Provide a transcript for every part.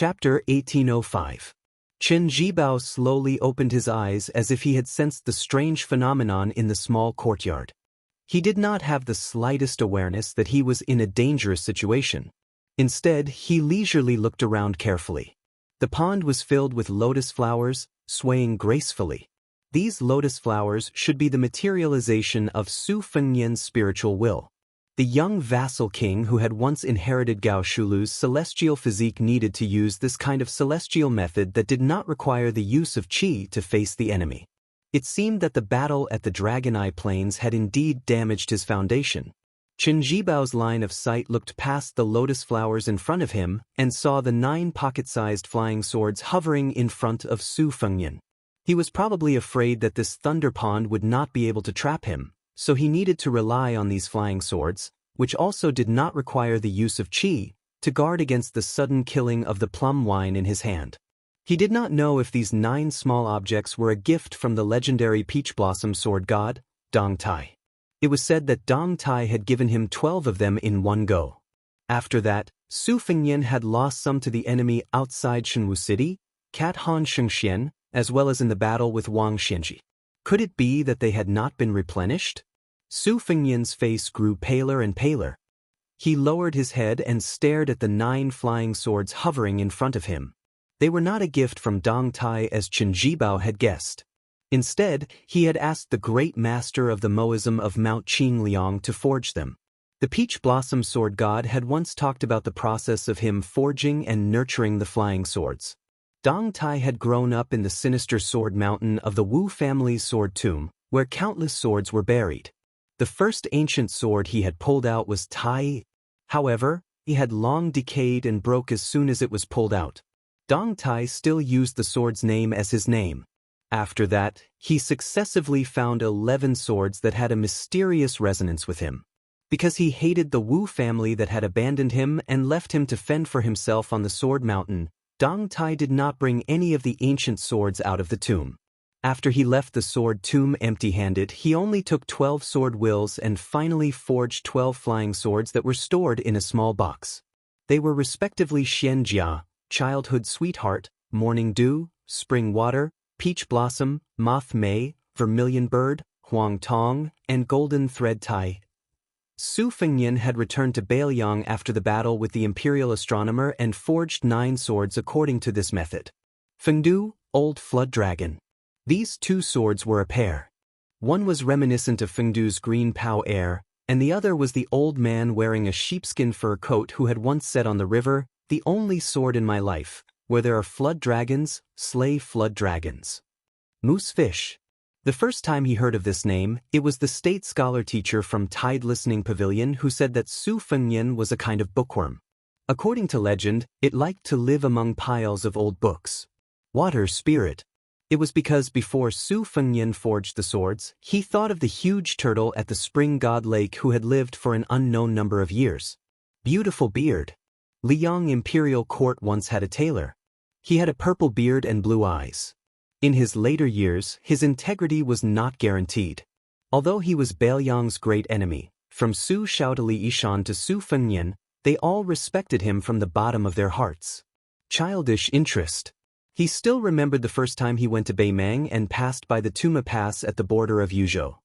Chapter 1805. Chen Zhibao slowly opened his eyes as if he had sensed the strange phenomenon in the small courtyard. He did not have the slightest awareness that he was in a dangerous situation. Instead, he leisurely looked around carefully. The pond was filled with lotus flowers, swaying gracefully. These lotus flowers should be the materialization of Su Fengnian's spiritual will. The young vassal king who had once inherited Gao Shulu's celestial physique needed to use this kind of celestial method that did not require the use of qi to face the enemy. It seemed that the battle at the Dragon Eye Plains had indeed damaged his foundation. Chen Zhibao's line of sight looked past the lotus flowers in front of him and saw the 9 pocket-sized flying swords hovering in front of Su Fengnian. He was probably afraid that this thunder pond would not be able to trap him, so he needed to rely on these flying swords, which also did not require the use of qi, to guard against the sudden killing of the plum wine in his hand. He did not know if these 9 small objects were a gift from the legendary peach blossom sword god, Dong Tai. It was said that Dong Tai had given him 12 of them in one go. After that, Su Fengnian had lost some to the enemy outside Shenwu City, Cat Han Xianxia, as well as in the battle with Wang Xianxi. Could it be that they had not been replenished? Su Fengnian's face grew paler and paler. He lowered his head and stared at the 9 flying swords hovering in front of him. They were not a gift from Dong Tai as Chen Zhibao had guessed. Instead, he had asked the great master of the Moism of Mount Qingliang to forge them. The peach blossom sword god had once talked about the process of him forging and nurturing the flying swords. Dong Tai had grown up in the sinister sword mountain of the Wu family's sword tomb, where countless swords were buried. The first ancient sword he had pulled out was Tai. However, he had long decayed and broke as soon as it was pulled out. Dong Tai still used the sword's name as his name. After that, he successively found 11 swords that had a mysterious resonance with him. Because he hated the Wu family that had abandoned him and left him to fend for himself on the sword mountain, Dong Tai did not bring any of the ancient swords out of the tomb. After he left the sword tomb empty-handed, he only took 12 sword wills and finally forged 12 flying swords that were stored in a small box. They were respectively Xianxia, childhood sweetheart, morning dew, spring water, peach blossom, moth may, vermilion bird, huang tong, and golden thread tie. Su Fengnian had returned to Bailiang after the battle with the imperial astronomer and forged 9 swords according to this method. Fengdu, old flood dragon. These 2 swords were a pair. One was reminiscent of Fengdu's green Pao heir, and the other was the old man wearing a sheepskin fur coat who had once said on the river, "The only sword in my life, where there are flood dragons, slay flood dragons." Moose fish. The first time he heard of this name, it was the state scholar teacher from Tide Listening Pavilion who said that Su Fengnian was a kind of bookworm. According to legend, it liked to live among piles of old books. Water spirit. It was because before Su Fengnian forged the swords, he thought of the huge turtle at the Spring God Lake who had lived for an unknown number of years. Beautiful beard. Liang Imperial Court once had a tailor. He had a purple beard and blue eyes. In his later years, his integrity was not guaranteed. Although he was Bailiang's great enemy, from Su Shaodali Ishan to Su Fengnian, they all respected him from the bottom of their hearts. Childish interest. He still remembered the first time he went to Beimang and passed by the Tuma Pass at the border of Yuzhou.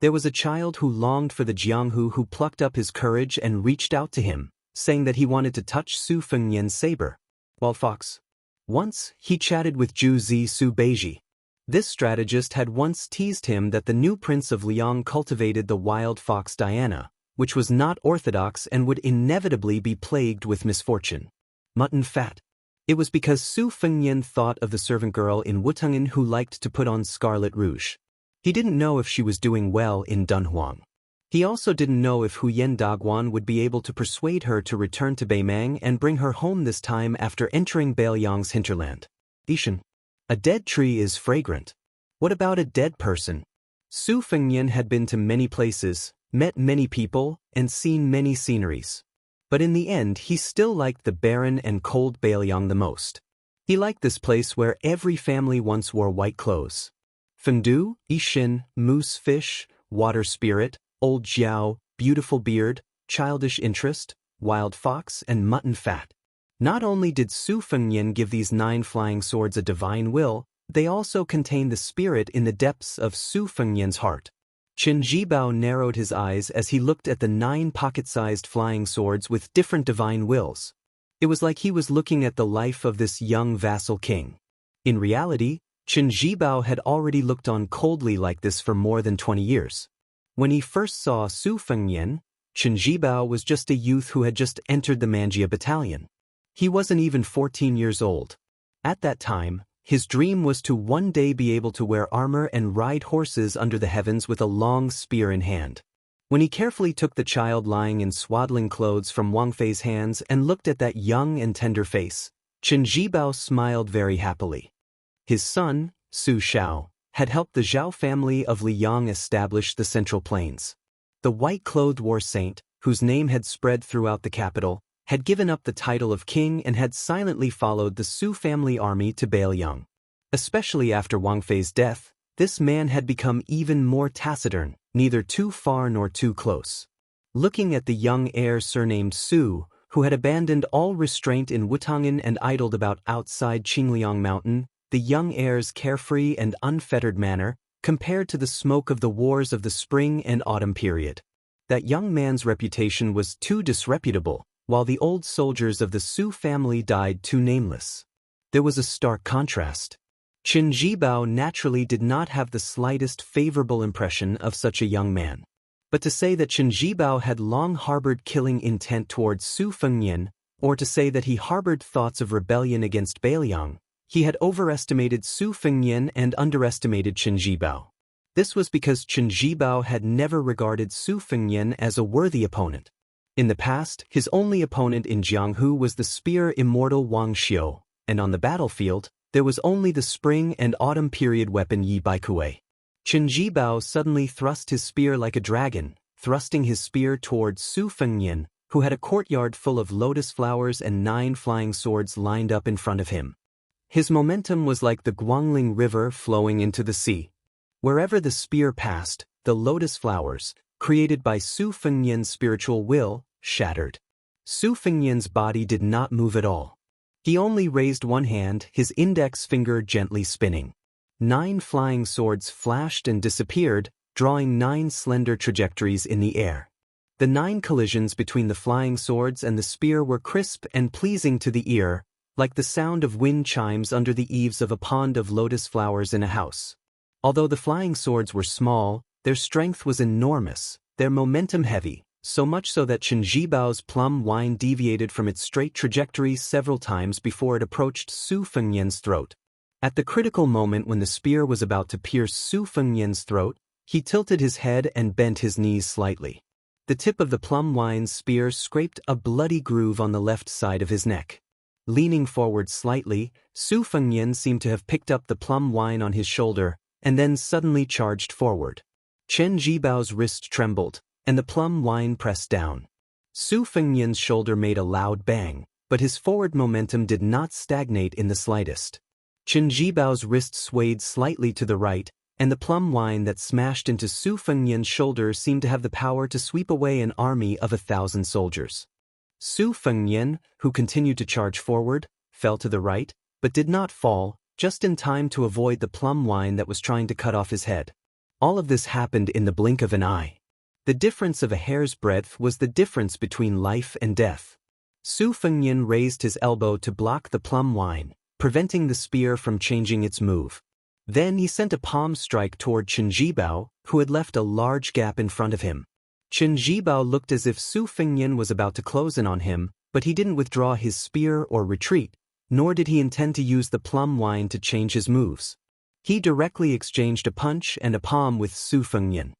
There was a child who longed for the Jianghu who plucked up his courage and reached out to him, saying that he wanted to touch Su Fengnian's saber. Wild fox. Once, he chatted with Zhu Zi Su Beiji. This strategist had once teased him that the new prince of Liang cultivated the wild fox Diana, which was not orthodox and would inevitably be plagued with misfortune. Mutton fat. It was because Su Fengnian thought of the servant girl in Wutungen who liked to put on scarlet rouge. He didn't know if she was doing well in Dunhuang. He also didn't know if Huyen Daguan would be able to persuade her to return to Beimang and bring her home this time after entering Bailiang's hinterland. Ishan. A dead tree is fragrant. What about a dead person? Su Fengnian had been to many places, met many people, and seen many sceneries. But in the end he still liked the barren and cold Bailiang the most. He liked this place where every family once wore white clothes. Fengdu, Ishin, moose fish, water spirit, old Jiao, beautiful beard, childish interest, wild fox and mutton fat. Not only did Su Fengnian give these 9 flying swords a divine will, they also contain the spirit in the depths of Su Fengnian's heart. Qin Jibao narrowed his eyes as he looked at the 9 pocket-sized flying swords with different divine wills. It was like he was looking at the life of this young vassal king. In reality, Qin Jibao had already looked on coldly like this for more than 20 years. When he first saw Su Fengnian, Qin Jibao was just a youth who had just entered the Manjia battalion. He wasn't even 14 years old. At that time, his dream was to one day be able to wear armor and ride horses under the heavens with a long spear in hand. When he carefully took the child lying in swaddling clothes from Wang Fei's hands and looked at that young and tender face, Qin Jibao smiled very happily. His son, Su Shao, had helped the Zhao family of Liang establish the Central Plains. The white-clothed war saint, whose name had spread throughout the capital, had given up the title of king and had silently followed the Su family army to Beiliang. Especially after Wang Fei's death, this man had become even more taciturn, neither too far nor too close. Looking at the young heir surnamed Su, who had abandoned all restraint in Wutang'an and idled about outside Qingliang Mountain, the young heir's carefree and unfettered manner compared to the smoke of the wars of the spring and autumn period. That young man's reputation was too disreputable, while the old soldiers of the Su family died too nameless. There was a stark contrast. Qin Jibao naturally did not have the slightest favorable impression of such a young man. But to say that Qin Jibao had long harbored killing intent towards Su Fengnian, or to say that he harbored thoughts of rebellion against Beiliang, he had overestimated Su Fengnian and underestimated Qin Jibao. This was because Qin Jibao had never regarded Su Fengnian as a worthy opponent. In the past, his only opponent in Jianghu was the spear immortal Wang Xiu, and on the battlefield, there was only the spring and autumn period weapon Yi Baikuei. Qin Jibao suddenly thrust his spear like a dragon, thrusting his spear towards Su Fengnian, who had a courtyard full of lotus flowers and 9 flying swords lined up in front of him. His momentum was like the Guangling River flowing into the sea. Wherever the spear passed, the lotus flowers, created by Su Fengnian's spiritual will, shattered. Su Fengnian's body did not move at all. He only raised one hand, his index finger gently spinning. 9 flying swords flashed and disappeared, drawing 9 slender trajectories in the air. The 9 collisions between the flying swords and the spear were crisp and pleasing to the ear, like the sound of wind chimes under the eaves of a pond of lotus flowers in a house. Although the flying swords were small, their strength was enormous, their momentum heavy, so much so that Qin Jibao's plum wine deviated from its straight trajectory several times before it approached Su Fengnian's throat. At the critical moment when the spear was about to pierce Su Fengnian's throat, he tilted his head and bent his knees slightly. The tip of the plum wine's spear scraped a bloody groove on the left side of his neck. Leaning forward slightly, Su Fengnian seemed to have picked up the plum wine on his shoulder, and then suddenly charged forward. Qin Jibao's wrist trembled, and the plum wine pressed down. Su Fengnian's shoulder made a loud bang, but his forward momentum did not stagnate in the slightest. Qin Jibao's wrist swayed slightly to the right, and the plum wine that smashed into Su Fengnian's shoulder seemed to have the power to sweep away an army of 1,000 soldiers. Su Fengnian, who continued to charge forward, fell to the right, but did not fall, just in time to avoid the plum wine that was trying to cut off his head. All of this happened in the blink of an eye. The difference of a hair's breadth was the difference between life and death. Su Fengnian raised his elbow to block the plum wine, preventing the spear from changing its move. Then he sent a palm strike toward Qin Jibao, who had left a large gap in front of him. Qin Jibao looked as if Su Fengnian was about to close in on him, but he didn't withdraw his spear or retreat, nor did he intend to use the plum wine to change his moves. He directly exchanged a punch and a palm with Su Fengnian.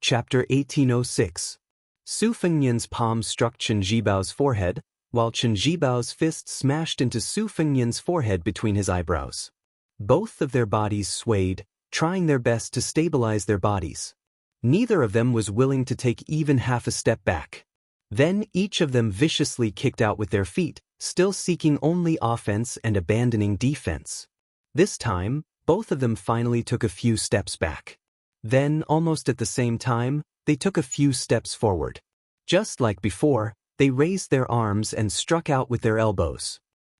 Chapter 1806. Su Fengnian's palm struck Qin Jibao's forehead, while Qin Jibao's fist smashed into Su Fengnian's forehead between his eyebrows. Both of their bodies swayed, trying their best to stabilize their bodies. Neither of them was willing to take even half a step back. Then each of them viciously kicked out with their feet, still seeking only offense and abandoning defense. This time, both of them finally took a few steps back. Then, almost at the same time, they took a few steps forward. Just like before, they raised their arms and struck out with their elbows.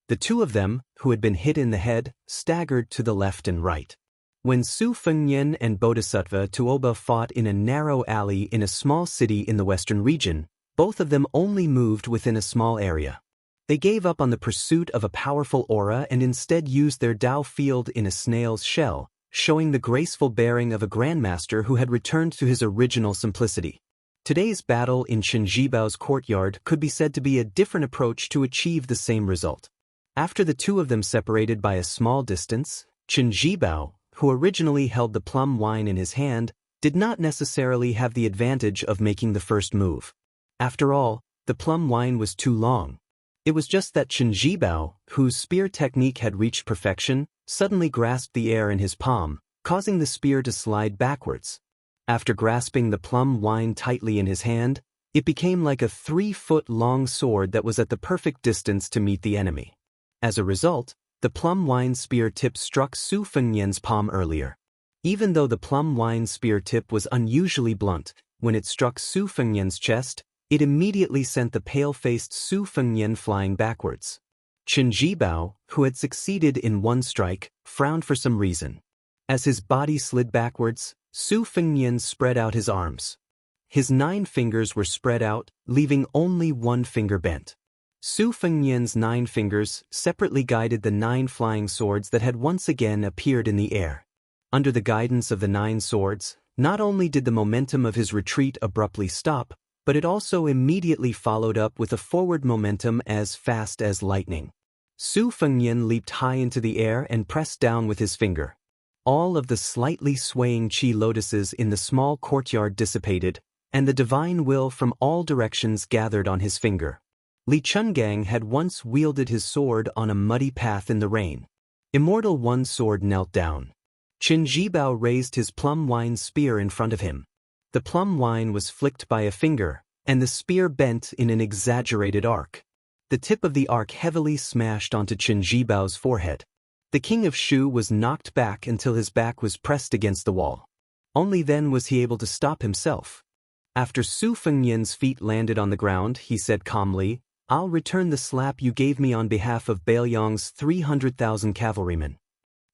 The two of them, who had been hit in the head, staggered to the left and right. When Su Fengnian and Bodhisattva Tuoba fought in a narrow alley in a small city in the western region, both of them only moved within a small area. They gave up on the pursuit of a powerful aura and instead used their Dao field in a snail's shell, showing the graceful bearing of a grandmaster who had returned to his original simplicity. Today's battle in Chen Jibao's courtyard could be said to be a different approach to achieve the same result. After the two of them separated by a small distance, Chen Jibao, who originally held the plum wine in his hand, did not necessarily have the advantage of making the first move. After all, the plum wine was too long. It was just that Chen Jibao, whose spear technique had reached perfection, suddenly grasped the air in his palm, causing the spear to slide backwards. After grasping the plum wine tightly in his hand, it became like a 3-foot-long sword that was at the perfect distance to meet the enemy. As a result, the plum wine spear tip struck Su Fengnian's palm earlier. Even though the plum wine spear tip was unusually blunt, when it struck Su Fengnian's chest, it immediately sent the pale-faced Su Fengnian flying backwards. Chen Jibao, who had succeeded in one strike, frowned for some reason. As his body slid backwards, Su Fengnian spread out his arms. His 9 fingers were spread out, leaving only one finger bent. Su Fengnian's 9 fingers separately guided the 9 flying swords that had once again appeared in the air. Under the guidance of the 9 swords, not only did the momentum of his retreat abruptly stop, but it also immediately followed up with a forward momentum as fast as lightning. Su Fengnian leaped high into the air and pressed down with his finger. All of the slightly swaying chi lotuses in the small courtyard dissipated, and the divine will from all directions gathered on his finger. Li Chungang had once wielded his sword on a muddy path in the rain. Immortal One's sword knelt down. Chen Jibao raised his plum wine spear in front of him. The plum wine was flicked by a finger, and the spear bent in an exaggerated arc. The tip of the arc heavily smashed onto Chen Jibao's forehead. The king of Shu was knocked back until his back was pressed against the wall. Only then was he able to stop himself. After Su Fengnian's feet landed on the ground, he said calmly, "I'll return the slap you gave me on behalf of Bailiang's 300,000 cavalrymen."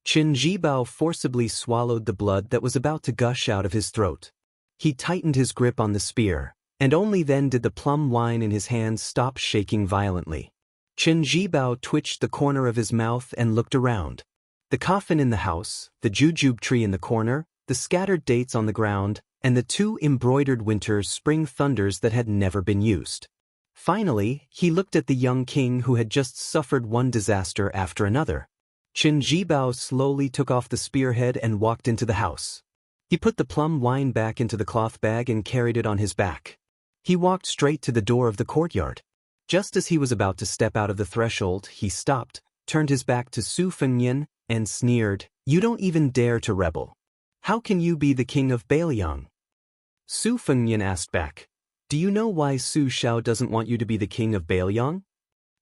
Chen Jibao forcibly swallowed the blood that was about to gush out of his throat. He tightened his grip on the spear, and only then did the plum wine in his hands stop shaking violently. Chen Jibao twitched the corner of his mouth and looked around. The coffin in the house, the jujube tree in the corner, the scattered dates on the ground, and the 2 embroidered winter-spring thunders that had never been used. Finally, he looked at the young king who had just suffered one disaster after another. Chen Jibao slowly took off the spearhead and walked into the house. He put the plum wine back into the cloth bag and carried it on his back. He walked straight to the door of the courtyard. Just as he was about to step out of the threshold, he stopped, turned his back to Su Fengnian, and sneered, "You don't even dare to rebel. How can you be the king of Bailiang?" Su Fengnian asked back, "Do you know why Su Shao doesn't want you to be the king of Bailiang?"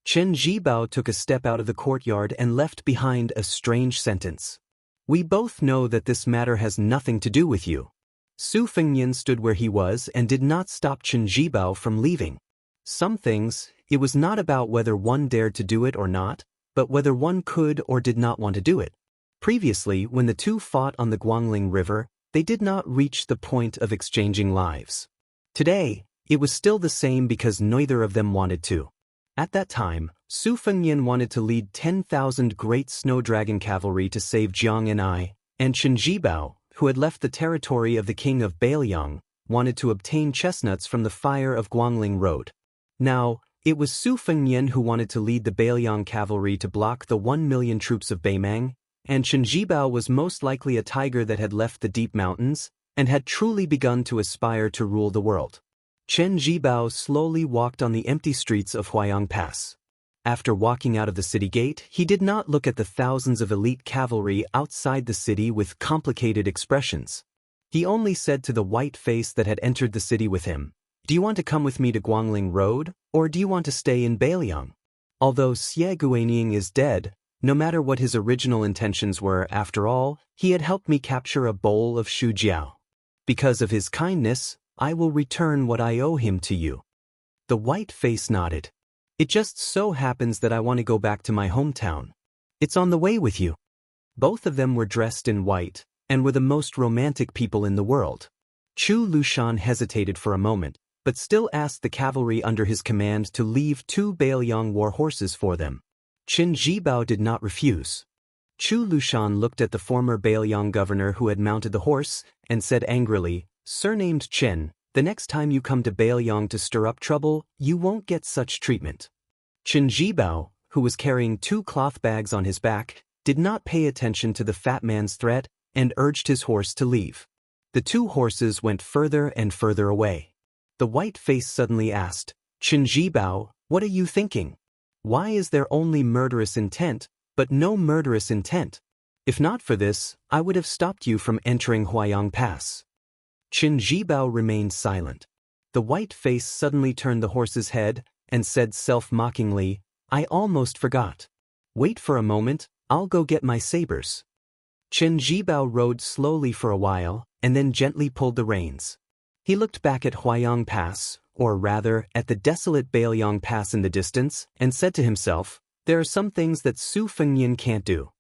Chen Jibao took a step out of the courtyard and left behind a strange sentence. "We both know that this matter has nothing to do with you." Su Fengnian stood where he was and did not stop Chen Jibao from leaving. Some things, it was not about whether one dared to do it or not, but whether one could or did not want to do it. Previously, when the two fought on the Guangling River, they did not reach the point of exchanging lives. Today, it was still the same because neither of them wanted to. At that time, Su Fengnian wanted to lead 10,000 great snow dragon cavalry to save Jiang and I, and Chen Jibao, who had left the territory of the king of Bailiang, wanted to obtain chestnuts from the fire of Guangling Road. Now, it was Su Fengnian who wanted to lead the Bailiang cavalry to block the 1 million troops of Beimang, and Chen Jibao was most likely a tiger that had left the deep mountains, and had truly begun to aspire to rule the world. Chen Jibao slowly walked on the empty streets of Huayang Pass. After walking out of the city gate, he did not look at the thousands of elite cavalry outside the city with complicated expressions. He only said to the white face that had entered the city with him, "Do you want to come with me to Guangling Road, or do you want to stay in Bailiang?" Although Xie Guanying is dead, no matter what his original intentions were, after all, he had helped me capture a bowl of Shujiao. Because of his kindness, I will return what I owe him to you. The white face nodded. It just so happens that I want to go back to my hometown. It's on the way with you. Both of them were dressed in white, and were the most romantic people in the world. Chu Lushan hesitated for a moment, but still asked the cavalry under his command to leave 2 Bailiang war horses for them. Qin Jibao did not refuse. Chu Lushan looked at the former Bailiang governor who had mounted the horse, and said angrily, "Surnamed Chen, the next time you come to Bailiang to stir up trouble, you won't get such treatment." Qin Jibao, who was carrying 2 cloth bags on his back, did not pay attention to the fat man's threat, and urged his horse to leave. The 2 horses went further and further away. The white face suddenly asked, "Qin Jibao, what are you thinking? Why is there only murderous intent, but no murderous intent? If not for this, I would have stopped you from entering Huayang Pass." Qin Jibao remained silent. The white face suddenly turned the horse's head, and said self-mockingly, "I almost forgot. Wait for a moment, I'll go get my sabers." Qin Jibao rode slowly for a while, and then gently pulled the reins. He looked back at Huayang Pass, or rather, at the desolate Bailiang Pass in the distance, and said to himself, "There are some things that Su Fengnian can't do."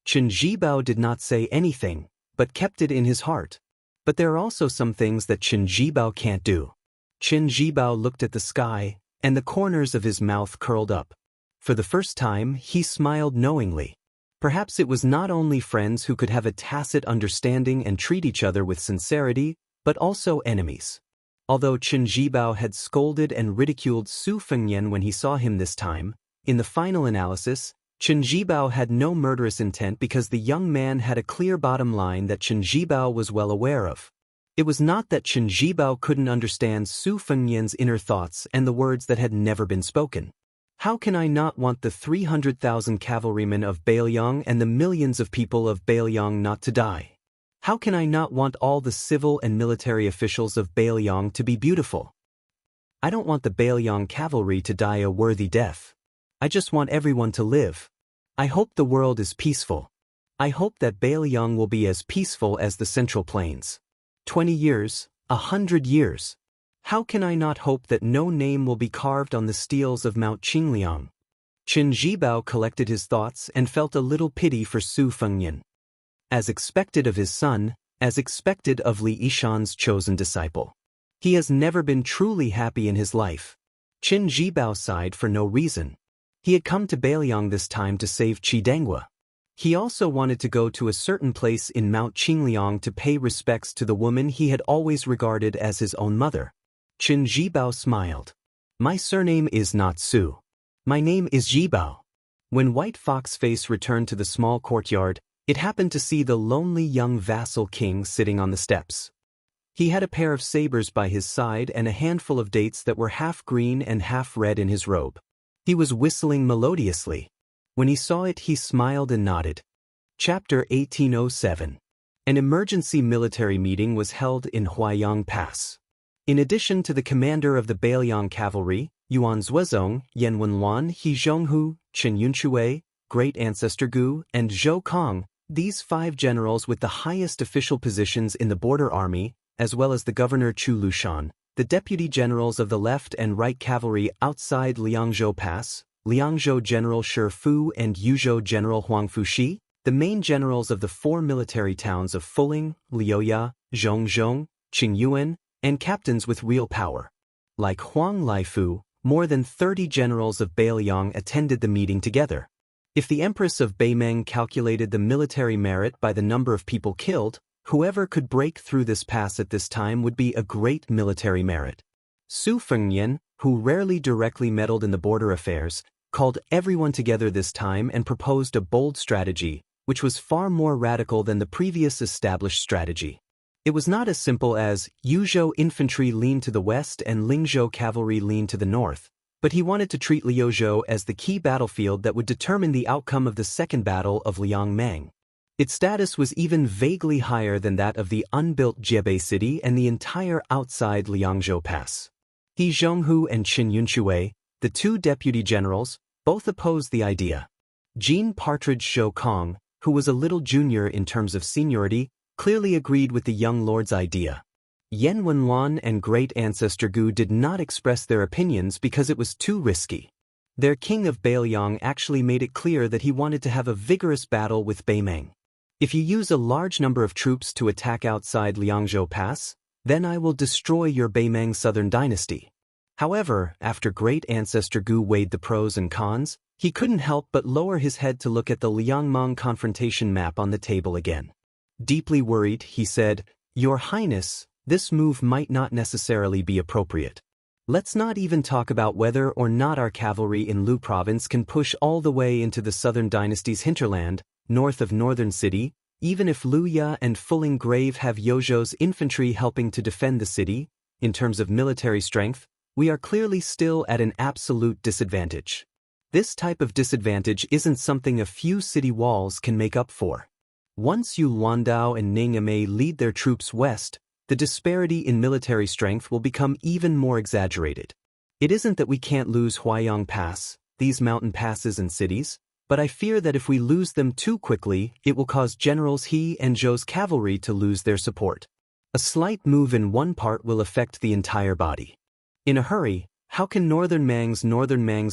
Qin Jibao did not say anything, but kept it in his heart. But there are also some things that Qin Jibao can't do. Qin Jibao looked at the sky, and the corners of his mouth curled up. For the first time, he smiled knowingly. Perhaps it was not only friends who could have a tacit understanding and treat each other with sincerity, but also enemies. Although Qin Jibao had scolded and ridiculed Su Fengnian when he saw him this time, in the final analysis, Qin Jibao had no murderous intent because the young man had a clear bottom line that Qin Jibao was well aware of. It was not that Qin Jibao couldn't understand Su Fengnian's inner thoughts and the words that had never been spoken. How can I not want the 300,000 cavalrymen of Bailiang and the millions of people of Bailiang not to die? How can I not want all the civil and military officials of Bailiang to be beautiful? I don't want the Bailiang cavalry to die a worthy death. I just want everyone to live. I hope the world is peaceful. I hope that Bailiang will be as peaceful as the Central Plains. 20 years, 100 years. How can I not hope that no name will be carved on the steels of Mount Qingliang? Qin Jibao collected his thoughts and felt a little pity for Su Fengnian. As expected of his son, as expected of Li Yishan's chosen disciple. He has never been truly happy in his life. Qin Jibao sighed for no reason. He had come to Bailiang this time to save Qidengua. He also wanted to go to a certain place in Mount Qingliang to pay respects to the woman he had always regarded as his own mother. Qin Jibao smiled. "My surname is not Su. My name is Jibao." When White Fox Face returned to the small courtyard, it happened to see the lonely young vassal king sitting on the steps. He had a pair of sabers by his side and a handful of dates that were half green and half red in his robe. He was whistling melodiously. When he saw it, he smiled and nodded. Chapter 1807. An emergency military meeting was held in Huayang Pass. In addition to the commander of the Bailiang cavalry, Yuan Zuozong, Yan Wenluan, He Zhonghu, Chen Yunshui, Great Ancestor Gu, and Zhou Kong, these 5 generals with the highest official positions in the border army, as well as the governor Chu Lushan, the deputy generals of the left and right cavalry outside Liangzhou Pass, Liangzhou General Shi Fu and Yuzhou General Huang Fuxi, the main generals of the 4 military towns of Fuling, Liuya, Zhongzhong, Qingyuan, and captains with real power. Like Huang Laifu, more than 30 generals of Bailiang attended the meeting together. If the Empress of Beimeng calculated the military merit by the number of people killed, whoever could break through this pass at this time would be a great military merit. Su Fengnian, who rarely directly meddled in the border affairs, called everyone together this time and proposed a bold strategy, which was far more radical than the previous established strategy. It was not as simple as Yuzhou infantry leaned to the west and Lingzhou cavalry leaned to the north, but he wanted to treat Liuzhou as the key battlefield that would determine the outcome of the Second Battle of Liangmeng. Its status was even vaguely higher than that of the unbuilt Jiebei city and the entire outside Liangzhou Pass. He Zhonghu and Qin Yunshui, the 2 deputy generals, both opposed the idea. Jean Partridge Zhou Kong, who was a little junior in terms of seniority, clearly agreed with the young lord's idea. Yan Wenluan and Great Ancestor Gu did not express their opinions because it was too risky. Their king of Bailiang actually made it clear that he wanted to have a vigorous battle with Beimeng. If you use a large number of troops to attack outside Liangzhou Pass, then I will destroy your Beimeng southern dynasty. However, after great ancestor Gu weighed the pros and cons, he couldn't help but lower his head to look at the Liangmeng confrontation map on the table again. Deeply worried, he said, "Your Highness, this move might not necessarily be appropriate. Let's not even talk about whether or not our cavalry in Lu province can push all the way into the southern dynasty's hinterland, north of northern city, even if Luya and Fulling Grave have Yozhou's infantry helping to defend the city. In terms of military strength, we are clearly still at an absolute disadvantage. This type of disadvantage isn't something a few city walls can make up for. Once Yu Luandao and Ningame lead their troops west, the disparity in military strength will become even more exaggerated. It isn't that we can't lose Huayang Pass, these mountain passes and cities, but I fear that if we lose them too quickly, it will cause Generals He and Zhou's cavalry to lose their support. A slight move in one part will affect the entire body. In a hurry, how can Northern Mang's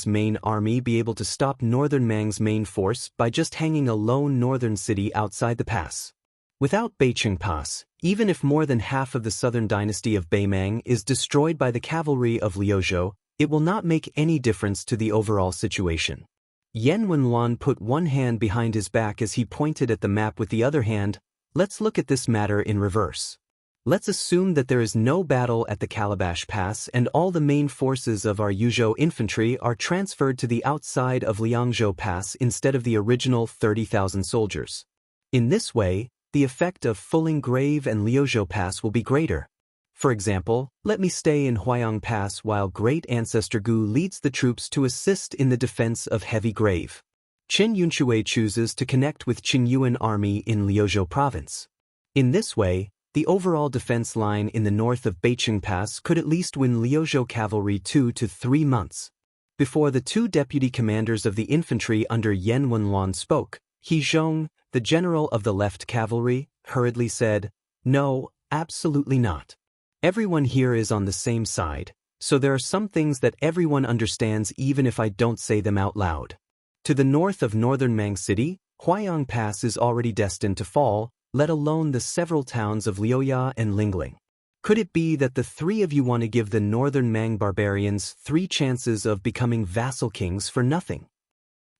main army be able to stop Northern Mang's main force by just hanging a lone northern city outside the pass? Without Beicheng Pass, even if more than half of the southern dynasty of Beimeng is destroyed by the cavalry of Liuzhou, it will not make any difference to the overall situation." Yan Wenluan put one hand behind his back as he pointed at the map with the other hand. "Let's look at this matter in reverse. Let's assume that there is no battle at the Calabash Pass and all the main forces of our Yuzhou infantry are transferred to the outside of Liangzhou Pass instead of the original 30,000 soldiers. In this way, the effect of Fulling Grave and Liuzhou Pass will be greater. For example, let me stay in Huayang Pass while Great Ancestor Gu leads the troops to assist in the defense of Heavy Grave. Qin Yunshui chooses to connect with Qin Yuan army in Liuzhou province. In this way, the overall defense line in the north of Beicheng Pass could at least win Liuzhou cavalry 2 to 3 months. Before the two deputy commanders of the infantry under Yan Wenluan spoke, He Zhong, the general of the left cavalry, hurriedly said, "No, absolutely not. Everyone here is on the same side, so there are some things that everyone understands even if I don't say them out loud. To the north of northern Mang City, Huayang Pass is already destined to fall, let alone the several towns of Liuya and Lingling. Could it be that the three of you want to give the northern Mang barbarians 3 chances of becoming vassal kings for nothing?"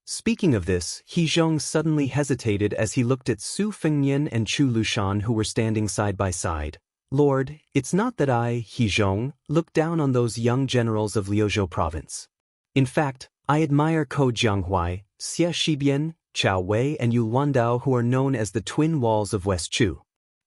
Speaking of this, He Zhong suddenly hesitated as he looked at Su Fengnian and Chu Lushan who were standing side by side. "Lord, it's not that I, He Zhong, look down on those young generals of Liuzhou province. In fact, I admire Ko Jianghuai, Xie Shibian, Chao Wei and Yu Luandao who are known as the twin walls of West Chu.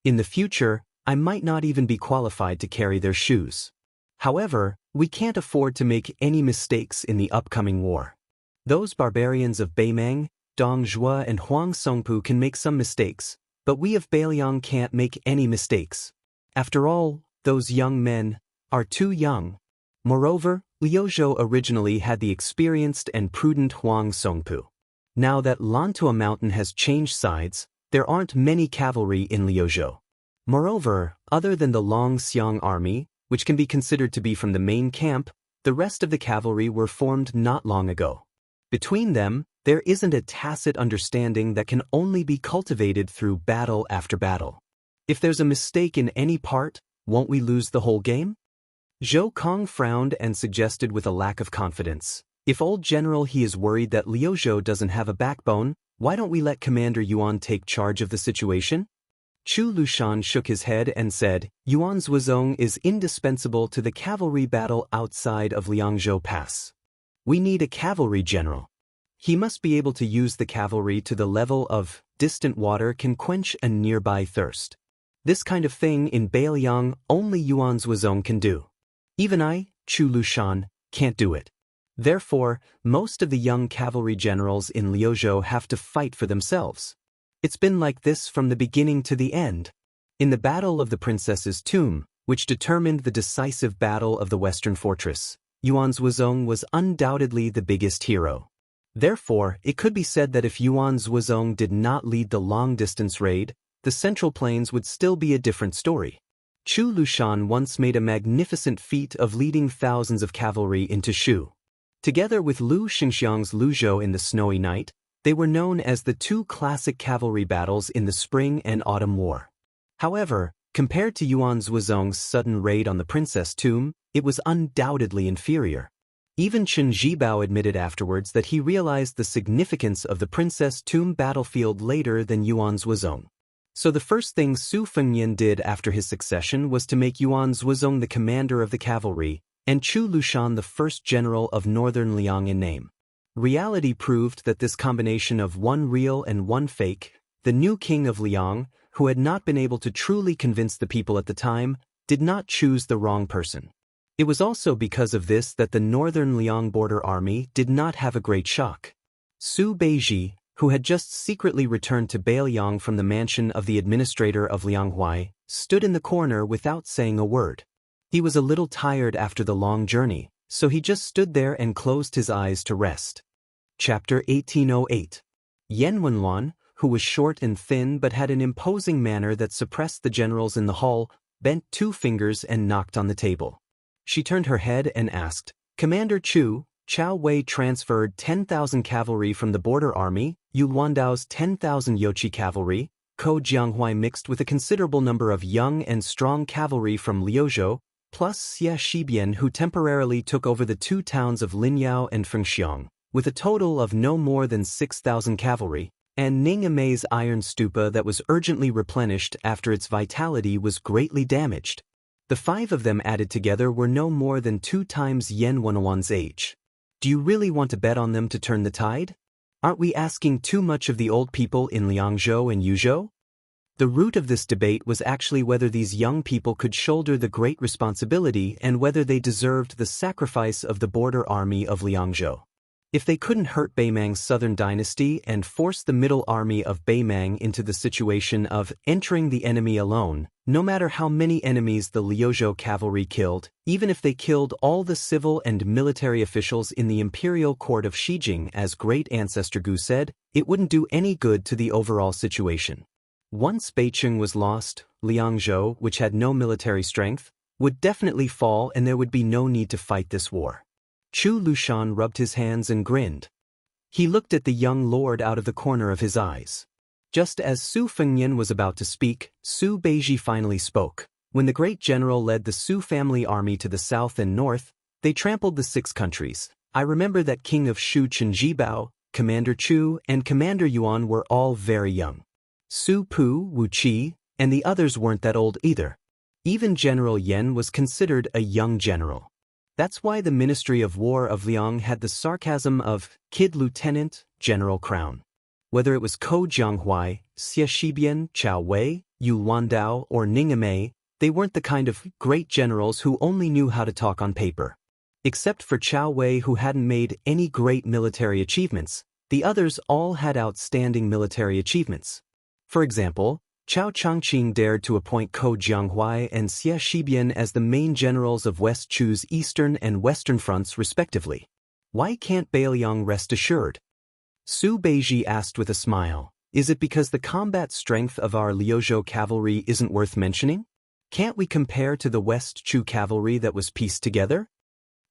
In the future, I might not even be qualified to carry their shoes. However, we can't afford to make any mistakes in the upcoming war. Those barbarians of Beimeng, Dong Zhua and Huang Songpu can make some mistakes, but we of Bailiang can't make any mistakes. After all, those young men are too young. Moreover, Liuzhou originally had the experienced and prudent Huang Songpu. Now that Lantua Mountain has changed sides, there aren't many cavalry in Liuzhou. Moreover, other than the Longxiang army, which can be considered to be from the main camp, the rest of the cavalry were formed not long ago. Between them, there isn't a tacit understanding that can only be cultivated through battle after battle. If there's a mistake in any part, won't we lose the whole game?" Zhou Kong frowned and suggested with a lack of confidence, "If old General He is worried that Liuzhou doesn't have a backbone, why don't we let Commander Yuan take charge of the situation?" Chu Lushan shook his head and said, "Yuan Zhuozong is indispensable to the cavalry battle outside of Liangzhou Pass. We need a cavalry general. He must be able to use the cavalry to the level of distant water can quench a nearby thirst. This kind of thing in Bailiang only Yuan Zhuozong can do. Even I, Chu Lushan, can't do it. Therefore, most of the young cavalry generals in Liuzhou have to fight for themselves. It's been like this from the beginning to the end. In the Battle of the Princess's Tomb, which determined the decisive battle of the Western Fortress, Yuan Zhuozong was undoubtedly the biggest hero. Therefore, it could be said that if Yuan Zhuozong did not lead the long-distance raid, the Central Plains would still be a different story. Chu Lushan once made a magnificent feat of leading thousands of cavalry into Shu. Together with Lu Xingxiang's Luzhou in the snowy night, they were known as the two classic cavalry battles in the Spring and Autumn War. However, compared to Yuan Zhuozong's sudden raid on the princess tomb, it was undoubtedly inferior. Even Chen Zhibao admitted afterwards that he realized the significance of the princess tomb battlefield later than Yuan Zhuozong. So the first thing Su Fengnian did after his succession was to make Yuan Zhuozong the commander of the cavalry, and Chu Lushan the first general of northern Liang in name. Reality proved that this combination of one real and one fake, the new king of Liang, who had not been able to truly convince the people at the time, did not choose the wrong person. It was also because of this that the northern Liang border army did not have a great shock. Su Beiji, who had just secretly returned to Beiliang from the mansion of the administrator of Lianghuai, stood in the corner without saying a word. He was a little tired after the long journey, so he just stood there and closed his eyes to rest. Chapter 1808. Yan Wenluan, who was short and thin but had an imposing manner that suppressed the generals in the hall, bent two fingers and knocked on the table. She turned her head and asked, "Commander Chu, Chao Wei transferred 10,000 cavalry from the border army, Yu Luandao's 10,000 Yoqi cavalry, Ko Jianghuai mixed with a considerable number of young and strong cavalry from Liuzhou, plus Xia Shibian who temporarily took over the two towns of Linyao and Fengxiang, with a total of no more than 6,000 cavalry, and Ning Amei's iron stupa that was urgently replenished after its vitality was greatly damaged. The five of them added together were no more than 2 times Yan Wenluan's age. Do you really want to bet on them to turn the tide? Aren't we asking too much of the old people in Liangzhou and Yuzhou?" The root of this debate was actually whether these young people could shoulder the great responsibility and whether they deserved the sacrifice of the border army of Liangzhou. If they couldn't hurt Beimang's southern dynasty and force the middle army of Beimang into the situation of entering the enemy alone, no matter how many enemies the Liuzhou cavalry killed, even if they killed all the civil and military officials in the imperial court of Shijing as great ancestor Gu said, it wouldn't do any good to the overall situation. Once Beicheng was lost, Liangzhou, which had no military strength, would definitely fall and there would be no need to fight this war. Chu Lushan rubbed his hands and grinned. He looked at the young lord out of the corner of his eyes. Just as Su Fengnian was about to speak, Su Beiji finally spoke. When the great general led the Su family army to the south and north, they trampled the 6 countries. I remember that King of Shu Chen Zhibao, Commander Chu, and Commander Yuan were all very young. Su Pu, Wu Qi, and the others weren't that old either. Even General Yan was considered a young general. That's why the Ministry of War of Liang had the sarcasm of Kid Lieutenant, General Crown. Whether it was Ko Jianghuai, Xia Shibian, Chao Wei, Yu Luandao, or Ning Amei, they weren't the kind of great generals who only knew how to talk on paper. Except for Chao Wei, who hadn't made any great military achievements, the others all had outstanding military achievements. For example, Chao Changqing dared to appoint Ko Jianghuai and Xia Shibian as the main generals of West Chu's eastern and western fronts respectively. Why can't Beiliang rest assured? Su Beiji asked with a smile, "Is it because the combat strength of our Liuzhou cavalry isn't worth mentioning? Can't we compare to the West Chu cavalry that was pieced together?"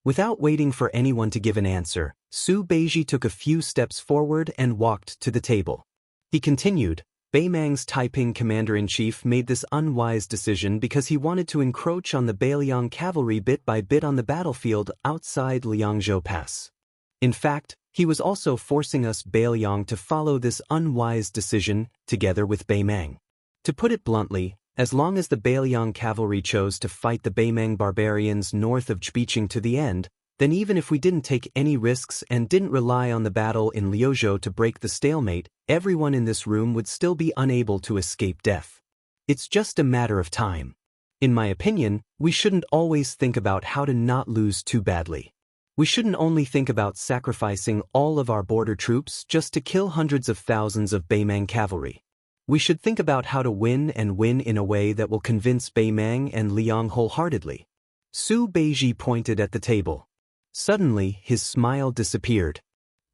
Without waiting for anyone to give an answer, Su Beiji took a few steps forward and walked to the table. He continued, "Beimang's Taiping commander-in-chief made this unwise decision because he wanted to encroach on the Beiliang cavalry bit by bit on the battlefield outside Liangzhou Pass. In fact, he was also forcing us Beiliang to follow this unwise decision together with Beimang. To put it bluntly, as long as the Beiliang cavalry chose to fight the Beimang barbarians north of Zbicheng to the end, then even if we didn't take any risks and didn't rely on the battle in Liuzhou to break the stalemate, everyone in this room would still be unable to escape death. It's just a matter of time. In my opinion, we shouldn't always think about how to not lose too badly. We shouldn't only think about sacrificing all of our border troops just to kill hundreds of thousands of Beimang cavalry. We should think about how to win and win in a way that will convince Beimang and Liang wholeheartedly." Su Beiji pointed at the table. Suddenly, his smile disappeared.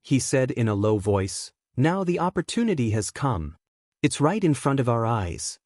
He said in a low voice, "Now the opportunity has come. It's right in front of our eyes."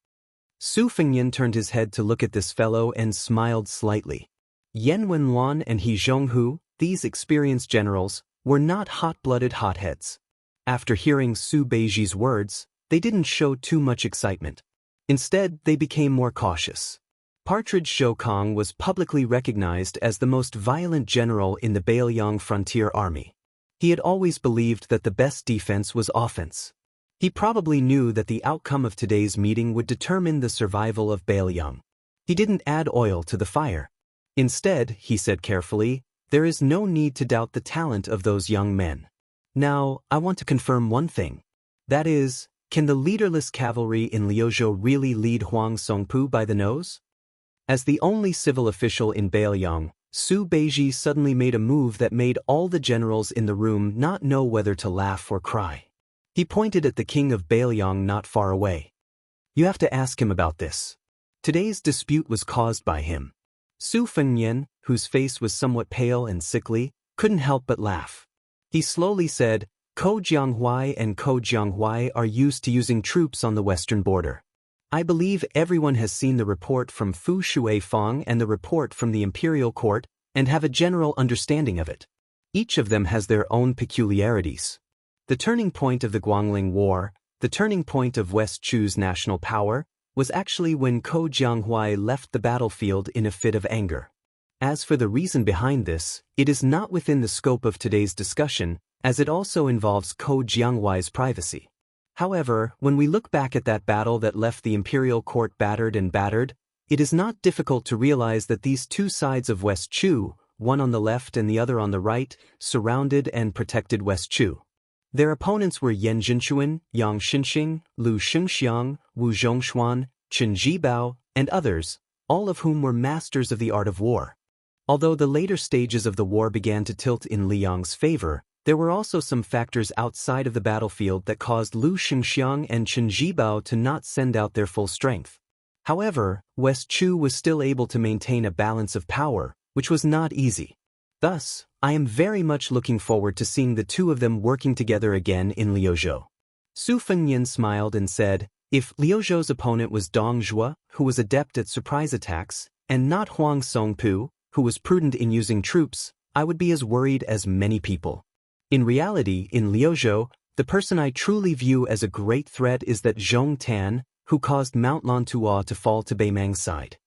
Su Fengnian turned his head to look at this fellow and smiled slightly. Yan Wenluan and He Zhonghu, these experienced generals were not hot-blooded hotheads. After hearing Su Beiji's words, they didn't show too much excitement. Instead, they became more cautious. Partridge Shokong was publicly recognized as the most violent general in the Bailiang frontier army. He had always believed that the best defense was offense. He probably knew that the outcome of today's meeting would determine the survival of Bailiang. He didn't add oil to the fire. Instead, he said carefully, there is no need to doubt the talent of those young men. Now, I want to confirm one thing. That is, can the leaderless cavalry in Liuzhou really lead Huang Songpu by the nose? As the only civil official in Bailiang, Su Beiji suddenly made a move that made all the generals in the room not know whether to laugh or cry. He pointed at the king of Bailiang not far away. You have to ask him about this. Today's dispute was caused by him. Su Fengnian, whose face was somewhat pale and sickly, couldn't help but laugh. He slowly said, Ko Jianghuai and Ko Jianghuai are used to using troops on the western border. I believe everyone has seen the report from Fu Shuifang and the report from the imperial court and have a general understanding of it. Each of them has their own peculiarities. The turning point of the Guangling War, the turning point of West Chu's national power, was actually when Ko Jianghuai left the battlefield in a fit of anger. As for the reason behind this, it is not within the scope of today's discussion, as it also involves Ko Jianghuai's privacy. However, when we look back at that battle that left the imperial court battered and battered, it is not difficult to realize that these two sides of West Chu, one on the left and the other on the right, surrounded and protected West Chu. Their opponents were Yan Jinchuan, Yang Xinxing, Lu Xingxiang, Wu Zhongshuan, Chen Jibao, and others, all of whom were masters of the art of war. Although the later stages of the war began to tilt in Liang's favor, there were also some factors outside of the battlefield that caused Lu Xingxiang and Chen Jibao to not send out their full strength. However, West Chu was still able to maintain a balance of power, which was not easy. Thus, I am very much looking forward to seeing the two of them working together again in Liuzhou. Su Fengnian smiled and said, if Liuzhou's opponent was Dong Zhuo, who was adept at surprise attacks, and not Huang Songpu, who was prudent in using troops, I would be as worried as many people. In reality, in Liuzhou, the person I truly view as a great threat is that Zhong Tan, who caused Mount Lantua to fall to Beimang's side.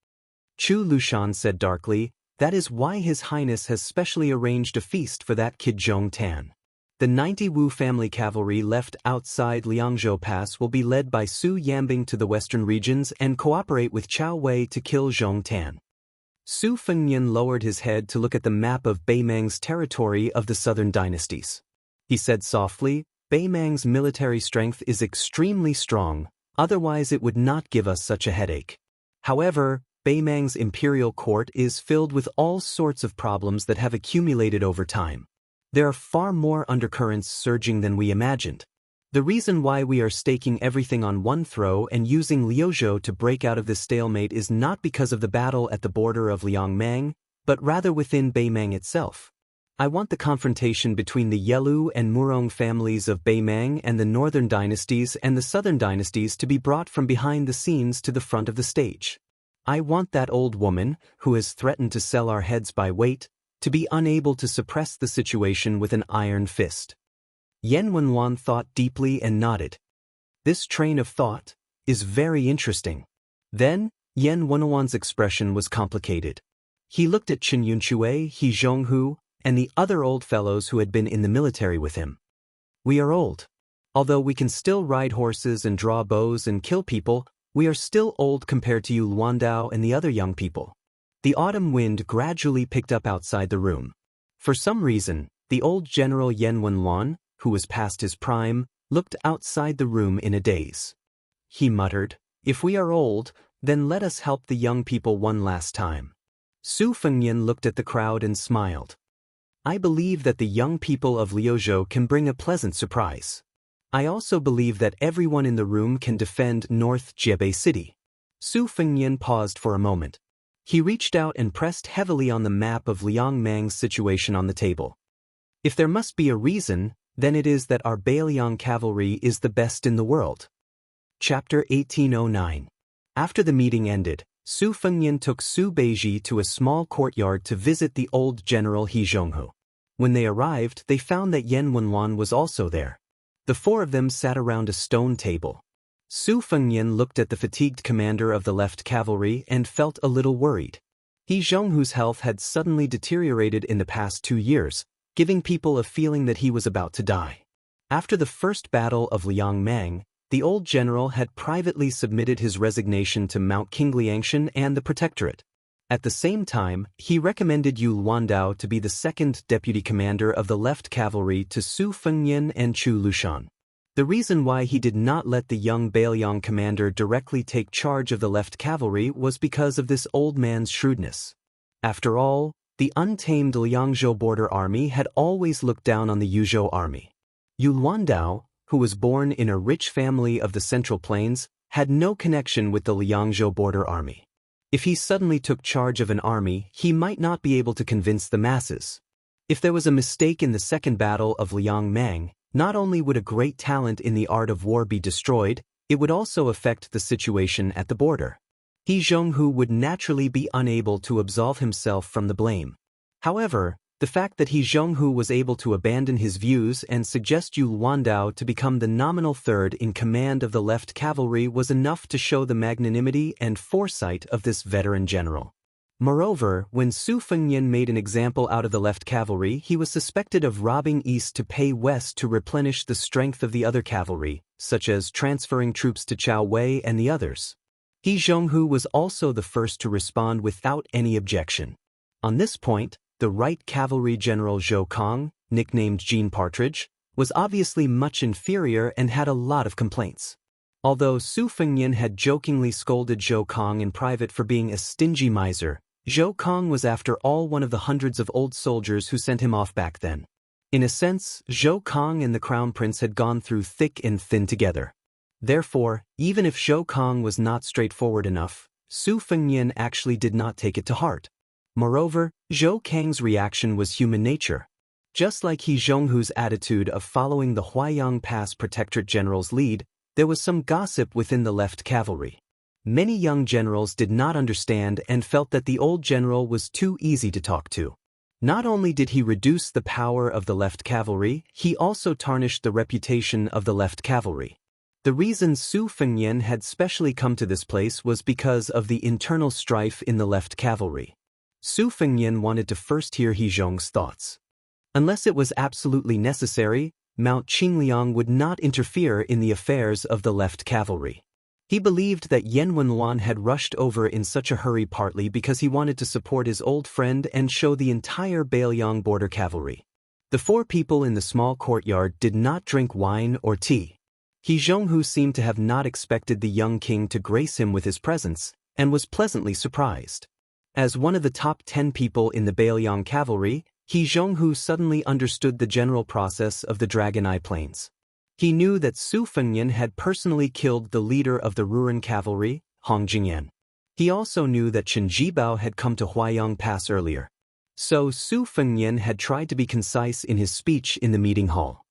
Chu Lushan said darkly, that is why His Highness has specially arranged a feast for that kid Zhong Tan. The 90 Wu family cavalry left outside Liangzhou Pass will be led by Su Yambing to the western regions and cooperate with Chao Wei to kill Zhong Tan. Su Fengnian lowered his head to look at the map of Beimang's territory of the southern dynasties. He said softly, Beimang's military strength is extremely strong, otherwise it would not give us such a headache. However, Beimang's imperial court is filled with all sorts of problems that have accumulated over time. There are far more undercurrents surging than we imagined. The reason why we are staking everything on one throw and using Liuzhou to break out of this stalemate is not because of the battle at the border of Liangmang, but rather within Beimang itself. I want the confrontation between the Yelu and Murong families of Beimang and the northern dynasties and the southern dynasties to be brought from behind the scenes to the front of the stage. I want that old woman, who has threatened to sell our heads by weight, to be unable to suppress the situation with an iron fist. Yen Wenwan thought deeply and nodded. This train of thought is very interesting. Then, Yen Wenwan's expression was complicated. He looked at Chen Yunchui, He Zhonghu, and the other old fellows who had been in the military with him. We are old. Although we can still ride horses and draw bows and kill people, we are still old compared to you Luandao and the other young people. The autumn wind gradually picked up outside the room. For some reason, the old General Yen Wenwan, who was past his prime, looked outside the room in a daze. He muttered, if we are old, then let us help the young people one last time. Su Fengnian looked at the crowd and smiled. I believe that the young people of Liuzhou can bring a pleasant surprise. I also believe that everyone in the room can defend North Jiebei City. Su Fengnian paused for a moment. He reached out and pressed heavily on the map of Liangmang's situation on the table. If there must be a reason, then it is that our Bailiang cavalry is the best in the world. Chapter 1809. After the meeting ended, Su Fengnian took Su Beiji to a small courtyard to visit the old General He Zhonghu. When they arrived, they found that Yan Wenlan was also there. The four of them sat around a stone table. Su Fengyan looked at the fatigued commander of the left cavalry and felt a little worried. He Zhonghu's health had suddenly deteriorated in the past 2 years, giving people a feeling that he was about to die. After the first battle of Liangmang, the old general had privately submitted his resignation to Mount Qingliangshan and the Protectorate. At the same time, he recommended Yu Luandao to be the second deputy commander of the left cavalry to Su Fengyan and Chu Lushan. The reason why he did not let the young Bailiang commander directly take charge of the left cavalry was because of this old man's shrewdness. After all, the untamed Liangzhou border army had always looked down on the Yuzhou army. Yu Luandao, who was born in a rich family of the Central Plains, had no connection with the Liangzhou border army. If he suddenly took charge of an army, he might not be able to convince the masses. If there was a mistake in the second battle of Liangmang, not only would a great talent in the art of war be destroyed, it would also affect the situation at the border. He Zhonghu would naturally be unable to absolve himself from the blame. However, the fact that He Zhonghu was able to abandon his views and suggest Yu Luandao to become the nominal third in command of the left cavalry was enough to show the magnanimity and foresight of this veteran general. Moreover, when Su Fengyan made an example out of the left cavalry, he was suspected of robbing east to pay west to replenish the strength of the other cavalry, such as transferring troops to Chao Wei and the others. He Zhonghu was also the first to respond without any objection. On this point, the right cavalry general Zhou Kong, nicknamed Jean Partridge, was obviously much inferior and had a lot of complaints. Although Su Fengyan had jokingly scolded Zhou Kong in private for being a stingy miser, Zhou Kong was after all one of the hundreds of old soldiers who sent him off back then. In a sense, Zhou Kong and the Crown Prince had gone through thick and thin together. Therefore, even if Zhou Kong was not straightforward enough, Su Fengyan actually did not take it to heart. Moreover, Zhou Kang's reaction was human nature. Just like He Zhonghu's attitude of following the Huaiyang Pass Protectorate General's lead, there was some gossip within the left cavalry. Many young generals did not understand and felt that the old general was too easy to talk to. Not only did he reduce the power of the left cavalry, he also tarnished the reputation of the left cavalry. The reason Su Fengyan had specially come to this place was because of the internal strife in the left cavalry. Su Fengyan wanted to first hear He Zhong's thoughts. Unless it was absolutely necessary, Mount Qingliang would not interfere in the affairs of the left cavalry. He believed that Yan Wenlan had rushed over in such a hurry partly because he wanted to support his old friend and show the entire Bailiang border cavalry. The four people in the small courtyard did not drink wine or tea. He Zhonghu seemed to have not expected the young king to grace him with his presence, and was pleasantly surprised. As one of the top 10 people in the Bailiang cavalry, He Zhonghu suddenly understood the general process of the Dragon Eye Plains. He knew that Su Fengyan had personally killed the leader of the Ruren cavalry, Hong Jingyan. He also knew that Chen Jibao had come to Huaiyang Pass earlier. So Su Fengyan had tried to be concise in his speech in the meeting hall.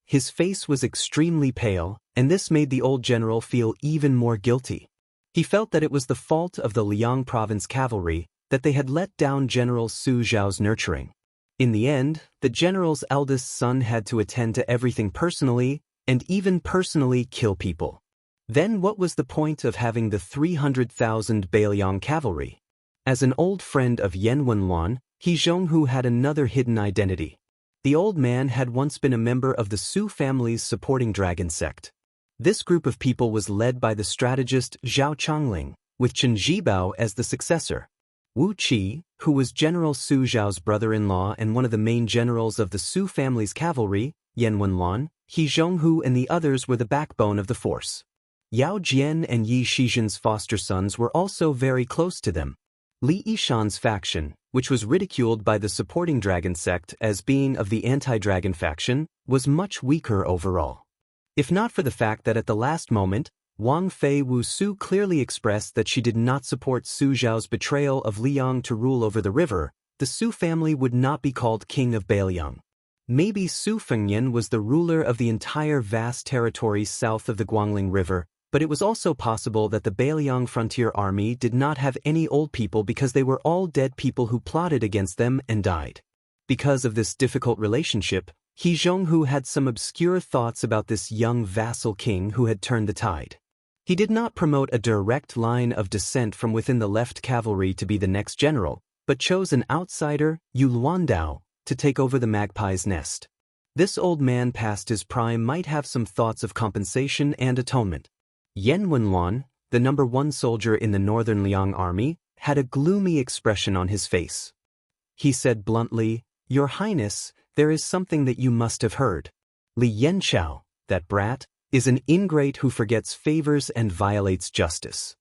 His face was extremely pale, and this made the old general feel even more guilty. He felt that it was the fault of the Liang province cavalry that they had let down General Su Zhao's nurturing. In the end, the general's eldest son had to attend to everything personally, and even personally kill people. Then what was the point of having the 300,000 Bailiang cavalry? As an old friend of Yan Wenlan, He Zhonghu had another hidden identity. The old man had once been a member of the Su family's supporting dragon sect. This group of people was led by the strategist Zhao Chongling, with Chen Jibao as the successor. Wu Qi, who was General Su Zhao's brother-in-law and one of the main generals of the Su family's cavalry, Yan Wenlan, He Zhonghu and the others were the backbone of the force. Yao Jian and Yi Shizhen's foster sons were also very close to them. Li Yishan's faction, which was ridiculed by the supporting dragon sect as being of the anti-dragon faction, was much weaker overall. If not for the fact that at the last moment, Wang Fei Wusu clearly expressed that she did not support Su Zhao's betrayal of Liang to rule over the river, the Su family would not be called king of Bailiang. Maybe Su Fengyan was the ruler of the entire vast territory south of the Guangling River, but it was also possible that the Bailiang frontier army did not have any old people because they were all dead people who plotted against them and died. because of this difficult relationship, He Zhonghu had some obscure thoughts about this young vassal king who had turned the tide. He did not promote a direct line of descent from within the left cavalry to be the next general, but chose an outsider, Yu Luandao, to take over the magpie's nest. This old man past his prime might have some thoughts of compensation and atonement. Yan Wenluan, the #1 soldier in the northern Liang army, had a gloomy expression on his face. He said bluntly, "Your Highness, there is something that you must have heard. Li Yanchao, that brat, is an ingrate who forgets favors and violates justice.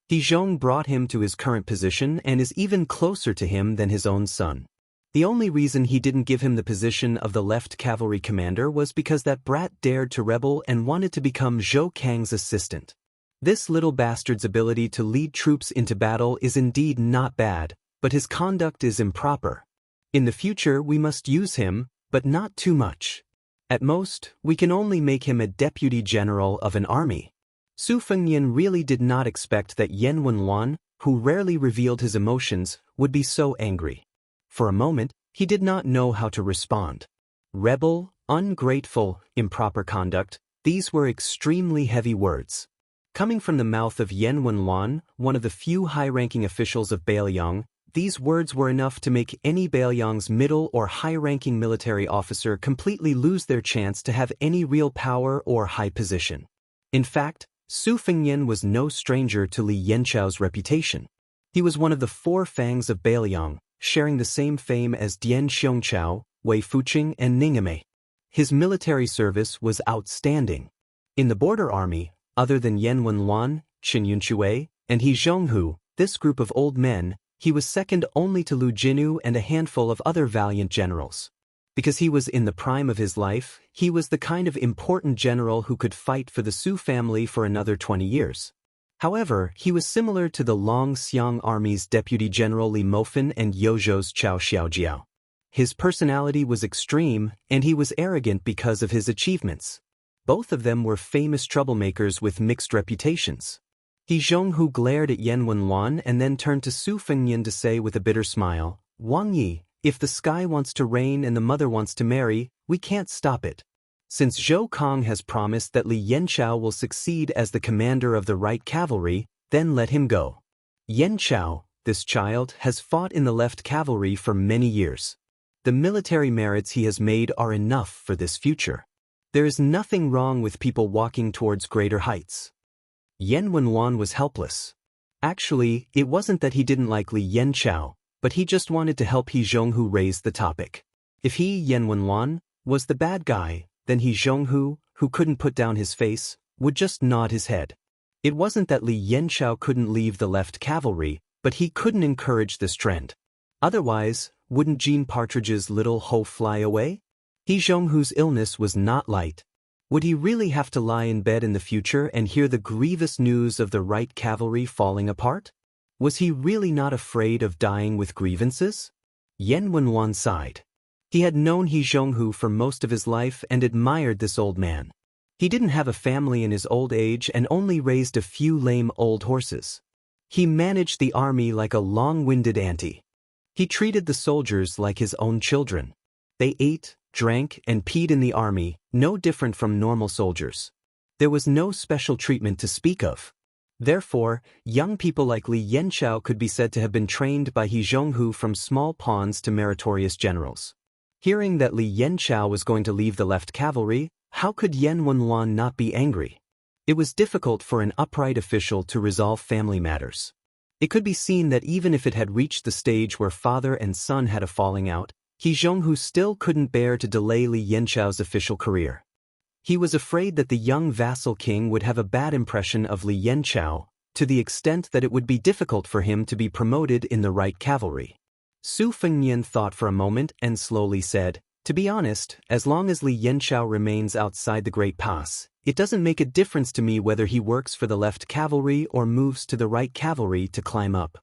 He Zhong brought him to his current position and is even closer to him than his own son. The only reason he didn't give him the position of the left cavalry commander was because that brat dared to rebel and wanted to become Zhou Kang's assistant. This little bastard's ability to lead troops into battle is indeed not bad, but his conduct is improper. In the future we must use him, but not too much. At most, we can only make him a deputy general of an army." Su Fengnian really did not expect that Yan Wenluan, who rarely revealed his emotions, would be so angry. For a moment, he did not know how to respond. Rebel, ungrateful, improper conduct, these were extremely heavy words. Coming from the mouth of Yan Wenluan, one of the few high-ranking officials of Bailiang, these words were enough to make any Bailiang's middle or high-ranking military officer completely lose their chance to have any real power or high position. In fact, Su Fengnian was no stranger to Li Yanchao's reputation. He was one of the 4 fangs of Bailiang, sharing the same fame as Dian Xiongchao, Wei Fuqing, and Ningame. His military service was outstanding. In the border army, other than Yan Wenluan, Qin Yunshui, and He Zhonghu, this group of old men, he was second only to Lu Jinu and a handful of other valiant generals. Because he was in the prime of his life, he was the kind of important general who could fight for the Su family for another 20 years. However, he was similar to the Long Xiang Army's Deputy General Li Mofan and Yozhou's Chao Xiaojiao. His personality was extreme, and he was arrogant because of his achievements. Both of them were famous troublemakers with mixed reputations. He Zhonghu glared at Yan Wenluan and then turned to Su Fengnian to say with a bitter smile, "Wang Yi, if the sky wants to rain and the mother wants to marry, we can't stop it. Since Zhou Kang has promised that Li Yanchao will succeed as the commander of the right cavalry, then let him go. Yanchao, this child, has fought in the left cavalry for many years. The military merits he has made are enough for this future. There is nothing wrong with people walking towards greater heights." Yan Wenluan was helpless. Actually, it wasn't that he didn't like Li Yanchao, but he just wanted to help He Zhonghu raise the topic. If he, Yan Wenluan, was the bad guy, then He Zhonghu, who couldn't put down his face, would just nod his head. It wasn't that Li Yanchao couldn't leave the left cavalry, but he couldn't encourage this trend. Otherwise, wouldn't Jean Partridge's little hoe fly away? He Zhonghu's illness was not light. Would he really have to lie in bed in the future and hear the grievous news of the right cavalry falling apart? Was he really not afraid of dying with grievances? Yan Wenluan sighed. He had known He Zhonghu for most of his life and admired this old man. He didn't have a family in his old age and only raised a few lame old horses. He managed the army like a long-winded auntie. He treated the soldiers like his own children. They ate, drank, and peed in the army, no different from normal soldiers. There was no special treatment to speak of. Therefore, young people like Li Yanchao could be said to have been trained by He Zhonghu from small pawns to meritorious generals. Hearing that Li Yanchao was going to leave the left cavalry, how could Yan Wenluan not be angry? It was difficult for an upright official to resolve family matters. It could be seen that even if it had reached the stage where father and son had a falling out, He Zhonghu still couldn't bear to delay Li Yanchao's official career. He was afraid that the young vassal king would have a bad impression of Li Yanchao, to the extent that it would be difficult for him to be promoted in the right cavalry. Su Fengnian thought for a moment and slowly said, "To be honest, as long as Li Yanchao remains outside the Great Pass, it doesn't make a difference to me whether he works for the left cavalry or moves to the right cavalry to climb up.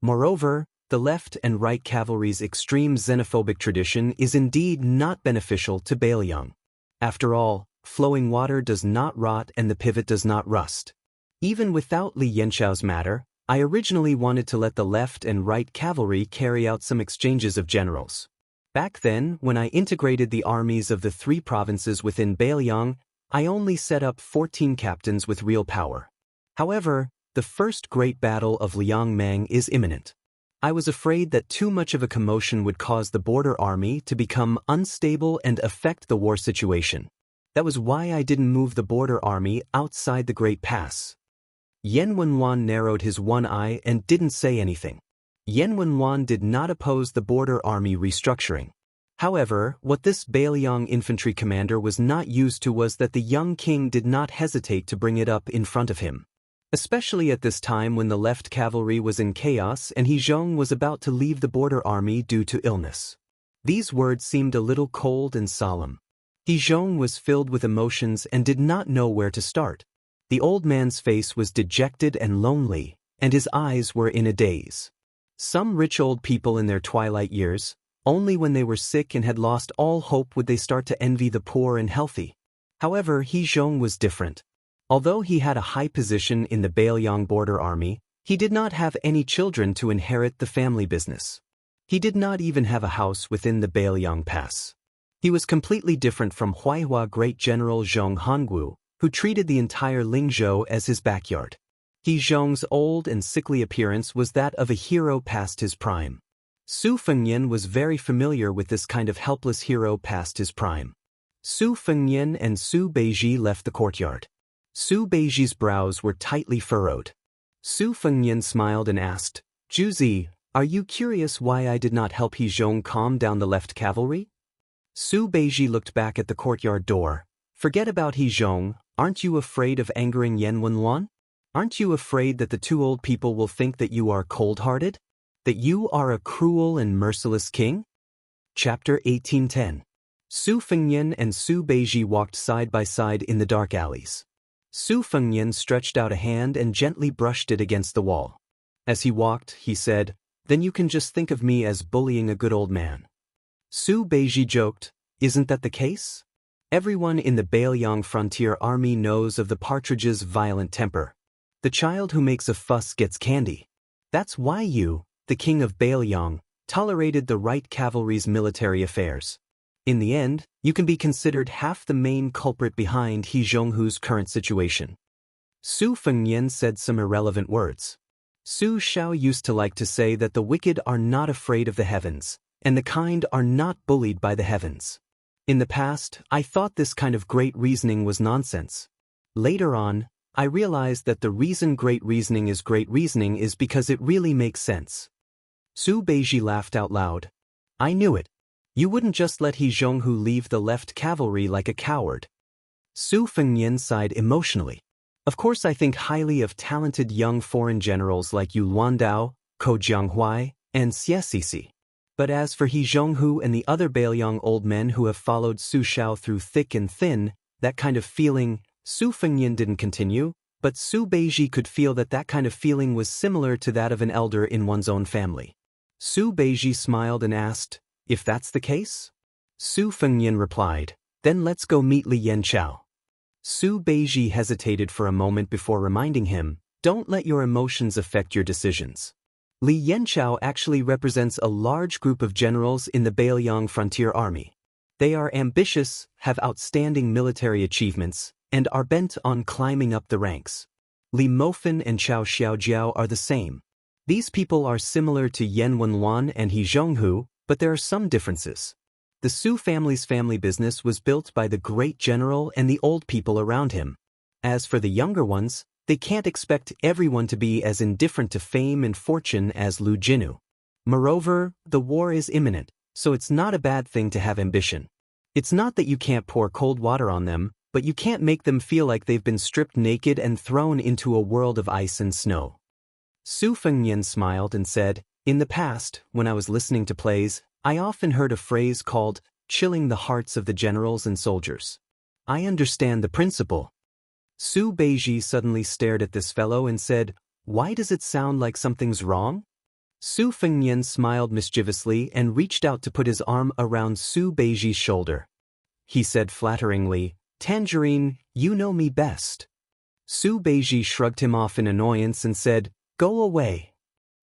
Moreover, the left and right cavalry's extreme xenophobic tradition is indeed not beneficial to Bailiang. After all, flowing water does not rot and the pivot does not rust. Even without Li Yanchao's matter, I originally wanted to let the left and right cavalry carry out some exchanges of generals. Back then, when I integrated the armies of the 3 provinces within Bailiang, I only set up 14 captains with real power. However, the first great battle of Liangmang is imminent. I was afraid that too much of a commotion would cause the border army to become unstable and affect the war situation. That was why I didn't move the border army outside the Great Pass. Yan Wenwan narrowed his one eye and didn't say anything. Yan Wenwan did not oppose the border army restructuring. However, what this Bailiang infantry commander was not used to was that the young king did not hesitate to bring it up in front of him. Especially at this time when the left cavalry was in chaos and Hezhong was about to leave the border army due to illness. These words seemed a little cold and solemn. Hezhong was filled with emotions and did not know where to start. The old man's face was dejected and lonely, and his eyes were in a daze. Some rich old people in their twilight years, only when they were sick and had lost all hope would they start to envy the poor and healthy. However, Hezhong was different. Although he had a high position in the Bailiang border army, he did not have any children to inherit the family business. He did not even have a house within the Bailiang Pass. He was completely different from Huaihua Great General Zhong Hongwu, who treated the entire Lingzhou as his backyard. Hezhong's old and sickly appearance was that of a hero past his prime. Su Fengyan was very familiar with this kind of helpless hero past his prime. Su Fengyan and Su Beiji left the courtyard. Su Beiji's brows were tightly furrowed. Su Fengyan smiled and asked, "Juzi, are you curious why I did not help Hezhong calm down the left cavalry?" Su Beiji looked back at the courtyard door. "Forget about Hezhong, aren't you afraid of angering Yan Wenwan? Aren't you afraid that the 2 old people will think that you are cold-hearted? That you are a cruel and merciless king?" Chapter 1810. Su Fengyan and Su Beiji walked side by side in the dark alleys. Su Fengyan stretched out a hand and gently brushed it against the wall. As he walked, he said, "Then you can just think of me as bullying a good old man." Su Beiji joked, "Isn't that the case? Everyone in the Bailiang frontier army knows of the partridge's violent temper. The child who makes a fuss gets candy. That's why you, the king of Bailiang, tolerated the right cavalry's military affairs. In the end, you can be considered half the main culprit behind Hezhonghu's current situation." Su Fengyan said some irrelevant words. Su Xiao used to like to say that the wicked are not afraid of the heavens, and the kind are not bullied by the heavens. In the past, I thought this kind of great reasoning was nonsense. Later on, I realized that the reason great reasoning is because it really makes sense. Su Beiji laughed out loud. "I knew it. You wouldn't just let Hezhonghu leave the left cavalry like a coward." Su Fengyan sighed emotionally. "Of course I think highly of talented young foreign generals like Yu Luandao, Ko Jianghuai, and Xie Sisi. But as for Hezhonghu and the other Bailiang old men who have followed Su Xiao through thick and thin, that kind of feeling," Su Fengyan didn't continue, but Su Beiji could feel that that kind of feeling was similar to that of an elder in one's own family. Su Beiji smiled and asked, "If that's the case?" Su Fengyan replied, "Then let's go meet Li Yanchao." Su Beiji hesitated for a moment before reminding him, "Don't let your emotions affect your decisions." Li Yanchao actually represents a large group of generals in the Bailiang frontier army. They are ambitious, have outstanding military achievements, and are bent on climbing up the ranks. Li Mofen and Chao Xiaojiao are the same. These people are similar to Yan Wenwan and Hezhonghu, but there are some differences. The Su family's family business was built by the great general and the old people around him. As for the younger ones, they can't expect everyone to be as indifferent to fame and fortune as Lu Jinu. Moreover, the war is imminent, so it's not a bad thing to have ambition. It's not that you can't pour cold water on them, but you can't make them feel like they've been stripped naked and thrown into a world of ice and snow. Su Fengyan smiled and said, "In the past, when I was listening to plays, I often heard a phrase called, 'chilling the hearts of the generals and soldiers.' I understand the principle." Su Beiji suddenly stared at this fellow and said, "Why does it sound like something's wrong?" Su Fengyan smiled mischievously and reached out to put his arm around Su Beiji's shoulder. He said flatteringly, "Tangerine, you know me best." Su Beiji shrugged him off in annoyance and said, "Go away."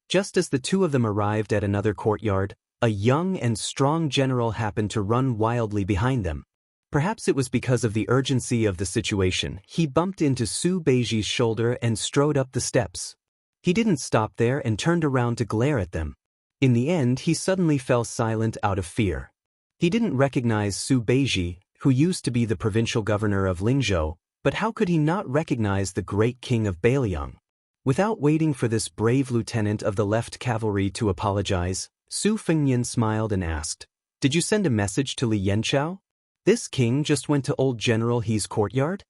Just as the 2 of them arrived at another courtyard, A young and strong general happened to run wildly behind them. Perhaps it was because of the urgency of the situation. He bumped into Su Beiji's shoulder and strode up the steps. He didn't stop there and turned around to glare at them. In the end, he suddenly fell silent out of fear. He didn't recognize Su Beiji, who used to be the provincial governor of Lingzhou, but how could he not recognize the great king of Bailiang? Without waiting for this brave lieutenant of the left cavalry to apologize, Su Fengnian smiled and asked, "Did you send a message to Li Yanchao? This king just went to old General He's courtyard?"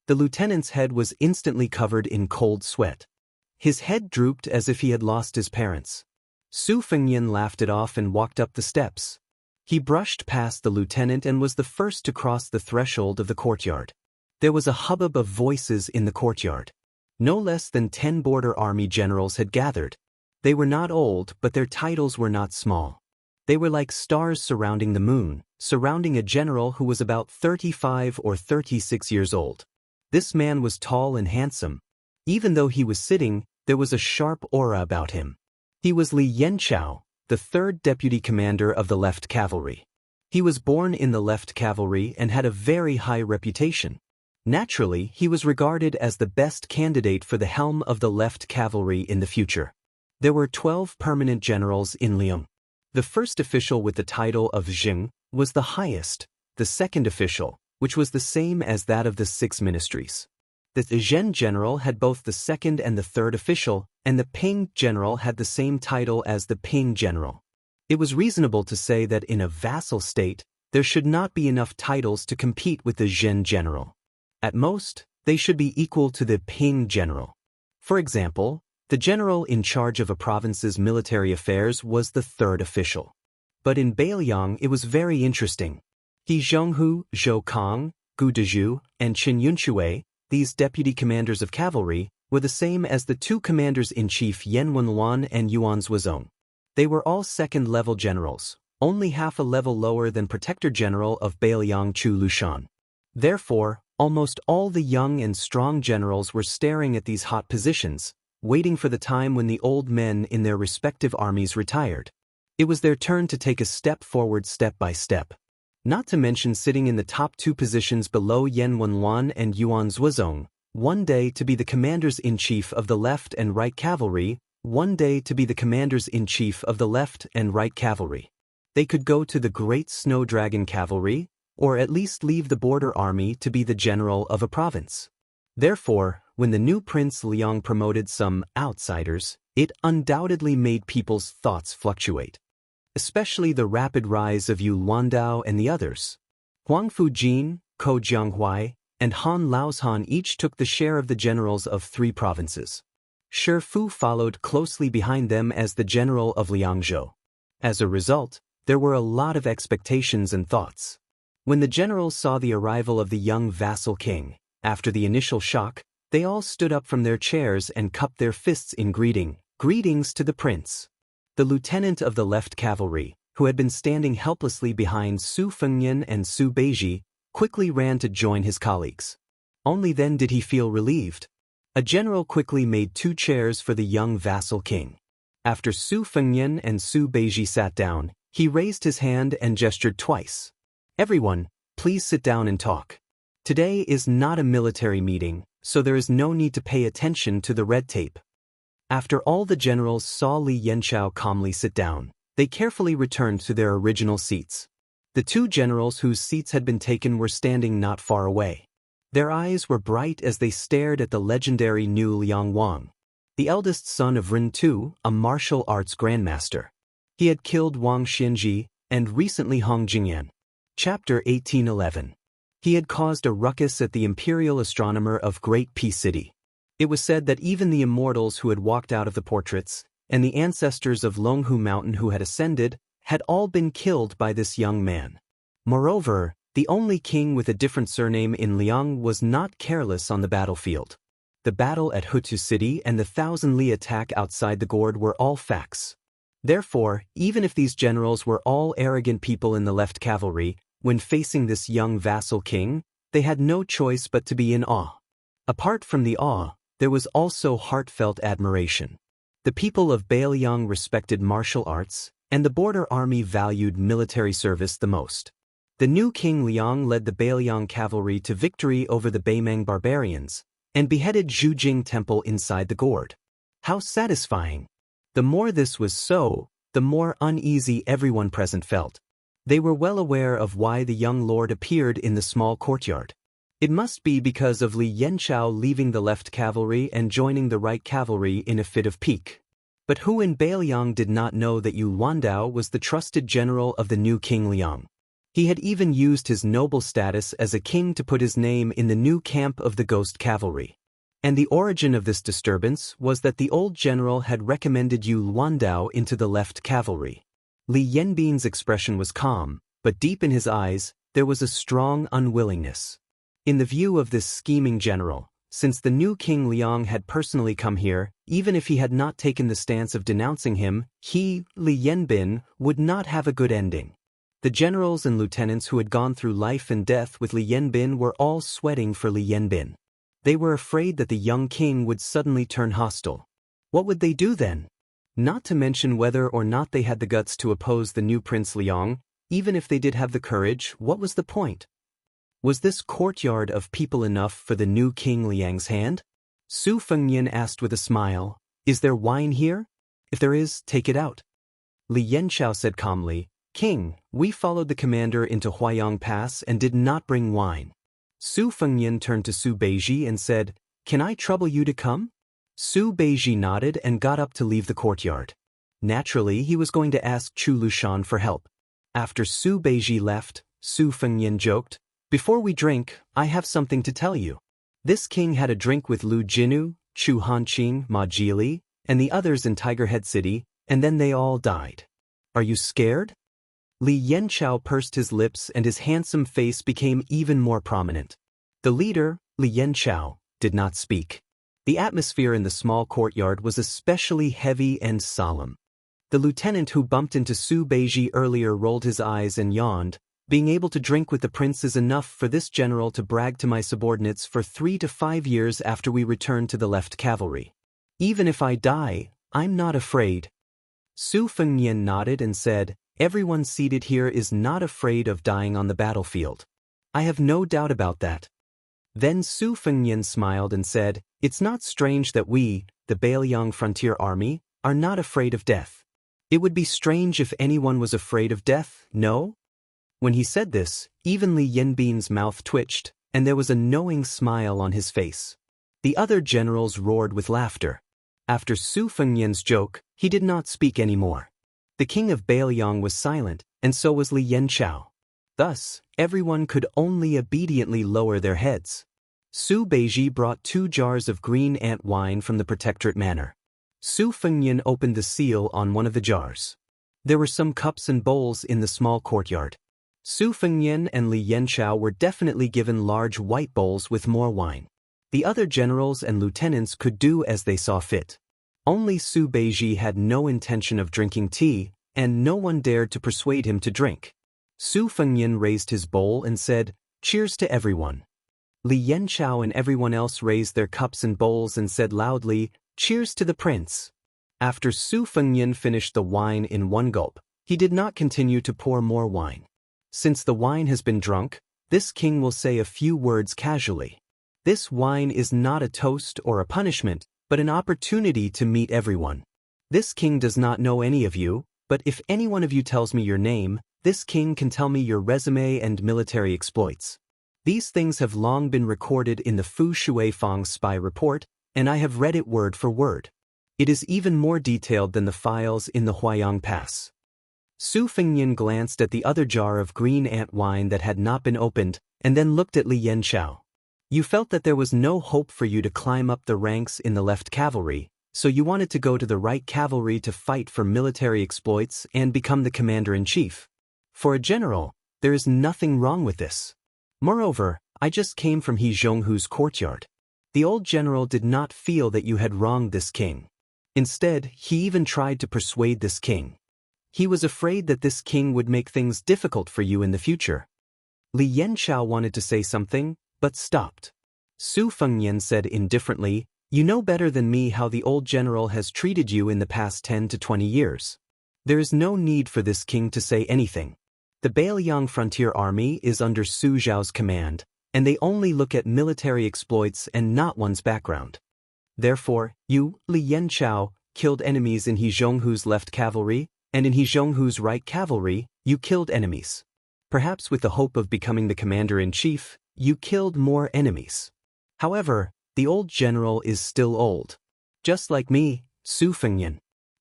The lieutenant's head was instantly covered in cold sweat. His head drooped as if he had lost his parents. Su Fengnian laughed it off and walked up the steps. He brushed past the lieutenant and was the first to cross the threshold of the courtyard. There was a hubbub of voices in the courtyard. No less than 10 border army generals had gathered. They were not old, but their titles were not small. They were like stars surrounding the moon, surrounding a general who was about 35 or 36 years old. This man was tall and handsome. Even though he was sitting, there was a sharp aura about him. He was Li Yanchao, the 3rd deputy commander of the left cavalry. He was born in the left cavalry and had a very high reputation. Naturally, he was regarded as the best candidate for the helm of the left cavalry in the future. There were 12 permanent generals in Liang. The first official with the title of Jing was the highest, the second official, which was the same as that of the 6 ministries. The Zhen general had both the second and the third official, and the Ping general had the same title as the Ping general. It was reasonable to say that in a vassal state, there should not be enough titles to compete with the Zhen general. At most, they should be equal to the Ping general. For example, the general in charge of a province's military affairs was the third official. But in Bailiang it was very interesting. He Zhonghu, Zhou Kang, Gu Dezhu, and Qin Yunshui, these deputy commanders of cavalry, were the same as the 2 commanders-in-chief Yan Wenluan and Yuan Zuozong. They were all second-level generals, only half a level lower than Protector General of Bailiang Chu Lushan. Therefore, almost all the young and strong generals were staring at these hot positions, waiting for the time when the old men in their respective armies retired. It was their turn to take a step forward step by step. Not to mention sitting in the top 2 positions below Yan Wenluan and Yuan Zuozong, one day to be the commanders-in-chief of the left and right cavalry, one day to be the commanders-in-chief of the left and right cavalry. They could go to the Great Snow Dragon Cavalry, or at least leave the border army to be the general of a province. Therefore, when the new Prince Liang promoted some outsiders, it undoubtedly made people's thoughts fluctuate. Especially the rapid rise of Yu Luandao and the others. Huang Fujin, Ko Jianghuai, and Han Laoshan each took the share of the generals of 3 provinces. Shi Fu followed closely behind them as the general of Liangzhou. As a result, there were a lot of expectations and thoughts. When the generals saw the arrival of the young vassal king, after the initial shock, they all stood up from their chairs and cupped their fists in greetings to the prince. The lieutenant of the left cavalry, who had been standing helplessly behind Su Fengnian and Su Beiji, quickly ran to join his colleagues. Only then did he feel relieved. A general quickly made 2 chairs for the young vassal king. After Su Fengnian and Su Beiji sat down, he raised his hand and gestured twice. "Everyone, please sit down and talk. Today is not a military meeting, so there is no need to pay attention to the red tape." After all the generals saw Li Yanchao calmly sit down, they carefully returned to their original seats. The 2 generals whose seats had been taken were standing not far away. Their eyes were bright as they stared at the legendary new Liang Wang, the eldest son of Ren Tu, a martial arts grandmaster. He had killed Wang Xianji and recently Hong Jingyan. Chapter 1811. He had caused a ruckus at the imperial astronomer of Great Peace City. It was said that even the immortals who had walked out of the portraits, and the ancestors of Longhu Mountain who had ascended, had all been killed by this young man. Moreover, the only king with a different surname in Liang was not careless on the battlefield. The battle at Hutu City and the 1,000 Li attack outside the gourd were all facts. Therefore, even if these generals were all arrogant people in the left cavalry, when facing this young vassal king, they had no choice but to be in awe. Apart from the awe, there was also heartfelt admiration. The people of Bailiang respected martial arts, and the border army valued military service the most. The new King Liang led the Bailiang cavalry to victory over the Beimeng barbarians, and beheaded Zhujing Temple inside the gourd. How satisfying! The more this was so, the more uneasy everyone present felt. They were well aware of why the young lord appeared in the small courtyard. It must be because of Li Yanchao leaving the left cavalry and joining the right cavalry in a fit of pique. But who in Bailiang did not know that Yu Luandao was the trusted general of the new King Liang? He had even used his noble status as a king to put his name in the new camp of the Ghost Cavalry. And the origin of this disturbance was that the old general had recommended Yu Luandao into the left cavalry. Li Yanbin's expression was calm, but deep in his eyes, there was a strong unwillingness. In the view of this scheming general, since the new King Liang had personally come here, even if he had not taken the stance of denouncing him, he, Li Yanbin, would not have a good ending. The generals and lieutenants who had gone through life and death with Li Yanbin were all sweating for Li Yanbin. They were afraid that the young king would suddenly turn hostile. What would they do then? Not to mention whether or not they had the guts to oppose the new Prince Liang. Even if they did have the courage, what was the point? Was this courtyard of people enough for the new King Liang's hand? Su Fengnian asked with a smile, "Is there wine here? If there is, take it out." Li Yanchao said calmly, "King, we followed the commander into Huayang Pass and did not bring wine." Su Fengnian turned to Su Beiji and said, "Can I trouble you to come?" Su Beiji nodded and got up to leave the courtyard. Naturally, he was going to ask Chu Lushan for help. After Su Beiji left, Su Fengnian joked, "Before we drink, I have something to tell you." This king had a drink with Lu Jinu, Chu Hanqing, Ma Jili, and the others in Tiger Head City, and then they all died. "Are you scared?" Li Yanchao pursed his lips and his handsome face became even more prominent. The leader, Li Yanchao, did not speak. The atmosphere in the small courtyard was especially heavy and solemn. The lieutenant who bumped into Su Beiji earlier rolled his eyes and yawned. "Being able to drink with the prince is enough for this general to brag to my subordinates for 3 to 5 years after we return to the left cavalry. Even if I die, I'm not afraid." Su Fengnian nodded and said, "Everyone seated here is not afraid of dying on the battlefield. I have no doubt about that." Then Su Fengnian smiled and said, "It's not strange that we, the Bailiang Frontier Army, are not afraid of death. It would be strange if anyone was afraid of death, no?" When he said this, even Li Yanbin's mouth twitched, and there was a knowing smile on his face. The other generals roared with laughter. After Su Fengnian's joke, he did not speak anymore. The king of Bailiang was silent, and so was Li Yanchao. Thus, everyone could only obediently lower their heads. Su Beiji brought 2 jars of green ant wine from the protectorate manor. Su Fengnian opened the seal on one of the jars. There were some cups and bowls in the small courtyard. Su Fengnian and Li Yanchao were definitely given large white bowls with more wine. The other generals and lieutenants could do as they saw fit. Only Su Beiji had no intention of drinking tea, and no one dared to persuade him to drink. Su Fengnian raised his bowl and said, "Cheers to everyone." Li Yanchao and everyone else raised their cups and bowls and said loudly, "Cheers to the prince." After Su Fengnian finished the wine in one gulp, he did not continue to pour more wine. Since the wine has been drunk, this king will say a few words casually. This wine is not a toast or a punishment, but an opportunity to meet everyone. This king does not know any of you, but if any one of you tells me your name, this king can tell me your resume and military exploits. These things have long been recorded in the Fu Shuifang spy report, and I have read it word for word. It is even more detailed than the files in the Huayang Pass. Su Fengnian glanced at the other jar of green ant wine that had not been opened, and then looked at Li Yanchao. "You felt that there was no hope for you to climb up the ranks in the left cavalry, so you wanted to go to the right cavalry to fight for military exploits and become the commander-in-chief. For a general, there is nothing wrong with this. Moreover, I just came from He Zhonghu's courtyard. The old general did not feel that you had wronged this king. Instead, he even tried to persuade this king. He was afraid that this king would make things difficult for you in the future." Li Yanchao wanted to say something, but stopped. Su Fengnian said indifferently, "You know better than me how the old general has treated you in the past 10 to 20 years. There is no need for this king to say anything. The Bailiang frontier army is under Su Zhao's command, and they only look at military exploits and not one's background. Therefore, you, Li Yanchao, killed enemies in He Zhonghu's left cavalry, and in He Zhonghu's right cavalry, you killed enemies. Perhaps with the hope of becoming the commander-in-chief, you killed more enemies. However, the old general is still old. Just like me, Su Fengyan.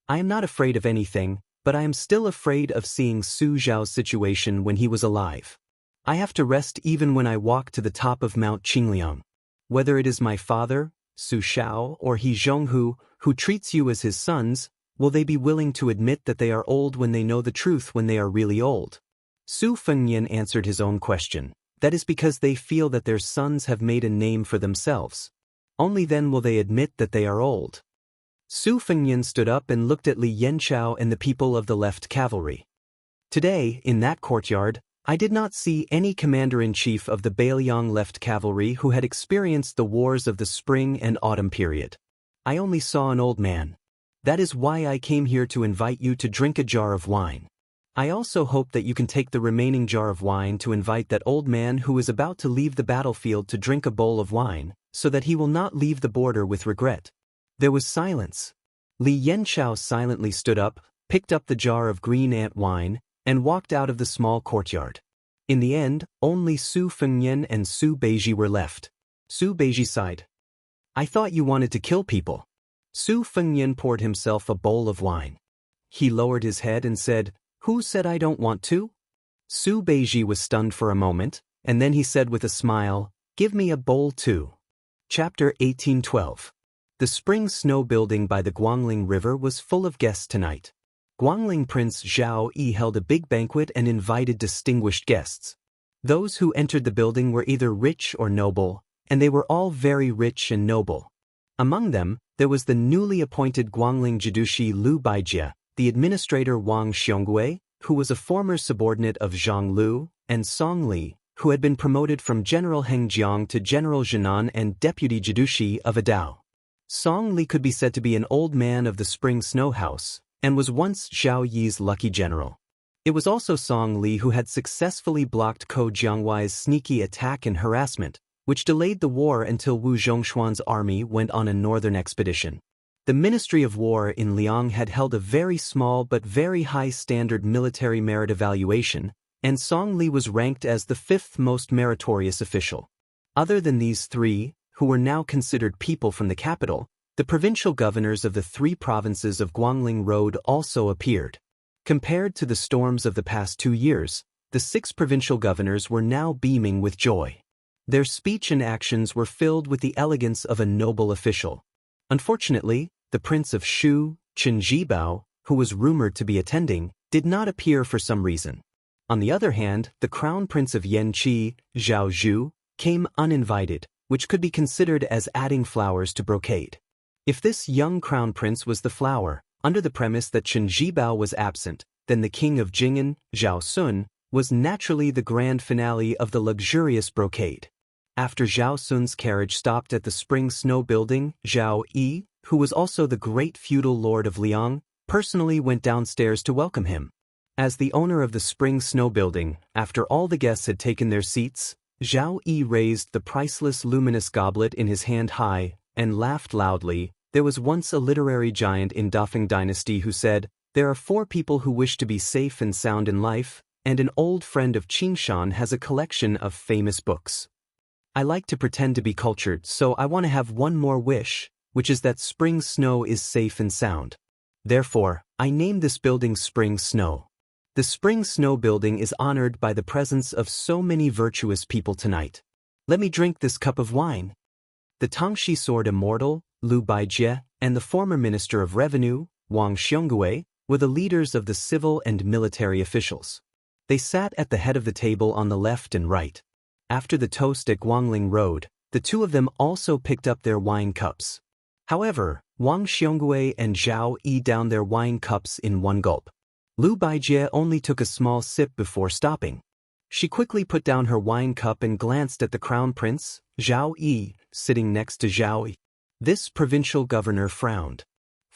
I am not afraid of anything, but I am still afraid of seeing Su Zhao's situation when he was alive. I have to rest even when I walk to the top of Mount Qingliang. Whether it is my father, Su Shao, or He Zhonghu, who treats you as his sons, will they be willing to admit that they are old when they know the truth when they are really old? Su Fengyan answered his own question. That is because they feel that their sons have made a name for themselves. Only then will they admit that they are old. Su Fengyan stood up and looked at Li Yanchao and the people of the left cavalry. Today, in that courtyard, I did not see any commander-in-chief of the Bailiang left cavalry who had experienced the wars of the spring and autumn period. I only saw an old man. That is why I came here to invite you to drink a jar of wine. I also hope that you can take the remaining jar of wine to invite that old man who is about to leave the battlefield to drink a bowl of wine, so that he will not leave the border with regret. There was silence. Li Yanchao silently stood up, picked up the jar of green ant wine, and walked out of the small courtyard. In the end, only Su Fengyan and Su Beiji were left. Su Beiji sighed. I thought you wanted to kill people. Su Fengyan poured himself a bowl of wine. He lowered his head and said, Who said I don't want to? Su Beiji was stunned for a moment, and then he said with a smile, Give me a bowl too. Chapter 1812. The spring snow building by the Guangling River was full of guests tonight. Guangling Prince Zhao Yi held a big banquet and invited distinguished guests. Those who entered the building were either rich or noble, and they were all very rich and noble. Among them, there was the newly appointed Guangling Jidushi Lu Baijie, the administrator Wang Xiongui, who was a former subordinate of Zhang Lu, and Song Li, who had been promoted from General Hengjiang to General Zhenan and Deputy Jidushi of Adao. Song Li could be said to be an old man of the spring snow house, and was once Zhao Yi's lucky general. It was also Song Li who had successfully blocked Ko Jiangwai's sneaky attack and harassment, which delayed the war until Wu Zhongshuan's army went on a northern expedition. The Ministry of War in Liang had held a very small but very high standard military merit evaluation, and Song Li was ranked as the 5th most meritorious official. Other than these three, who were now considered people from the capital, the provincial governors of the 3 provinces of Guangling Road also appeared. Compared to the storms of the past 2 years, the 6 provincial governors were now beaming with joy. Their speech and actions were filled with the elegance of a noble official. Unfortunately, the Prince of Shu, Chen Zhibao, who was rumored to be attending, did not appear for some reason. On the other hand, the Crown Prince of Yanqi, Zhao Zhu, came uninvited, which could be considered as adding flowers to brocade. If this young crown prince was the flower, under the premise that Chen Zhibao was absent, then the king of Jing'an, Zhao Sun, was naturally the grand finale of the luxurious brocade. After Zhao Sun's carriage stopped at the spring snow building, Zhao Yi, who was also the great feudal lord of Liang, personally went downstairs to welcome him. As the owner of the spring snow building, after all the guests had taken their seats, Zhao Yi raised the priceless luminous goblet in his hand high, and laughed loudly. There was once a literary giant in Dafeng dynasty who said, There are 4 people who wish to be safe and sound in life, and an old friend of Qingshan has a collection of famous books. I like to pretend to be cultured, so I want to have one more wish, which is that spring snow is safe and sound. Therefore, I named this building Spring Snow. The Spring Snow building is honored by the presence of so many virtuous people tonight. Let me drink this cup of wine. The Tangxi Sword Immortal, Lu Baijie, and the former Minister of Revenue, Wang Xiongui, were the leaders of the civil and military officials. They sat at the head of the table on the left and right. After the toast at Guangling Road, the 2 of them also picked up their wine cups. However, Wang Xiongui and Zhao Yi downed their wine cups in one gulp. Lu Baijie only took a small sip before stopping. She quickly put down her wine cup and glanced at the crown prince, Zhao Yi, sitting next to Zhao Yi. This provincial governor frowned.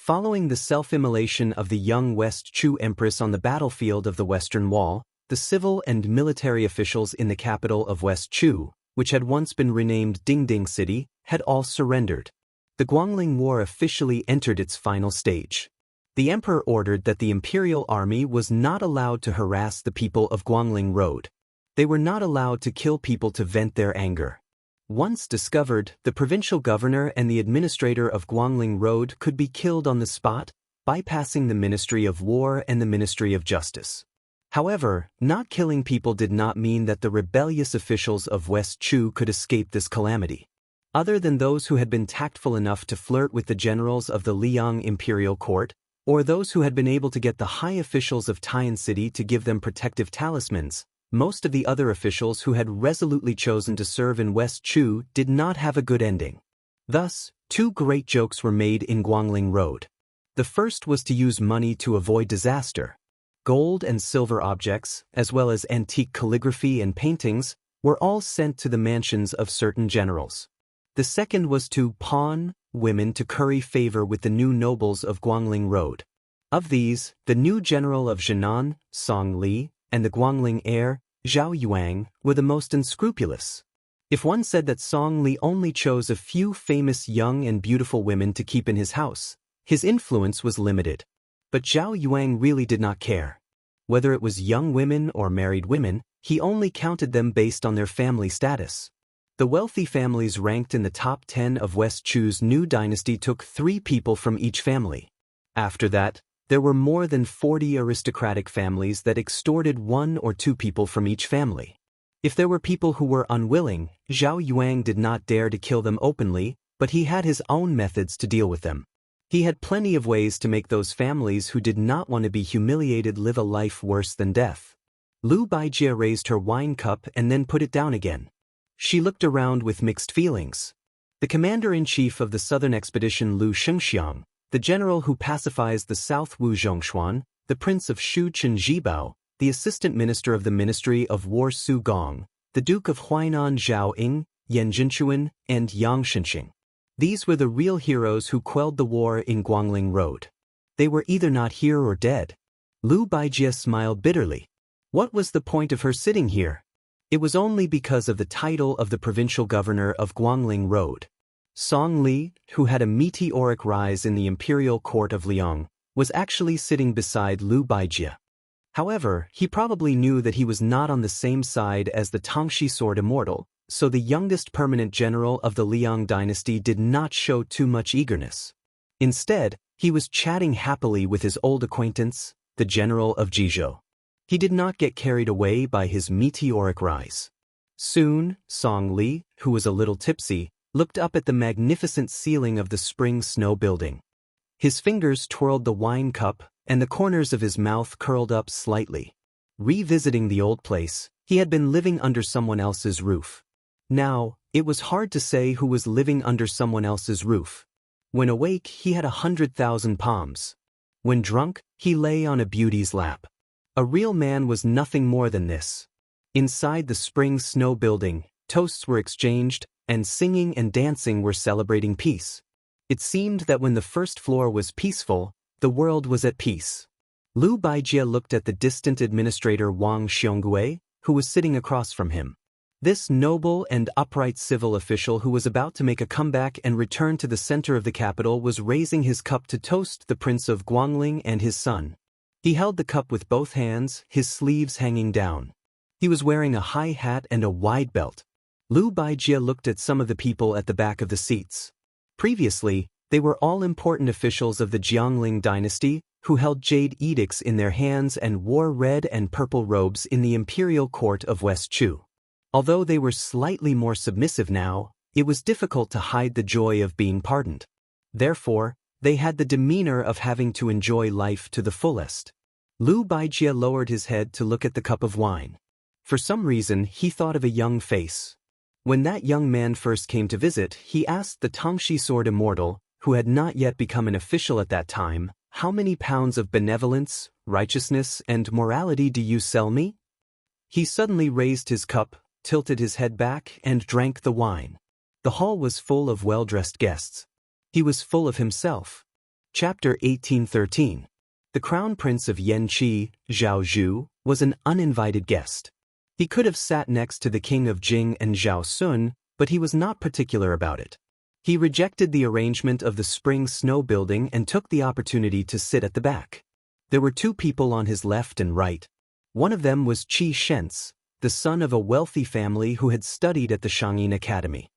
Following the self-immolation of the young West Chu Empress on the battlefield of the Western Wall, the civil and military officials in the capital of West Chu, which had once been renamed Dingding City, had all surrendered. The Guangling War officially entered its final stage. The emperor ordered that the imperial army was not allowed to harass the people of Guangling Road. They were not allowed to kill people to vent their anger. Once discovered, the provincial governor and the administrator of Guangling Road could be killed on the spot, bypassing the Ministry of War and the Ministry of Justice. However, not killing people did not mean that the rebellious officials of West Chu could escape this calamity. Other than those who had been tactful enough to flirt with the generals of the Liang imperial court, or those who had been able to get the high officials of Tian City to give them protective talismans, most of the other officials who had resolutely chosen to serve in West Chu did not have a good ending. Thus, two great jokes were made in Guangling Road. The first was to use money to avoid disaster. Gold and silver objects, as well as antique calligraphy and paintings, were all sent to the mansions of certain generals. The second was to pawn women to curry favor with the new nobles of Guangling Road. Of these, the new general of Jinan, Song Li, and the Guangling heir, Zhao Yuang, were the most unscrupulous. If one said that Song Li only chose a few famous young and beautiful women to keep in his house, his influence was limited. But Zhao Yuang really did not care. Whether it was young women or married women, he only counted them based on their family status. The wealthy families ranked in the top 10 of West Chu's new dynasty took 3 people from each family. After that, there were more than 40 aristocratic families that extorted 1 or 2 people from each family. If there were people who were unwilling, Zhao Yuang did not dare to kill them openly, but he had his own methods to deal with them. He had plenty of ways to make those families who did not want to be humiliated live a life worse than death. Lu Baijie raised her wine cup and then put it down again. She looked around with mixed feelings. The commander-in-chief of the southern expedition Lu Xianxia, the general who pacifies the South Wu Zhongshuan, the prince of Shu Qinjibao, the assistant minister of the Ministry of War Su Gong, the duke of Huainan Zhao Ying, Yan Jinchuan, and Yang Shenxing. These were the real heroes who quelled the war in Guangling Road. They were either not here or dead. Lu Baijie smiled bitterly. What was the point of her sitting here? It was only because of the title of the provincial governor of Guangling Road. Song Li, who had a meteoric rise in the imperial court of Liang, was actually sitting beside Lu Baijie. However, he probably knew that he was not on the same side as the Tangxi Sword Immortal, so the youngest permanent general of the Liang dynasty did not show too much eagerness. Instead, he was chatting happily with his old acquaintance, the general of Jizhou. He did not get carried away by his meteoric rise. Soon, Song Li, who was a little tipsy, looked up at the magnificent ceiling of the spring snow building. His fingers twirled the wine cup, and the corners of his mouth curled up slightly. Revisiting the old place, he had been living under someone else's roof. Now, it was hard to say who was living under someone else's roof. When awake, he had 100,000 palms. When drunk, he lay on a beauty's lap. A real man was nothing more than this. Inside the spring snow building, toasts were exchanged, and singing and dancing were celebrating peace. It seemed that when the first floor was peaceful, the world was at peace. Lu Baijie looked at the distant administrator Wang Xiongui, who was sitting across from him. This noble and upright civil official who was about to make a comeback and return to the center of the capital was raising his cup to toast the Prince of Guangling and his son. He held the cup with both hands, his sleeves hanging down. He was wearing a high hat and a wide belt. Lu Baijie looked at some of the people at the back of the seats. Previously, they were all important officials of the Jiangling dynasty who held jade edicts in their hands and wore red and purple robes in the imperial court of West Chu. Although they were slightly more submissive now, it was difficult to hide the joy of being pardoned. Therefore, they had the demeanor of having to enjoy life to the fullest. Lu Baijie lowered his head to look at the cup of wine. For some reason, he thought of a young face. When that young man first came to visit, he asked the Tangxi Sword Immortal, who had not yet become an official at that time, "How many pounds of benevolence, righteousness, and morality do you sell me?" He suddenly raised his cup, tilted his head back, and drank the wine. The hall was full of well-dressed guests. He was full of himself. Chapter 1813. The Crown Prince of Yanqi, Zhao Zhu, was an uninvited guest. He could have sat next to the king of Jing and Zhao Sun, but he was not particular about it. He rejected the arrangement of the spring snow building and took the opportunity to sit at the back. There were two people on his left and right. One of them was Xianxia, the son of a wealthy family who had studied at the Xianxia Academy.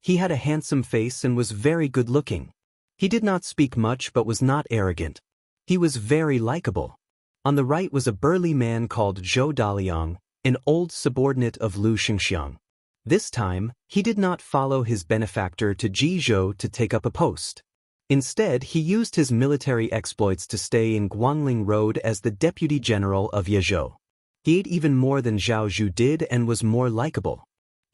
He had a handsome face and was very good-looking. He did not speak much but was not arrogant. He was very likable. On the right was a burly man called Zhou Daliang, an old subordinate of Lu Xianxiang. This time, he did not follow his benefactor to Jizhou to take up a post. Instead, he used his military exploits to stay in Guangling Road as the deputy general of Yezhou. He ate even more than Zhao Zhu did and was more likable.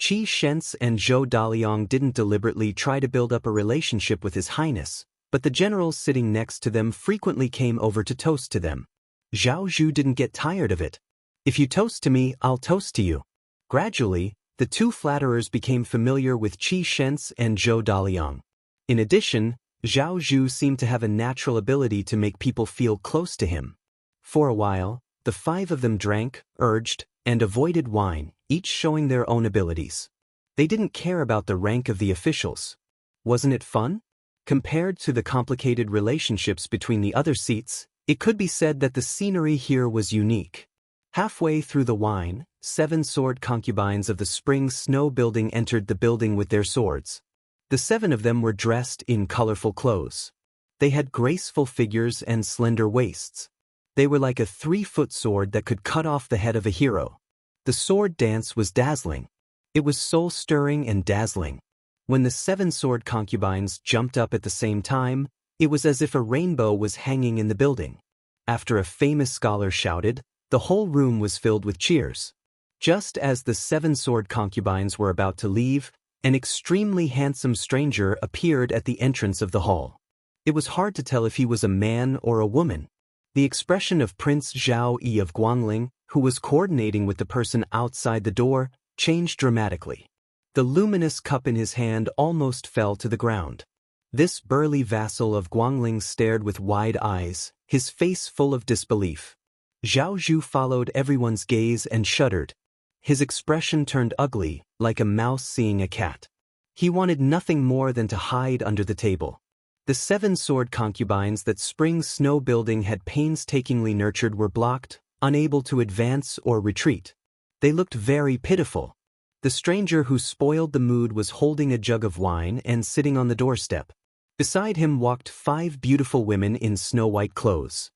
Xianxia and Zhou Daliang didn't deliberately try to build up a relationship with His Highness, but the generals sitting next to them frequently came over to toast to them. Zhao Zhu didn't get tired of it. "If you toast to me, I'll toast to you." Gradually, the two flatterers became familiar with Xianxia and Zhou Daliang. In addition, Zhao Zhu seemed to have a natural ability to make people feel close to him. For a while, the five of them drank, urged, and avoided wine, each showing their own abilities. They didn't care about the rank of the officials. Wasn't it fun? Compared to the complicated relationships between the other seats, it could be said that the scenery here was unique. Halfway through the wine, 7 sword concubines of the spring snow building entered the building with their swords. The 7 of them were dressed in colorful clothes. They had graceful figures and slender waists. They were like a 3-foot sword that could cut off the head of a hero. The sword dance was dazzling. It was soul-stirring and dazzling. When the 7 sword concubines jumped up at the same time, it was as if a rainbow was hanging in the building. After a famous scholar shouted, the whole room was filled with cheers. Just as the 7 sword concubines were about to leave, an extremely handsome stranger appeared at the entrance of the hall. It was hard to tell if he was a man or a woman. The expression of Prince Zhao Yi of Guangling, who was coordinating with the person outside the door, changed dramatically. The luminous cup in his hand almost fell to the ground. This burly vassal of Guangling stared with wide eyes, his face full of disbelief. Zhao Zhu followed everyone's gaze and shuddered. His expression turned ugly, like a mouse seeing a cat. He wanted nothing more than to hide under the table. The 7 sword concubines that Spring Snow Building had painstakingly nurtured were blocked, unable to advance or retreat. They looked very pitiful. The stranger who spoiled the mood was holding a jug of wine and sitting on the doorstep. Beside him walked 5 beautiful women in snow-white clothes.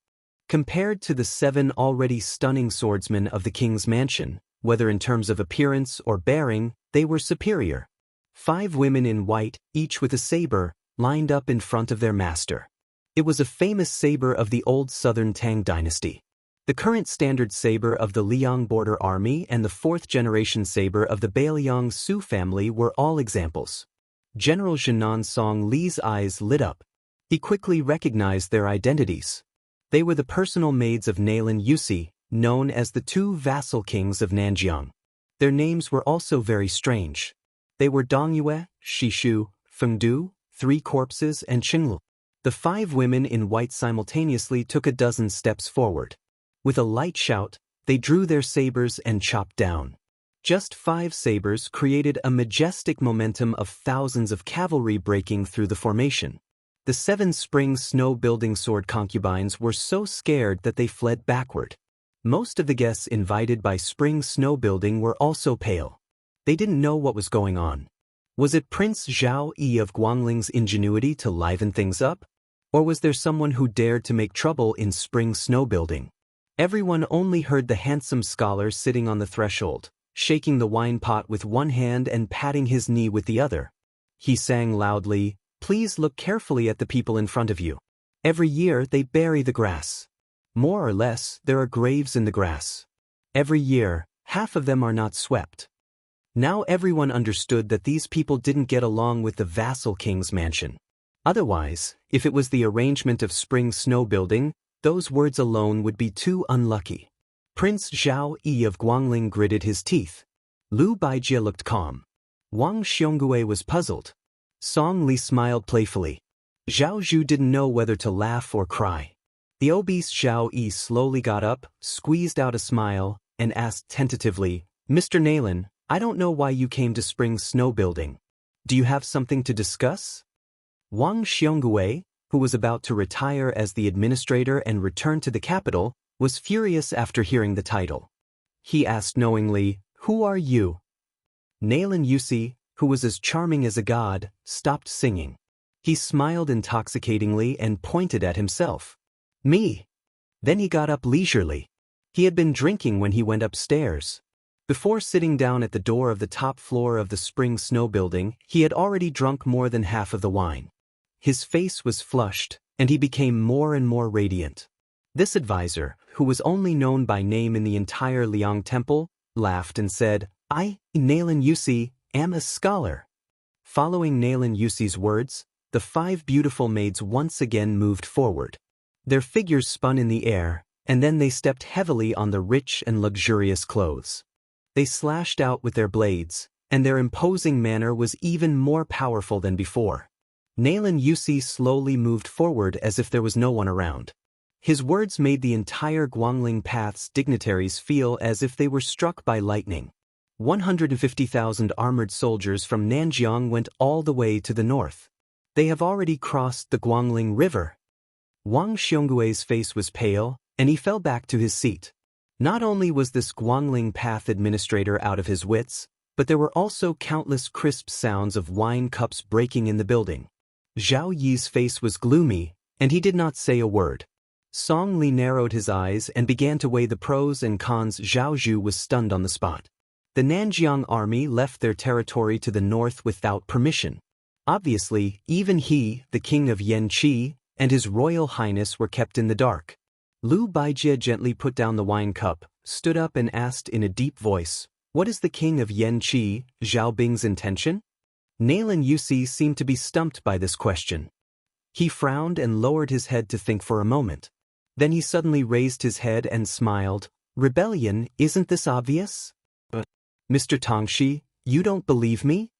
Compared to the 7 already stunning swordsmen of the king's mansion, whether in terms of appearance or bearing, they were superior. 5 women in white, each with a saber, lined up in front of their master. It was a famous saber of the old southern Tang dynasty. The current standard saber of the Liang border army and the 4th-generation saber of the Bailiang Su family were all examples. General Jinan Song Li's eyes lit up. He quickly recognized their identities. They were the personal maids of Nailan Yusi, known as the 2 vassal kings of Nanjiang. Their names were also very strange. They were Dongyue, Shishu, Fengdu, 3 Corpses, and Qinglu. The 5 women in white simultaneously took a dozen steps forward. With a light shout, they drew their sabers and chopped down. Just 5 sabers created a majestic momentum of thousands of cavalry breaking through the formation. The 7 Spring Snow Building sword concubines were so scared that they fled backward. Most of the guests invited by Spring Snow Building were also pale. They didn't know what was going on. Was it Prince Zhao Yi of Guangling's ingenuity to liven things up? Or was there someone who dared to make trouble in Spring Snow Building? Everyone only heard the handsome scholar sitting on the threshold, shaking the wine pot with one hand and patting his knee with the other. He sang loudly, "Please look carefully at the people in front of you. Every year they bury the grass. More or less, there are graves in the grass. Every year, half of them are not swept." Now everyone understood that these people didn't get along with the vassal king's mansion. Otherwise, if it was the arrangement of Spring Snow Building, those words alone would be too unlucky. Prince Zhao Yi of Guangling gritted his teeth. Lu Baijie looked calm. Wang Xiongui was puzzled. Song Li smiled playfully. Zhao Zhu didn't know whether to laugh or cry. The obese Zhao Yi slowly got up, squeezed out a smile, and asked tentatively, "Mr. Nalen, I don't know why you came to Spring Snow Building. Do you have something to discuss?" Wang Xiongui, who was about to retire as the administrator and return to the capital, was furious after hearing the title. He asked knowingly, "Who are you?" Nalen Yusi, who was as charming as a god, stopped singing. He smiled intoxicatingly and pointed at himself. "Me." Then he got up leisurely. He had been drinking when he went upstairs. Before sitting down at the door of the top floor of the Spring Snow Building, he had already drunk more than half of the wine. His face was flushed, and he became more and more radiant. This advisor, who was only known by name in the entire Liang Temple, laughed and said, "I, Nalen Yusi, am a scholar." Following Nalen Yusi's words, the 5 beautiful maids once again moved forward. Their figures spun in the air, and then they stepped heavily on the rich and luxurious clothes. They slashed out with their blades, and their imposing manner was even more powerful than before. Nalen Yusi slowly moved forward as if there was no one around. His words made the entire Guangling Path's dignitaries feel as if they were struck by lightning. 150,000 armored soldiers from Nanjiang went all the way to the north. They have already crossed the Guangling River. Wang Xionggui's face was pale, and he fell back to his seat. Not only was this Guangling Path administrator out of his wits, but there were also countless crisp sounds of wine cups breaking in the building. Zhao Yi's face was gloomy, and he did not say a word. Song Li narrowed his eyes and began to weigh the pros and cons. Zhao Zhu was stunned on the spot. The Nanjiang army left their territory to the north without permission. Obviously, even he, the king of Yanqi, and his royal highness were kept in the dark. Lu Baijie gently put down the wine cup, stood up and asked in a deep voice, "What is the king of Yanqi, Zhao Bing's intention?" Nalen Yusi seemed to be stumped by this question. He frowned and lowered his head to think for a moment. Then he suddenly raised his head and smiled. "Rebellion, isn't this obvious?" "Mr. Tongxi, you don't believe me?"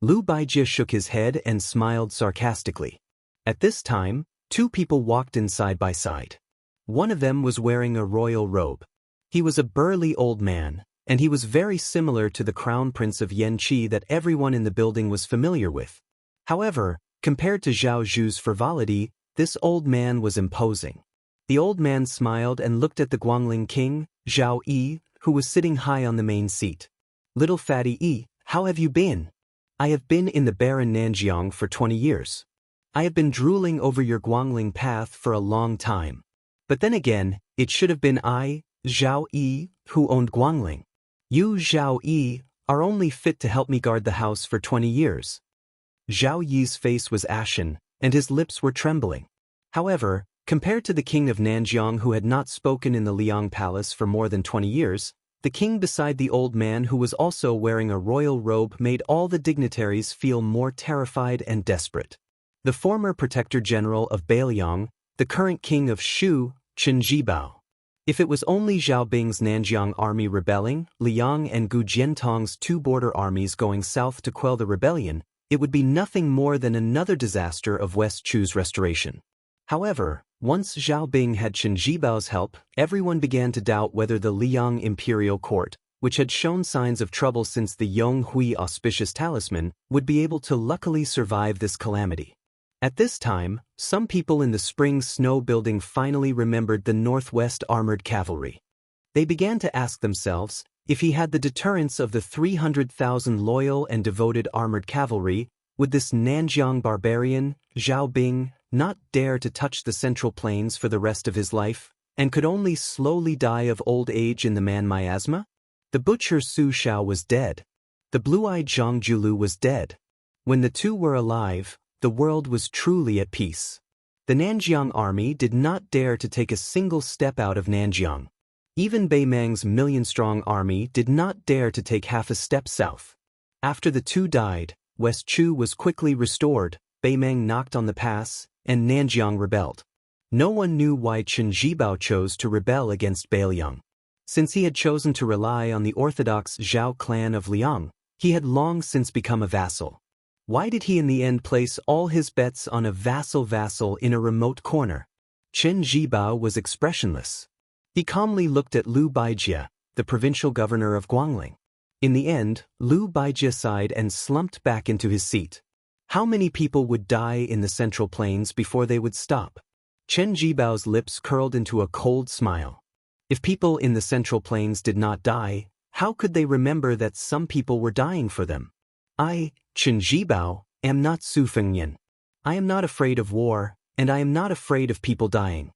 Lu Baijie shook his head and smiled sarcastically. At this time, 2 people walked in side by side. One of them was wearing a royal robe. He was a burly old man, and he was very similar to the crown prince of Yanqi that everyone in the building was familiar with. However, compared to Zhao Zhu's frivolity, this old man was imposing. The old man smiled and looked at the Guangling king, Zhao Yi, who was sitting high on the main seat. "Little fatty Yi, how have you been?" "I have been in the barren Nanjiang for 20 years. I have been drooling over your Guangling path for a long time. But then again, it should have been I, Zhao Yi, who owned Guangling. You, Zhao Yi, are only fit to help me guard the house for 20 years. Zhao Yi's face was ashen, and his lips were trembling. However, compared to the king of Nanjiang who had not spoken in the Liang Palace for more than 20 years, the king beside the old man who was also wearing a royal robe made all the dignitaries feel more terrified and desperate. The former protector general of Bailiang, the current king of Shu, Chen Jibao. If it was only Zhao Bing's Nanjiang army rebelling, Liang and Gu Jiantong's 2 border armies going south to quell the rebellion, it would be nothing more than another disaster of West Chu's restoration. However, once Zhao Bing had Chen Jibao's help, everyone began to doubt whether the Liang imperial court, which had shown signs of trouble since the Yonghui auspicious talisman, would be able to luckily survive this calamity. At this time, some people in the Spring Snow Building finally remembered the Northwest Armored Cavalry. They began to ask themselves, if he had the deterrence of the 300,000 loyal and devoted armored cavalry, would this Nanjiang barbarian, Zhao Bing, not dare to touch the Central Plains for the rest of his life, and could only slowly die of old age in the man miasma? The butcher Su Shao was dead. The blue-eyed Zhang Julu was dead. When the 2 were alive, the world was truly at peace. The Nanjiang army did not dare to take a single step out of Nanjiang. Even Beimang's million-strong army did not dare to take half a step south. After the 2 died, West Chu was quickly restored, Beimang knocked on the pass, and Nanjiang rebelled. No one knew why Chen Jibao chose to rebel against Bailiang. Since he had chosen to rely on the orthodox Zhao clan of Liang, he had long since become a vassal. Why did he in the end place all his bets on a vassal in a remote corner? Chen Zhibao was expressionless. He calmly looked at Liu Baijie, the provincial governor of Guangling. In the end, Liu Baijie sighed and slumped back into his seat. How many people would die in the Central Plains before they would stop? Chen Jibao's lips curled into a cold smile. If people in the Central Plains did not die, how could they remember that some people were dying for them? I, Chen Jibao, am not Su Fengyan. I am not afraid of war, and I am not afraid of people dying.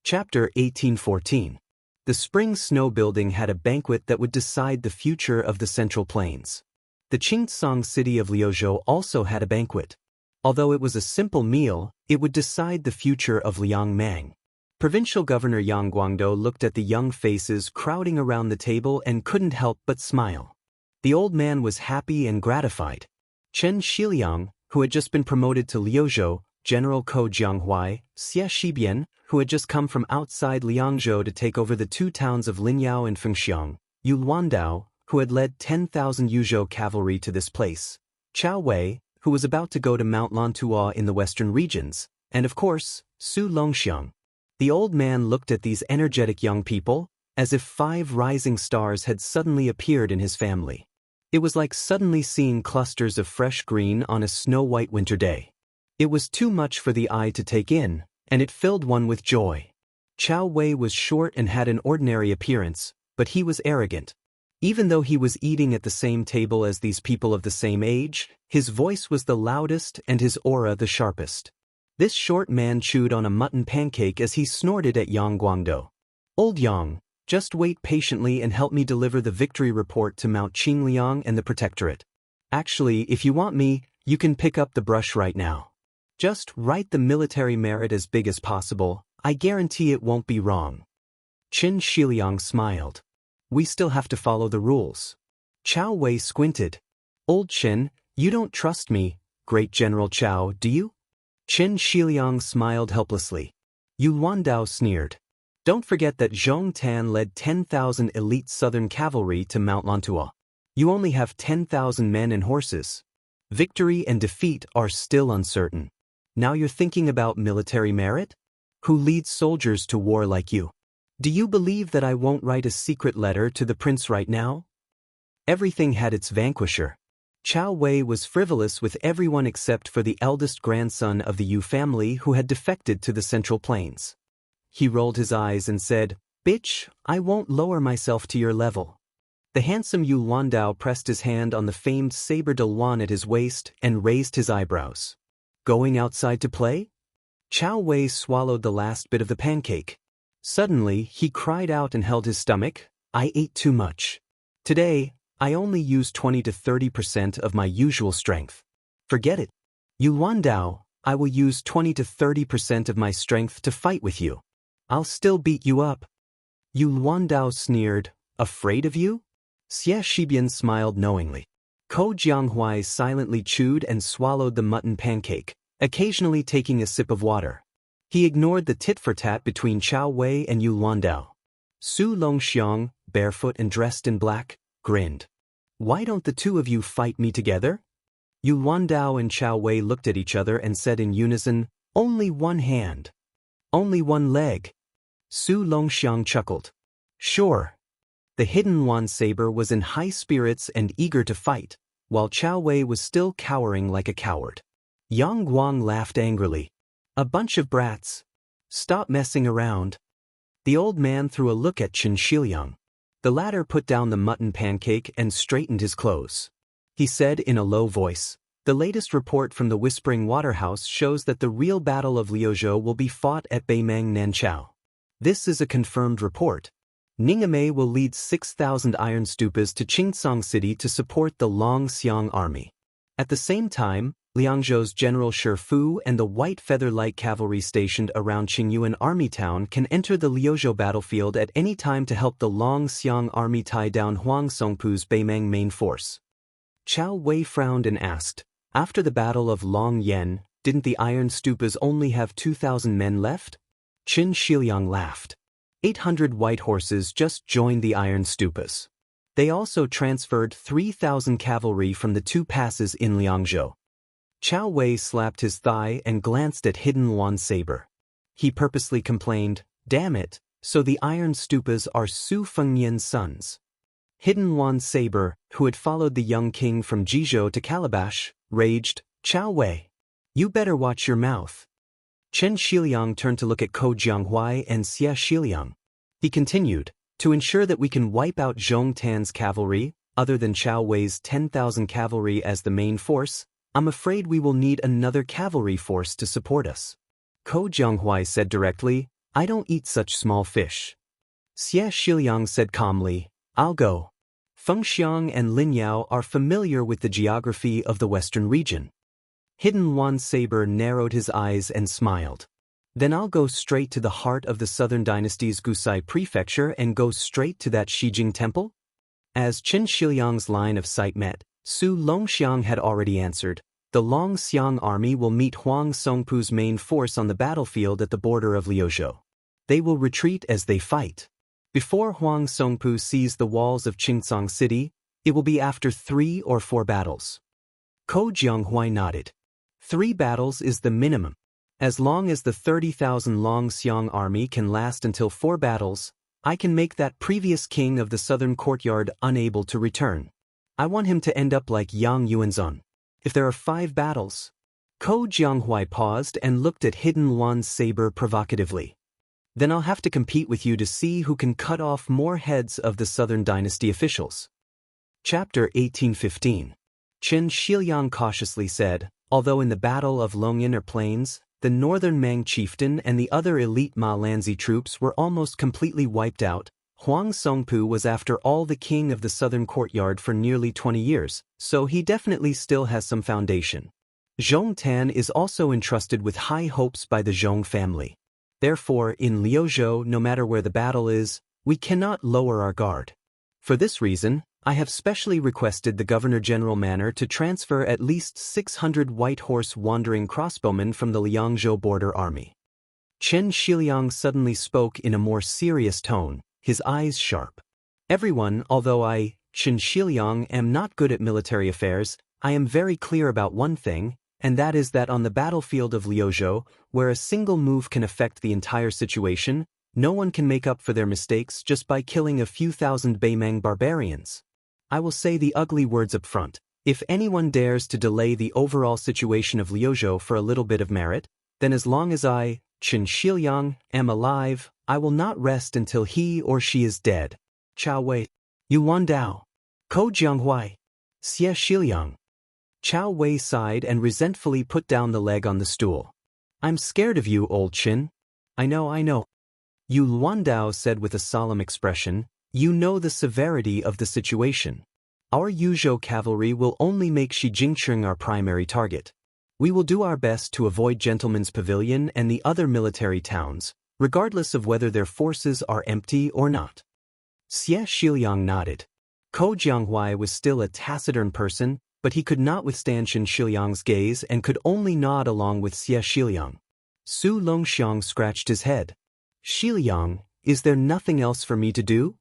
Chapter 1814. The spring snow building had a banquet that would decide the future of the Central Plains. The Qingtsong city of Liuzhou also had a banquet. Although it was a simple meal, it would decide the future of Liangmang. Provincial Governor Yang Guangdou looked at the young faces crowding around the table and couldn't help but smile. The old man was happy and gratified. Chen Xiliang, who had just been promoted to Liuzhou, General Ko Jianghuai, Xie Shibian, who had just come from outside Liangzhou to take over the two towns of Linyao and Fengxiang, Yu Luandao, who had led 10,000 Yuzhou cavalry to this place, Chao Wei, who was about to go to Mount Lantuo in the western regions, and of course, Su Longxiang. The old man looked at these energetic young people, as if 5 rising stars had suddenly appeared in his family. It was like suddenly seeing clusters of fresh green on a snow-white winter day. It was too much for the eye to take in, and it filled one with joy. Chao Wei was short and had an ordinary appearance, but he was arrogant. Even though he was eating at the same table as these people of the same age, his voice was the loudest and his aura the sharpest. This short man chewed on a mutton pancake as he snorted at Yang Guangdou. Old Yang, just wait patiently and help me deliver the victory report to Mount Qingliang and the Protectorate. Actually, if you want me, you can pick up the brush right now. Just write the military merit as big as possible, I guarantee it won't be wrong. Qin Shiliang smiled. We still have to follow the rules. Chao Wei squinted. Old Qin, you don't trust me, Great General Chao, do you? Qin Shiliang smiled helplessly. Yu Luandao sneered. Don't forget that Zhong Tan led 10,000 elite southern cavalry to Mount Lantuo. You only have 10,000 men and horses. Victory and defeat are still uncertain. Now you're thinking about military merit? Who leads soldiers to war like you? Do you believe that I won't write a secret letter to the prince right now? Everything had its vanquisher. Chao Wei was frivolous with everyone except for the eldest grandson of the Yu family who had defected to the Central Plains. He rolled his eyes and said, Bitch, I won't lower myself to your level. The handsome Yu Luandao pressed his hand on the famed saber de Luan at his waist and raised his eyebrows. Going outside to play? Chao Wei swallowed the last bit of the pancake. Suddenly, he cried out and held his stomach, I ate too much. Today, I only use 20 to 30% of my usual strength. Forget it. Yu Luandao, I will use 20 to 30% of my strength to fight with you. I'll still beat you up. Yu Luandao sneered, afraid of you? Xie Shibian smiled knowingly. Ko Jianghuai silently chewed and swallowed the mutton pancake, occasionally taking a sip of water. He ignored the tit-for-tat between Chao Wei and Yu Luandao. Su Longxiang, barefoot and dressed in black, grinned. Why don't the two of you fight me together? Yu Luandao and Chao Wei looked at each other and said in unison, only one hand. Only one leg. Su Longxiang chuckled. Sure. The hidden Luan saber was in high spirits and eager to fight, while Chao Wei was still cowering like a coward. Yang Guang laughed angrily. A bunch of brats. Stop messing around. The old man threw a look at Qin Shiliang. The latter put down the mutton pancake and straightened his clothes. He said in a low voice, the latest report from the Whispering Waterhouse shows that the real battle of Liuzhou will be fought at Beimang Nanchao. This is a confirmed report. Ningame will lead 6,000 iron stupas to Qingtsong City to support the Longxiang army. At the same time, Liangzhou's General Shifu and the White Feather Light Cavalry stationed around Qingyuan Army Town can enter the Liuzhou battlefield at any time to help the Longxiang army tie down Huang Songpu's Beimang main force. Chao Wei frowned and asked, after the Battle of Long Yen, didn't the Iron Stupas only have 2,000 men left? Qin Shiliang laughed. 800 white horses just joined the Iron Stupas. They also transferred 3,000 cavalry from the two passes in Liangzhou. Chao Wei slapped his thigh and glanced at Hidden Yuan saber. He purposely complained, "Damn it, so the Iron Stupas are Su Fengnian's sons." Hidden Yuan saber, who had followed the young king from Jizhou to Calabash, raged, "Chao Wei, you better watch your mouth." Chen Shiliang turned to look at Ko Jianghuai and Xia Shiliang. He continued, "To ensure that we can wipe out Zhong Tan's cavalry, other than Chao Wei's 10,000 cavalry as the main force, I'm afraid we will need another cavalry force to support us." Ko Jianghuai said directly, "I don't eat such small fish." Xia Shiliang said calmly, "I'll go. Feng Xiang and Lin Yao are familiar with the geography of the western region." Hidden Yuan saber narrowed his eyes and smiled. "Then I'll go straight to the heart of the southern dynasty's Gusai prefecture and go straight to that Shijing temple?" As Chen Shiliang's line of sight met, Su Longxiang had already answered, "The Longxiang army will meet Huang Songpu's main force on the battlefield at the border of Liuzhou. They will retreat as they fight. Before Huang Songpu sees the walls of Qingcang City, it will be after 3 or 4 battles." Ko Jianghuai nodded. 3 battles is the minimum. As long as the 30,000 Longxiang army can last until 4 battles, I can make that previous king of the southern courtyard unable to return. I want him to end up like Yang Yuanzhong. If there are 5 battles. Ko Jianghuai paused and looked at Hidden Yuan's saber provocatively. "Then I'll have to compete with you to see who can cut off more heads of the southern dynasty officials." Chapter 1815. Chen Shiliang cautiously said, "Although in the Battle of Longyan Plains, the northern Mang chieftain and the other elite Ma Lanzi troops were almost completely wiped out, Huang Songpu was after all the king of the southern courtyard for nearly 20 years, so he definitely still has some foundation. Zhong Tan is also entrusted with high hopes by the Zhong family. Therefore, in Liuzhou, no matter where the battle is, we cannot lower our guard. For this reason, I have specially requested the Governor-General Manor to transfer at least 600 white horse wandering crossbowmen from the Liangzhou border army." Chen Shiliang suddenly spoke in a more serious tone, his eyes sharp. "Everyone, although I, Chen Shiliang, am not good at military affairs, I am very clear about one thing, and that is that on the battlefield of Liuzhou, where a single move can affect the entire situation, no one can make up for their mistakes just by killing a few thousand Beimang barbarians. I will say the ugly words up front. If anyone dares to delay the overall situation of Liuzhou for a little bit of merit, then as long as I, Chen Shiliang, am alive, I will not rest until he or she is dead. Chao Wei, Yuan Dao, Ko Jianghuai, Xie Shiliang." Chao Wei sighed and resentfully put down the leg on the stool. "I'm scared of you, old Chin." I know. Yuan Dao said with a solemn expression, "You know the severity of the situation. Our Yuzhou cavalry will only make Shijingcheng our primary target. We will do our best to avoid Gentleman's Pavilion and the other military towns, regardless of whether their forces are empty or not." Xie Shiliang nodded. Ko Jianghuai was still a taciturn person, but he could not withstand Chen Shiliang's gaze and could only nod along with Xie Shiliang. Su Longxiang scratched his head. "Shiliang, is there nothing else for me to do?"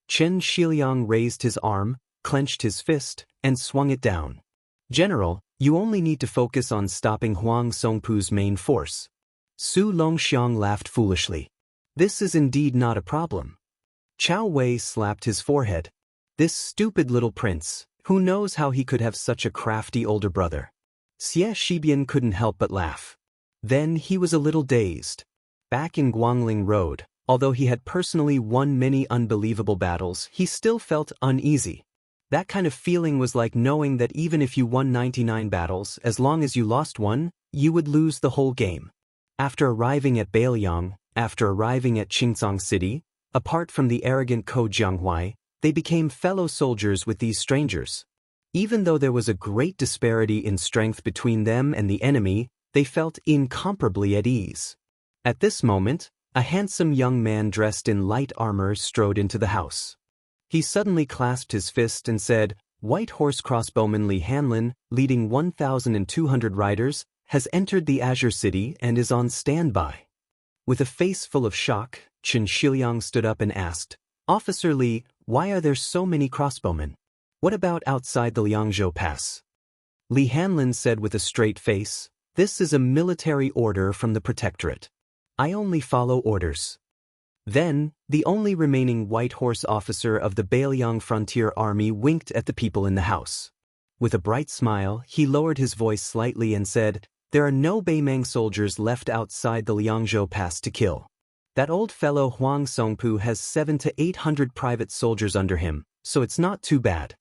Chen Shiliang raised his arm, clenched his fist, and swung it down. "General, you only need to focus on stopping Huang Songpu's main force." Su Longxiang laughed foolishly. "This is indeed not a problem." Chao Wei slapped his forehead. "This stupid little prince, who knows how he could have such a crafty older brother?" Xie Shibian couldn't help but laugh. Then he was a little dazed. Back in Guangling Road, although he had personally won many unbelievable battles, he still felt uneasy. That kind of feeling was like knowing that even if you won 99 battles, as long as you lost one, you would lose the whole game. After arriving at Bailiang, after arriving at Qingcang City, apart from the arrogant Ko Jianghuai, they became fellow soldiers with these strangers. Even though there was a great disparity in strength between them and the enemy, they felt incomparably at ease. At this moment, a handsome young man dressed in light armor strode into the house. He suddenly clasped his fist and said, "White Horse Crossbowman Li Hanlin, leading 1,200 riders, has entered the Azure City and is on standby." With a face full of shock, Chen Shiliang stood up and asked, "Officer Li, why are there so many crossbowmen? What about outside the Liangzhou Pass?" Li Hanlin said with a straight face, "This is a military order from the Protectorate. I only follow orders." Then, the only remaining White Horse officer of the Bailiang Frontier Army winked at the people in the house. With a bright smile, he lowered his voice slightly and said, "There are no Beimang soldiers left outside the Liangzhou Pass to kill. That old fellow Huang Songpu has 700 to 800 private soldiers under him, so it's not too bad."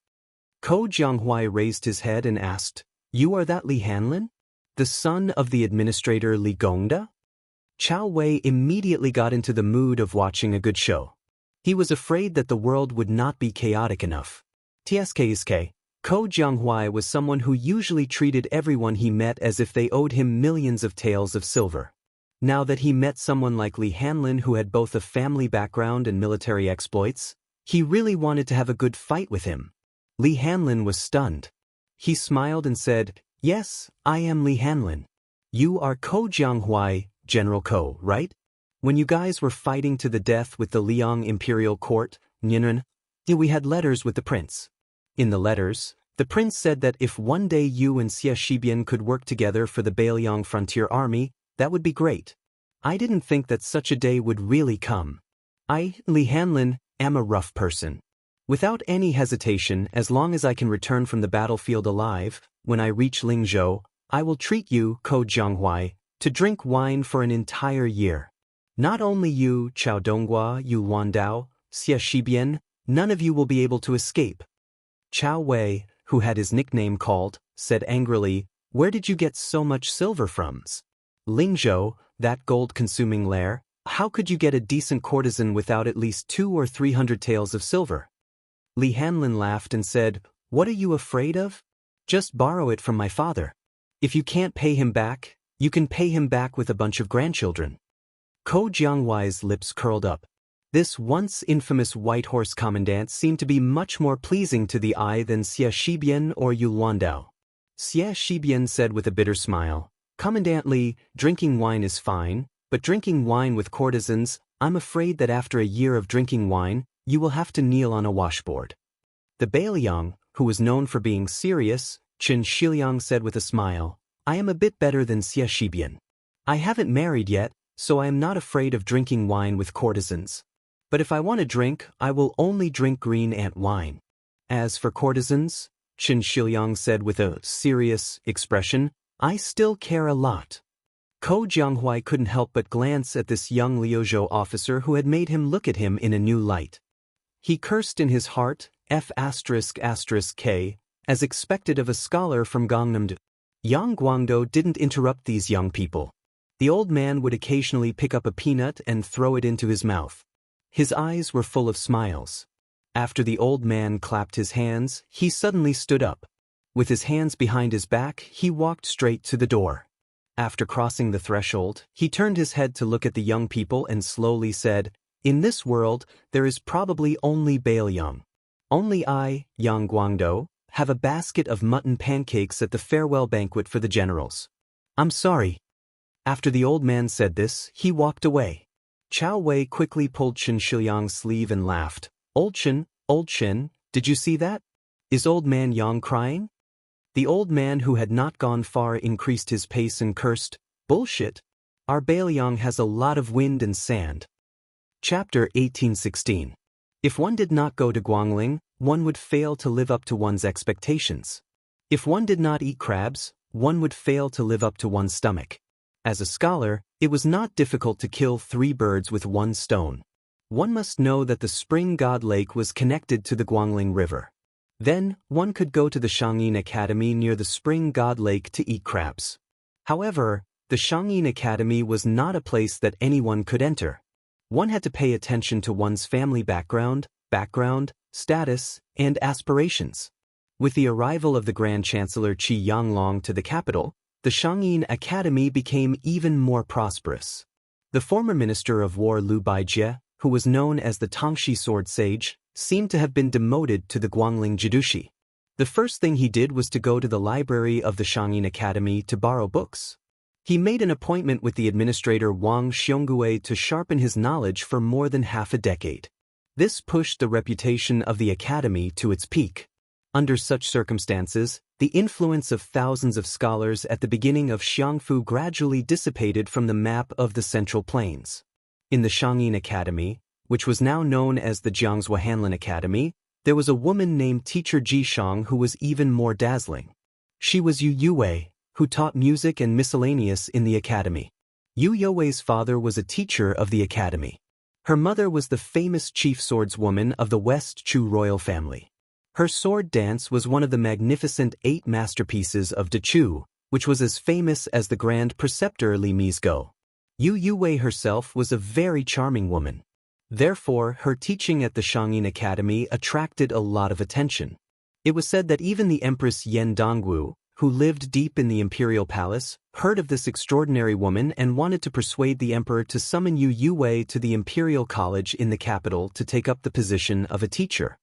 Ko Jianghuai raised his head and asked, "You are that Li Hanlin? The son of the administrator Li Gongda?" Chao Wei immediately got into the mood of watching a good show. He was afraid that the world would not be chaotic enough. Tsk. Ko Jianghuai was someone who usually treated everyone he met as if they owed him millions of taels of silver. Now that he met someone like Li Hanlin who had both a family background and military exploits, he really wanted to have a good fight with him. Li Hanlin was stunned. He smiled and said, "Yes, I am Li Hanlin. You are Ko Jianghuai, General Ko, right? When you guys were fighting to the death with the Liang Imperial Court, Nyenren, we had letters with the prince. In the letters, the prince said that if one day you and Xie Shibian could work together for the Bailiang Frontier Army, that would be great. I didn't think that such a day would really come. I, Li Hanlin, am a rough person. Without any hesitation, as long as I can return from the battlefield alive, when I reach Lingzhou, I will treat you, Ko Jianghuai, to drink wine for an entire year. Not only you, Chao Donghua, Yu Wandao, Xie Shibian, none of you will be able to escape." Chao Wei, who had his nickname called, said angrily, "Where did you get so much silver from? Lingzhou, that gold-consuming lair, how could you get a decent courtesan without at least 200 or 300 taels of silver?" Li Hanlin laughed and said, "What are you afraid of? Just borrow it from my father. If you can't pay him back, you can pay him back with a bunch of grandchildren." Ko Jianghuai's lips curled up. This once infamous White Horse commandant seemed to be much more pleasing to the eye than Xie Shibian or Yu Luandao. Xie Shibian said with a bitter smile, "Commandant Li, drinking wine is fine, but drinking wine with courtesans, I'm afraid that after a year of drinking wine, you will have to kneel on a washboard." The Bailiang, who was known for being serious, Qin Shiliang said with a smile, "I am a bit better than Xie Shibian. I haven't married yet, so I am not afraid of drinking wine with courtesans. But if I want to drink, I will only drink green ant wine. As for courtesans," Qin Shiliang said with a serious expression, "I still care a lot." Ko Jianghuai couldn't help but glance at this young Liuzhou officer who had made him look at him in a new light. He cursed in his heart, F***K, as expected of a scholar from Gangnam. Yang Guangdou didn't interrupt these young people. The old man would occasionally pick up a peanut and throw it into his mouth. His eyes were full of smiles. After the old man clapped his hands, he suddenly stood up. With his hands behind his back, he walked straight to the door. After crossing the threshold, he turned his head to look at the young people and slowly said, "In this world, there is probably only Bailiang. Only I, Yang Guangdou, have a basket of mutton pancakes at the farewell banquet for the generals. I'm sorry." After the old man said this, he walked away. Chao Wei quickly pulled Qin Shiliang's sleeve and laughed. Old Qin, did you see that? Is old man Yang crying?" The old man who had not gone far increased his pace and cursed, "Bullshit. Our Bailiang has a lot of wind and sand." Chapter 1816. If one did not go to Guangling, one would fail to live up to one's expectations. If one did not eat crabs, one would fail to live up to one's stomach. As a scholar, it was not difficult to kill 3 birds with 1 stone. One must know that the Spring God Lake was connected to the Guangling River. Then, one could go to the Shangyin Academy near the Spring God Lake to eat crabs. However, the Shangyin Academy was not a place that anyone could enter. One had to pay attention to one's family background, status, and aspirations. With the arrival of the Grand Chancellor Qi Yanglong to the capital, the Shangyin Academy became even more prosperous. The former Minister of War Liu Baijie, who was known as the Tangxi Sword Sage, seemed to have been demoted to the Guangling Jidushi. The first thing he did was to go to the library of the Shangyin Academy to borrow books. He made an appointment with the administrator Wang Xiongui to sharpen his knowledge for more than half a decade. This pushed the reputation of the academy to its peak. Under such circumstances, the influence of thousands of scholars at the beginning of Xiangfu gradually dissipated from the map of the Central Plains. In the Shangyin Academy, which was now known as the Jiangzhou Hanlin Academy, there was a woman named Teacher Jishang who was even more dazzling. She was Yu Yuwei, who taught music and miscellaneous in the academy. Yu Yuwei's father was a teacher of the academy. Her mother was the famous chief swordswoman of the West Chu royal family. Her sword dance was one of the magnificent 8 masterpieces of De Chu, which was as famous as the Grand Preceptor Li Mi's Go. Yu Yuwei herself was a very charming woman. Therefore, her teaching at the Shangyin Academy attracted a lot of attention. It was said that even the Empress Yen Dongwu, who lived deep in the imperial palace, heard of this extraordinary woman and wanted to persuade the emperor to summon Yu Yuwei to the imperial college in the capital to take up the position of a teacher.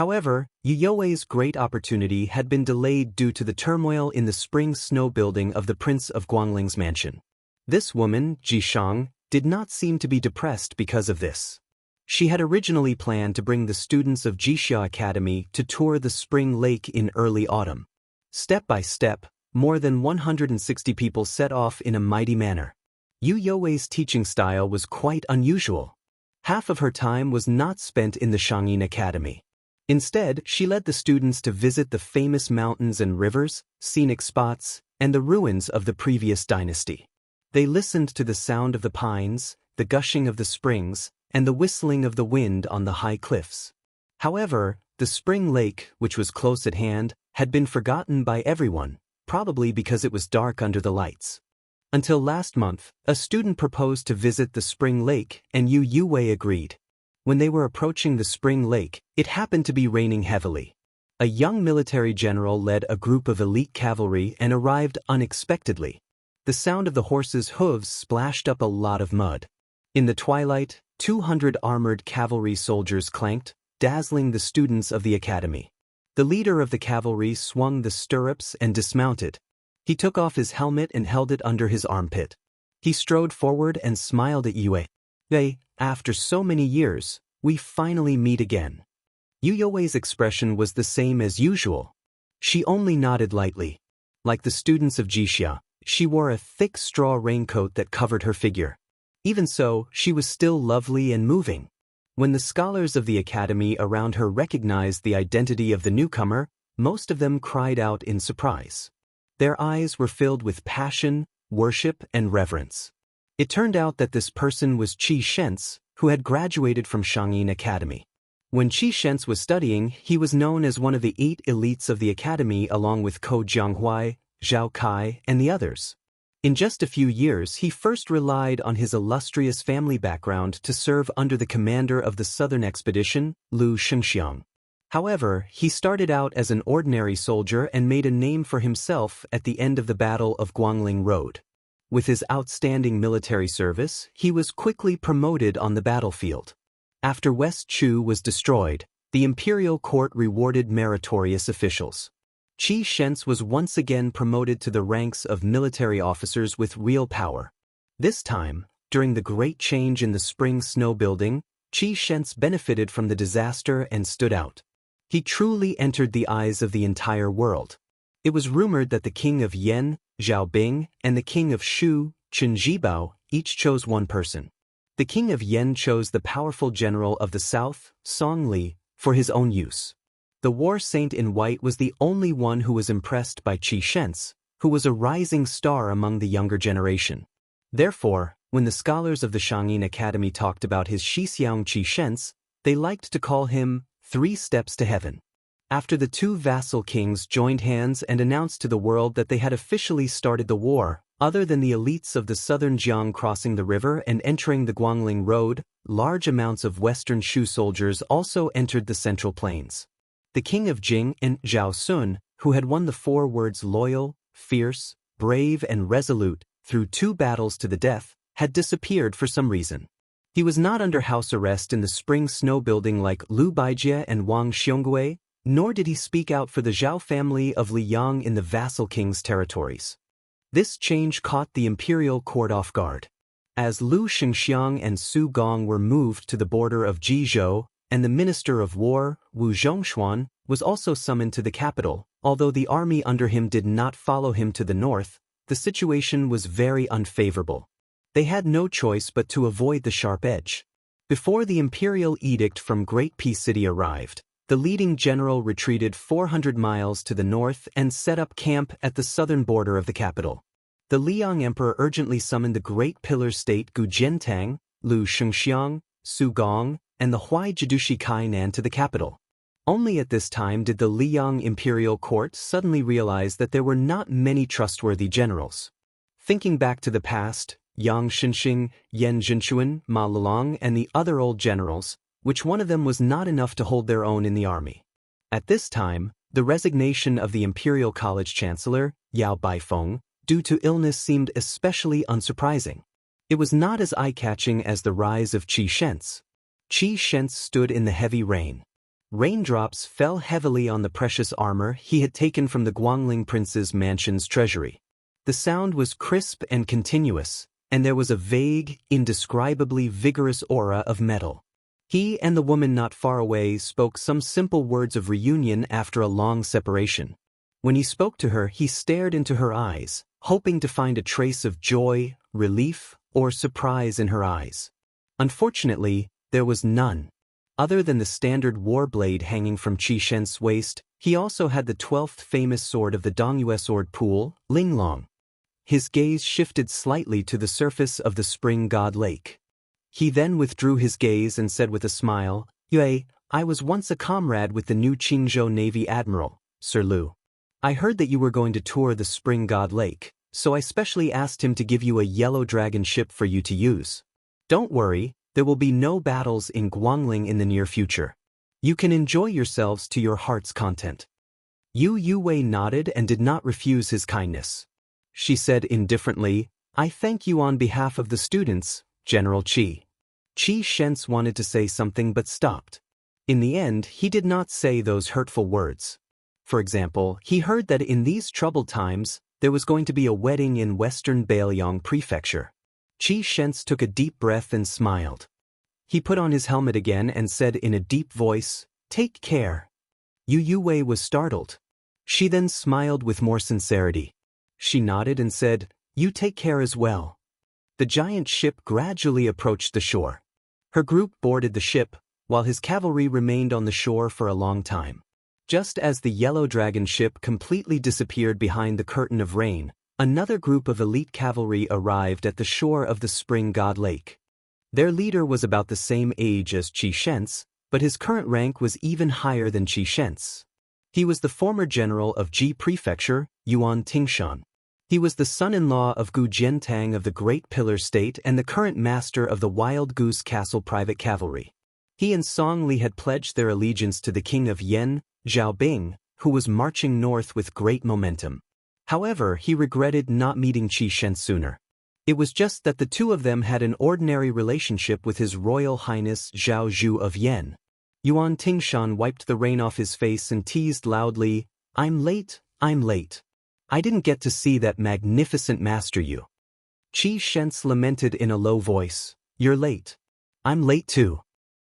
However, Yu Yuwei's great opportunity had been delayed due to the turmoil in the spring snow building of the Prince of Guangling's mansion. This woman, Jishang, did not seem to be depressed because of this. She had originally planned to bring the students of Jixia Academy to tour the spring lake in early autumn. Step by step, more than 160 people set off in a mighty manner. Yu Yuwei's teaching style was quite unusual. Half of her time was not spent in the Shangyin Academy. Instead, she led the students to visit the famous mountains and rivers, scenic spots, and the ruins of the previous dynasty. They listened to the sound of the pines, the gushing of the springs, and the whistling of the wind on the high cliffs. However, the spring lake, which was close at hand, had been forgotten by everyone, probably because it was dark under the lights. Until last month, a student proposed to visit the spring lake and Yu Yuwei agreed. When they were approaching the spring lake, it happened to be raining heavily. A young military general led a group of elite cavalry and arrived unexpectedly. The sound of the horses' hooves splashed up a lot of mud. In the twilight, 200 armored cavalry soldiers clanked, dazzling the students of the academy. The leader of the cavalry swung the stirrups and dismounted. He took off his helmet and held it under his armpit. He strode forward and smiled at Yue. After so many years, we finally meet again. Yu Yuwei's expression was the same as usual. She only nodded lightly. Like the students of Jixia, she wore a thick straw raincoat that covered her figure. Even so, she was still lovely and moving. When the scholars of the academy around her recognized the identity of the newcomer, most of them cried out in surprise. Their eyes were filled with passion, worship, and reverence. It turned out that this person was Qi Shentz, who had graduated from Shangyin Academy. When Qi Shentz was studying, he was known as one of the 8 elites of the academy along with Ko Jianghuai, Zhao Kai, and the others. In just a few years, he first relied on his illustrious family background to serve under the commander of the southern expedition, Lu Xianxia. However, he started out as an ordinary soldier and made a name for himself at the end of the Battle of Guangling Road. With his outstanding military service, he was quickly promoted on the battlefield. After West Chu was destroyed, the imperial court rewarded meritorious officials. Qi Shentz was once again promoted to the ranks of military officers with real power. This time, during the Great Change in the Spring Snow Building, Qi Shentz benefited from the disaster and stood out. He truly entered the eyes of the entire world. It was rumored that the king of Yan, Zhao Bing, and the king of Shu, Chen Zhibao, each chose one person. The king of Yan chose the powerful general of the south, Song Li, for his own use. The war saint in white was the only one who was impressed by Qi Shentz, who was a rising star among the younger generation. Therefore, when the scholars of the Shangyin Academy talked about his Xixiang Qi Shentz, they liked to call him 3 steps to heaven. After the 2 vassal kings joined hands and announced to the world that they had officially started the war, other than the elites of the southern Jiang crossing the river and entering the Guangling Road, large amounts of western Shu soldiers also entered the Central Plains. The king of Jing and Zhao Sun, who had won the 4 words loyal, fierce, brave, and resolute through 2 battles to the death, had disappeared for some reason. He was not under house arrest in the spring snow building like Lu Baijie and Wang Xiongui, nor did he speak out for the Zhao family of Liyang in the vassal king's territories. This change caught the imperial court off guard. As Lu Xianxiang and Su Gong were moved to the border of Jizhou, and the Minister of War, Wu Zhongshuan, was also summoned to the capital. Although the army under him did not follow him to the north, the situation was very unfavorable. They had no choice but to avoid the sharp edge. Before the imperial edict from Great Peace City arrived, the leading general retreated 400 miles to the north and set up camp at the southern border of the capital. The Liang Emperor urgently summoned the great pillar state Gu Jiantang, Lu Shengxiang, Su Gong, and the Huai Jidushi Kainan to the capital. Only at this time did the Liang imperial court suddenly realize that there were not many trustworthy generals. Thinking back to the past, Yang Xinxing, Yan Zhenchuan, Ma Lelong, and the other old generals, which one of them was not enough to hold their own in the army. At this time, the resignation of the imperial college chancellor, Yao Baifeng, due to illness seemed especially unsurprising. It was not as eye-catching as the rise of Qi Shentz. Qi Shentz stood in the heavy rain. Raindrops fell heavily on the precious armor he had taken from the Guangling prince's mansion's treasury. The sound was crisp and continuous, and there was a vague, indescribably vigorous aura of metal. He and the woman not far away spoke some simple words of reunion after a long separation. When he spoke to her, he stared into her eyes, hoping to find a trace of joy, relief, or surprise in her eyes. Unfortunately, there was none. Other than the standard war blade hanging from Qi Shen's waist, he also had the 12th famous sword of the Dongyue sword pool, Linglong. His gaze shifted slightly to the surface of the spring god lake. He then withdrew his gaze and said with a smile, "Yue, I was once a comrade with the new Qingzhou Navy Admiral, Sir Lu. I heard that you were going to tour the spring god lake, so I specially asked him to give you a yellow dragon ship for you to use. Don't worry, there will be no battles in Guangling in the near future. You can enjoy yourselves to your heart's content." Yu Yue nodded and did not refuse his kindness. She said indifferently, "I thank you on behalf of the students, General Qi." Qi Shentz wanted to say something but stopped. In the end, he did not say those hurtful words. For example, he heard that in these troubled times, there was going to be a wedding in western Bailiang Prefecture. Qi Shentz took a deep breath and smiled. He put on his helmet again and said in a deep voice, "Take care." Yu Yue was startled. She then smiled with more sincerity. She nodded and said, "You take care as well." The giant ship gradually approached the shore. Her group boarded the ship, while his cavalry remained on the shore for a long time. Just as the yellow dragon ship completely disappeared behind the curtain of rain, another group of elite cavalry arrived at the shore of the spring god lake. Their leader was about the same age as Qi Shentz, but his current rank was even higher than Qi Shentz. He was the former general of Ji Prefecture, Yuan Tingshan. He was the son-in-law of Gu Jiantang of the Great Pillar State and the current master of the Wild Goose Castle Private Cavalry. He and Song Li had pledged their allegiance to the king of Yen, Zhao Bing, who was marching north with great momentum. However, he regretted not meeting Qi Shentz sooner. It was just that the two of them had an ordinary relationship with His Royal Highness Zhao Zhu of Yen. Yuan Tingshan wiped the rain off his face and teased loudly, I'm late. I didn't get to see that magnificent master you." Qi Shentz lamented in a low voice, "You're late. I'm late too."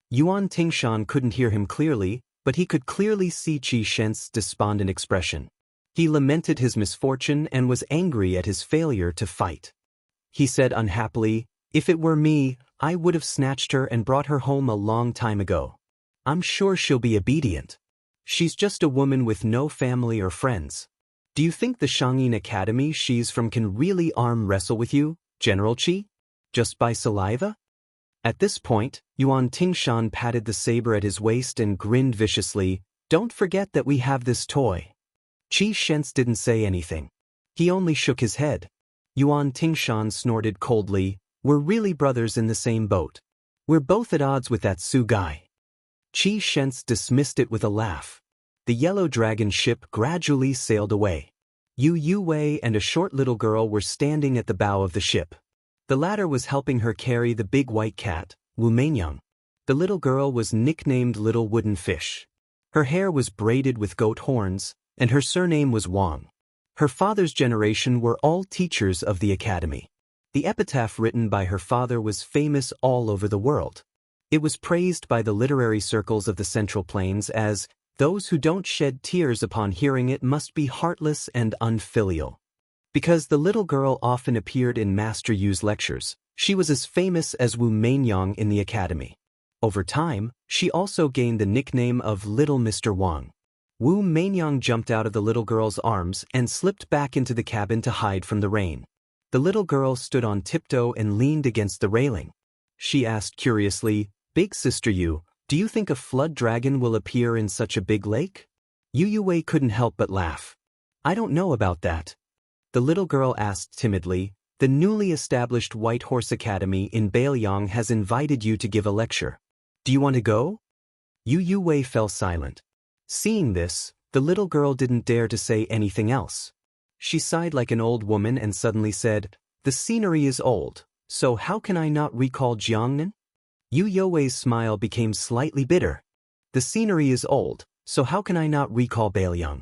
Yuan Tingshan couldn't hear him clearly, but he could clearly see Qi Shentz's despondent expression. He lamented his misfortune and was angry at his failure to fight. He said unhappily, "If it were me, I would have snatched her and brought her home a long time ago. I'm sure she'll be obedient. She's just a woman with no family or friends. Do you think the Shangyin Academy she's from can really arm wrestle with you, General Qi? Just by saliva?" At this point, Yuan Tingshan patted the saber at his waist and grinned viciously, "Don't forget that we have this toy." Qi Shentz didn't say anything. He only shook his head. Yuan Tingshan snorted coldly, "We're really brothers in the same boat. We're both at odds with that Su guy." Qi Shentz dismissed it with a laugh. The yellow dragon ship gradually sailed away. Yu Yue and a short little girl were standing at the bow of the ship. The latter was helping her carry the big white cat, Wu Meinyang. The little girl was nicknamed Little Wooden Fish. Her hair was braided with goat horns, and her surname was Wang. Her father's generation were all teachers of the academy. The epitaph written by her father was famous all over the world. It was praised by the literary circles of the Central Plains as, "Those who don't shed tears upon hearing it must be heartless and unfilial." Because the little girl often appeared in Master Yu's lectures, she was as famous as Wu Mainyang in the academy. Over time, she also gained the nickname of Little Mr. Wang. Wu Mainyang jumped out of the little girl's arms and slipped back into the cabin to hide from the rain. The little girl stood on tiptoe and leaned against the railing. She asked curiously, "Big Sister Yu, do you think a flood dragon will appear in such a big lake?" Yu Wei couldn't help but laugh. "I don't know about that." The little girl asked timidly, "The newly established White Horse Academy in Bailiang has invited you to give a lecture. Do you want to go?" Yu Wei fell silent. Seeing this, the little girl didn't dare to say anything else. She sighed like an old woman and suddenly said, "The scenery is old, so how can I not recall Jiangnan?" Yu Wei's smile became slightly bitter. "The scenery is old, so how can I not recall Bailiang?"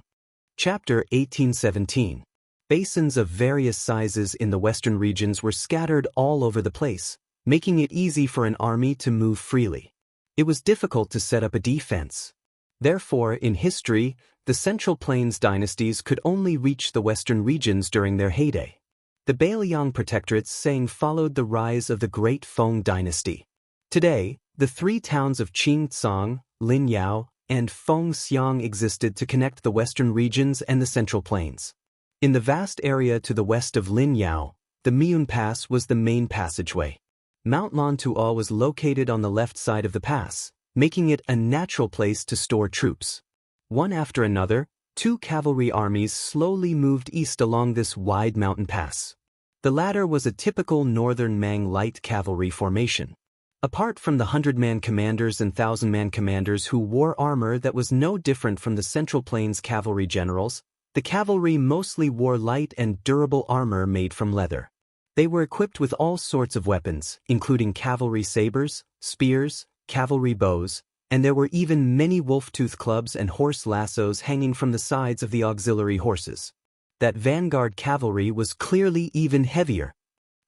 Chapter 1817. Basins of various sizes in the western regions were scattered all over the place, making it easy for an army to move freely. It was difficult to set up a defense. Therefore, in history, the Central Plains dynasties could only reach the western regions during their heyday. The Bailiang protectorates saying followed the rise of the Great Feng dynasty. Today, the three towns of Qingcang, Linyao, and Fengxiang existed to connect the western regions and the Central Plains. In the vast area to the west of Linyao, the Miun Pass was the main passageway. Mount Lantuo was located on the left side of the pass, making it a natural place to store troops. One after another, two cavalry armies slowly moved east along this wide mountain pass. The latter was a typical northern Mang light cavalry formation. Apart from the 100-man commanders and 1,000-man commanders who wore armor that was no different from the Central Plains cavalry generals, the cavalry mostly wore light and durable armor made from leather. They were equipped with all sorts of weapons, including cavalry sabers, spears, cavalry bows, and there were even many wolf-tooth clubs and horse lassos hanging from the sides of the auxiliary horses. That vanguard cavalry was clearly even heavier.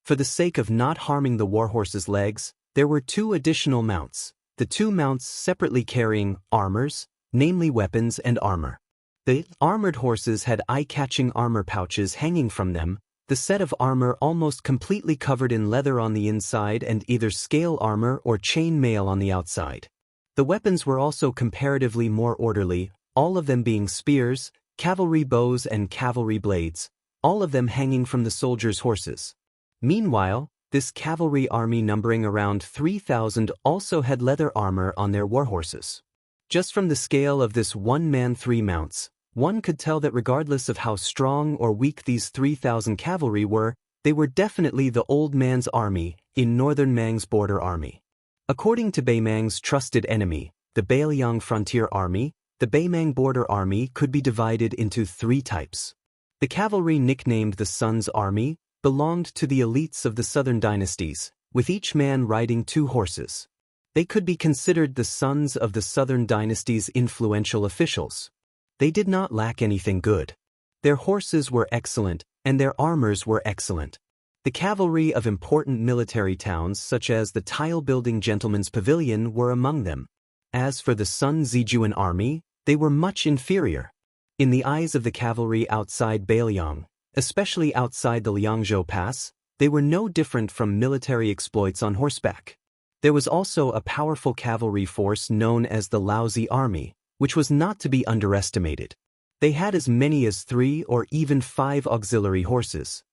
For the sake of not harming the warhorses' legs, there were two additional mounts, the two mounts separately carrying armors, namely weapons and armor. The armored horses had eye-catching armor pouches hanging from them, the set of armor almost completely covered in leather on the inside and either scale armor or chain mail on the outside. The weapons were also comparatively more orderly, all of them being spears, cavalry bows and cavalry blades, all of them hanging from the soldiers' horses. Meanwhile, this cavalry army numbering around 3,000 also had leather armor on their warhorses. Just from the scale of this one-man three mounts, one could tell that regardless of how strong or weak these 3,000 cavalry were, they were definitely the old man's army in northern Mang's border army. According to Baimang's trusted enemy, the Bailiang frontier army, the Baimang border army could be divided into three types. The cavalry nicknamed the Sun's Army belonged to the elites of the southern dynasties, with each man riding two horses. They could be considered the sons of the southern dynasty's influential officials. They did not lack anything good. Their horses were excellent, and their armors were excellent. The cavalry of important military towns such as the tile-building Gentleman's Pavilion were among them. As for the Sun Zijuan army, they were much inferior. In the eyes of the cavalry outside Bailiang, especially outside the Liangzhou Pass, they were no different from military exploits on horseback. There was also a powerful cavalry force known as the Laozi Army, which was not to be underestimated. They had as many as 3 or even 5 auxiliary horses.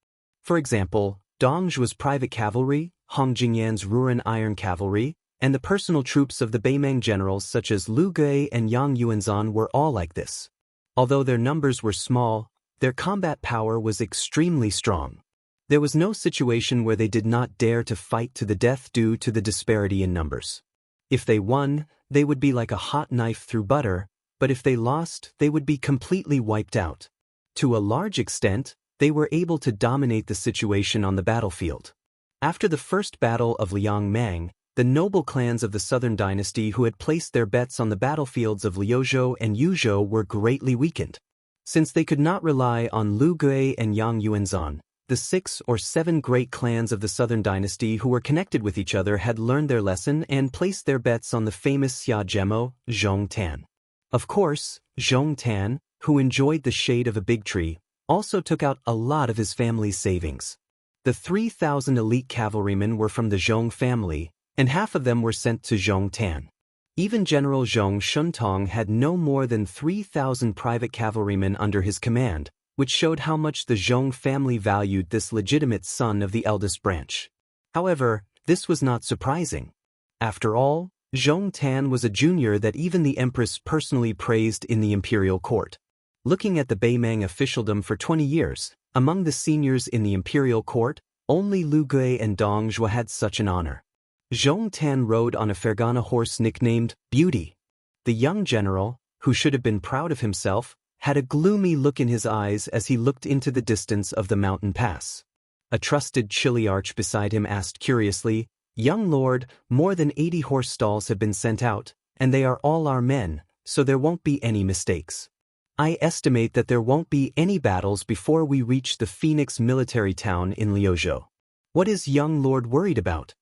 For example, Dongzhu's private cavalry, Hong Jingyan's Ruren Iron Cavalry, and the personal troops of the Baimang generals such as Lu Gui and Yang Yuanzan were all like this. Although their numbers were small, their combat power was extremely strong. There was no situation where they did not dare to fight to the death due to the disparity in numbers. If they won, they would be like a hot knife through butter, but if they lost, they would be completely wiped out. To a large extent, they were able to dominate the situation on the battlefield. After the first battle of Liangmang, the noble clans of the southern dynasty who had placed their bets on the battlefields of Liuzhou and Yuzhou were greatly weakened. Since they could not rely on Lu Gui and Yang Yuanzan, the 6 or 7 great clans of the southern dynasty who were connected with each other had learned their lesson and placed their bets on the famous Xia Gemo, Zhong Tan. Of course, Zhong Tan, who enjoyed the shade of a big tree, also took out a lot of his family's savings. The 3,000 elite cavalrymen were from the Zhong family, and half of them were sent to Zhong Tan. Even General Zhong Shuntong had no more than 3,000 private cavalrymen under his command, which showed how much the Zhong family valued this legitimate son of the eldest branch. However, this was not surprising. After all, Zhong Tan was a junior that even the empress personally praised in the imperial court. Looking at the Beimang officialdom for 20 years, among the seniors in the imperial court, only Lu Gui and Dong Zhuo had such an honor. Zhong Tan rode on a Fergana horse nicknamed Beauty. The young general, who should have been proud of himself, had a gloomy look in his eyes as he looked into the distance of the mountain pass. A trusted chiliarch beside him asked curiously, "Young lord, more than 80 horse stalls have been sent out, and they are all our men, so there won't be any mistakes. I estimate that there won't be any battles before we reach the Phoenix military town in Liuzhou. What is young lord worried about?"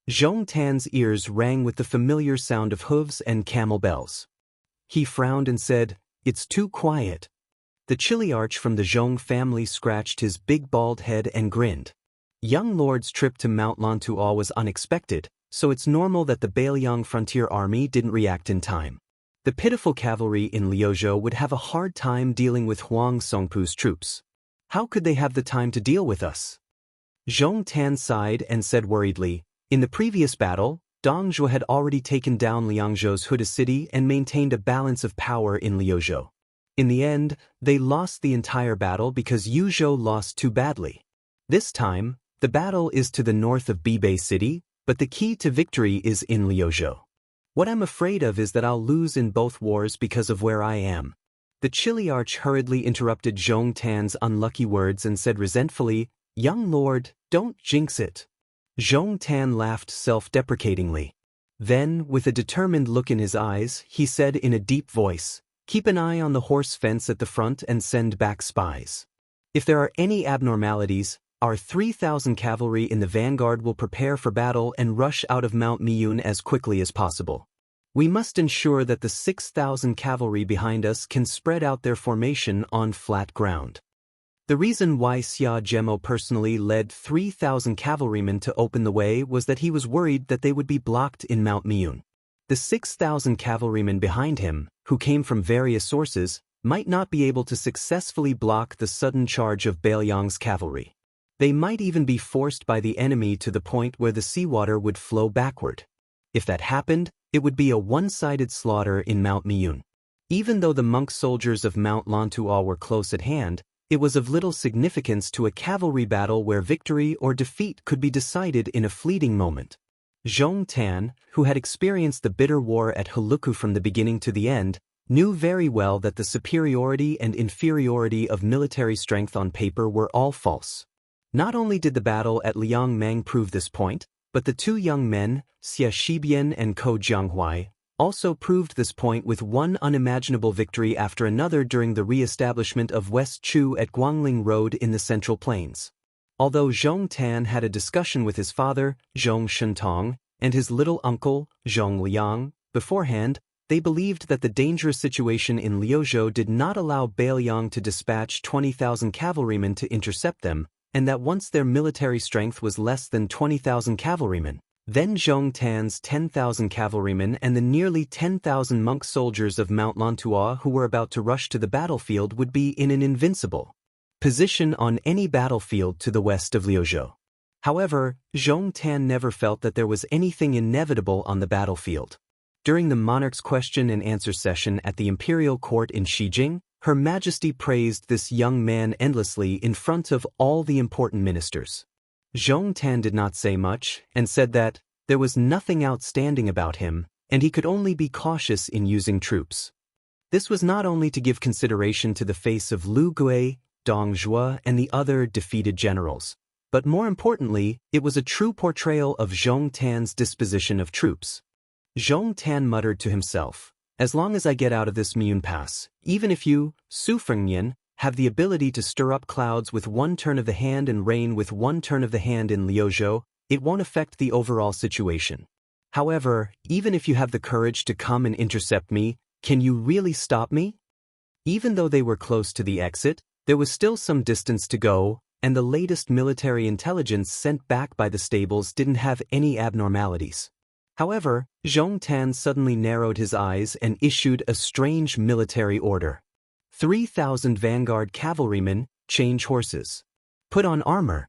Zhong Tan's ears rang with the familiar sound of hooves and camel bells. He frowned and said, "It's too quiet." The chiliarch from the Zhong family scratched his big bald head and grinned. Young lord's trip to Mount Lantuo was unexpected, so it's normal that the Beiliang frontier army didn't react in time. The pitiful cavalry in Liuzhou would have a hard time dealing with Huang Songpu's troops. How could they have the time to deal with us? Zhong Tan sighed and said worriedly, "In the previous battle, Dong Zhuo had already taken down Liangzhou's Huda city and maintained a balance of power in Liuzhou. In the end, they lost the entire battle because Yuzhou lost too badly. This time, the battle is to the north of Bibei city, but the key to victory is in Liuzhou. What I'm afraid of is that I'll lose in both wars because of where I am." The chiliarch hurriedly interrupted Zhong Tan's unlucky words and said resentfully, "Young lord, don't jinx it." Zhong Tan laughed self-deprecatingly. Then, with a determined look in his eyes, he said in a deep voice, "Keep an eye on the horse fence at the front and send back spies. If there are any abnormalities, our 3,000 cavalry in the vanguard will prepare for battle and rush out of Mount Miyun as quickly as possible. We must ensure that the 6,000 cavalry behind us can spread out their formation on flat ground." The reason why Xia Gemo personally led 3,000 cavalrymen to open the way was that he was worried that they would be blocked in Mount Miyun. The 6,000 cavalrymen behind him, who came from various sources, might not be able to successfully block the sudden charge of Beiliang's cavalry. They might even be forced by the enemy to the point where the seawater would flow backward. If that happened, it would be a one-sided slaughter in Mount Miyun. Even though the monk soldiers of Mount Lantuo were close at hand, it was of little significance to a cavalry battle where victory or defeat could be decided in a fleeting moment. Zhong Tan, who had experienced the bitter war at Huluku from the beginning to the end, knew very well that the superiority and inferiority of military strength on paper were all false. Not only did the battle at Liangmang prove this point, but the two young men, Xie Shibian and Ko Jianghuai, also proved this point with one unimaginable victory after another during the re-establishment of West Chu at Guangling Road in the Central Plains. Although Zhong Tan had a discussion with his father, Zhong Shuntong, and his little uncle, Zhong Liang, beforehand, they believed that the dangerous situation in Liuzhou did not allow Beiliang to dispatch 20,000 cavalrymen to intercept them, and that once their military strength was less than 20,000 cavalrymen, then Zhong Tan's 10,000 cavalrymen and the nearly 10,000 monk soldiers of Mount Lantuo who were about to rush to the battlefield would be in an invincible position on any battlefield to the west of Liuzhou. However, Zhong Tan never felt that there was anything inevitable on the battlefield. During the monarch's question and answer session at the imperial court in Xijing, Her Majesty praised this young man endlessly in front of all the important ministers. Zhong Tan did not say much and said that there was nothing outstanding about him, and he could only be cautious in using troops. This was not only to give consideration to the face of Lu Gui, Dong Zhuo, and the other defeated generals, but more importantly, it was a true portrayal of Zhong Tan's disposition of troops. Zhong Tan muttered to himself, "As long as I get out of this Miyun Pass, even if you, Su Fengnian, have the ability to stir up clouds with one turn of the hand and rain with one turn of the hand in Liuzhou, it won't affect the overall situation. However, even if you have the courage to come and intercept me, can you really stop me? Even though they were close to the exit, there was still some distance to go, and the latest military intelligence sent back by the stables didn't have any abnormalities. However, Zhong Tan suddenly narrowed his eyes and issued a strange military order. 3,000 vanguard cavalrymen, change horses. Put on armor.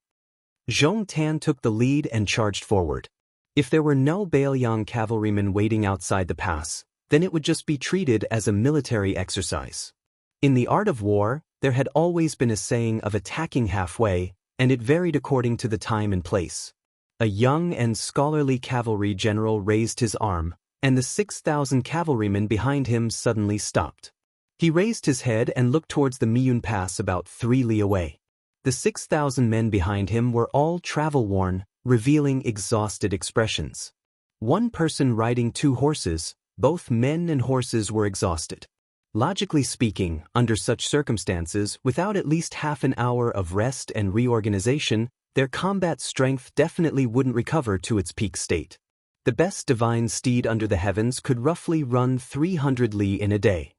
Zhong Tan took the lead and charged forward. If there were no Bailiang cavalrymen waiting outside the pass, then it would just be treated as a military exercise. In the art of war, there had always been a saying of attacking halfway, and it varied according to the time and place. A young and scholarly cavalry general raised his arm, and the 6,000 cavalrymen behind him suddenly stopped. He raised his head and looked towards the Miyun Pass about 3 li away. The 6,000 men behind him were all travel-worn, revealing exhausted expressions. One person riding 2 horses, both men and horses were exhausted. Logically speaking, under such circumstances, without at least half an hour of rest and reorganization, their combat strength definitely wouldn't recover to its peak state. The best divine steed under the heavens could roughly run 300 li in a day.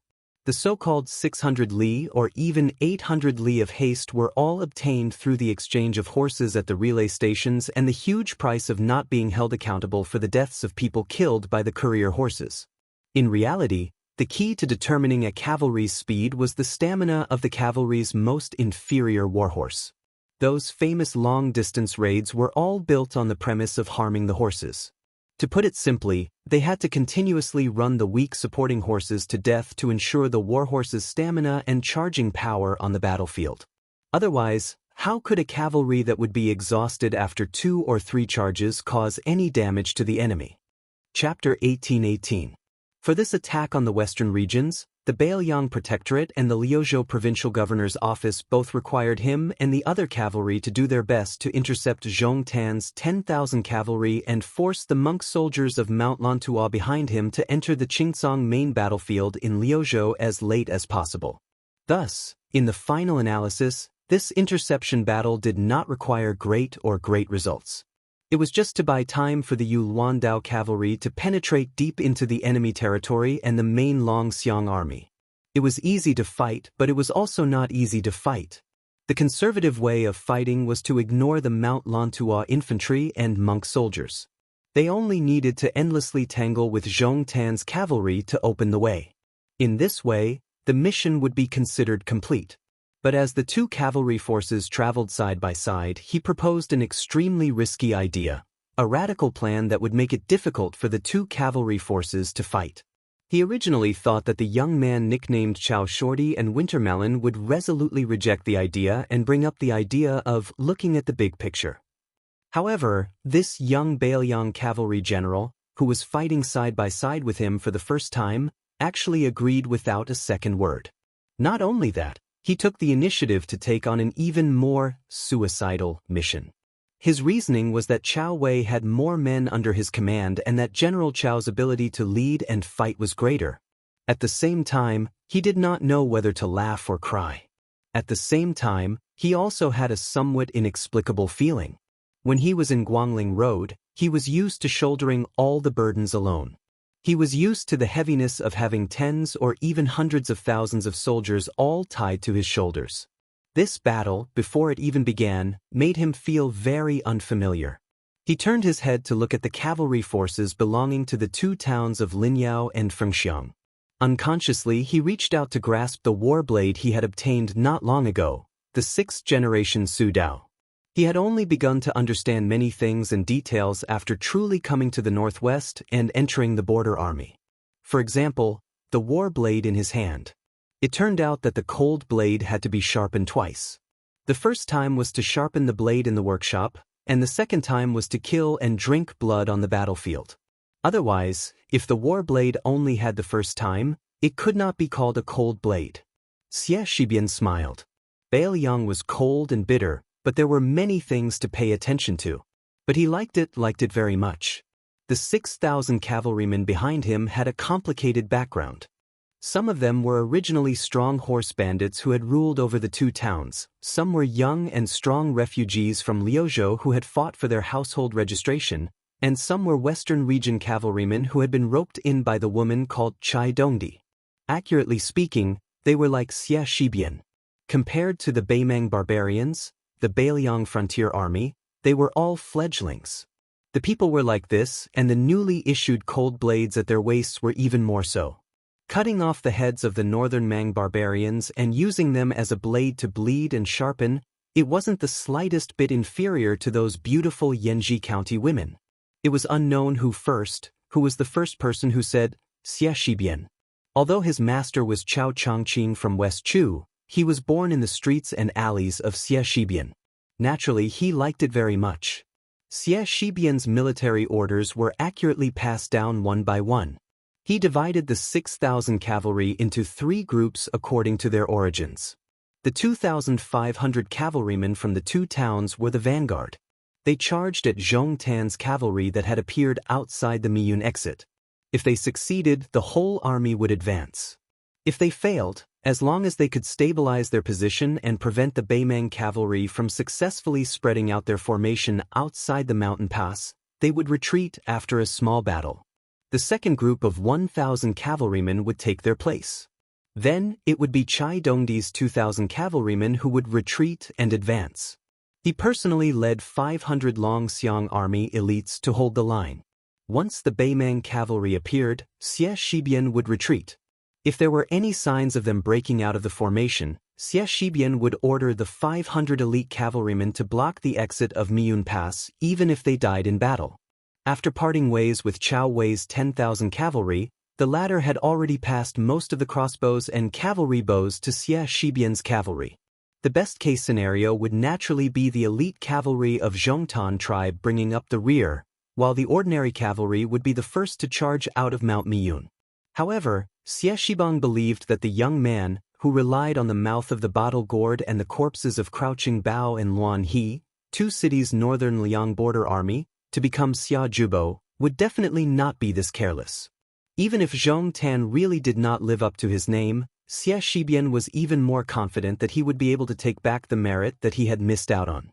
The so-called 600 li or even 800 li of haste were all obtained through the exchange of horses at the relay stations and the huge price of not being held accountable for the deaths of people killed by the courier horses. In reality, the key to determining a cavalry's speed was the stamina of the cavalry's most inferior warhorse. Those famous long-distance raids were all built on the premise of harming the horses. To put it simply, they had to continuously run the weak supporting horses to death to ensure the warhorse's stamina and charging power on the battlefield. Otherwise, how could a cavalry that would be exhausted after 2 or 3 charges cause any damage to the enemy? Chapter 1818. For this attack on the western regions, the Bailiang Protectorate and the Liuzhou Provincial Governor's Office both required him and the other cavalry to do their best to intercept Zhong Tan's 10,000 cavalry and force the monk soldiers of Mount Lantua behind him to enter the Qingcang main battlefield in Liuzhou as late as possible. Thus, in the final analysis, this interception battle did not require great results. It was just to buy time for the Yuluandao cavalry to penetrate deep into the enemy territory and the main Longxiang army. It was easy to fight, but it was also not easy to fight. The conservative way of fighting was to ignore the Mount Lantua infantry and monk soldiers. They only needed to endlessly tangle with Zhong Tan's cavalry to open the way. In this way, the mission would be considered complete. But as the 2 cavalry forces traveled side by side, he proposed an extremely risky idea, a radical plan that would make it difficult for the 2 cavalry forces to fight. He originally thought that the young man nicknamed Chow Shorty and Wintermelon would resolutely reject the idea and bring up the idea of looking at the big picture. However, this young Bailiang cavalry general, who was fighting side by side with him for the first time, actually agreed without a second word. Not only that, he took the initiative to take on an even more suicidal mission. His reasoning was that Chao Wei had more men under his command and that General Chao's ability to lead and fight was greater. At the same time, he did not know whether to laugh or cry. At the same time, he also had a somewhat inexplicable feeling. When he was in Guangling Road, he was used to shouldering all the burdens alone. He was used to the heaviness of having tens or even hundreds of thousands of soldiers all tied to his shoulders. This battle, before it even began, made him feel very unfamiliar. He turned his head to look at the cavalry forces belonging to the 2 towns of Linyao and Fengxiang. Unconsciously, he reached out to grasp the war blade he had obtained not long ago, the 6th generation Su Dao. He had only begun to understand many things and details after truly coming to the northwest and entering the border army. For example, the war blade in his hand. It turned out that the cold blade had to be sharpened twice. The first time was to sharpen the blade in the workshop, and the second time was to kill and drink blood on the battlefield. Otherwise, if the war blade only had the first time, it could not be called a cold blade. Xie Shibian smiled. Bailiang was cold and bitter, but there were many things to pay attention to. But he liked it very much. The 6,000 cavalrymen behind him had a complicated background. Some of them were originally strong horse bandits who had ruled over the two towns, some were young and strong refugees from Liuzhou who had fought for their household registration, and some were Western region cavalrymen who had been roped in by the woman called Chai Dongdi. Accurately speaking, they were like Xie Shibian. Compared to the Beimang barbarians, the Beiliang frontier army, they were all fledglings. The people were like this, and the newly issued cold blades at their waists were even more so. Cutting off the heads of the northern Mang barbarians and using them as a blade to bleed and sharpen, it wasn't the slightest bit inferior to those beautiful Yanji County women. It was unknown who was the first person who said, Xie Shibian. Although his master was Chao Chongqing from West Chu, he was born in the streets and alleys of Xie Shibian. Naturally, he liked it very much. Xie Shibian's military orders were accurately passed down one by one. He divided the 6,000 cavalry into 3 groups according to their origins. The 2,500 cavalrymen from the 2 towns were the vanguard. They charged at Zhong Tan's cavalry that had appeared outside the Miyun exit. If they succeeded, the whole army would advance. If they failed, as long as they could stabilize their position and prevent the Beimang cavalry from successfully spreading out their formation outside the mountain pass, they would retreat after a small battle. The second group of 1,000 cavalrymen would take their place. Then, it would be Chai Dongdi's 2,000 cavalrymen who would retreat and advance. He personally led 500 Longxiang army elites to hold the line. Once the Beimang cavalry appeared, Xie Shibian would retreat. If there were any signs of them breaking out of the formation, Xie Shibian would order the 500 elite cavalrymen to block the exit of Miyun Pass even if they died in battle. After parting ways with Chao Wei's 10,000 cavalry, the latter had already passed most of the crossbows and cavalry bows to Xie Shibian's cavalry. The best-case scenario would naturally be the elite cavalry of Zhongtan tribe bringing up the rear, while the ordinary cavalry would be the first to charge out of Mount Miyun. However, Xie Shibang believed that the young man, who relied on the mouth of the bottle gourd and the corpses of Crouching Bao and Luan He, 2 cities' northern Liang border army, to become Xia Jubo, would definitely not be this careless. Even if Zhong Tan really did not live up to his name, Xie Shibian was even more confident that he would be able to take back the merit that he had missed out on.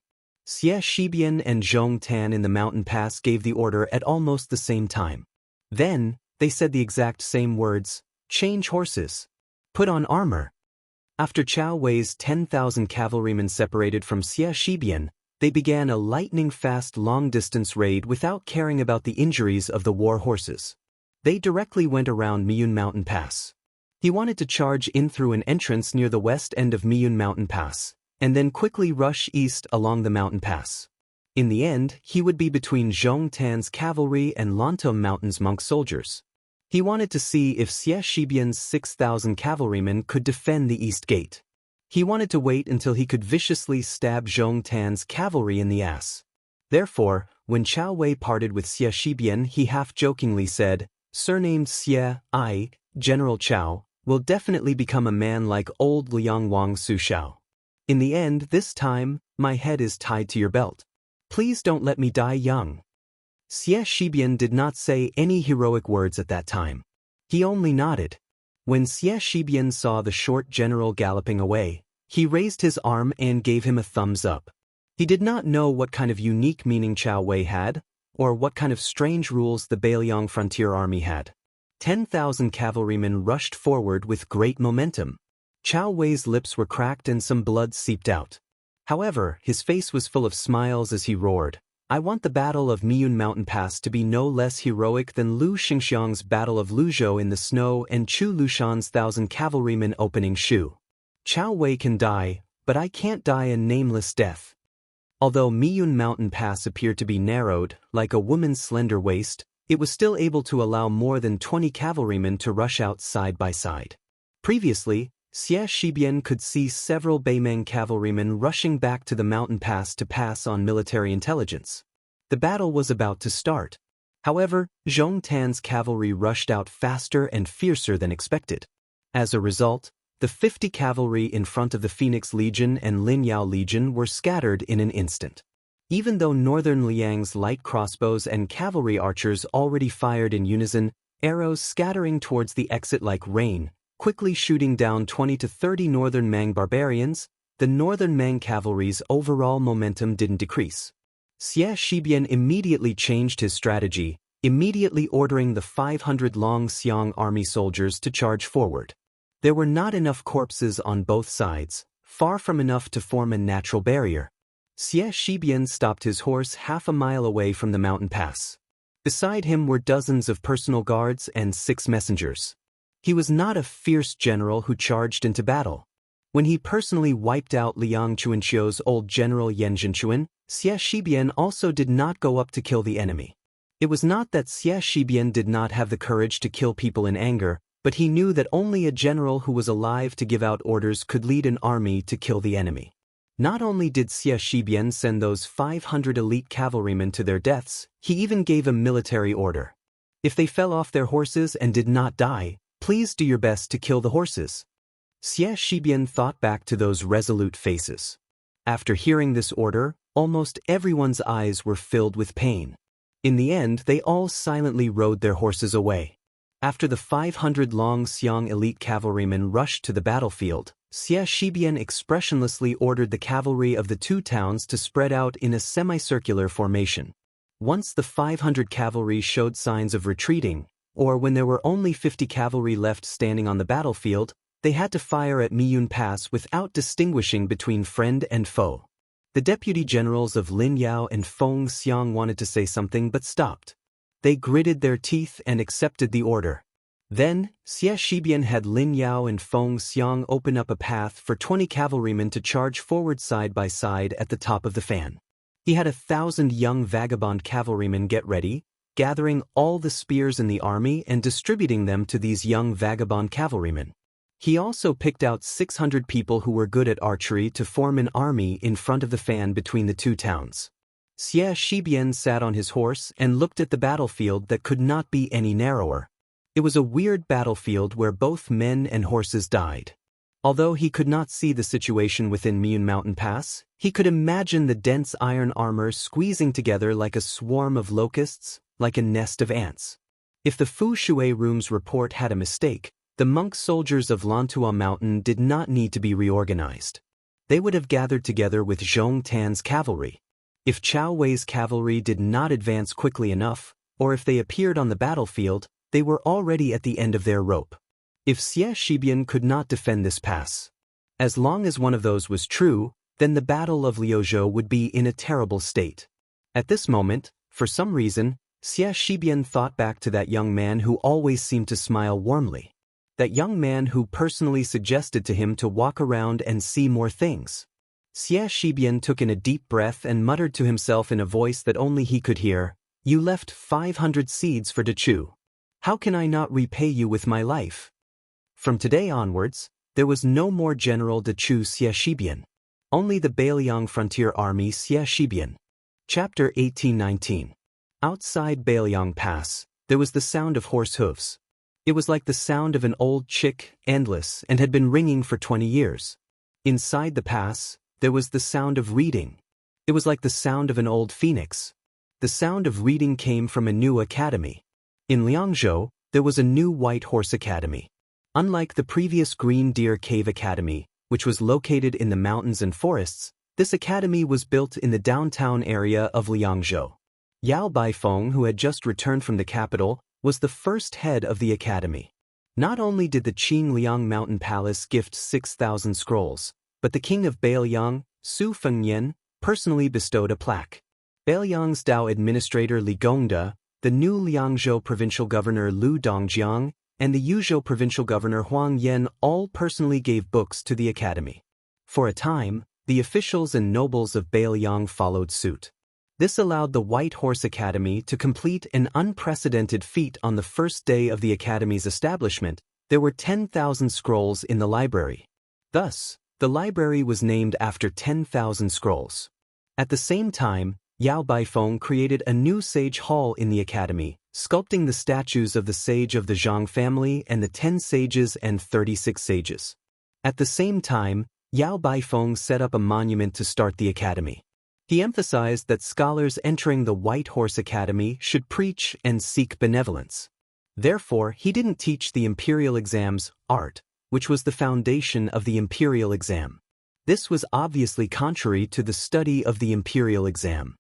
Xie Shibian and Zhong Tan in the mountain pass gave the order at almost the same time. Then, they said the exact same words, change horses. Put on armor. After Chao Wei's 10,000 cavalrymen separated from Xie Shibian, they began a lightning-fast long-distance raid without caring about the injuries of the war horses. They directly went around Miyun Mountain Pass. He wanted to charge in through an entrance near the west end of Miyun Mountain Pass, and then quickly rush east along the mountain pass. In the end, he would be between Zhong Tan's cavalry and Lantum Mountain's monk soldiers. He wanted to see if Xie Shibian's 6,000 cavalrymen could defend the east gate. He wanted to wait until he could viciously stab Zhong Tan's cavalry in the ass. Therefore, when Chao Wei parted with Xie Shibian, he half-jokingly said, surnamed Xie, I, General Chao, will definitely become a man like old Liang Wang Su Shao. In the end, this time, my head is tied to your belt. Please don't let me die young. Xie Shibian did not say any heroic words at that time. He only nodded. When Xie Shibian saw the short general galloping away, he raised his arm and gave him a thumbs up. He did not know what kind of unique meaning Chao Wei had, or what kind of strange rules the Beiliang frontier army had. 10,000 cavalrymen rushed forward with great momentum. Chao Wei's lips were cracked and some blood seeped out. However, his face was full of smiles as he roared, I want the Battle of Miyun Mountain Pass to be no less heroic than Lu Xingxiang's Battle of Luzhou in the snow and Chu Lushan's 1,000 cavalrymen opening Shu. Chao Wei can die, but I can't die a nameless death. Although Miyun Mountain Pass appeared to be narrowed, like a woman's slender waist, it was still able to allow more than 20 cavalrymen to rush out side by side. Previously, Xie Shibian could see several Beimang cavalrymen rushing back to the mountain pass to pass on military intelligence. The battle was about to start. However, Zhong Tan's cavalry rushed out faster and fiercer than expected. As a result, the 50 cavalry in front of the Phoenix Legion and Lin Yao Legion were scattered in an instant. Even though Northern Liang's light crossbows and cavalry archers already fired in unison, arrows scattering towards the exit like rain, quickly shooting down 20 to 30 northern Mang barbarians. The northern Mang cavalry's overall momentum didn't decrease. Xie Shibian immediately changed his strategy, immediately ordering the 500 Long Xiang army soldiers to charge forward. There were not enough corpses on both sides, far from enough to form a natural barrier. Xie Shibian stopped his horse half a mile away from the mountain pass. Beside him were dozens of personal guards and 6 messengers. He was not a fierce general who charged into battle. When he personally wiped out Liang Chuanqiu's old general Yan Zhenchuan, Xie Shibian also did not go up to kill the enemy. It was not that Xie Shibian did not have the courage to kill people in anger, but he knew that only a general who was alive to give out orders could lead an army to kill the enemy. Not only did Xie Shibian send those 500 elite cavalrymen to their deaths, he even gave a military order. If they fell off their horses and did not die, please do your best to kill the horses. Xie Shibian thought back to those resolute faces. After hearing this order, almost everyone's eyes were filled with pain. In the end, they all silently rode their horses away. After the 500 Long Xiang elite cavalrymen rushed to the battlefield, Xie Shibian expressionlessly ordered the cavalry of the 2 towns to spread out in a semicircular formation. Once the 500 cavalry showed signs of retreating, or when there were only 50 cavalry left standing on the battlefield, they had to fire at Miyun Pass without distinguishing between friend and foe. The deputy generals of Lin Yao and Feng Xiang wanted to say something but stopped. They gritted their teeth and accepted the order. Then, Xie Shibian had Lin Yao and Feng Xiang open up a path for 20 cavalrymen to charge forward side by side at the top of the fan. He had 1,000 young vagabond cavalrymen get ready, gathering all the spears in the army and distributing them to these young vagabond cavalrymen. He also picked out 600 people who were good at archery to form an army in front of the fan between the 2 towns. Xie Shibian sat on his horse and looked at the battlefield that could not be any narrower. It was a weird battlefield where both men and horses died. Although he could not see the situation within Miyun Mountain Pass, he could imagine the dense iron armor squeezing together like a swarm of locusts, like a nest of ants. If the Fu Shui Room's report had a mistake, the monk soldiers of Lantua Mountain did not need to be reorganized. They would have gathered together with Zhong Tan's cavalry. If Chao Wei's cavalry did not advance quickly enough, or if they appeared on the battlefield, they were already at the end of their rope. If Xie Shibian could not defend this pass, as long as one of those was true, then the Battle of Liuzhou would be in a terrible state. At this moment, for some reason, Xie Shibian thought back to that young man who always seemed to smile warmly. That young man who personally suggested to him to walk around and see more things. Xie Shibian took in a deep breath and muttered to himself in a voice that only he could hear, "You left 500 seeds for Dechu. How can I not repay you with my life?" From today onwards, there was no more General Dechu Xie Shibian. Only the Bailiang Frontier Army Xie Shibian. Chapter 18-19. Outside Bailiang Pass, there was the sound of horse hooves. It was like the sound of an old chick, endless, and had been ringing for 20 years. Inside the pass, there was the sound of reading. It was like the sound of an old phoenix. The sound of reading came from a new academy. In Liangzhou, there was a new White Horse Academy. Unlike the previous Green Deer Cave Academy, which was located in the mountains and forests, this academy was built in the downtown area of Liangzhou. Yao Baifeng, who had just returned from the capital, was the first head of the academy. Not only did the Qingliang Mountain Palace gift 6,000 scrolls, but the king of Bailiang, Su Fengnian, personally bestowed a plaque. Bailiang's Dao administrator Li Gongda, the new Liangzhou provincial governor Lu Dongjiang, and the Yuzhou provincial governor Huang Yan all personally gave books to the academy. For a time, the officials and nobles of Bailiang followed suit. This allowed the White Horse Academy to complete an unprecedented feat on the first day of the academy's establishment. There were 10,000 scrolls in the library. Thus, the library was named after 10,000 scrolls. At the same time, Yao Baifeng created a new sage hall in the academy, sculpting the statues of the sage of the Zhang family and the 10 sages and 36 sages. At the same time, Yao Baifeng set up a monument to start the academy. He emphasized that scholars entering the White Horse Academy should preach and seek benevolence. Therefore, he didn't teach the imperial exams, art, which was the foundation of the imperial exam. This was obviously contrary to the study of the imperial exam.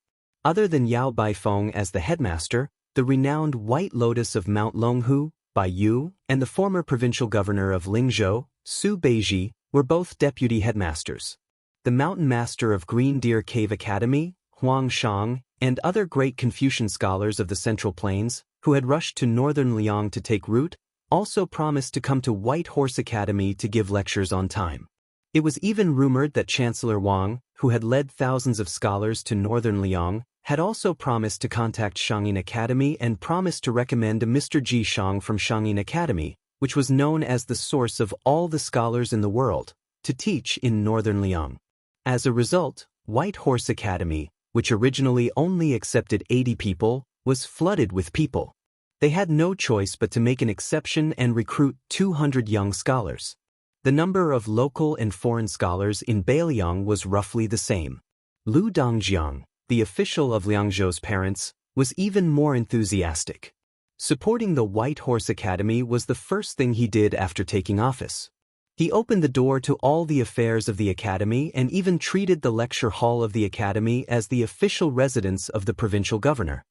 Other than Yao Baifeng as the headmaster, the renowned White Lotus of Mount Longhu, Bai Yu, and the former provincial governor of Lingzhou, Su Beiji, were both deputy headmasters. The mountain master of Green Deer Cave Academy, Huang Shang, and other great Confucian scholars of the Central Plains, who had rushed to northern Liang to take root, also promised to come to White Horse Academy to give lectures on time. It was even rumored that Chancellor Wang, who had led thousands of scholars to northern Liang, had also promised to contact Shangyin Academy and promised to recommend a Mr. Ji Shang from Shangyin Academy, which was known as the source of all the scholars in the world, to teach in northern Liang. As a result, White Horse Academy, which originally only accepted 80 people, was flooded with people. They had no choice but to make an exception and recruit 200 young scholars. The number of local and foreign scholars in Beiliang was roughly the same. Lu Dongjiang, the official of Liangzhou's parents, was even more enthusiastic. Supporting the White Horse Academy was the first thing he did after taking office. He opened the door to all the affairs of the academy and even treated the lecture hall of the academy as the official residence of the provincial governor.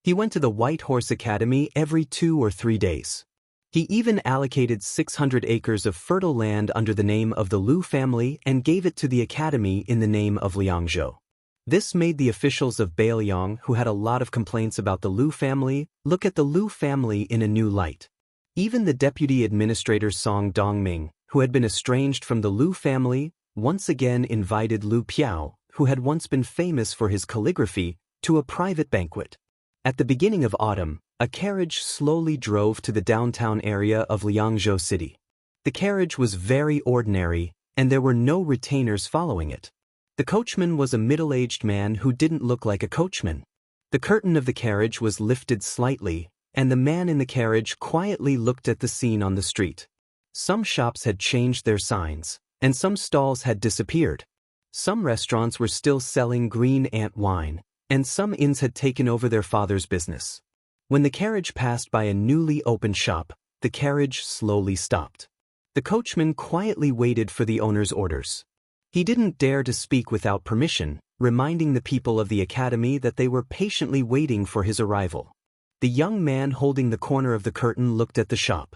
He went to the White Horse Academy every 2 or 3 days. He even allocated 600 acres of fertile land under the name of the Lu family and gave it to the academy in the name of Liangzhou. This made the officials of Beiliang, who had a lot of complaints about the Lu family, look at the Lu family in a new light. Even the deputy administrator Song Dongming, who had been estranged from the Lu family, once again invited Lu Piao, who had once been famous for his calligraphy, to a private banquet. At the beginning of autumn, a carriage slowly drove to the downtown area of Liangzhou City. The carriage was very ordinary, and there were no retainers following it. The coachman was a middle-aged man who didn't look like a coachman. The curtain of the carriage was lifted slightly, and the man in the carriage quietly looked at the scene on the street. Some shops had changed their signs, and some stalls had disappeared. Some restaurants were still selling green ant wine, and some inns had taken over their father's business. When the carriage passed by a newly opened shop, the carriage slowly stopped. The coachman quietly waited for the owner's orders. He didn't dare to speak without permission, reminding the people of the academy that they were patiently waiting for his arrival. The young man holding the corner of the curtain looked at the shop.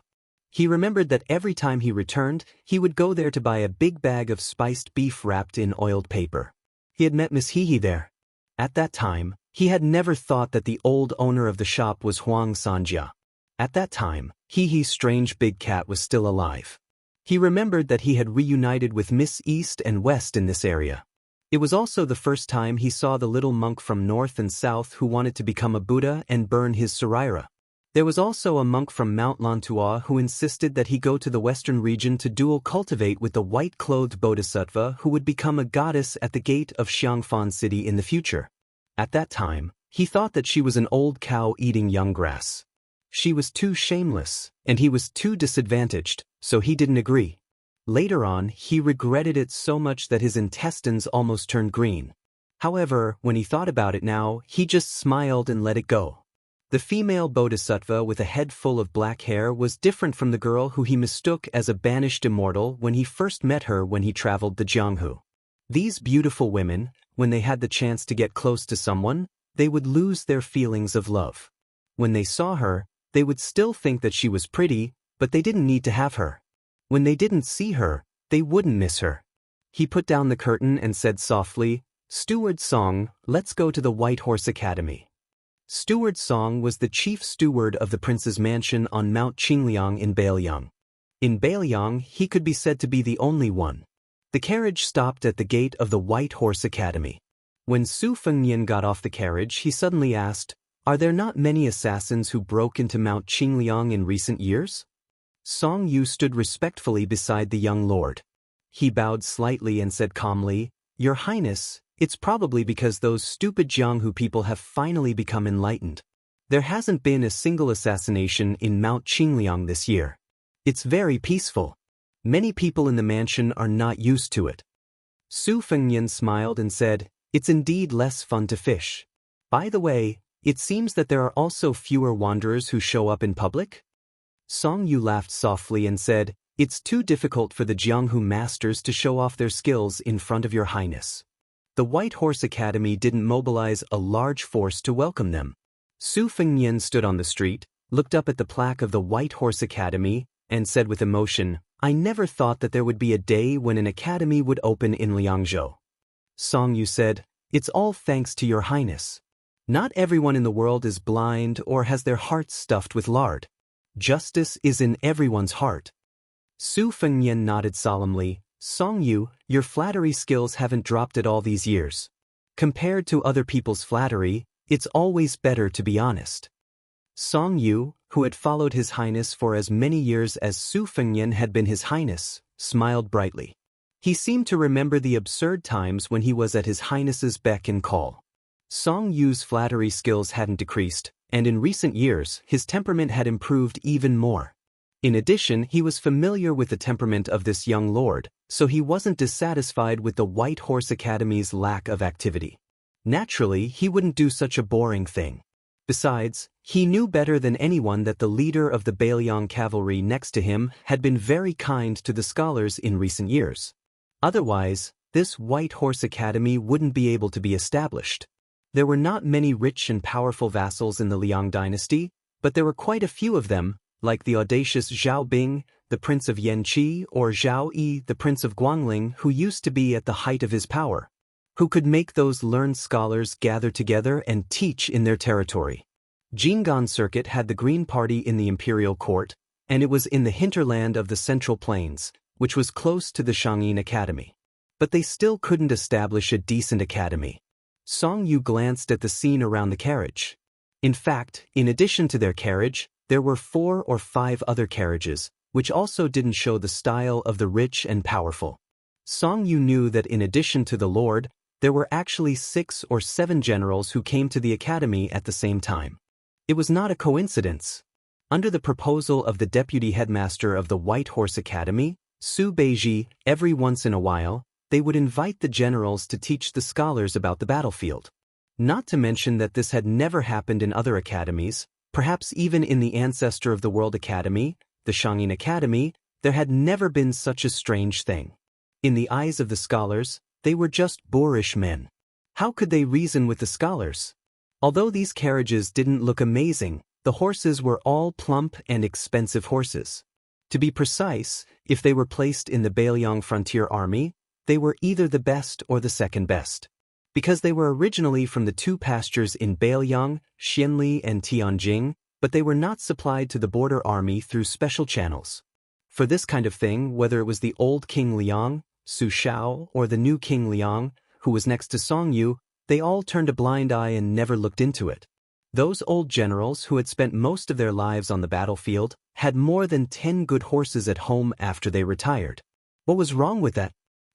He remembered that every time he returned, he would go there to buy a big bag of spiced beef wrapped in oiled paper. He had met Miss Hehe there. At that time, he had never thought that the old owner of the shop was Huang Sanjia. At that time, Hehe's strange big cat was still alive. He remembered that he had reunited with Miss East and West in this area. It was also the first time he saw the little monk from north and south who wanted to become a Buddha and burn his saraira. There was also a monk from Mount Lantua who insisted that he go to the western region to dual cultivate with the white-clothed bodhisattva who would become a goddess at the gate of Xiangfan City in the future. At that time, he thought that she was an old cow eating young grass. She was too shameless, and he was too disadvantaged, so he didn't agree. Later on, he regretted it so much that his intestines almost turned green. However, when he thought about it now, he just smiled and let it go. The female bodhisattva with a head full of black hair was different from the girl who he mistook as a banished immortal when he first met her when he traveled the Jianghu. These beautiful women, when they had the chance to get close to someone, they would lose their feelings of love. When they saw her, they would still think that she was pretty, but they didn't need to have her. When they didn't see her, they wouldn't miss her. He put down the curtain and said softly, "Steward Song, let's go to the White Horse Academy." Steward Song was the chief steward of the prince's mansion on Mount Qingliang in Beiliang. In Beiliang, he could be said to be the only one. The carriage stopped at the gate of the White Horse Academy. When Su Fengnian got off the carriage, he suddenly asked, "Are there not many assassins who broke into Mount Qingliang in recent years?" Song Yu stood respectfully beside the young lord. He bowed slightly and said calmly, "Your Highness, it's probably because those stupid Jianghu people have finally become enlightened. There hasn't been a single assassination in Mount Qingliang this year. It's very peaceful. Many people in the mansion are not used to it." Su Fengnian smiled and said, "It's indeed less fun to fish. By the way, it seems that there are also fewer wanderers who show up in public?" Song Yu laughed softly and said, It's too difficult for the Jianghu masters to show off their skills in front of your highness. The White Horse Academy didn't mobilize a large force to welcome them. Su Fengnian stood on the street, looked up at the plaque of the White Horse Academy, and said with emotion, "I never thought that there would be a day when an academy would open in Liangzhou." Song Yu said, "It's all thanks to your highness. Not everyone in the world is blind or has their hearts stuffed with lard. Justice is in everyone's heart." Su Fengnian nodded solemnly. "Song Yu, your flattery skills haven't dropped at all these years. Compared to other people's flattery, it's always better to be honest." Song Yu, who had followed His Highness for as many years as Su Fengnian had been His Highness, smiled brightly. He seemed to remember the absurd times when he was at His Highness's beck and call. Song Yu's flattery skills hadn't decreased, and in recent years his temperament had improved even more. In addition, he was familiar with the temperament of this young lord, so he wasn't dissatisfied with the White Horse Academy's lack of activity. Naturally, he wouldn't do such a boring thing. Besides, he knew better than anyone that the leader of the Bailiang cavalry next to him had been very kind to the scholars in recent years. Otherwise, this White Horse Academy wouldn't be able to be established. There were not many rich and powerful vassals in the Liang dynasty, but there were quite a few of them, like the audacious Zhao Bing, the Prince of Yanqi, or Zhao Yi, the Prince of Guangling, who used to be at the height of his power, who could make those learned scholars gather together and teach in their territory. Jinggan Circuit had the Green Party in the imperial court, and it was in the hinterland of the Central Plains, which was close to the Shangyin Academy. But they still couldn't establish a decent academy. Song Yu glanced at the scene around the carriage. In fact, in addition to their carriage, there were 4 or 5 other carriages, which also didn't show the style of the rich and powerful. Song Yu knew that in addition to the lord, there were actually 6 or 7 generals who came to the academy at the same time. It was not a coincidence. Under the proposal of the deputy headmaster of the White Horse Academy, Su Beiji, every once in a while, they would invite the generals to teach the scholars about the battlefield. Not to mention that this had never happened in other academies. Perhaps even in the ancestor of the World Academy, the Shangyin Academy, there had never been such a strange thing. In the eyes of the scholars, they were just boorish men. How could they reason with the scholars? Although these carriages didn't look amazing, the horses were all plump and expensive horses. To be precise, if they were placed in the Bailiang Frontier Army, they were either the best or the second best. Because they were originally from the 2 pastures in Bailiang, Xianli and Tianjing, but they were not supplied to the border army through special channels. For this kind of thing, whether it was the old King Liang, Su Shao, or the new King Liang, who was next to Song Yu, they all turned a blind eye and never looked into it. Those old generals who had spent most of their lives on the battlefield had more than 10 good horses at home after they retired. What was wrong with that?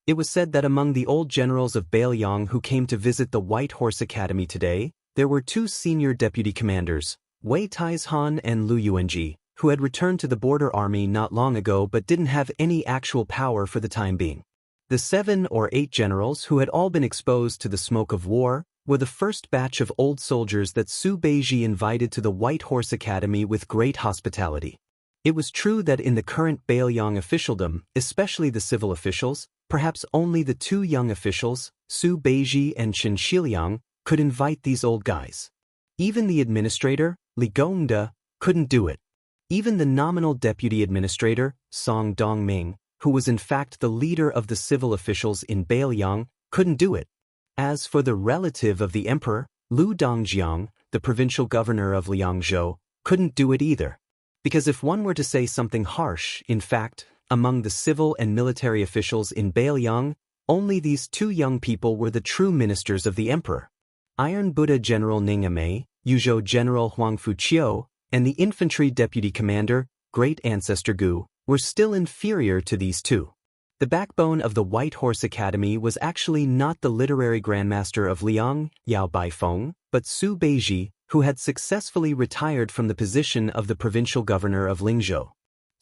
It was said that among the old generals of Bailiang who came to visit the White Horse Academy today, there were 2 senior deputy commanders, Wei Taizhan and Lu Yuanji, who had returned to the border army not long ago but didn't have any actual power for the time being. The 7 or 8 generals who had all been exposed to the smoke of war were the first batch of old soldiers that Su Beiji invited to the White Horse Academy with great hospitality. It was true that in the current Bailiang officialdom, especially the civil officials, perhaps only the 2 young officials, Su Beiji and Chen Xiliang, could invite these old guys. Even the administrator, Li Gongda, couldn't do it. Even the nominal deputy administrator, Song Dongming, who was in fact the leader of the civil officials in Bailiang, couldn't do it. As for the relative of the emperor, Lu Dongjiang, the provincial governor of Liangzhou, couldn't do it either. Because if one were to say something harsh, in fact, among the civil and military officials in Bailiang, only these 2 young people were the true ministers of the emperor. Iron Buddha General Ning Amei, Yuzhou General Huang Fuqiu, and the infantry deputy commander, Great Ancestor Gu, were still inferior to these 2. The backbone of the White Horse Academy was actually not the literary grandmaster of Liang, Yao Baifeng, but Su Beiji, who had successfully retired from the position of the provincial governor of Lingzhou.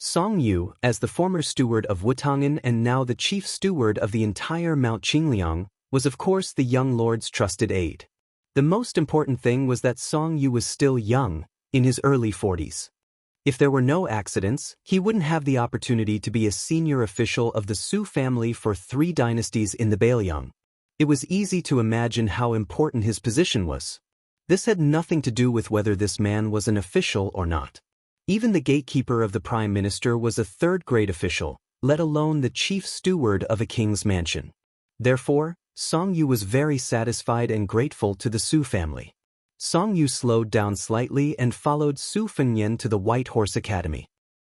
Song Yu, as the former steward of Wutangen and now the chief steward of the entire Mount Qingliang, was of course the young lord's trusted aide. The most important thing was that Song Yu was still young, in his early 40s. If there were no accidents, he wouldn't have the opportunity to be a senior official of the Su family for 3 dynasties in the Bailiang. It was easy to imagine how important his position was. This had nothing to do with whether this man was an official or not. Even the gatekeeper of the prime minister was a third-grade official, let alone the chief steward of a king's mansion. Therefore, Song Yu was very satisfied and grateful to the Su family. Song Yu slowed down slightly and followed Su Fengnian to the White Horse Academy.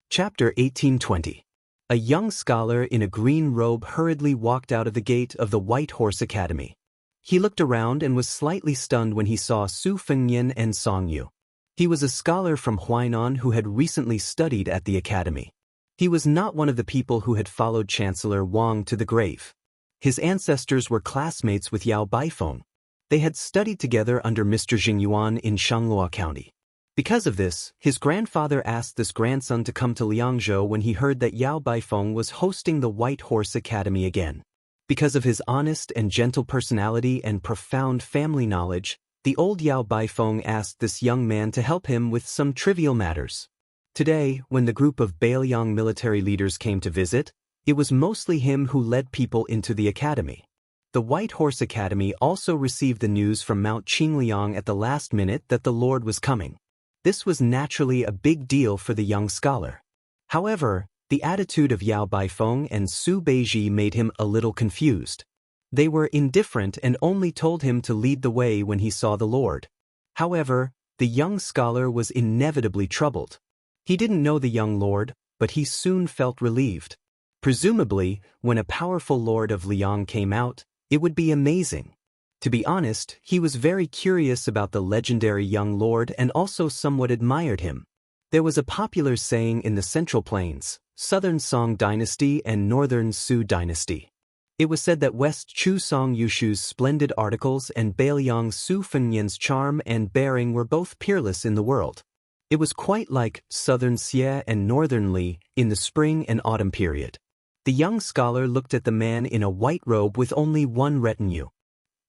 Chapter 1820. A young scholar in a green robe hurriedly walked out of the gate of the White Horse Academy. He looked around and was slightly stunned when he saw Su Fengnian and Song Yu. He was a scholar from Huainan who had recently studied at the academy. He was not one of the people who had followed Chancellor Wang to the grave. His ancestors were classmates with Yao Baifeng. They had studied together under Mr. Jingyuan in Shanghua County. Because of this, his grandfather asked this grandson to come to Liangzhou when he heard that Yao Baifeng was hosting the White Horse Academy again. Because of his honest and gentle personality and profound family knowledge, the old Yao Baifeng asked this young man to help him with some trivial matters. Today, when the group of Bailiang military leaders came to visit, it was mostly him who led people into the academy. The White Horse Academy also received the news from Mount Qingliang at the last minute that the Lord was coming. This was naturally a big deal for the young scholar. However, the attitude of Yao Baifeng and Su Beiji made him a little confused. They were indifferent and only told him to lead the way when he saw the Lord. However, the young scholar was inevitably troubled. He didn't know the young lord, but he soon felt relieved. Presumably, when a powerful lord of Liang came out, it would be amazing. To be honest, he was very curious about the legendary young lord and also somewhat admired him. There was a popular saying in the Central Plains, Southern Song Dynasty and Northern Su Dynasty. It was said that West Chu Song Yushu's splendid articles and Bailiang Su Fengnian's charm and bearing were both peerless in the world. It was quite like Southern Xie and Northern Li in the spring and autumn period. The young scholar looked at the man in a white robe with only one retinue.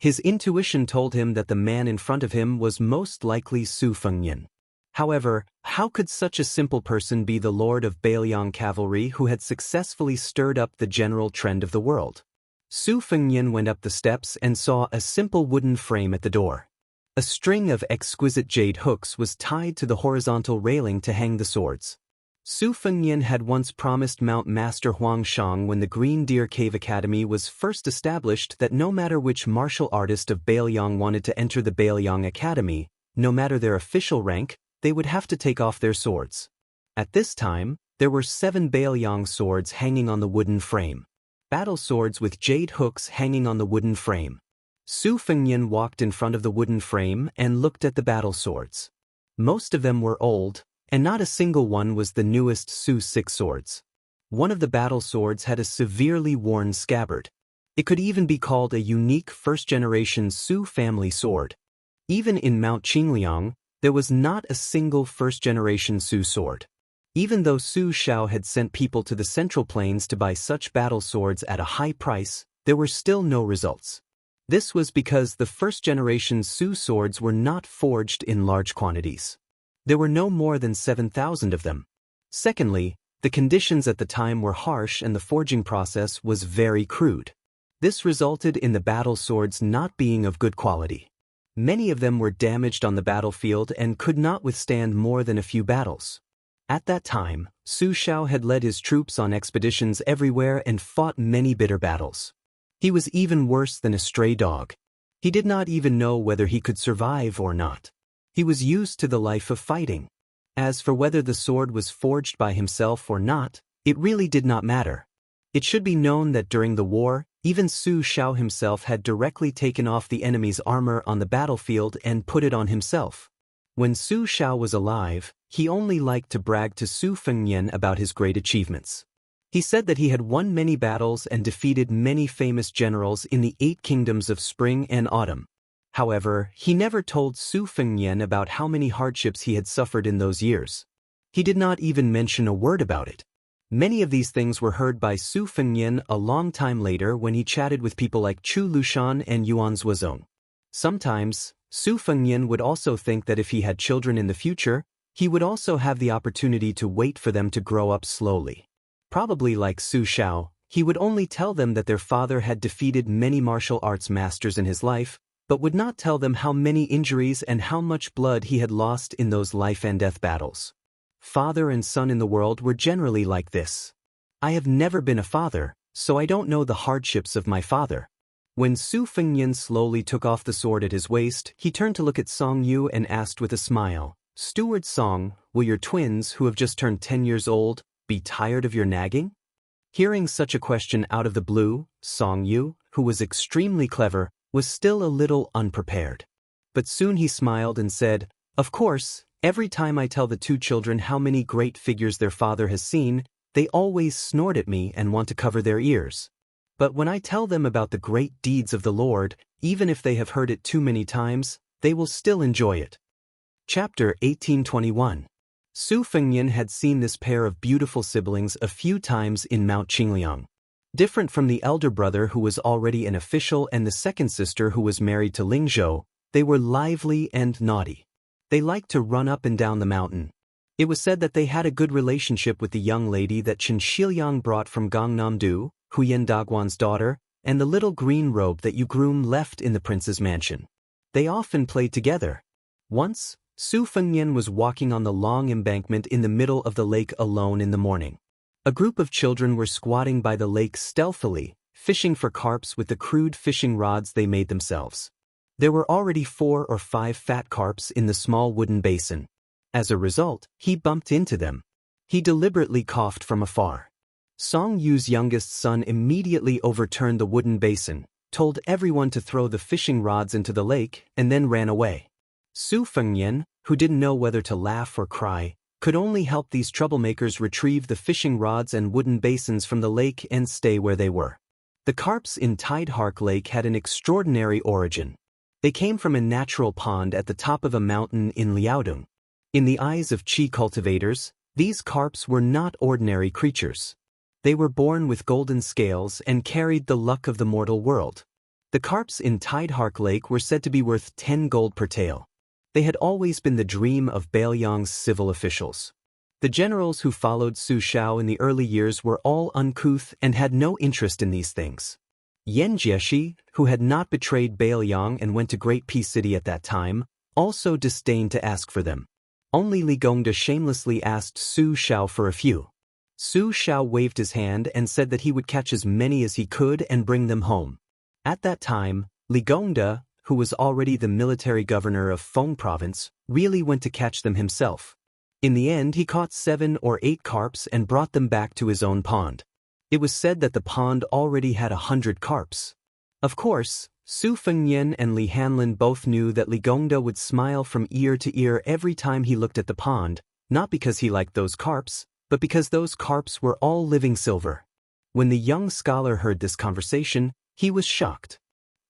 His intuition told him that the man in front of him was most likely Su Fengnian. However, how could such a simple person be the lord of Bailiang cavalry who had successfully stirred up the general trend of the world? Su Fengnian went up the steps and saw a simple wooden frame at the door. A string of exquisite jade hooks was tied to the horizontal railing to hang the swords. Su Fengnian had once promised Mount Master Huang Shang when the Green Deer Cave Academy was first established that no matter which martial artist of Bailiang wanted to enter the Bailiang Academy, no matter their official rank, they would have to take off their swords. At this time, there were 7 Bailiang swords hanging on the wooden frame. Battle swords with jade hooks hanging on the wooden frame. Su Fengnian walked in front of the wooden frame and looked at the battle swords. Most of them were old, and not a single one was the newest Su 6 swords. One of the battle swords had a severely worn scabbard. It could even be called a unique first-generation Su family sword. Even in Mount Qingliang, there was not a single first-generation Su sword. Even though Su Shao had sent people to the Central Plains to buy such battle swords at a high price, there were still no results. This was because the first-generation Su swords were not forged in large quantities. There were no more than 7,000 of them. Secondly, the conditions at the time were harsh and the forging process was very crude. This resulted in the battle swords not being of good quality. Many of them were damaged on the battlefield and could not withstand more than a few battles. At that time, Su Shao had led his troops on expeditions everywhere and fought many bitter battles. He was even worse than a stray dog. He did not even know whether he could survive or not. He was used to the life of fighting. As for whether the sword was forged by himself or not, it really did not matter. It should be known that during the war, even Su Shao himself had directly taken off the enemy's armor on the battlefield and put it on himself. When Su Shao was alive, he only liked to brag to Su Fengnian about his great achievements. He said that he had won many battles and defeated many famous generals in the 8 kingdoms of spring and autumn. However, he never told Su Fengnian about how many hardships he had suffered in those years. He did not even mention a word about it. Many of these things were heard by Su Fengnian a long time later when he chatted with people like Chu Lushan and Yuan Zuozong. Sometimes, Su Fengnian would also think that if he had children in the future, He would also have the opportunity to wait for them to grow up slowly. Probably like Su Xiao, he would only tell them that their father had defeated many martial arts masters in his life, but would not tell them how many injuries and how much blood he had lost in those life-and-death battles. Father and son in the world were generally like this. I have never been a father, so I don't know the hardships of my father. When Su Fengnian slowly took off the sword at his waist, he turned to look at Song Yu and asked with a smile, "Steward Song, will your twins, who have just turned 10 years old, be tired of your nagging?" Hearing such a question out of the blue, Song Yu, who was extremely clever, was still a little unprepared. But soon he smiled and said, "Of course, every time I tell the two children how many great figures their father has seen, they always snort at me and want to cover their ears. But when I tell them about the great deeds of the Lord, even if they have heard it too many times, they will still enjoy it." Chapter 1821. Su Fengnian had seen this pair of beautiful siblings a few times in Mount Qingliang. Different from the elder brother who was already an official and the second sister who was married to Lingzhou, they were lively and naughty. They liked to run up and down the mountain. It was said that they had a good relationship with the young lady that Chen Shiliang brought from Gangnam-do, Huyen Dagwan's daughter, and the little green robe that Yu Groom left in the prince's mansion. They often played together. Once, Su Fengnian was walking on the long embankment in the middle of the lake alone in the morning. A group of children were squatting by the lake stealthily, fishing for carps with the crude fishing rods they made themselves. There were already 4 or 5 fat carps in the small wooden basin. As a result, he bumped into them. He deliberately coughed from afar. Song Yu's youngest son immediately overturned the wooden basin, told everyone to throw the fishing rods into the lake, and then ran away. Su Fengnian, who didn't know whether to laugh or cry, could only help these troublemakers retrieve the fishing rods and wooden basins from the lake and stay where they were. The carps in Tidehark Lake had an extraordinary origin. They came from a natural pond at the top of a mountain in Liaodong. In the eyes of Qi cultivators, these carps were not ordinary creatures. They were born with golden scales and carried the luck of the mortal world. The carps in Tidehark Lake were said to be worth 10 gold per tael. They had always been the dream of Bailiang's civil officials. The generals who followed Su Xiao in the early years were all uncouth and had no interest in these things. Yan Jieshi, who had not betrayed Bailiang and went to Great Peace City at that time, also disdained to ask for them. Only Li Gongda shamelessly asked Su Xiao for a few. Su Xiao waved his hand and said that he would catch as many as he could and bring them home. At that time, Li Gongda, who was already the military governor of Feng province, really went to catch them himself. In the end, he caught 7 or 8 carps and brought them back to his own pond. It was said that the pond already had 100 carps. Of course, Su Fengnian and Li Hanlin both knew that Li Gongda would smile from ear to ear every time he looked at the pond, not because he liked those carps, but because those carps were all living silver. When the young scholar heard this conversation, he was shocked.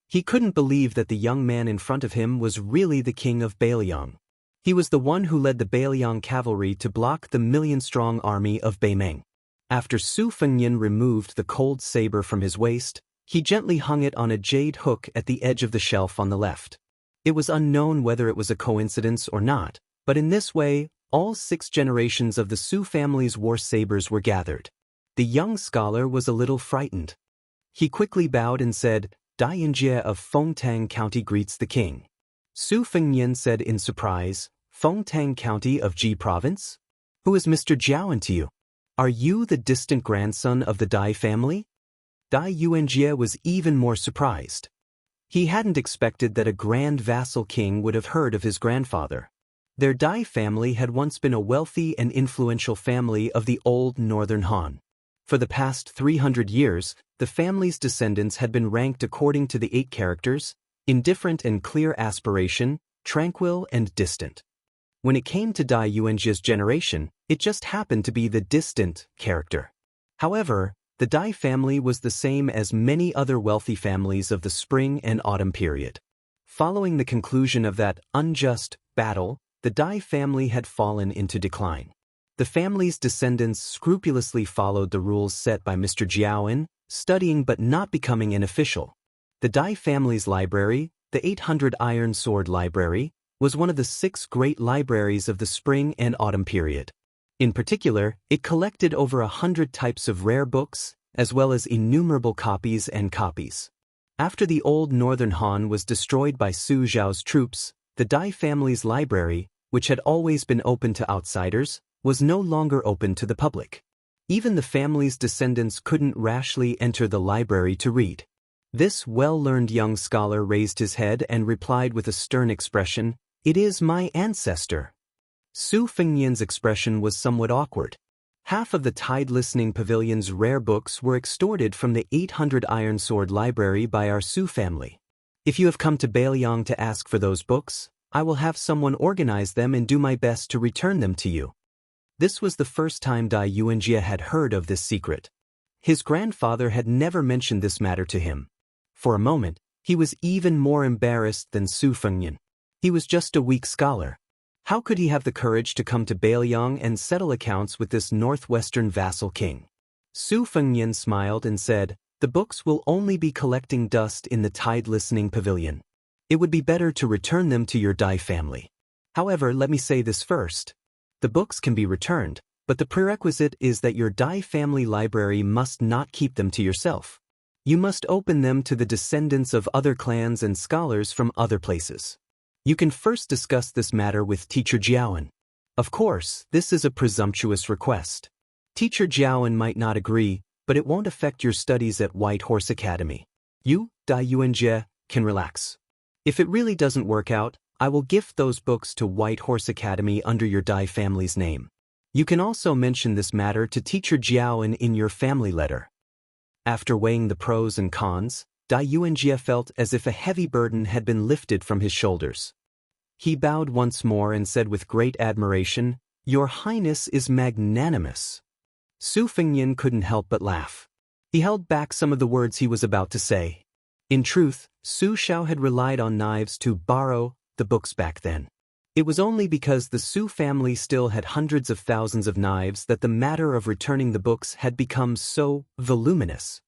He couldn't believe that the young man in front of him was really the king of Bailiang. He was the one who led the Bailiang cavalry to block the million-strong army of Beimeng. After Su Fengnian removed the cold saber from his waist, he gently hung it on a jade hook at the edge of the shelf on the left. It was unknown whether it was a coincidence or not, but in this way, all 6 generations of the Su family's war sabers were gathered. The young scholar was a little frightened. He quickly bowed and said, "Dai Yinjie of Fengtang County greets the king." Su Fengnian said in surprise, "Fengtang County of Ji Province? Who is Mr. Jiaoan to you? Are you the distant grandson of the Dai family?" Dai Yuanjie was even more surprised. He hadn't expected that a grand vassal king would have heard of his grandfather. Their Dai family had once been a wealthy and influential family of the old northern Han. For the past 300 years, the family's descendants had been ranked according to the 8 characters: indifferent and clear aspiration, tranquil and distant. When it came to Dai Yuanjie's generation, it just happened to be the distant character. However, the Dai family was the same as many other wealthy families of the spring and autumn period. Following the conclusion of that unjust battle, the Dai family had fallen into decline. The family's descendants scrupulously followed the rules set by Mr. Jiaoan, studying but not becoming an official. The Dai family's library, the 800 Iron Sword Library, was one of the 6 great libraries of the spring and autumn period. In particular, it collected over 100 types of rare books, as well as innumerable copies and copies. After the old northern Han was destroyed by Su Zhao's troops, the Dai family's library, which had always been open to outsiders, was no longer open to the public. Even the family's descendants couldn't rashly enter the library to read. This well-learned young scholar raised his head and replied with a stern expression, "It is my ancestor." Su Fengnian's expression was somewhat awkward. Half of the Tide Listening Pavilion's rare books were extorted from the 800 Iron Sword library by our Su family. If you have come to Bailiang to ask for those books, I will have someone organize them and do my best to return them to you. This was the first time Dai Yuanjie had heard of this secret. His grandfather had never mentioned this matter to him. For a moment, he was even more embarrassed than Su Fengnian. He was just a weak scholar. How could he have the courage to come to Bailiang and settle accounts with this northwestern vassal king? Su Fengnian smiled and said, "The books will only be collecting dust in the Tide Listening Pavilion. It would be better to return them to your Dai family. However, let me say this first. The books can be returned, but the prerequisite is that your Dai family library must not keep them to yourself. You must open them to the descendants of other clans and scholars from other places. You can first discuss this matter with Teacher Jiaowen. Of course, this is a presumptuous request. Teacher Jiaowen might not agree, but it won't affect your studies at White Horse Academy. You, Dai Yuanjie, can relax. If it really doesn't work out, I will gift those books to White Horse Academy under your Dai family's name. You can also mention this matter to Teacher Jiaowen in your family letter." After weighing the pros and cons, Dai Yuanjie felt as if a heavy burden had been lifted from his shoulders. He bowed once more and said with great admiration, "Your Highness is magnanimous." Su Fengnian couldn't help but laugh. He held back some of the words he was about to say. In truth, Su Xiao had relied on knives to borrow the books back then. It was only because the Su family still had hundreds of thousands of knives that the matter of returning the books had become so voluminous.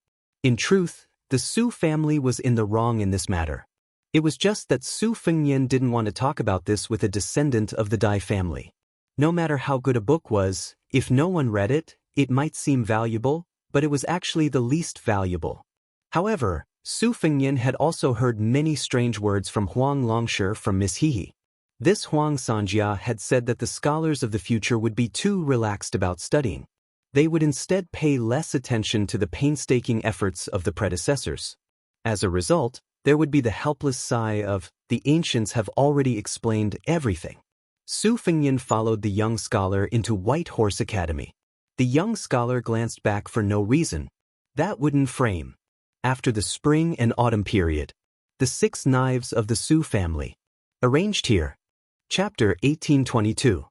In truth, the Su family was in the wrong in this matter. It was just that Su Fengnian didn't want to talk about this with a descendant of the Dai family. No matter how good a book was, if no one read it, it might seem valuable, but it was actually the least valuable. However, Su Fengnian had also heard many strange words from Huang Longshi from Miss Hehe. This Huang Sanjia had said that the scholars of the future would be too relaxed about studying. They would instead pay less attention to the painstaking efforts of the predecessors. As a result, there would be the helpless sigh of, "The ancients have already explained everything." Su Fengnian followed the young scholar into White Horse Academy. The young scholar glanced back for no reason. That wooden frame. After the spring and autumn period. The 6 knives of the Su family. Arranged here. Chapter 1822.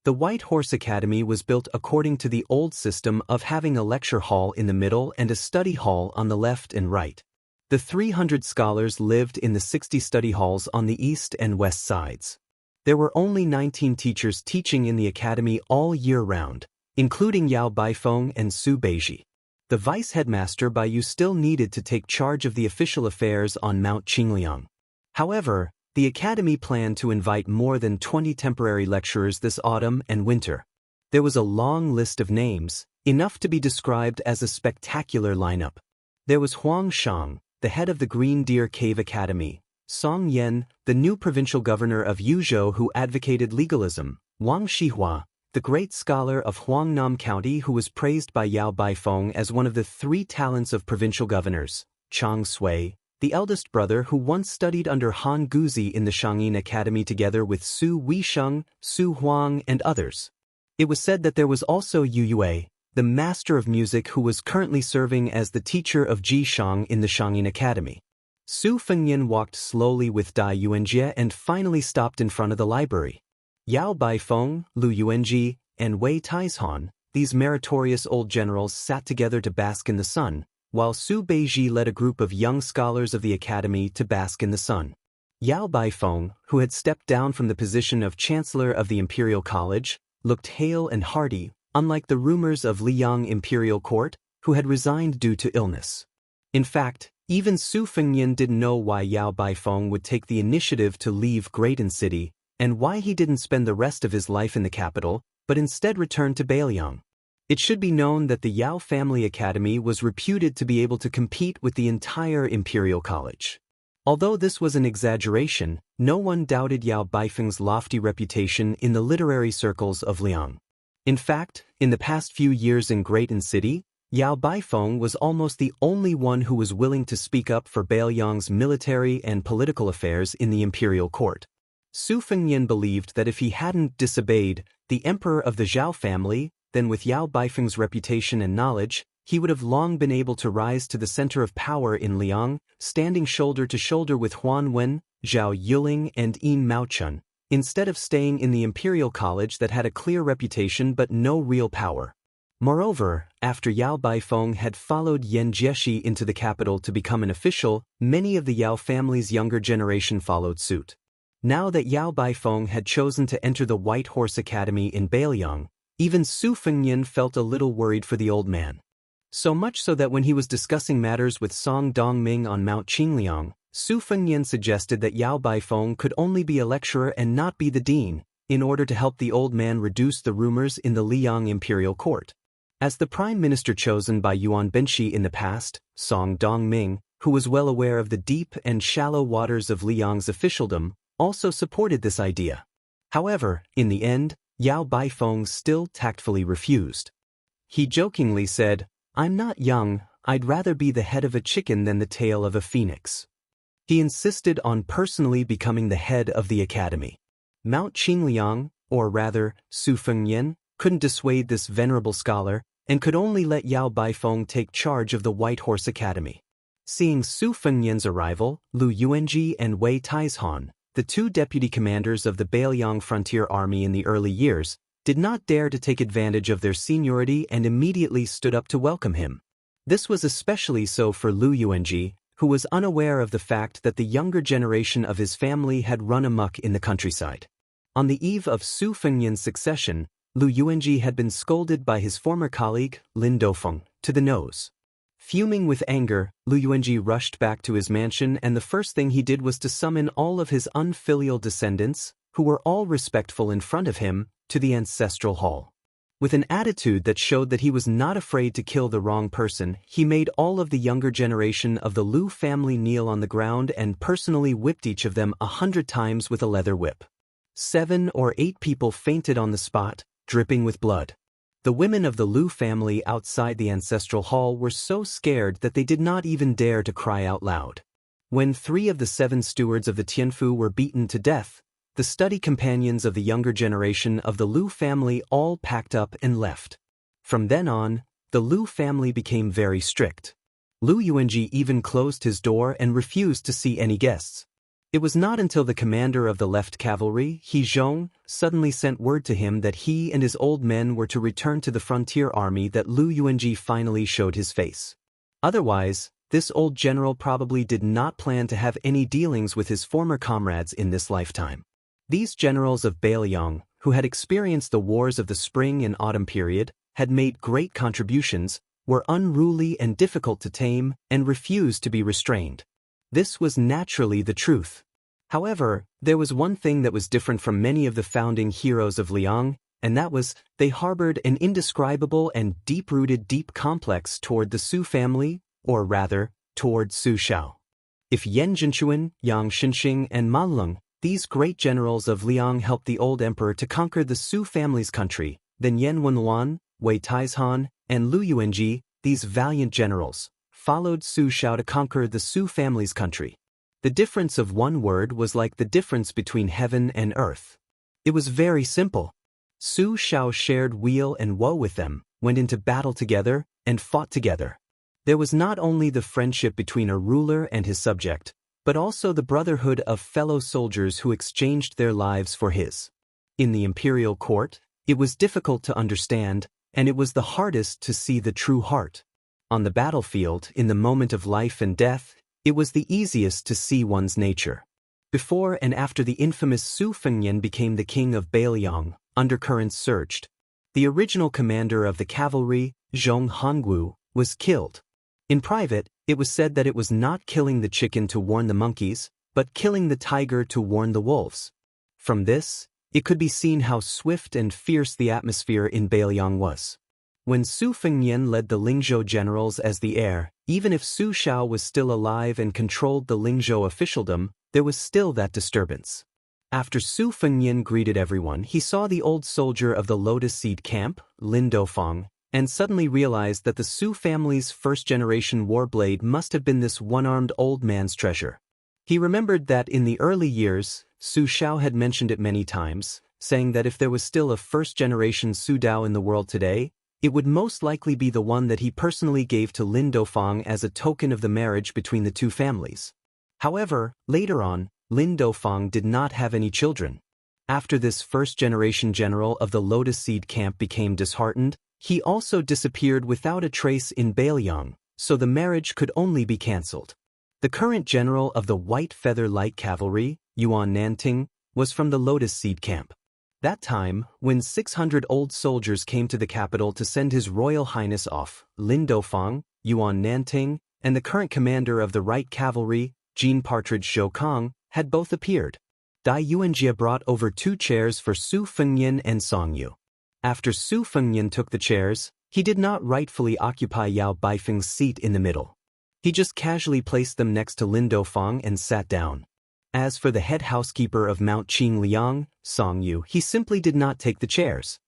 The White Horse Academy was built according to the old system of having a lecture hall in the middle and a study hall on the left and right. The 300 scholars lived in the 60 study halls on the east and west sides. There were only 19 teachers teaching in the academy all year round, including Yao Baifeng and Su Beiji. The vice-headmaster Baiyu still needed to take charge of the official affairs on Mount Qingliang. However, the academy planned to invite more than 20 temporary lecturers this autumn and winter. There was a long list of names, enough to be described as a spectacular lineup. There was Huang Shang, the head of the Green Deer Cave Academy, Song Yan, the new provincial governor of Yuzhou who advocated legalism, Wang Shihua, the great scholar of Huangnam County who was praised by Yao Baifeng as one of the 3 talents of provincial governors, Chang Sui, the eldest brother who once studied under Han Guzi in the Shangyin Academy together with Su Weisheng, Su Huang, and others. It was said that there was also Yu Yue, the master of music who was currently serving as the teacher of Ji Shang in the Shangyin Academy. Su Fengnian walked slowly with Dai Yuanjie and finally stopped in front of the library. Yao Baifeng, Lu Yuanji, and Wei Taizhan, these meritorious old generals sat together to bask in the sun, while Su Beiji led a group of young scholars of the academy to bask in the sun. Yao Baifeng, who had stepped down from the position of Chancellor of the Imperial College, looked hale and hearty, unlike the rumors of Liyang Imperial Court, who had resigned due to illness. In fact, even Su Fengnian didn't know why Yao Baifeng would take the initiative to leave Greaton City and why he didn't spend the rest of his life in the capital, but instead returned to Beiliang. It should be known that the Yao family academy was reputed to be able to compete with the entire imperial college. Although this was an exaggeration, no one doubted Yao Baifeng's lofty reputation in the literary circles of Liang. In fact, in the past few years in Great City, Yao Baifeng was almost the only one who was willing to speak up for Beiliang's military and political affairs in the imperial court. Su Fengnian believed that if he hadn't disobeyed the emperor of the Zhao family, then with Yao Baifeng's reputation and knowledge, he would have long been able to rise to the center of power in Liang, standing shoulder to shoulder with Huan Wen, Zhao Yuling and Yin Maochun, instead of staying in the imperial college that had a clear reputation but no real power. Moreover, after Yao Baifeng had followed Yan Jieshi into the capital to become an official, many of the Yao family's younger generation followed suit. Now that Yao Baifeng had chosen to enter the White Horse Academy in Beiliang, even Su Fengnian felt a little worried for the old man. So much so that when he was discussing matters with Song Dongming on Mount Qingliang, Su Fengnian suggested that Yao Baifeng could only be a lecturer and not be the dean, in order to help the old man reduce the rumors in the Liang imperial court. As the prime minister chosen by Yuan Benshi in the past, Song Dongming, who was well aware of the deep and shallow waters of Liang's officialdom, also supported this idea. However, in the end, Yao Baifeng still tactfully refused. He jokingly said, "I'm not young, I'd rather be the head of a chicken than the tail of a phoenix." He insisted on personally becoming the head of the academy. Mount Qingliang, or rather, Su Fengnian, couldn't dissuade this venerable scholar, and could only let Yao Baifeng take charge of the White Horse Academy. Seeing Su Fengnian's arrival, Lu Yuanji and Wei Taizhan, the two deputy commanders of the Beiliang frontier army in the early years, did not dare to take advantage of their seniority and immediately stood up to welcome him. This was especially so for Lu Yuanji, who was unaware of the fact that the younger generation of his family had run amok in the countryside. On the eve of Su Fengnian's succession, Lu Yuanji had been scolded by his former colleague, Lin Dofeng, to the nose. Fuming with anger, Lu Yuanji rushed back to his mansion, and the first thing he did was to summon all of his unfilial descendants, who were all respectful in front of him, to the ancestral hall. With an attitude that showed that he was not afraid to kill the wrong person, he made all of the younger generation of the Lu family kneel on the ground and personally whipped each of them 100 times with a leather whip. 7 or 8 people fainted on the spot, dripping with blood. The women of the Lu family outside the ancestral hall were so scared that they did not even dare to cry out loud. When 3 of the 7 stewards of the Tianfu were beaten to death, the study companions of the younger generation of the Lu family all packed up and left. From then on, the Lu family became very strict. Lu Yuanji even closed his door and refused to see any guests. It was not until the commander of the left cavalry, He Zhong, suddenly sent word to him that he and his old men were to return to the frontier army that Lu Yuanji finally showed his face. Otherwise, this old general probably did not plan to have any dealings with his former comrades in this lifetime. These generals of Beiliang, who had experienced the wars of the spring and autumn period, had made great contributions, were unruly and difficult to tame, and refused to be restrained. This was naturally the truth. However, there was one thing that was different from many of the founding heroes of Liang, and that was, they harbored an indescribable and deep-rooted complex toward the Su family, or rather, toward Su Shao. If Yan Zhenchuan, Yang Xinxing, and Ma Leng, these great generals of Liang, helped the old emperor to conquer the Su family's country, then Yan Wenluan, Wei Taizhan, and Lu Yuanji, these valiant generals, followed Su Shao to conquer the Su family's country. The difference of one word was like the difference between heaven and earth. It was very simple. Su Shao shared weal and woe with them, went into battle together, and fought together. There was not only the friendship between a ruler and his subject, but also the brotherhood of fellow soldiers who exchanged their lives for his. In the imperial court, it was difficult to understand, and it was the hardest to see the true heart. On the battlefield, in the moment of life and death, it was the easiest to see one's nature. Before and after the infamous Su Fengnian became the king of Beiliang, undercurrents surged. The original commander of the cavalry, Zhong Hongwu, was killed. In private, it was said that it was not killing the chicken to warn the monkeys, but killing the tiger to warn the wolves. From this, it could be seen how swift and fierce the atmosphere in Beiliang was. When Su Fengnian led the Lingzhou generals as the heir, even if Su Xiao was still alive and controlled the Lingzhou officialdom, there was still that disturbance. After Su Fengnian greeted everyone, he saw the old soldier of the Lotus Seed camp, Lin Dofeng, and suddenly realized that the Su family's first-generation warblade must have been this one-armed old man's treasure. He remembered that in the early years, Su Xiao had mentioned it many times, saying that if there was still a first-generation Su Dao in the world today, it would most likely be the one that he personally gave to Lin Dofeng as a token of the marriage between the two families. However, later on, Lin Dofeng did not have any children. After this first-generation general of the Lotus Seed camp became disheartened, he also disappeared without a trace in Beiliang, so the marriage could only be cancelled. The current general of the White Feather Light Cavalry, Yuan Nanting, was from the Lotus Seed camp. That time, when 600 old soldiers came to the capital to send His Royal Highness off, Lin Dofeng, Yuan Nanting, and the current commander of the Right Cavalry, Jean Partridge Zhou Kong, had both appeared. Dai Yuanjie brought over 2 chairs for Su Fengnian and Song Yu. After Su Fengnian took the chairs, he did not rightfully occupy Yao Baifeng's seat in the middle. He just casually placed them next to Lin Dofeng and sat down. As for the head housekeeper of Mount Qingliang, Song Yu, he simply did not take the chairs.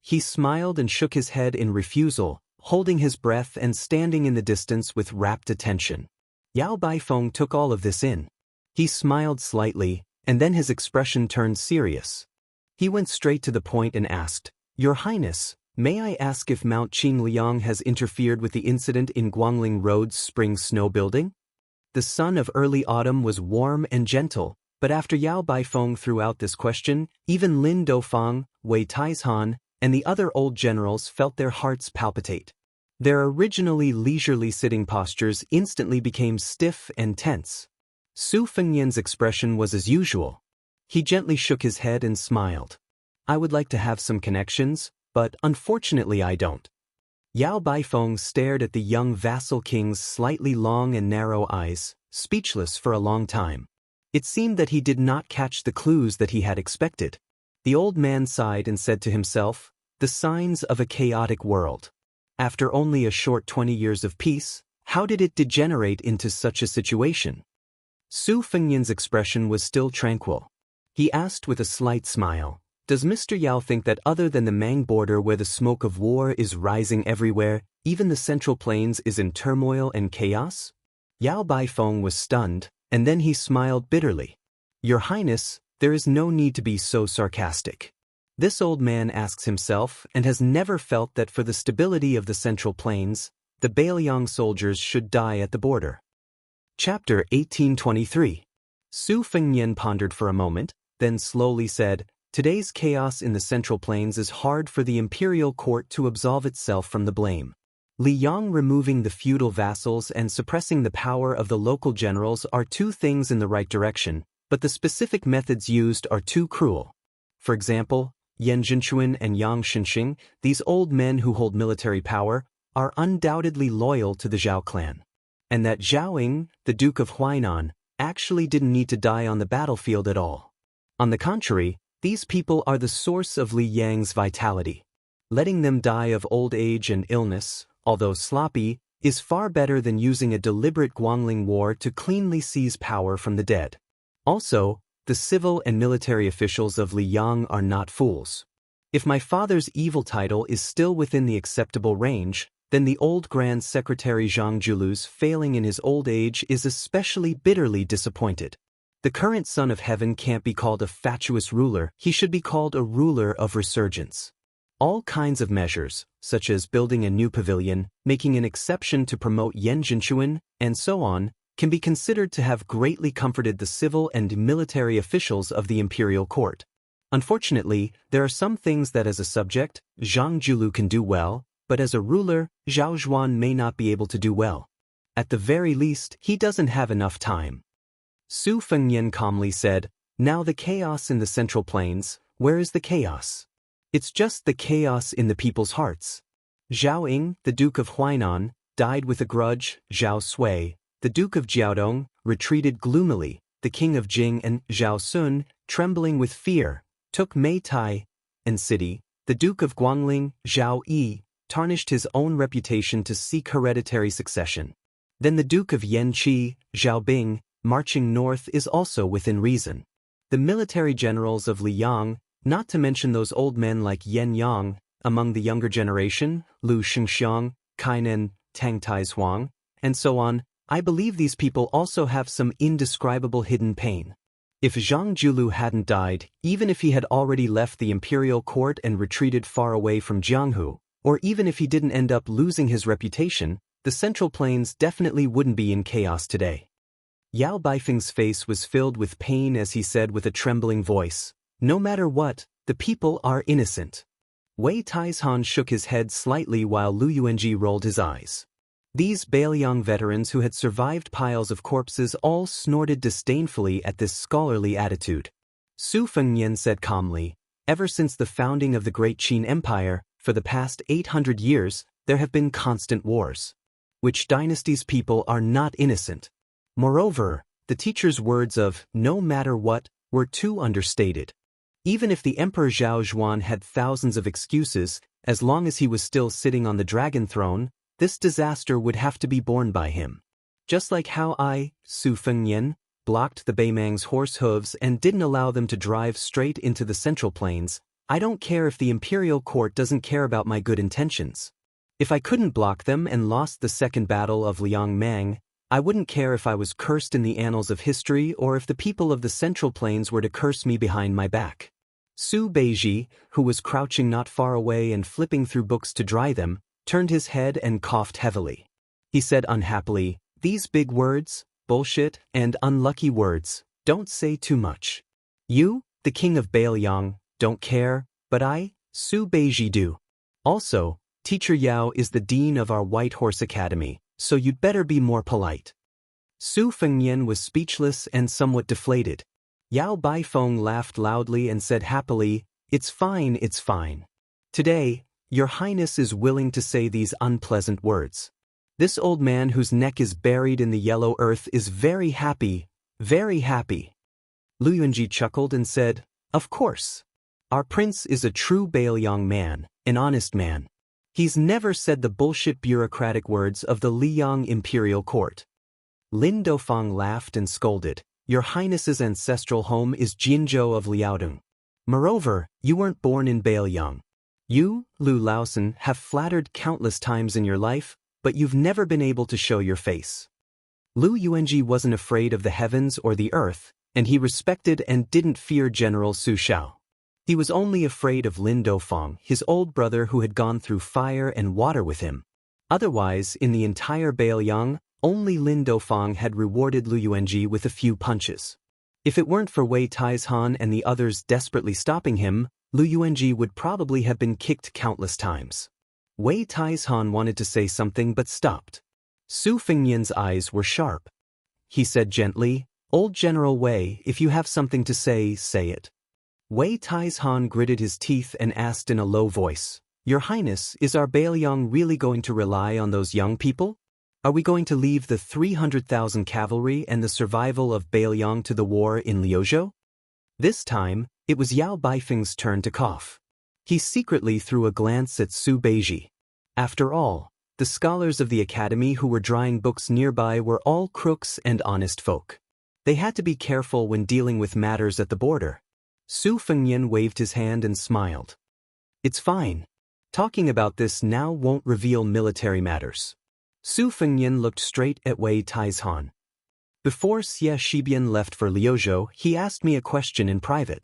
He smiled and shook his head in refusal, holding his breath and standing in the distance with rapt attention. Yao Baifeng took all of this in. He smiled slightly, and then his expression turned serious. He went straight to the point and asked, "Your Highness, may I ask if Mount Qingliang has interfered with the incident in Guangling Road's spring snow building?" The sun of early autumn was warm and gentle, but after Yao Baifeng threw out this question, even Lin Dofeng, Wei Taizhan, and the other old generals felt their hearts palpitate. Their originally leisurely sitting postures instantly became stiff and tense. Su Fengnian's expression was as usual. He gently shook his head and smiled. "I would like to have some connections, but unfortunately I don't." Yao Baifeng stared at the young vassal king's slightly long and narrow eyes, speechless for a long time. It seemed that he did not catch the clues that he had expected. The old man sighed and said to himself, "The signs of a chaotic world. After only a short 20 years of peace, how did it degenerate into such a situation?" Su Fengnian's expression was still tranquil. He asked with a slight smile, "Does Mr. Yao think that other than the Mang border where the smoke of war is rising everywhere, even the Central Plains is in turmoil and chaos?" Yao Baifeng was stunned, and then he smiled bitterly. "Your Highness, there is no need to be so sarcastic. This old man asks himself and has never felt that for the stability of the Central Plains, the Beiliang soldiers should die at the border." Chapter 1823. Su Fengnian pondered for a moment, then slowly said, "Today's chaos in the Central Plains is hard for the imperial court to absolve itself from the blame. Li Yang removing the feudal vassals and suppressing the power of the local generals are 2 things in the right direction, but the specific methods used are too cruel. For example, Yan Zhenchuan and Yang Shenxing, these old men who hold military power, are undoubtedly loyal to the Zhao clan. And that Zhao Ying, the Duke of Huainan, actually didn't need to die on the battlefield at all. On the contrary, these people are the source of Li Yang's vitality. Letting them die of old age and illness, although sloppy, is far better than using a deliberate Guangling war to cleanly seize power from the dead. Also, the civil and military officials of Li Yang are not fools. If my father's evil title is still within the acceptable range, then the old Grand Secretary Zhang Julu's failing in his old age is especially bitterly disappointed. The current Son of Heaven can't be called a fatuous ruler, he should be called a ruler of resurgence. All kinds of measures, such as building a new pavilion, making an exception to promote Yan Zhenchuan, and so on, can be considered to have greatly comforted the civil and military officials of the imperial court. Unfortunately, there are some things that as a subject, Zhang Julu can do well, but as a ruler, Zhao Zhuan may not be able to do well. At the very least, he doesn't have enough time. Su Fengnian calmly said, "Now the chaos in the Central Plains, where is the chaos? It's just the chaos in the people's hearts. Zhao Ying, the Duke of Huainan, died with a grudge, Zhao Sui, the Duke of Jiaodong, retreated gloomily, the King of Jing and Zhao Sun trembling with fear, took Mei Tai and city. The Duke of Guangling, Zhao Yi, tarnished his own reputation to seek hereditary succession. Then the Duke of Yanqi, Zhao Bing, marching north is also within reason. The military generals of Liang, not to mention those old men like Yan Yang, among the younger generation, Lu Shengxiang, Kainan, Tang Taizhuang, and so on, I believe these people also have some indescribable hidden pain. If Zhang Julu hadn't died, even if he had already left the imperial court and retreated far away from Jianghu, or even if he didn't end up losing his reputation, the Central Plains definitely wouldn't be in chaos today. Yao Baifeng's face was filled with pain as he said with a trembling voice, "No matter what, the people are innocent." Wei Taizhan shook his head slightly while Lu Yuanji rolled his eyes. These Bailiang veterans who had survived piles of corpses all snorted disdainfully at this scholarly attitude. Su Fengnian said calmly, "Ever since the founding of the Great Qin Empire, for the past 800 years, there have been constant wars. Which dynasty's people are not innocent?" Moreover, the teacher's words of "no matter what" were too understated. Even if the Emperor Zhao Zhuan had thousands of excuses, as long as he was still sitting on the dragon throne, this disaster would have to be borne by him. Just like how I, Su Fengnian, blocked the Beimang's horse hooves and didn't allow them to drive straight into the Central Plains, I don't care if the imperial court doesn't care about my good intentions. If I couldn't block them and lost the Second Battle of Liangmang, I wouldn't care if I was cursed in the annals of history or if the people of the Central Plains were to curse me behind my back. Su Beiji, who was crouching not far away and flipping through books to dry them, turned his head and coughed heavily. He said unhappily, "These big words, bullshit, and unlucky words, don't say too much. You, the king of Bailiang, don't care, but I, Su Beiji do. Also, Teacher Yao is the dean of our White Horse Academy, so you'd better be more polite." Su Fengnian was speechless and somewhat deflated. Yao Baifeng laughed loudly and said happily, it's fine. Today, Your Highness is willing to say these unpleasant words. This old man whose neck is buried in the yellow earth is very happy, very happy." Lu Yunji chuckled and said, "Of course. Our prince is a true Bailiang man, an honest man. He's never said the bullshit bureaucratic words of the Liang imperial court." Lin Dofang laughed and scolded, "Your Highness's ancestral home is Jinzhou of Liaodong. Moreover, you weren't born in Bailiang. You, Lu Laosan, have flattered countless times in your life, but you've never been able to show your face." Lu Yuanji wasn't afraid of the heavens or the earth, and he respected and didn't fear General Su Shao. He was only afraid of Lin Dofang, his old brother who had gone through fire and water with him. Otherwise, in the entire Bailiang, only Lin Dofang had rewarded Lu Yuanji with a few punches. If it weren't for Wei Taizhan and the others desperately stopping him, Lu Yuanji would probably have been kicked countless times. Wei Taizhan wanted to say something but stopped. Su Fengnian's eyes were sharp. He said gently, "Old General Wei, if you have something to say, say it." Wei Taizhan gritted his teeth and asked in a low voice, "Your Highness, is our Bailiang really going to rely on those young people? Are we going to leave the 300,000 cavalry and the survival of Bailiang to the war in Liuzhou?" This time, it was Yao Baifeng's turn to cough. He secretly threw a glance at Su Beiji. After all, the scholars of the academy who were drying books nearby were all crooks and honest folk. They had to be careful when dealing with matters at the border. Su Fengnian waved his hand and smiled. "It's fine. Talking about this now won't reveal military matters." Su Fengnian looked straight at Wei Taizhan. "Before Xie Shibian left for Liuzhou, he asked me a question in private.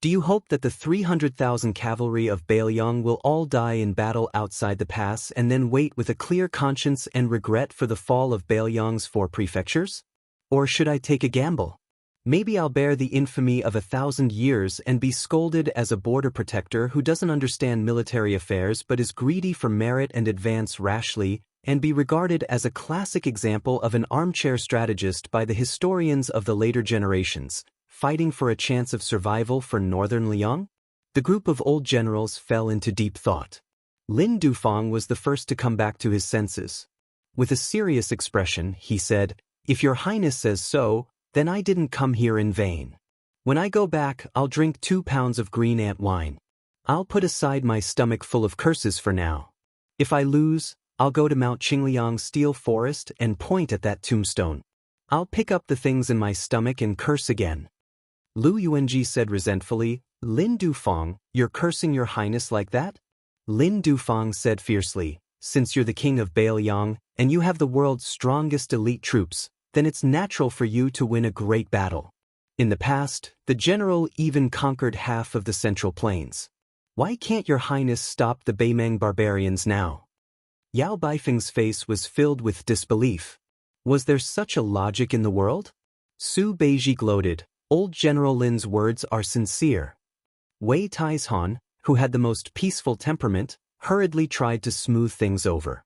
Do you hope that the 300,000 cavalry of Bailiang will all die in battle outside the pass and then wait with a clear conscience and regret for the fall of Bailiang's 4 prefectures? Or should I take a gamble? Maybe I'll bear the infamy of 1,000 years and be scolded as a border protector who doesn't understand military affairs but is greedy for merit and advance rashly, and be regarded as a classic example of an armchair strategist by the historians of the later generations, fighting for a chance of survival for northern Liang?" The group of old generals fell into deep thought. Lin Dufang was the first to come back to his senses. With a serious expression, he said, "If your Highness says so, then I didn't come here in vain. When I go back, I'll drink 2 pounds of green ant wine. I'll put aside my stomach full of curses for now. If I lose, I'll go to Mount Qingliang's steel forest and point at that tombstone. I'll pick up the things in my stomach and curse again. Lu Yuanji said resentfully, Lin Dufang, you're cursing your highness like that? Lin Dufang said fiercely, since you're the king of Bailiang, and you have the world's strongest elite troops, then it's natural for you to win a great battle. In the past, the general even conquered half of the Central Plains. Why can't your highness stop the Beimeng barbarians now? Yao Baifeng's face was filled with disbelief. Was there such a logic in the world? Su Beiji gloated, old General Lin's words are sincere. Wei Taizhan, who had the most peaceful temperament, hurriedly tried to smooth things over.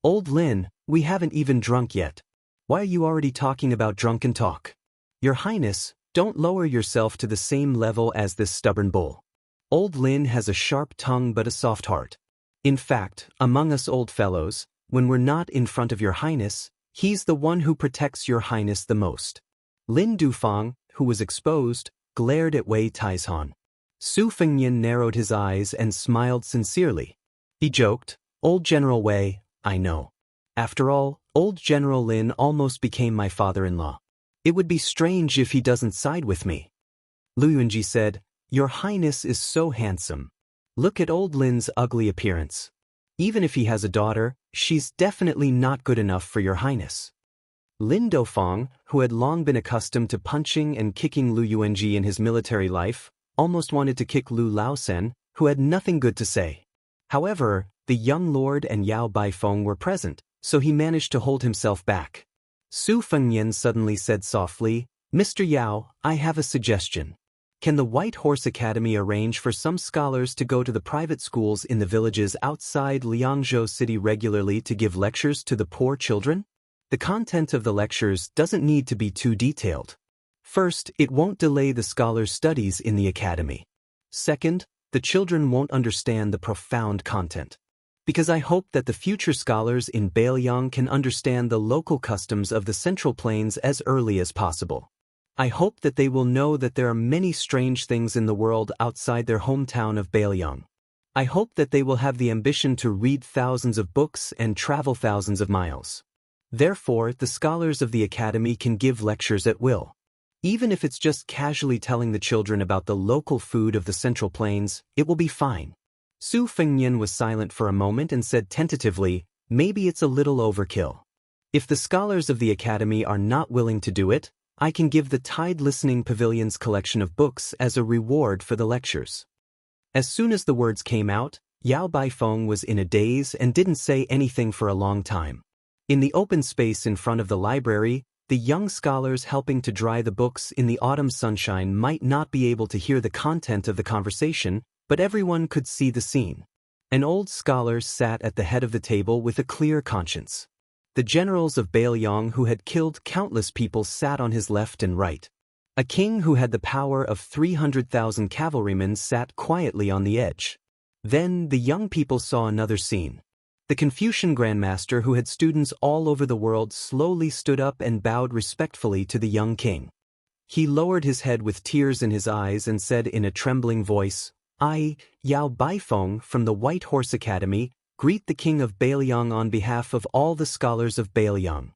Old Lin, we haven't even drunk yet. Why are you already talking about drunken talk? Your highness, don't lower yourself to the same level as this stubborn bull. Old Lin has a sharp tongue but a soft heart. In fact, among us old fellows, when we're not in front of your highness, he's the one who protects your highness the most. Lin Dufang, who was exposed, glared at Wei Taizhan. Su Fengnian narrowed his eyes and smiled sincerely. He joked, Old General Wei, I know. After all, old General Lin almost became my father-in-law. It would be strange if he doesn't side with me. Lu Yunji said, Your highness is so handsome. Look at old Lin's ugly appearance. Even if he has a daughter, she's definitely not good enough for your highness. Lin Dofang, who had long been accustomed to punching and kicking Lu Yuanji in his military life, almost wanted to kick Lu Laosen, who had nothing good to say. However, the young lord and Yao Baifeng were present, so he managed to hold himself back. Su Fengnian suddenly said softly, Mr. Yao, I have a suggestion. Can the White Horse Academy arrange for some scholars to go to the private schools in the villages outside Liangzhou City regularly to give lectures to the poor children? The content of the lectures doesn't need to be too detailed. First, it won't delay the scholars' studies in the academy. Second, the children won't understand the profound content. Because I hope that the future scholars in Bailiang can understand the local customs of the Central Plains as early as possible. I hope that they will know that there are many strange things in the world outside their hometown of Bailiang. I hope that they will have the ambition to read thousands of books and travel thousands of miles. Therefore, the scholars of the academy can give lectures at will. Even if it's just casually telling the children about the local food of the Central Plains, it will be fine. Su Fengnian was silent for a moment and said tentatively, maybe it's a little overkill. If the scholars of the academy are not willing to do it, I can give the Tide Listening Pavilion's collection of books as a reward for the lectures. As soon as the words came out, Yao Baifeng was in a daze and didn't say anything for a long time. In the open space in front of the library, the young scholars helping to dry the books in the autumn sunshine might not be able to hear the content of the conversation, but everyone could see the scene. An old scholar sat at the head of the table with a clear conscience. The generals of Bailiang who had killed countless people sat on his left and right. A king who had the power of 300,000 cavalrymen sat quietly on the edge. Then the young people saw another scene. The Confucian grandmaster who had students all over the world slowly stood up and bowed respectfully to the young king. He lowered his head with tears in his eyes and said in a trembling voice, I, Yao Baifeng from the White Horse Academy, greet the king of Bailiang on behalf of all the scholars of Bailiang.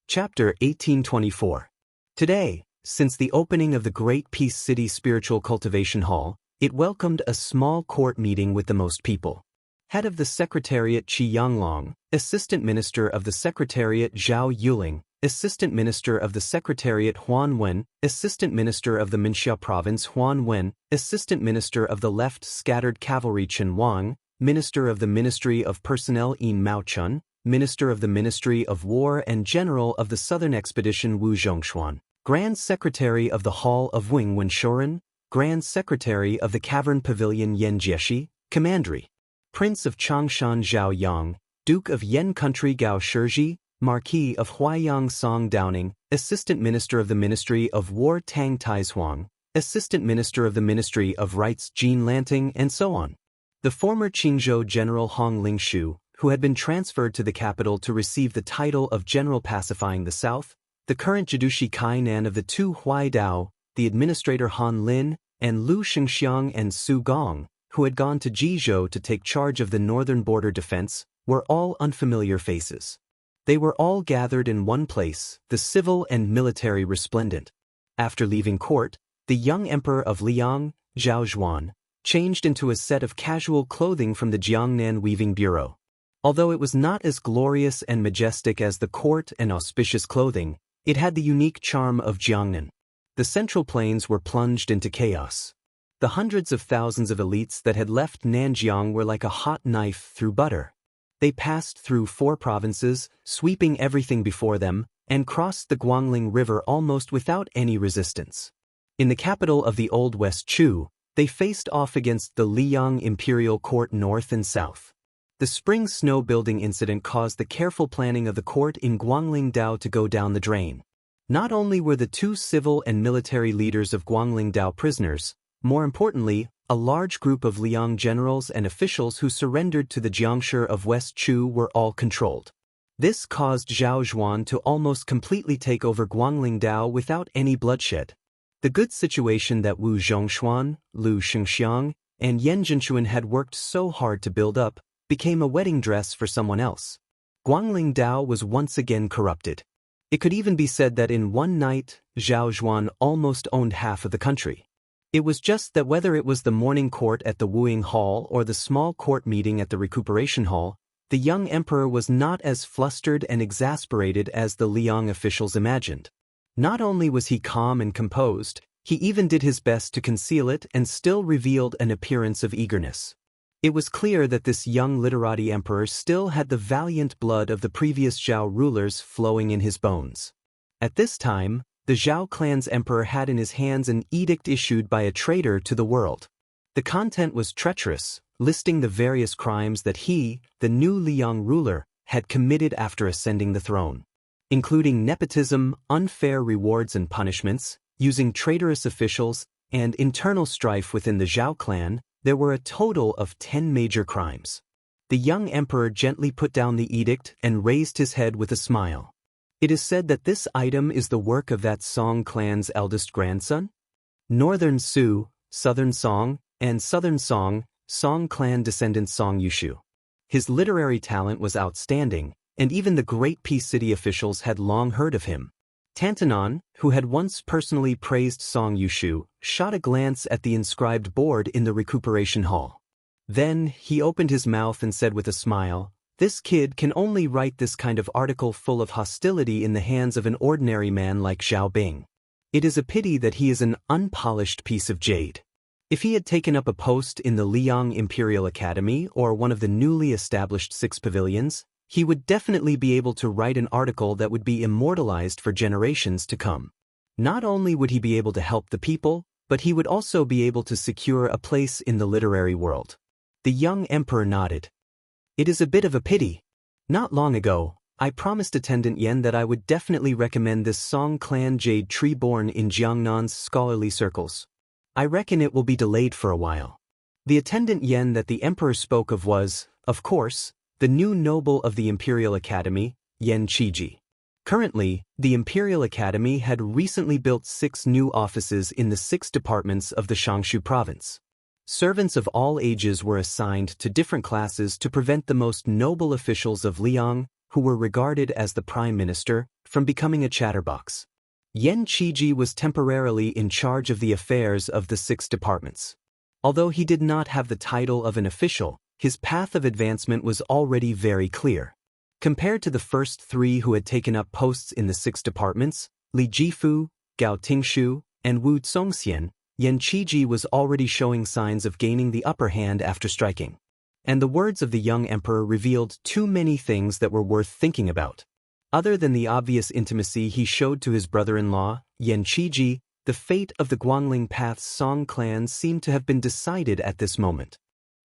Chapter 1824. Today, since the opening of the Great Peace City Spiritual Cultivation Hall, it welcomed a small court meeting with the most people. Head of the Secretariat Qi Yanglong, Assistant Minister of the Secretariat Zhao Yuling, Assistant Minister of the Secretariat Huan Wen, Assistant Minister of the Minxia Province Huan Wen, Assistant Minister of the Left Scattered Cavalry Chen Wang, Minister of the Ministry of Personnel Yin Mao Chun, Minister of the Ministry of War and General of the Southern Expedition Wu Zhongshuan, Grand Secretary of the Hall of Wing Wenshoren, Grand Secretary of the Cavern Pavilion Yen Jieshi, Commandery, Prince of Changshan Zhao Yang, Duke of Yen Country Gao Shizhi, Marquis of Huaiyang Song Downing, Assistant Minister of the Ministry of War Tang Taizuang, Assistant Minister of the Ministry of Rights Jean Lanting, and so on. The former Qingzhou General Hong Lingshu, who had been transferred to the capital to receive the title of General Pacifying the South, the current Jidushi Kainan of the two Huaidao, the administrator Han Lin, and Lu Xianxiang and Su Gong, who had gone to Jizhou to take charge of the northern border defense, were all unfamiliar faces. They were all gathered in one place, the civil and military resplendent. After leaving court, the young emperor of Liang, Zhao Zhuan, changed into a set of casual clothing from the Jiangnan Weaving Bureau. Although it was not as glorious and majestic as the court and auspicious clothing, it had the unique charm of Jiangnan. The central plains were plunged into chaos. The hundreds of thousands of elites that had left Nanjiang were like a hot knife through butter. They passed through 4 provinces, sweeping everything before them, and crossed the Guangling River almost without any resistance. In the capital of the Old West Chu, they faced off against the Liang Imperial Court north and south. The spring snow building incident caused the careful planning of the court in Guangling Dao to go down the drain. Not only were the 2 civil and military leaders of Guangling Dao prisoners, more importantly, a large group of Liang generals and officials who surrendered to the Jiangshi of West Chu were all controlled. This caused Zhao Zhuan to almost completely take over Guangling Dao without any bloodshed. The good situation that Wu Zhongshuan, Lu Xianxiang, and Yan Zhenchuan had worked so hard to build up became a wedding dress for someone else. Guangling Dao was once again corrupted. It could even be said that in one night, Zhao Zhuan almost owned half of the country. It was just that whether it was the morning court at the Wuying Hall or the small court meeting at the Recuperation Hall, the young emperor was not as flustered and exasperated as the Liang officials imagined. Not only was he calm and composed, he even did his best to conceal it and still revealed an appearance of eagerness. It was clear that this young literati emperor still had the valiant blood of the previous Zhao rulers flowing in his bones. At this time, the Zhao clan's emperor had in his hands an edict issued by a traitor to the world. The content was treacherous, listing the various crimes that he, the new Liang ruler, had committed after ascending the throne, including nepotism, unfair rewards and punishments, using traitorous officials, and internal strife within the Zhao clan. There were a total of 10 major crimes. The young emperor gently put down the edict and raised his head with a smile. It is said that this item is the work of that Song clan's eldest grandson? Northern Su, Southern Song, and Southern Song clan descendant Song Yushu. His literary talent was outstanding, and even the great Peace City officials had long heard of him. Tantanon, who had once personally praised Song Yushu, shot a glance at the inscribed board in the Recuperation Hall. Then he opened his mouth and said with a smile, "This kid can only write this kind of article full of hostility in the hands of an ordinary man like Zhao Bing. It is a pity that he is an unpolished piece of jade." If he had taken up a post in the Liang Imperial Academy or one of the newly established 6 pavilions, he would definitely be able to write an article that would be immortalized for generations to come. Not only would he be able to help the people, but he would also be able to secure a place in the literary world. The young emperor nodded. "It is a bit of a pity. Not long ago, I promised Attendant Yen that I would definitely recommend this Song clan jade tree born in Jiangnan's scholarly circles. I reckon it will be delayed for a while." The Attendant Yen that the emperor spoke of was, of course, the new noble of the Imperial Academy, Yen Qiji. Currently, the Imperial Academy had recently built 6 new offices in the 6 departments of the Xianxia province. Servants of all ages were assigned to different classes to prevent the most noble officials of Liang, who were regarded as the prime minister, from becoming a chatterbox. Yen Qiji was temporarily in charge of the affairs of the 6 departments. Although he did not have the title of an official, his path of advancement was already very clear. Compared to the first 3 who had taken up posts in the 6 departments, Li Jifu, Gao Tingshu, and Wu Zongxian, Yen Qiji was already showing signs of gaining the upper hand after striking. And the words of the young emperor revealed too many things that were worth thinking about. Other than the obvious intimacy he showed to his brother-in-law, Yen Qiji, the fate of the Guangling Path's Song clan seemed to have been decided at this moment.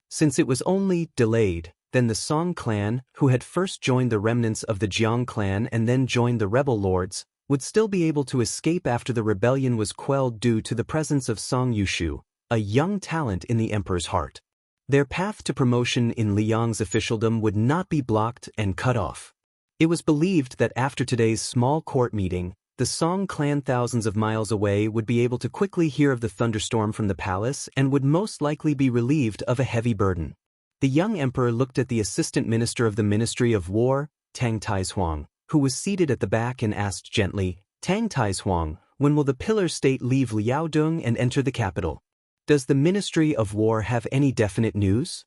Since it was only delayed, then the Song clan, who had first joined the remnants of the Jiang clan and then joined the rebel lords, would still be able to escape after the rebellion was quelled due to the presence of Song Yushu, a young talent in the emperor's heart. Their path to promotion in Liang's officialdom would not be blocked and cut off. It was believed that after today's small court meeting, the Song clan thousands of miles away would be able to quickly hear of the thunderstorm from the palace and would most likely be relieved of a heavy burden. The young emperor looked at the assistant minister of the Ministry of War, Tang Taishuang, who was seated at the back and asked gently, "Tang Taishuang, when will the Pillar State leave Liaodong and enter the capital? Does the Ministry of War have any definite news?"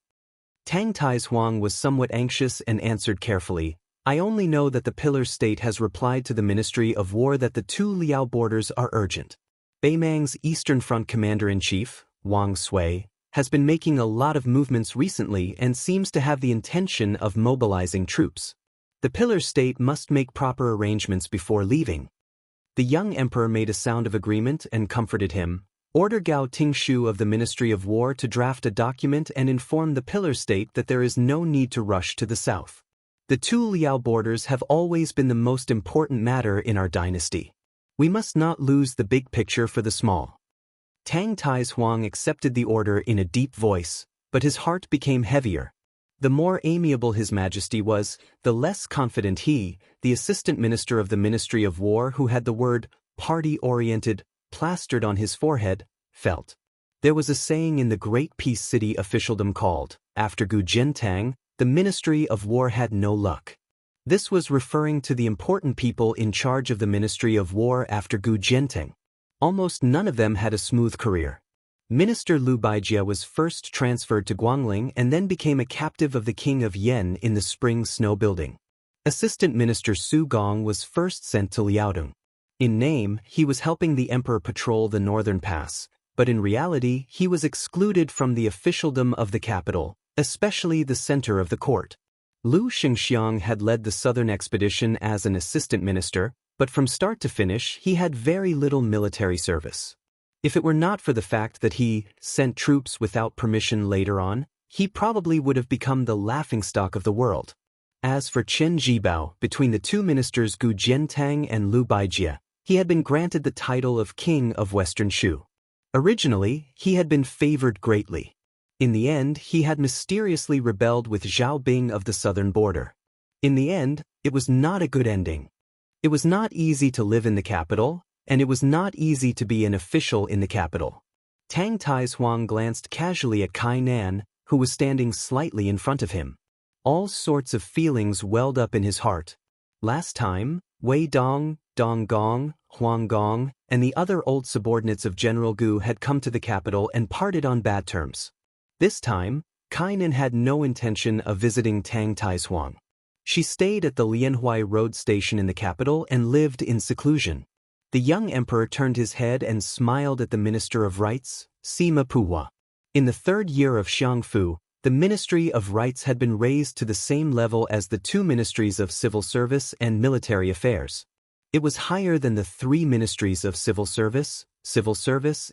Tang Taishuang was somewhat anxious and answered carefully, "I only know that the Pillar State has replied to the Ministry of War that the two Liao borders are urgent. Beimang's Eastern Front Commander-in-Chief, Wang Sui, has been making a lot of movements recently and seems to have the intention of mobilizing troops. The Pillar State must make proper arrangements before leaving." The young emperor made a sound of agreement and comforted him. "Order Gao Tingshu of the Ministry of War to draft a document and inform the Pillar State that there is no need to rush to the south. The two Liao borders have always been the most important matter in our dynasty. We must not lose the big picture for the small." Tang Taishuang accepted the order in a deep voice, but his heart became heavier. The more amiable His Majesty was, the less confident he, the assistant minister of the Ministry of War who had the word party-oriented plastered on his forehead, felt. There was a saying in the great peace city officialdom called, "After Gu Jiantang, the Ministry of War had no luck." This was referring to the important people in charge of the Ministry of War after Gu Jiantang. Almost none of them had a smooth career. Minister Liu Baijie was first transferred to Guangling and then became a captive of the King of Yen in the Spring Snow Building. Assistant Minister Su Gong was first sent to Liaodong. In name, he was helping the emperor patrol the northern pass, but in reality he was excluded from the officialdom of the capital, especially the center of the court. Lu Xianxia had led the southern expedition as an assistant minister, but from start to finish he had very little military service. If it were not for the fact that he sent troops without permission later on, he probably would have become the laughingstock of the world. As for Chen Jibao, between the two ministers Gu Jiantang and Liu Baijie, he had been granted the title of King of Western Shu. Originally, he had been favored greatly. In the end, he had mysteriously rebelled with Zhao Bing of the southern border. In the end, it was not a good ending. It was not easy to live in the capital, and it was not easy to be an official in the capital. Tang Taishuang glanced casually at Kai Nan, who was standing slightly in front of him. All sorts of feelings welled up in his heart. Last time, Wei Dong, Dong Gong, Huang Gong, and the other old subordinates of General Gu had come to the capital and parted on bad terms. This time, Kai Nan had no intention of visiting Tang Taishuang. She stayed at the Lianhui Road station in the capital and lived in seclusion. The young emperor turned his head and smiled at the Minister of Rights, Sima Puhua. In the third year of Xiangfu, the Ministry of Rights had been raised to the same level as the two ministries of civil service and military affairs. It was higher than the three ministries of civil service,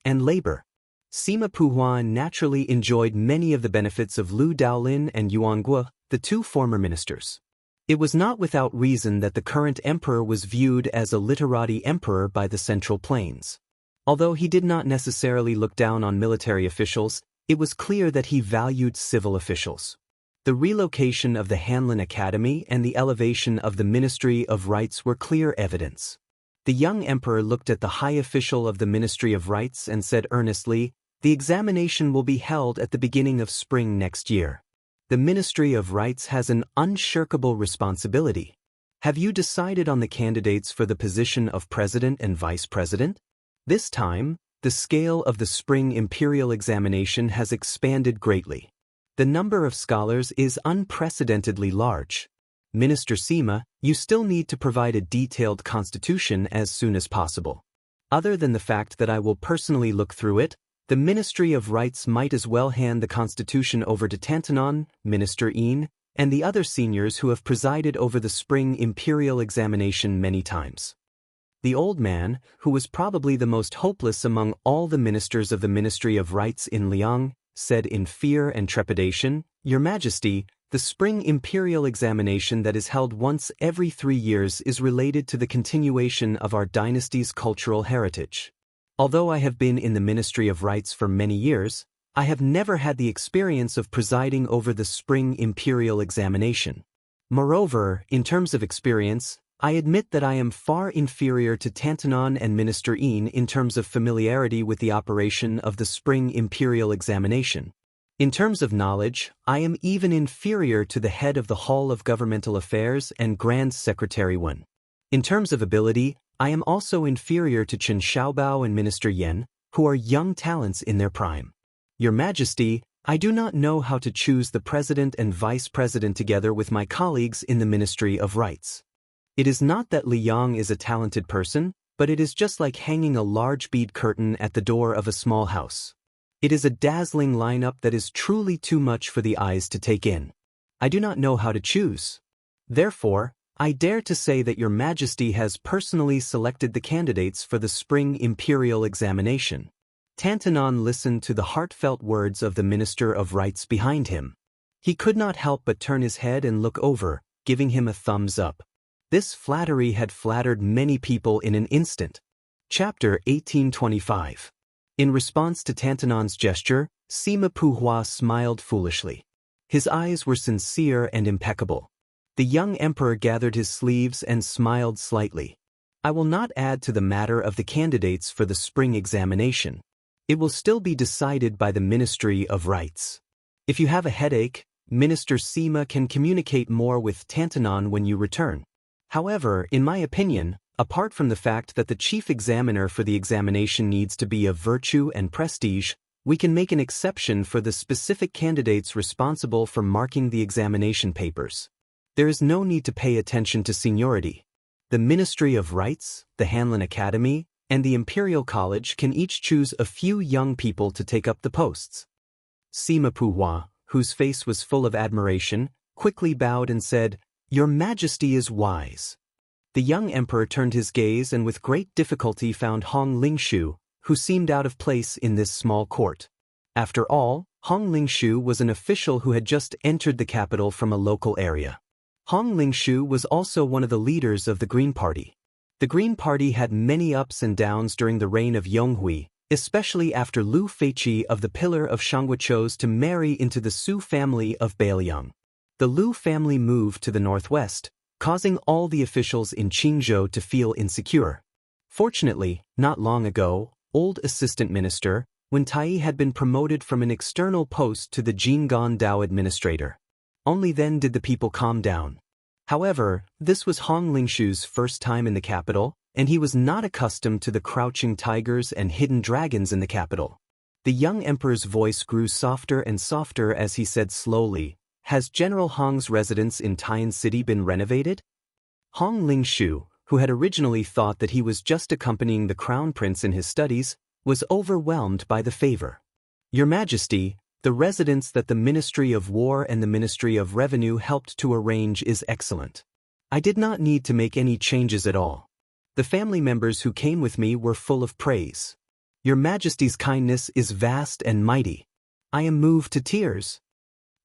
and labor. Sima Puhua naturally enjoyed many of the benefits of Liu Daolin and Yuan Guo, the two former ministers. It was not without reason that the current emperor was viewed as a literati emperor by the Central Plains. Although he did not necessarily look down on military officials, it was clear that he valued civil officials. The relocation of the Hanlin Academy and the elevation of the Ministry of Rights were clear evidence. The young emperor looked at the high official of the Ministry of Rights and said earnestly, "The examination will be held at the beginning of spring next year. The Ministry of Rights has an unshirkable responsibility. Have you decided on the candidates for the position of president and vice president?" This time, the scale of the spring imperial examination has expanded greatly. The number of scholars is unprecedentedly large. Minister Sima, you still need to provide a detailed constitution as soon as possible. Other than the fact that I will personally look through it, the Ministry of Rights might as well hand the constitution over to Tantanon, Minister Yin, and the other seniors who have presided over the spring imperial examination many times. The old man, who was probably the most hopeless among all the ministers of the Ministry of Rights in Liang, said in fear and trepidation, "Your Majesty, the spring imperial examination that is held once every 3 years is related to the continuation of our dynasty's cultural heritage. Although I have been in the Ministry of Rights for many years, I have never had the experience of presiding over the spring imperial examination. Moreover, in terms of experience, I admit that I am far inferior to Tantanon and Minister Yin in terms of familiarity with the operation of the spring imperial examination. In terms of knowledge, I am even inferior to the head of the Hall of Governmental Affairs and Grand Secretary Wen. In terms of ability, I am also inferior to Chen Xiaobao and Minister Yan, who are young talents in their prime. Your Majesty, I do not know how to choose the President and Vice President together with my colleagues in the Ministry of Rights. It is not that Li Yang is a talented person, but it is just like hanging a large bead curtain at the door of a small house. It is a dazzling lineup that is truly too much for the eyes to take in. I do not know how to choose. Therefore, I dare to say that Your Majesty has personally selected the candidates for the spring imperial examination. Tantanon listened to the heartfelt words of the Minister of Rights behind him. He could not help but turn his head and look over, giving him a thumbs up. This flattery had flattered many people in an instant. Chapter 1825. In response to Tantanon's gesture, Sima Puhua smiled foolishly. His eyes were sincere and impeccable. The young emperor gathered his sleeves and smiled slightly. I will not add to the matter of the candidates for the spring examination. It will still be decided by the Ministry of Rights. If you have a headache, Minister Sima can communicate more with Tantanon when you return. However, in my opinion, apart from the fact that the chief examiner for the examination needs to be of virtue and prestige, we can make an exception for the specific candidates responsible for marking the examination papers. There is no need to pay attention to seniority. The Ministry of Rights, the Hanlin Academy, and the Imperial College can each choose a few young people to take up the posts. Sima Puhua, whose face was full of admiration, quickly bowed and said, "Your Majesty is wise." The young emperor turned his gaze and with great difficulty found Hong Lingshu, who seemed out of place in this small court. After all, Hong Lingshu was an official who had just entered the capital from a local area. Hong Lingshu was also one of the leaders of the Green Party. The Green Party had many ups and downs during the reign of Yonghui, especially after Lu Feiqi of the Pillar of Shanghua chose to marry into the Su family of Bailiang. The Lu family moved to the northwest, causing all the officials in Qingzhou to feel insecure. Fortunately, not long ago, old assistant minister, Wen Tai had been promoted from an external post to the Jinggan Dao administrator. Only then did the people calm down. However, this was Hong Lingshu's first time in the capital, and he was not accustomed to the crouching tigers and hidden dragons in the capital. The young emperor's voice grew softer and softer as he said slowly, "Has General Hong's residence in Tian City been renovated?" Hong Lingshu, who had originally thought that he was just accompanying the crown prince in his studies, was overwhelmed by the favor. "Your Majesty, the residence that the Ministry of War and the Ministry of Revenue helped to arrange is excellent. I did not need to make any changes at all. The family members who came with me were full of praise. Your Majesty's kindness is vast and mighty. I am moved to tears."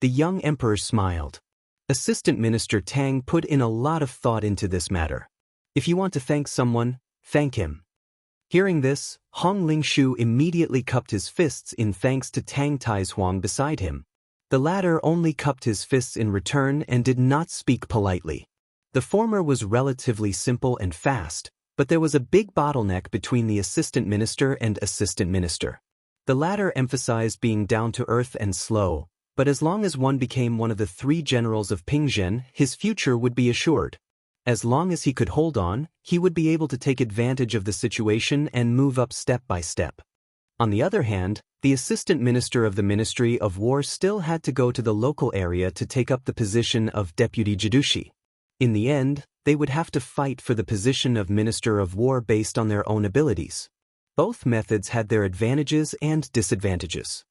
The young emperor smiled. Assistant Minister Tang put in a lot of thought into this matter. If you want to thank someone, thank him. Hearing this, Hong Lingshu immediately cupped his fists in thanks to Tang Taizuang beside him. The latter only cupped his fists in return and did not speak politely. The former was relatively simple and fast, but there was a big bottleneck between the assistant minister and assistant minister. The latter emphasized being down-to-earth and slow, but as long as one became one of the 3 generals of Pingzhen, his future would be assured. As long as he could hold on, he would be able to take advantage of the situation and move up step by step. On the other hand, the assistant minister of the Ministry of War still had to go to the local area to take up the position of deputy judushi. In the end, they would have to fight for the position of Minister of War based on their own abilities. Both methods had their advantages and disadvantages.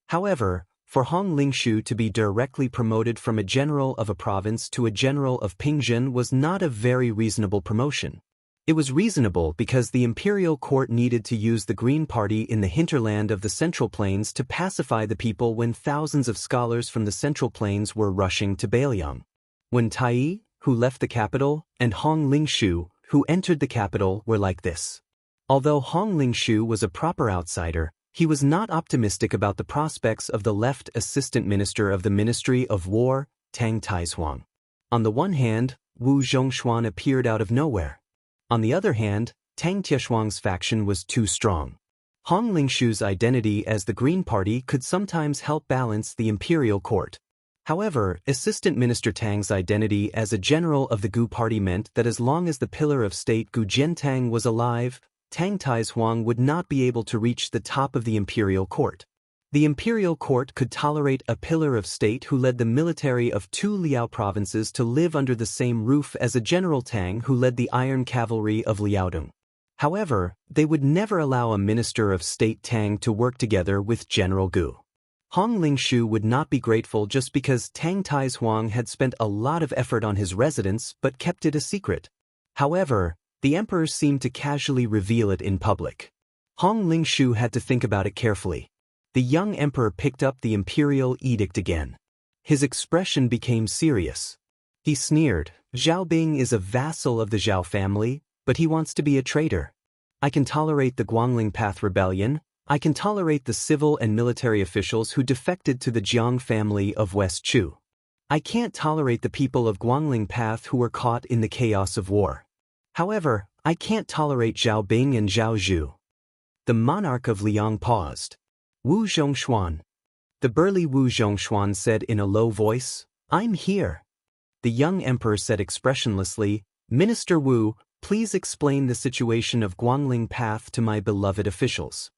However, for Hong Lingshu to be directly promoted from a general of a province to a general of Pingzhen was not a very reasonable promotion. It was reasonable because the imperial court needed to use the Green Party in the hinterland of the Central Plains to pacify the people when thousands of scholars from the Central Plains were rushing to Bailiang. Wen Tai, who left the capital, and Hong Lingshu, who entered the capital, were like this. Although Hong Lingshu was a proper outsider, he was not optimistic about the prospects of the left assistant minister of the Ministry of War, Tang Taizuang. On the one hand, Wu Zhongshuan appeared out of nowhere. On the other hand, Tang Tieshuang's faction was too strong. Hong Lingshu's identity as the Green Party could sometimes help balance the imperial court. However, Assistant Minister Tang's identity as a general of the Gu Party meant that as long as the pillar of state Gu Jiantang was alive, Tang Taihuang would not be able to reach the top of the imperial court. The imperial court could tolerate a pillar of state who led the military of 2 Liao provinces to live under the same roof as a General Tang who led the iron cavalry of Liaodong. However, they would never allow a minister of state Tang to work together with General Gu. Hong Lingshu would not be grateful just because Tang Taihuang had spent a lot of effort on his residence but kept it a secret. However, the emperor seemed to casually reveal it in public. Hong Lingshu had to think about it carefully. The young emperor picked up the imperial edict again. His expression became serious. He sneered, "Zhao Bing is a vassal of the Zhao family, but he wants to be a traitor. I can tolerate the Guangling Path rebellion. I can tolerate the civil and military officials who defected to the Jiang family of West Chu. I can't tolerate the people of Guangling Path who were caught in the chaos of war. However, I can't tolerate Zhao Bing and Zhao Zhu." The monarch of Liang paused. "Wu Zhongshuan." The burly Wu Zhongshuan said in a low voice, "I'm here." The young emperor said expressionlessly, "Minister Wu, please explain the situation of Guangling Path to my beloved officials."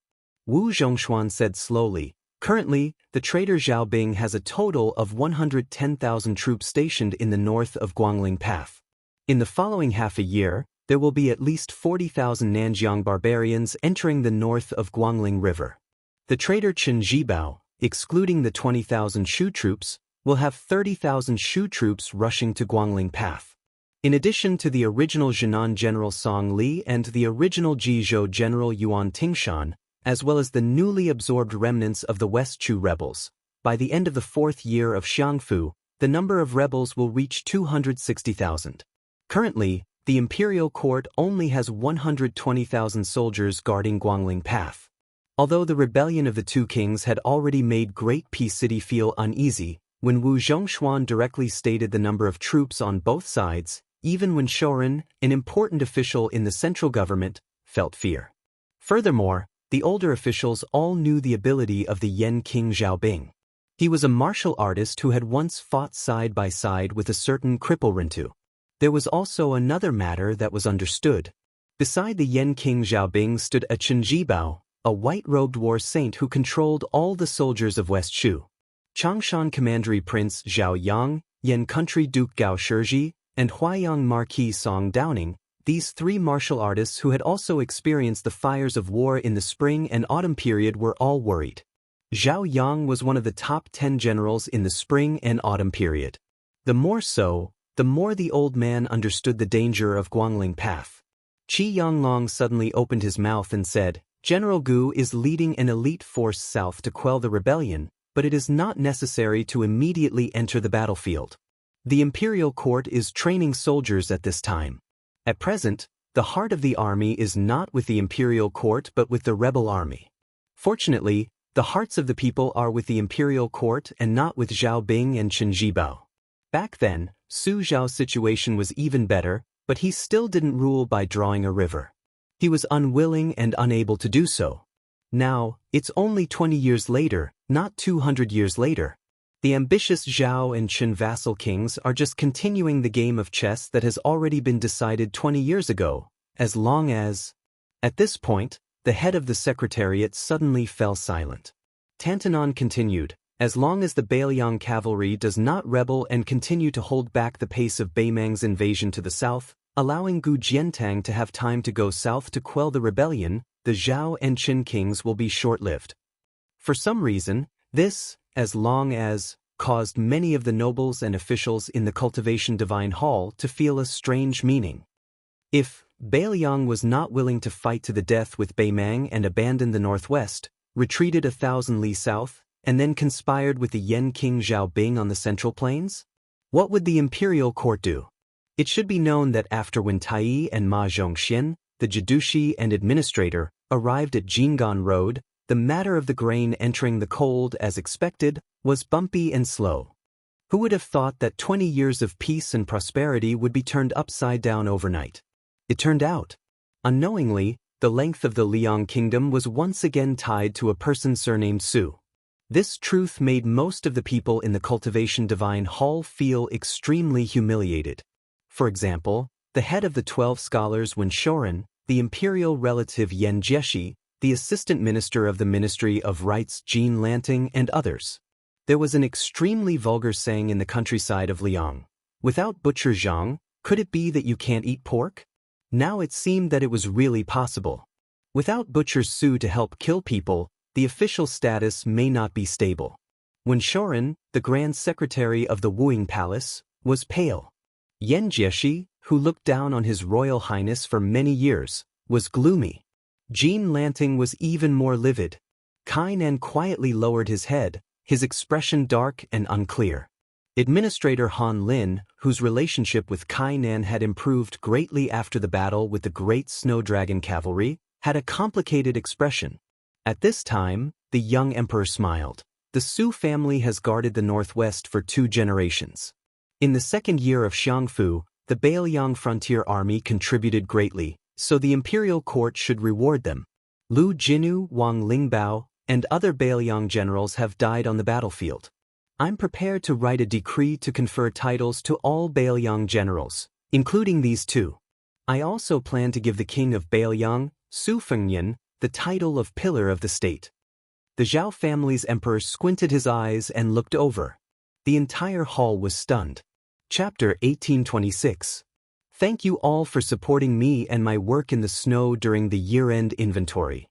Wu Zhongshuan said slowly, "Currently, the traitor Zhao Bing has a total of 110,000 troops stationed in the north of Guangling Path. In the following half a year, there will be at least 40,000 Nanjiang barbarians entering the north of Guangling River. The traitor Chen Zhibao, excluding the 20,000 Shu troops, will have 30,000 Shu troops rushing to Guangling Path. In addition to the original Jinan General Song Li and the original Jizhou General Yuan Tingshan, as well as the newly absorbed remnants of the West Chu rebels, by the end of the 4th year of Xiangfu, the number of rebels will reach 260,000. Currently, the imperial court only has 120,000 soldiers guarding Guangling Path. Although the rebellion of the 2 kings had already made Great Peace City feel uneasy, when Wu Zhongshuan directly stated the number of troops on both sides, even when Shoren, an important official in the central government, felt fear. Furthermore, the older officials all knew the ability of the Yan King Zhao Bing. He was a martial artist who had once fought side by side with a certain cripple Rintu. There was also another matter that was understood. Beside the Yan King Zhao Bing stood a Chen Zhibao, a white-robed war saint who controlled all the soldiers of West Chu. Changshan Commandery Prince Zhao Yang, Yan Country Duke Gao Shizhi, and Huayang Marquis Song Downing, these 3 martial artists who had also experienced the fires of war in the spring and autumn period were all worried. Zhao Yang was one of the top 10 generals in the spring and autumn period. The more so, the more the old man understood the danger of Guangling Path. Qi Yanglong suddenly opened his mouth and said, "General Gu is leading an elite force south to quell the rebellion, but it is not necessary to immediately enter the battlefield. The imperial court is training soldiers at this time. At present, the heart of the army is not with the imperial court but with the rebel army. Fortunately, the hearts of the people are with the imperial court and not with Zhao Bing and Chen Zhibao." Back then, Su Zhao's situation was even better, but he still didn't rule by drawing a river. He was unwilling and unable to do so. Now, it's only 20 years later, not 200 years later. The ambitious Zhao and Chen vassal kings are just continuing the game of chess that has already been decided 20 years ago, as long as... At this point, the head of the secretariat suddenly fell silent. Tantanon continued, "As long as the Bailiang cavalry does not rebel and continue to hold back the pace of Beimang's invasion to the south, allowing Gu Jiantang to have time to go south to quell the rebellion, the Zhao and Qin kings will be short-lived." For some reason, this, as long as, caused many of the nobles and officials in the Cultivation Divine Hall to feel a strange meaning. If Bailiang was not willing to fight to the death with Beimang and abandon the northwest, retreated 1,000 li south, and then conspired with the Yan King Zhao Bing on the central plains, what would the imperial court do? It should be known that after when Tai and Ma Zhongxian, the Jidushi and administrator, arrived at Jingan Road, the matter of the grain entering the cold as expected was bumpy and slow. Who would have thought that 20 years of peace and prosperity would be turned upside down overnight? It turned out. Unknowingly, the length of the Liang kingdom was once again tied to a person surnamed Su. This truth made most of the people in the Cultivation Divine Hall feel extremely humiliated. For example, the head of the 12 scholars Wenshoren, the imperial relative Yen Jieshi, the assistant minister of the Ministry of Rites Jean Lanting, and others. There was an extremely vulgar saying in the countryside of Liang. Without Butcher Zhang, could it be that you can't eat pork? Now it seemed that it was really possible. Without Butcher Su to help kill people, the official status may not be stable. Wenshoren, the Grand Secretary of the Wuing Palace, was pale. Yen Jieshi, who looked down on His Royal Highness for many years, was gloomy. Jean Lanting was even more livid. Kainan quietly lowered his head, his expression dark and unclear. Administrator Han Lin, whose relationship with Kainan had improved greatly after the battle with the Great Snow Dragon Cavalry, had a complicated expression. At this time, the young emperor smiled. The Su family has guarded the northwest for 2 generations. In the second year of Xiangfu, the Bailiang frontier army contributed greatly, so the imperial court should reward them. Lu Jinu, Wang Lingbao, and other Bailiang generals have died on the battlefield. I'm prepared to write a decree to confer titles to all Bailiang generals, including these 2. I also plan to give the king of Bailiang, Su Fengyan, the title of Pillar of the State. The Zhao family's emperor squinted his eyes and looked over. The entire hall was stunned. Chapter 1826. Thank you all for supporting me and my work in the snow during the year-end inventory.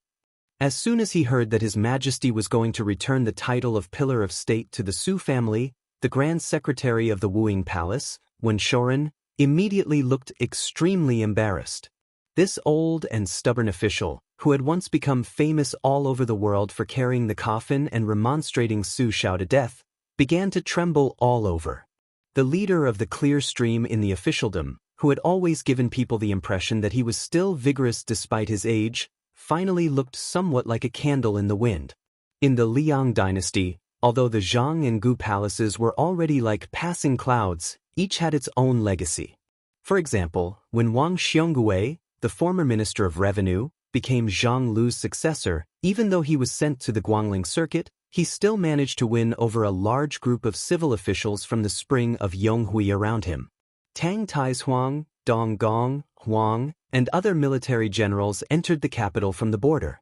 As soon as he heard that His Majesty was going to return the title of Pillar of State to the Su family, the Grand Secretary of the Wuing Palace, Wenshoren, immediately looked extremely embarrassed. This old and stubborn official, who had once become famous all over the world for carrying the coffin and remonstrating Su Shao to death, began to tremble all over. The leader of the clear stream in the officialdom, who had always given people the impression that he was still vigorous despite his age, finally looked somewhat like a candle in the wind. In the Liang dynasty, although the Zhang and Gu palaces were already like passing clouds, each had its own legacy. For example, when Wang Xiongui, the former Minister of Revenue, became Zhang Lu's successor, even though he was sent to the Guangling circuit, he still managed to win over a large group of civil officials from the spring of Yonghui around him. Tang Taizhuang, Dong Gong, Huang, and other military generals entered the capital from the border.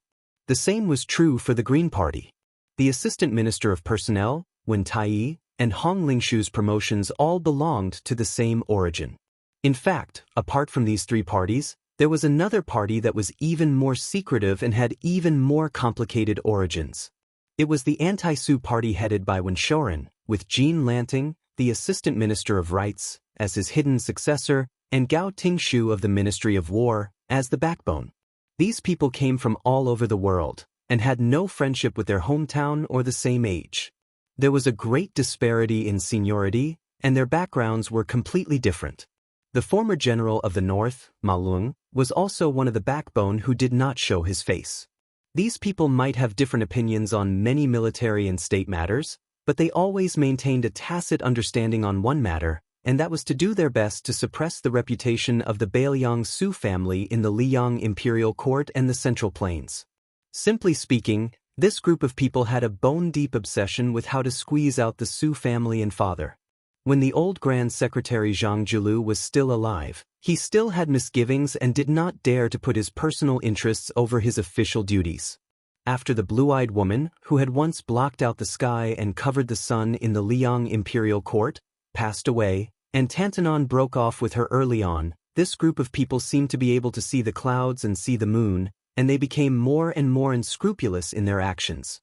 The same was true for the Green Party. The Assistant Minister of Personnel, Wen Taiyi, and Hong Lingshu's promotions all belonged to the same origin. In fact, apart from these 3 parties, there was another party that was even more secretive and had even more complicated origins. It was the Anti-Su party headed by Wenshoren, with Jean Lanting, the Assistant Minister of Rites, as his hidden successor, and Gao Tingshu of the Ministry of War, as the backbone. These people came from all over the world, and had no friendship with their hometown or the same age. There was a great disparity in seniority, and their backgrounds were completely different. The former general of the north, Ma Lung, was also one of the backbone who did not show his face. These people might have different opinions on many military and state matters, but they always maintained a tacit understanding on one matter, and that was to do their best to suppress the reputation of the Bailiang Su family in the Liang imperial court and the Central Plains. Simply speaking, this group of people had a bone-deep obsession with how to squeeze out the Su family and father. When the old Grand Secretary Zhang Julu was still alive, he still had misgivings and did not dare to put his personal interests over his official duties. After the blue-eyed woman, who had once blocked out the sky and covered the sun in the Liang imperial court, passed away, and Tantanon broke off with her early on, this group of people seemed to be able to see the clouds and see the moon, and they became more and more unscrupulous in their actions.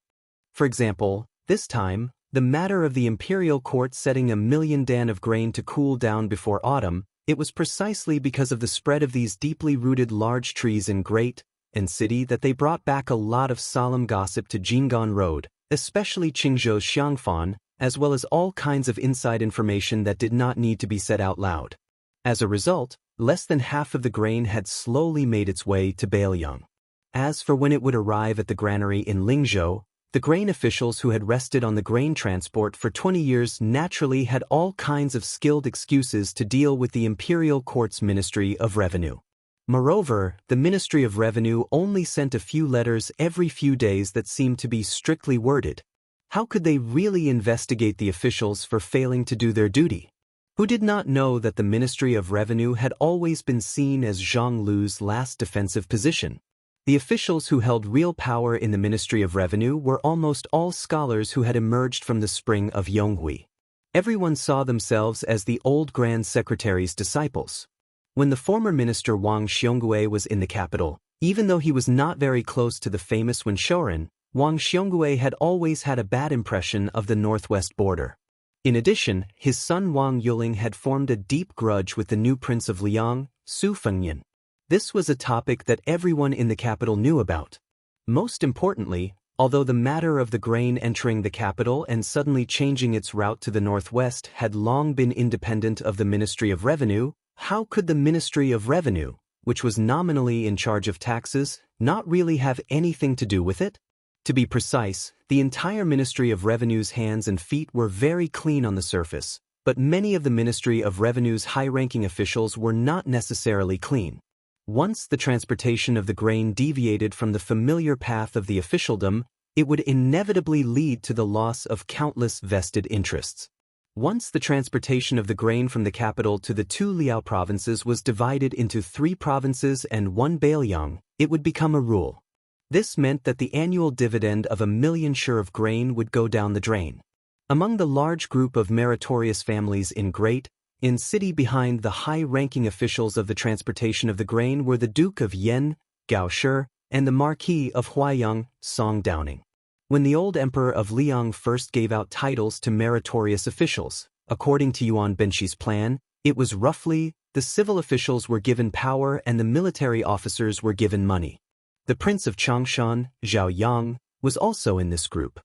For example, this time, the matter of the imperial court setting 1,000,000 dan of grain to cool down before autumn, it was precisely because of the spread of these deeply rooted large trees in Great and City that they brought back a lot of solemn gossip to Jinggan Road, especially Qingzhou's Xiangfan, as well as all kinds of inside information that did not need to be said out loud. As a result, less than half of the grain had slowly made its way to Bailiang. As for when it would arrive at the granary in Lingzhou, The grain officials who had rested on the grain transport for 20 years naturally had all kinds of skilled excuses to deal with the imperial court's Ministry of Revenue. Moreover, the Ministry of Revenue only sent a few letters every few days that seemed to be strictly worded. How could they really investigate the officials for failing to do their duty? Who did not know that the Ministry of Revenue had always been seen as Zhang Lu's last defensive position? The officials who held real power in the Ministry of Revenue were almost all scholars who had emerged from the spring of Yonghui. Everyone saw themselves as the old Grand Secretary's disciples. When the former minister Wang Xiongui was in the capital, even though he was not very close to the famous Wenshoren, Wang Xiongui had always had a bad impression of the northwest border. In addition, his son Wang Yuling had formed a deep grudge with the new prince of Liang, Su Fengnian. This was a topic that everyone in the capital knew about. Most importantly, although the matter of the grain entering the capital and suddenly changing its route to the northwest had long been independent of the Ministry of Revenue, how could the Ministry of Revenue, which was nominally in charge of taxes, not really have anything to do with it? To be precise, the entire Ministry of Revenue's hands and feet were very clean on the surface, but many of the Ministry of Revenue's high-ranking officials were not necessarily clean. Once the transportation of the grain deviated from the familiar path of the officialdom, it would inevitably lead to the loss of countless vested interests. Once the transportation of the grain from the capital to the two Liao provinces was divided into 3 provinces and 1 bailiang, it would become a rule. This meant that the annual dividend of 1,000,000 shur of grain would go down the drain. Among the large group of meritorious families in city behind the high-ranking officials of the transportation of the grain were the Duke of Yan, Gao Shi, and the Marquis of Huaiyang, Song Downing. When the old Emperor of Liang first gave out titles to meritorious officials, according to Yuan Benxi's plan, it was roughly, the civil officials were given power and the military officers were given money. The Prince of Changshan, Zhao Yang, was also in this group.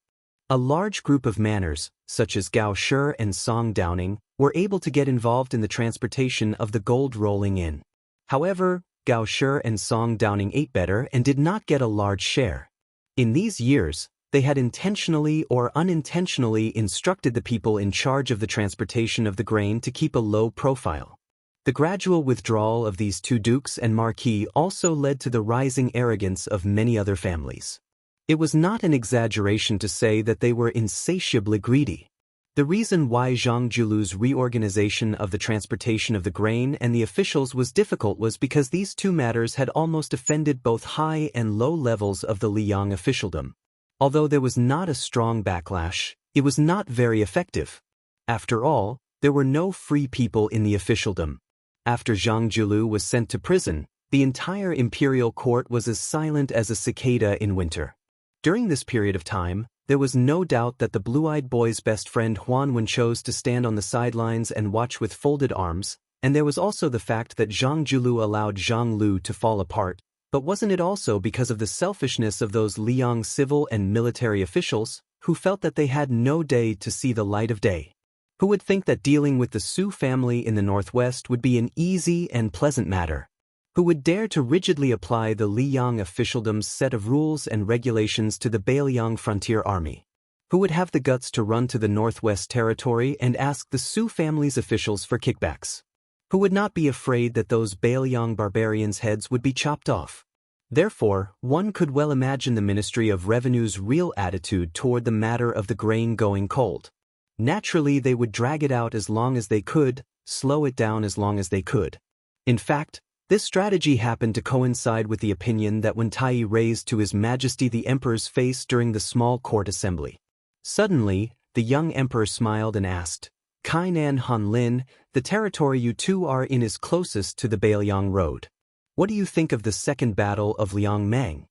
A large group of manors, such as Gao Shi and Song Downing, were able to get involved in the transportation of the gold rolling in. However, Gao Shi and Song Downing ate better and did not get a large share. In these years, they had intentionally or unintentionally instructed the people in charge of the transportation of the grain to keep a low profile. The gradual withdrawal of these 2 dukes and marquis also led to the rising arrogance of many other families. It was not an exaggeration to say that they were insatiably greedy. The reason why Zhang Julu's reorganization of the transportation of the grain and the officials was difficult was because these 2 matters had almost offended both high and low levels of the Liang officialdom. Although there was not a strong backlash, it was not very effective. After all, there were no free people in the officialdom. After Zhang Julu was sent to prison, the entire imperial court was as silent as a cicada in winter. During this period of time, there was no doubt that the blue-eyed boy's best friend Huan Wen chose to stand on the sidelines and watch with folded arms, and there was also the fact that Zhang Julu allowed Zhang Lu to fall apart, but wasn't it also because of the selfishness of those Liang civil and military officials, who felt that they had no day to see the light of day? Who would think that dealing with the Su family in the northwest would be an easy and pleasant matter? Who would dare to rigidly apply the Liang officialdom's set of rules and regulations to the Bailiang frontier army? Who would have the guts to run to the Northwest Territory and ask the Su family's officials for kickbacks? Who would not be afraid that those Bailiang barbarians' heads would be chopped off? Therefore, one could well imagine the Ministry of Revenue's real attitude toward the matter of the grain going cold. Naturally, they would drag it out as long as they could, slow it down as long as they could. In fact, this strategy happened to coincide with the opinion that when Tai raised to His Majesty the Emperor's face during the small court assembly. Suddenly, the young emperor smiled and asked, "Kainan Han Lin, the territory you 2 are in is closest to the Bailiang Road. What do you think of the second battle of Liang Mang?"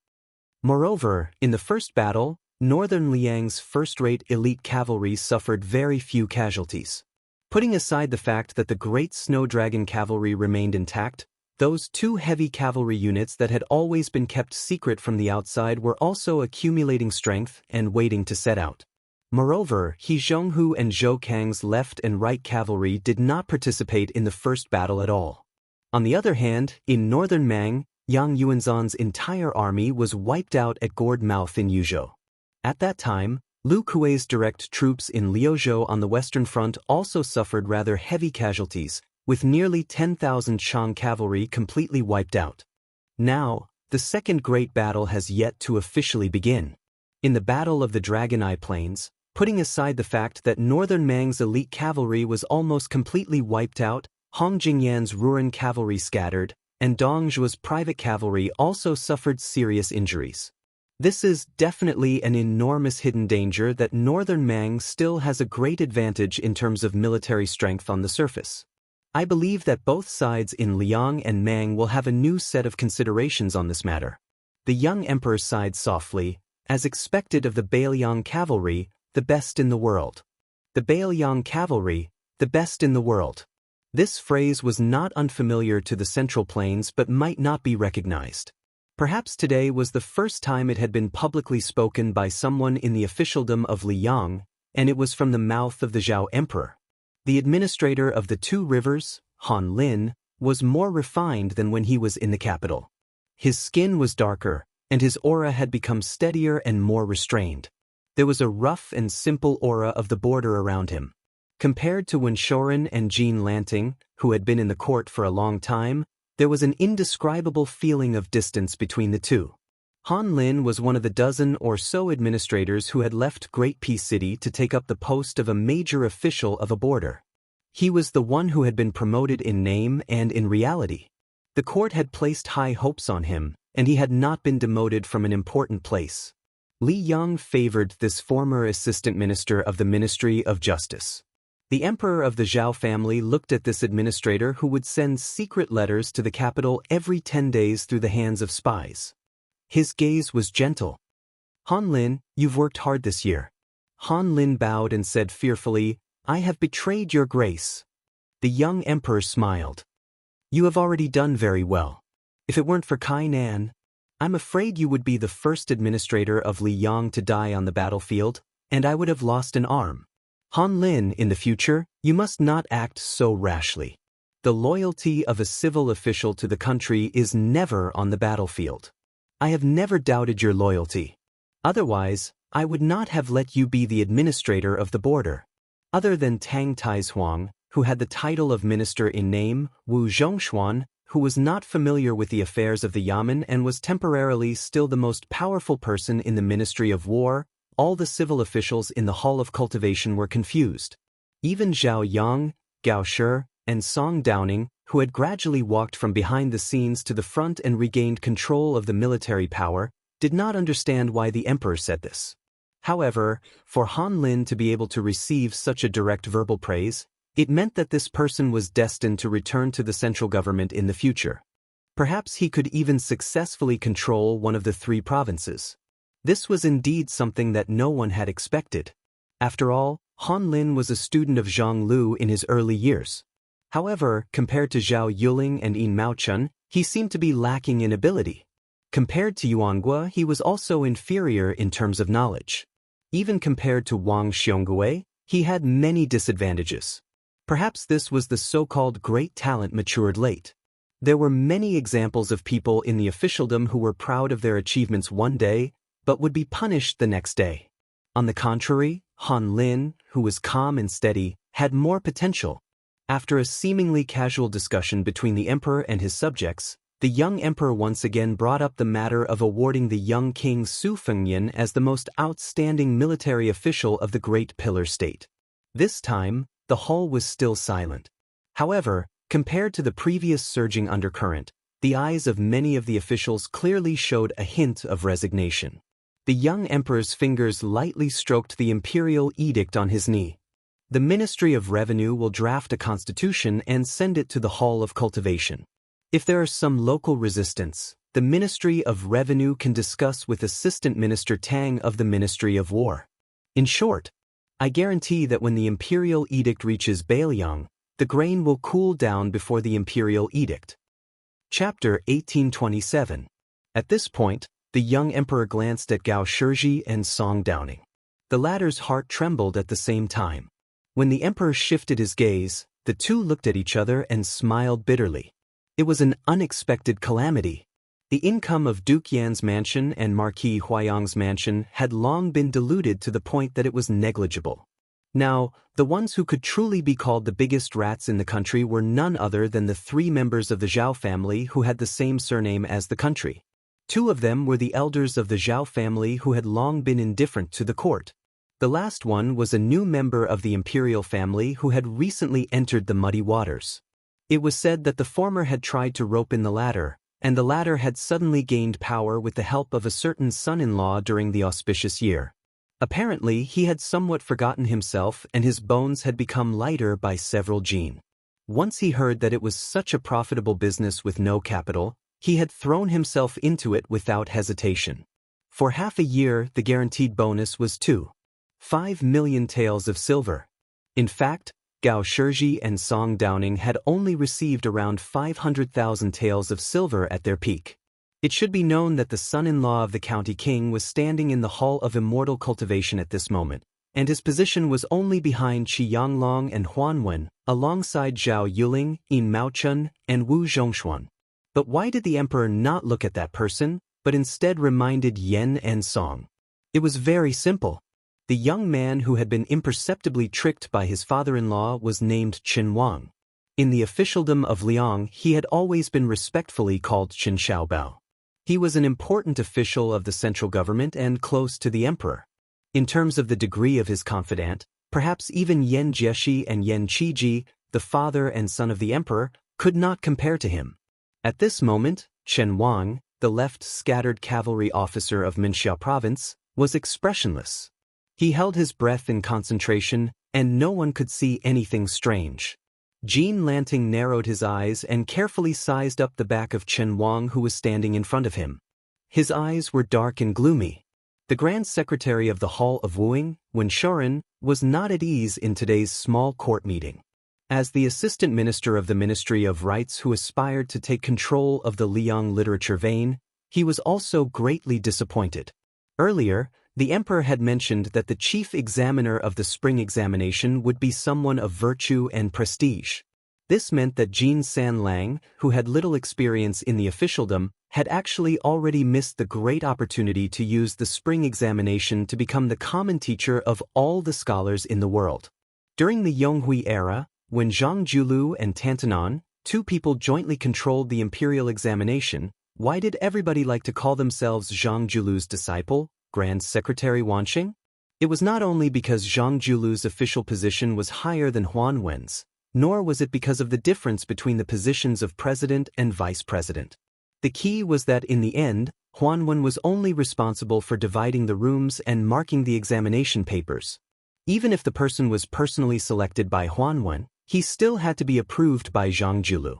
Moreover, in the first battle, Northern Liang's first-rate elite cavalry suffered very few casualties. Putting aside the fact that the Great Snow Dragon cavalry remained intact, those 2 heavy cavalry units that had always been kept secret from the outside were also accumulating strength and waiting to set out. Moreover, He Zhonghu and Zhou Kang's left and right cavalry did not participate in the first battle at all. On the other hand, in northern Mang, Yang Yuanzhan's entire army was wiped out at Gourd Mouth in Yuzhou. At that time, Lu Kuei's direct troops in Liuzhou on the Western Front also suffered rather heavy casualties, with nearly 10,000 Shang cavalry completely wiped out. Now, the second great battle has yet to officially begin. In the Battle of the Dragon Eye Plains, putting aside the fact that Northern Mang's elite cavalry was almost completely wiped out, Hong Jingyan's Ruren cavalry scattered, and Dong Zhuo's private cavalry also suffered serious injuries. This is definitely an enormous hidden danger that Northern Mang still has a great advantage in terms of military strength on the surface. I believe that both sides in Liang and Mang will have a new set of considerations on this matter. The young emperor sighed softly, as expected of the Bailiang cavalry, the best in the world. The Bailiang cavalry, the best in the world. This phrase was not unfamiliar to the Central Plains but might not be recognized. Perhaps today was the first time it had been publicly spoken by someone in the officialdom of Liang, and it was from the mouth of the Zhao Emperor. The administrator of the Two Rivers, Han Lin, was more refined than when he was in the capital. His skin was darker, and his aura had become steadier and more restrained. There was a rough and simple aura of the border around him. Compared to Wen Shoren and Jean Lanting, who had been in the court for a long time, there was an indescribable feeling of distance between the two. Han Lin was one of the dozen or so administrators who had left Great Peace City to take up the post of a major official of a border. He was the one who had been promoted in name and in reality. The court had placed high hopes on him, and he had not been demoted from an important place. Li Yang favored this former assistant minister of the Ministry of Justice. The emperor of the Zhao family looked at this administrator who would send secret letters to the capital every 10 days through the hands of spies. His gaze was gentle. Han Lin, you've worked hard this year. Han Lin bowed and said fearfully, I have betrayed your grace. The young emperor smiled. You have already done very well. If it weren't for Kai Nan, I'm afraid you would be the first administrator of Liang to die on the battlefield, and I would have lost an arm. Han Lin, in the future, you must not act so rashly. The loyalty of a civil official to the country is never on the battlefield. I have never doubted your loyalty. Otherwise, I would not have let you be the administrator of the border. Other than Tang Taizhuang, who had the title of minister in name, Wu Zhongshuan, who was not familiar with the affairs of the Yamen and was temporarily still the most powerful person in the Ministry of War, all the civil officials in the Hall of Cultivation were confused. Even Zhao Yang, Gao Shi, and Song Downing, who had gradually walked from behind the scenes to the front and regained control of the military power, did not understand why the emperor said this. However, for Han Lin to be able to receive such a direct verbal praise, it meant that this person was destined to return to the central government in the future. Perhaps he could even successfully control one of the 3 provinces. This was indeed something that no one had expected. After all, Han Lin was a student of Zhang Lu in his early years. However, compared to Zhao Yuling and Yin Maochun, he seemed to be lacking in ability. Compared to Yuangue, he was also inferior in terms of knowledge. Even compared to Wang Xiongui, he had many disadvantages. Perhaps this was the so-called great talent matured late. There were many examples of people in the officialdom who were proud of their achievements one day, but would be punished the next day. On the contrary, Han Lin, who was calm and steady, had more potential. After a seemingly casual discussion between the emperor and his subjects, the young emperor once again brought up the matter of awarding the young king Su Fengnian as the most outstanding military official of the Great Pillar State. This time, the hall was still silent. However, compared to the previous surging undercurrent, the eyes of many of the officials clearly showed a hint of resignation. The young emperor's fingers lightly stroked the imperial edict on his knee. The Ministry of Revenue will draft a constitution and send it to the Hall of Cultivation. If there is some local resistance, the Ministry of Revenue can discuss with Assistant Minister Tang of the Ministry of War. In short, I guarantee that when the imperial edict reaches Bailiang, the grain will cool down before the imperial edict. Chapter 1827. At this point, the young emperor glanced at Gao Shizhi and Song Downing. The latter's heart trembled at the same time. When the emperor shifted his gaze, the two looked at each other and smiled bitterly. It was an unexpected calamity. The income of Duke Yan's mansion and Marquis Huayang's mansion had long been diluted to the point that it was negligible. Now, the ones who could truly be called the biggest rats in the country were none other than the 3 members of the Zhao family who had the same surname as the country. 2 of them were the elders of the Zhao family who had long been indifferent to the court. The last one was a new member of the imperial family who had recently entered the muddy waters. It was said that the former had tried to rope in the latter, and the latter had suddenly gained power with the help of a certain son-in-law during the auspicious year. Apparently, he had somewhat forgotten himself and his bones had become lighter by several jin. Once he heard that it was such a profitable business with no capital, he had thrown himself into it without hesitation. For half a year, the guaranteed bonus was 2.5 million taels of silver. In fact, Gao Shizhi and Song Downing had only received around 500,000 taels of silver at their peak. It should be known that the son-in-law of the county king was standing in the Hall of Immortal Cultivation at this moment, and his position was only behind Qi Yanglong and Huan Wen, alongside Zhao Yuling, Yin Maochun, and Wu Zhongshuan. But why did the emperor not look at that person, but instead reminded Yen and Song? It was very simple. The young man who had been imperceptibly tricked by his father-in-law was named Qin Wang. In the officialdom of Liang, he had always been respectfully called Qin Shaobao. He was an important official of the central government and close to the emperor. In terms of the degree of his confidant, perhaps even Yen Jieshi and Yen Qiji, the father and son of the emperor, could not compare to him. At this moment, Chen Wang, the left-scattered cavalry officer of Minxiao province, was expressionless. He held his breath in concentration, and no one could see anything strange. Jean Lanting narrowed his eyes and carefully sized up the back of Chen Wang who was standing in front of him. His eyes were dark and gloomy. The Grand Secretary of the Hall of Wuing, Wen Shoren, was not at ease in today's small court meeting. As the Assistant Minister of the Ministry of Rights who aspired to take control of the Liang literature vein, he was also greatly disappointed. Earlier, the emperor had mentioned that the chief examiner of the spring examination would be someone of virtue and prestige. This meant that Jin San Lang, who had little experience in the officialdom, had actually already missed the great opportunity to use the spring examination to become the common teacher of all the scholars in the world. During the Yonghui era, when Zhang Julu and Tantanan, 2 people jointly controlled the imperial examination, why did everybody like to call themselves Zhang Julu's disciple, Grand Secretary Wanqing? It was not only because Zhang Julu's official position was higher than Huan Wen's, nor was it because of the difference between the positions of president and vice president. The key was that in the end, Huan Wen was only responsible for dividing the rooms and marking the examination papers. Even if the person was personally selected by Huan Wen, he still had to be approved by Zhang Julu.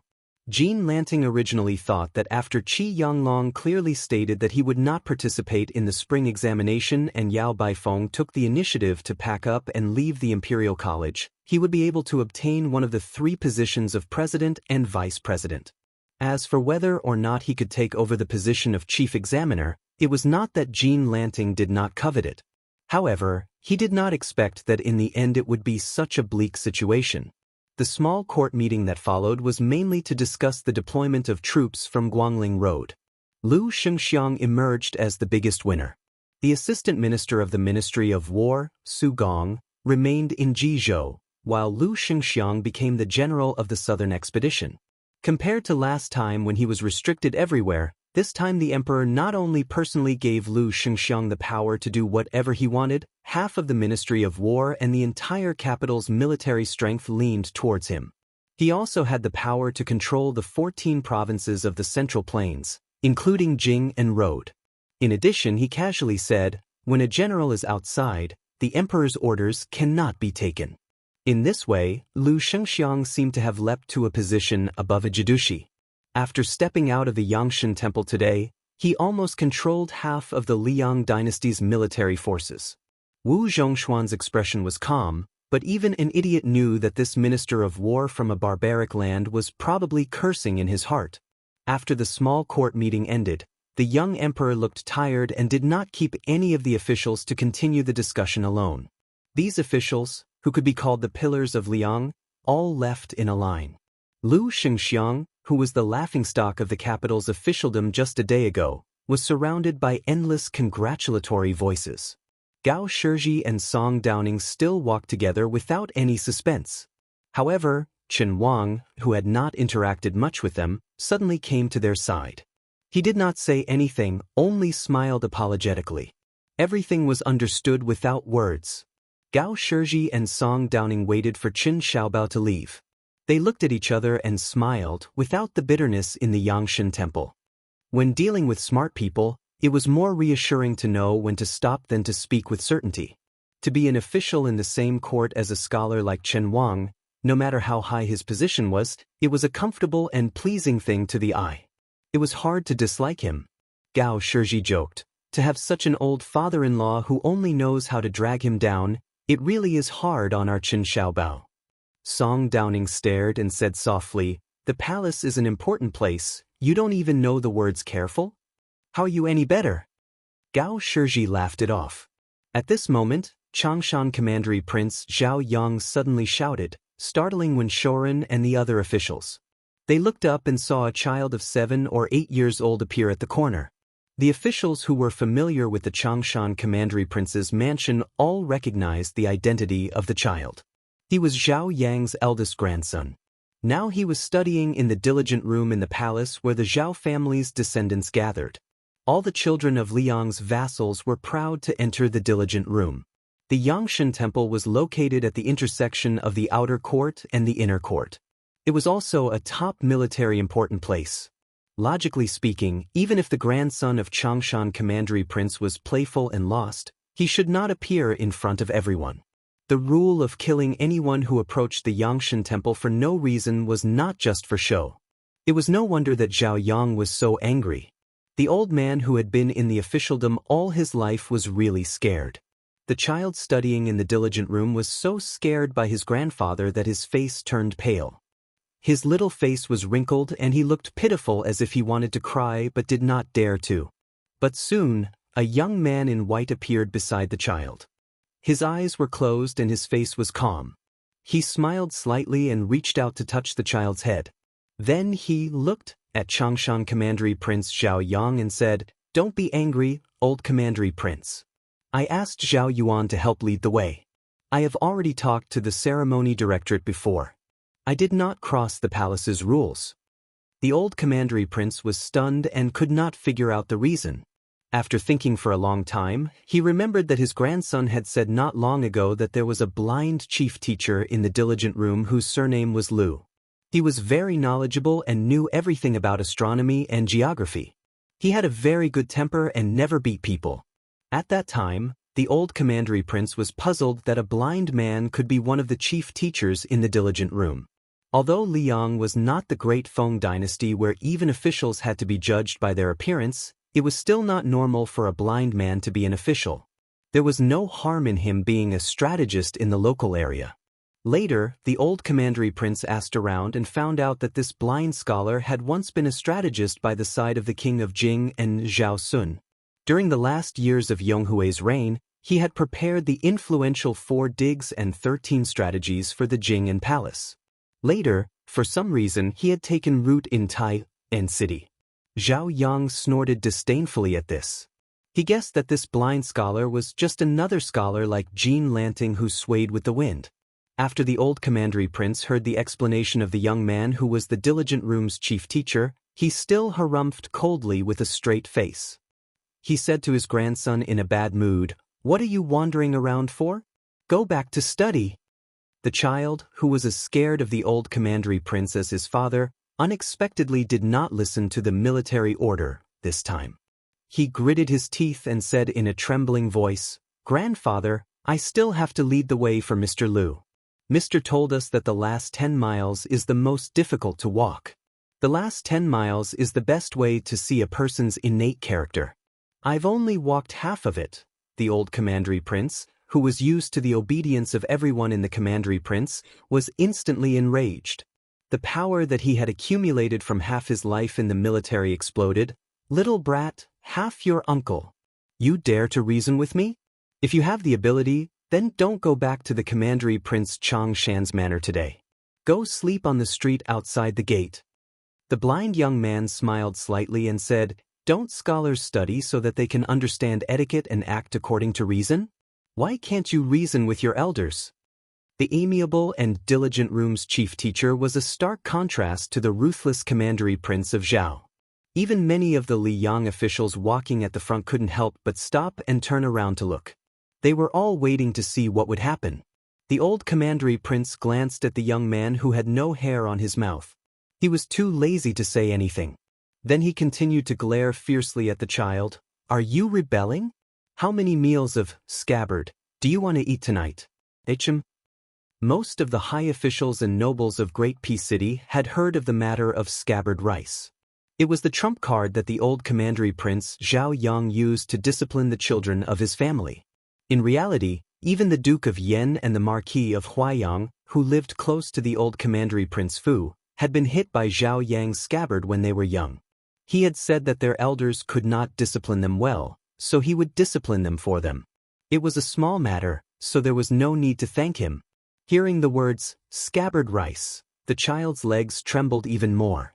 Jean Lanting originally thought that after Qi Yanglong clearly stated that he would not participate in the spring examination and Yao Baifeng took the initiative to pack up and leave the Imperial College, he would be able to obtain one of the 3 positions of president and vice president. As for whether or not he could take over the position of chief examiner, it was not that Jean Lanting did not covet it. However, he did not expect that in the end it would be such a bleak situation. The small court meeting that followed was mainly to discuss the deployment of troops from Guangling Road. Lu Xianxiang emerged as the biggest winner. The assistant minister of the Ministry of War, Su Gong, remained in Jizhou, while Lu Xianxiang became the general of the southern expedition. Compared to last time when he was restricted everywhere, this time the emperor not only personally gave Lu Xianxiang the power to do whatever he wanted, half of the Ministry of War and the entire capital's military strength leaned towards him. He also had the power to control the 14 provinces of the Central Plains, including Jing and Road. In addition, he casually said, "When a general is outside, the emperor's orders cannot be taken." In this way, Lu Xianxiang seemed to have leapt to a position above a jidushi. After stepping out of the Yangshan temple today, he almost controlled half of the Liang dynasty's military forces. Wu Zhongshuan's expression was calm, but even an idiot knew that this minister of war from a barbaric land was probably cursing in his heart. After the small court meeting ended, the young emperor looked tired and did not keep any of the officials to continue the discussion alone. These officials, who could be called the pillars of Liang, all left in a line. Lu Xianxia, who was the laughingstock of the capital's officialdom just a day ago, was surrounded by endless congratulatory voices. Gao Shizhi and Song Downing still walked together without any suspense. However, Chen Wang, who had not interacted much with them, suddenly came to their side. He did not say anything, only smiled apologetically. Everything was understood without words. Gao Shizhi and Song Downing waited for Qin Xiaobao to leave. They looked at each other and smiled, without the bitterness in the Yangshan temple. When dealing with smart people, it was more reassuring to know when to stop than to speak with certainty. To be an official in the same court as a scholar like Chen Wang, no matter how high his position was, it was a comfortable and pleasing thing to the eye. It was hard to dislike him. Gao Shizhi joked, to have such an old father-in-law who only knows how to drag him down, it really is hard on our Qin Xiaobao. Song Downing stared and said softly, the palace is an important place, you don't even know the words careful? How are you any better? Gao Shizhi laughed it off. At this moment, Changshan Commandery Prince Zhao Yang suddenly shouted, startling Wen Shoren and the other officials. They looked up and saw a child of 7 or 8 years old appear at the corner. The officials who were familiar with the Changshan Commandery Prince's mansion all recognized the identity of the child. He was Zhao Yang's eldest grandson. Now he was studying in the diligent room in the palace where the Zhao family's descendants gathered. All the children of Liang's vassals were proud to enter the diligent room. The Yangshan temple was located at the intersection of the outer court and the inner court. It was also a top military important place. Logically speaking, even if the grandson of Changshan Commandery Prince was playful and lost, he should not appear in front of everyone. The rule of killing anyone who approached the Yangshan temple for no reason was not just for show. It was no wonder that Zhao Yang was so angry. The old man who had been in the officialdom all his life was really scared. The child studying in the diligent room was so scared by his grandfather that his face turned pale. His little face was wrinkled and he looked pitiful as if he wanted to cry but did not dare to. But soon, a young man in white appeared beside the child. His eyes were closed and his face was calm. He smiled slightly and reached out to touch the child's head. Then he looked at Changshan Commandery Prince Zhao Yang and said, "Don't be angry, old Commandery Prince. I asked Zhao Yuan to help lead the way. I have already talked to the ceremony directorate before. I did not cross the palace's rules." The old Commandery Prince was stunned and could not figure out the reason. After thinking for a long time, he remembered that his grandson had said not long ago that there was a blind chief teacher in the diligent room whose surname was Lu. He was very knowledgeable and knew everything about astronomy and geography. He had a very good temper and never beat people. At that time, the old Commandery Prince was puzzled that a blind man could be one of the chief teachers in the diligent room. Although Liang was not the great Feng dynasty where even officials had to be judged by their appearance, it was still not normal for a blind man to be an official. There was no harm in him being a strategist in the local area. Later, the old Commandery Prince asked around and found out that this blind scholar had once been a strategist by the side of the king of Jing and Zhao Sun. During the last years of Yonghui's reign, he had prepared the influential 4 digs and 13 strategies for the Jing and palace. Later, for some reason, he had taken root in Tai and city. Zhao Yang snorted disdainfully at this. He guessed that this blind scholar was just another scholar like Jean Lanting who swayed with the wind. After the old Commandery Prince heard the explanation of the young man who was the diligent room's chief teacher, he still harumphed coldly with a straight face. He said to his grandson in a bad mood, "What are you wandering around for? Go back to study." The child, who was as scared of the old Commandery Prince as his father, unexpectedly did not listen to the military order this time. He gritted his teeth and said in a trembling voice, "Grandfather, I still have to lead the way for Mr. Lu. Mr. told us that the last 10 miles is the most difficult to walk. The last 10 miles is the best way to see a person's innate character. I've only walked half of it." The old Commandery Prince, who was used to the obedience of everyone in the Commandery Prince, was instantly enraged. The power that he had accumulated from half his life in the military exploded. "Little brat, half your uncle. You dare to reason with me? If you have the ability, then don't go back to the Commandery Prince Changshan's manor today. Go sleep on the street outside the gate. The blind young man smiled slightly and said, Don't scholars study so that they can understand etiquette and act according to reason? Why can't you reason with your elders? The amiable and diligent room's chief teacher was a stark contrast to the ruthless commandery prince of Zhao. Even many of the Liyang officials walking at the front couldn't help but stop and turn around to look. They were all waiting to see what would happen. The old commandery prince glanced at the young man who had no hair on his mouth. He was too lazy to say anything. Then he continued to glare fiercely at the child. Are you rebelling? How many meals of scabbard do you want to eat tonight? Hm. Most of the high officials and nobles of Great Peace City had heard of the matter of scabbard rice. It was the trump card that the old commandery prince Zhao Yang used to discipline the children of his family. In reality, even the Duke of Yen and the Marquis of Huaiyang, who lived close to the old commandery Prince Fu, had been hit by Zhao Yang's scabbard when they were young. He had said that their elders could not discipline them well, so he would discipline them for them. It was a small matter, so there was no need to thank him. Hearing the words, scabbard rice, the child's legs trembled even more.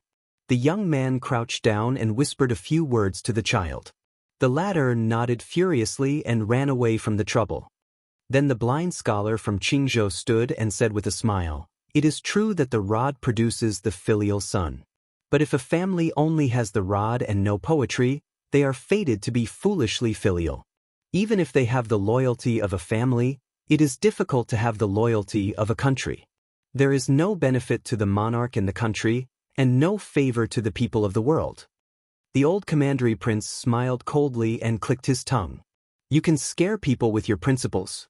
The young man crouched down and whispered a few words to the child. The latter nodded furiously and ran away from the trouble. Then the blind scholar from Qingzhou stood and said with a smile, It is true that the rod produces the filial son. But if a family only has the rod and no poetry, they are fated to be foolishly filial. Even if they have the loyalty of a family, it is difficult to have the loyalty of a country. There is no benefit to the monarch and the country, and no favor to the people of the world. The old commandery prince smiled coldly and clicked his tongue. You can scare people with your principles.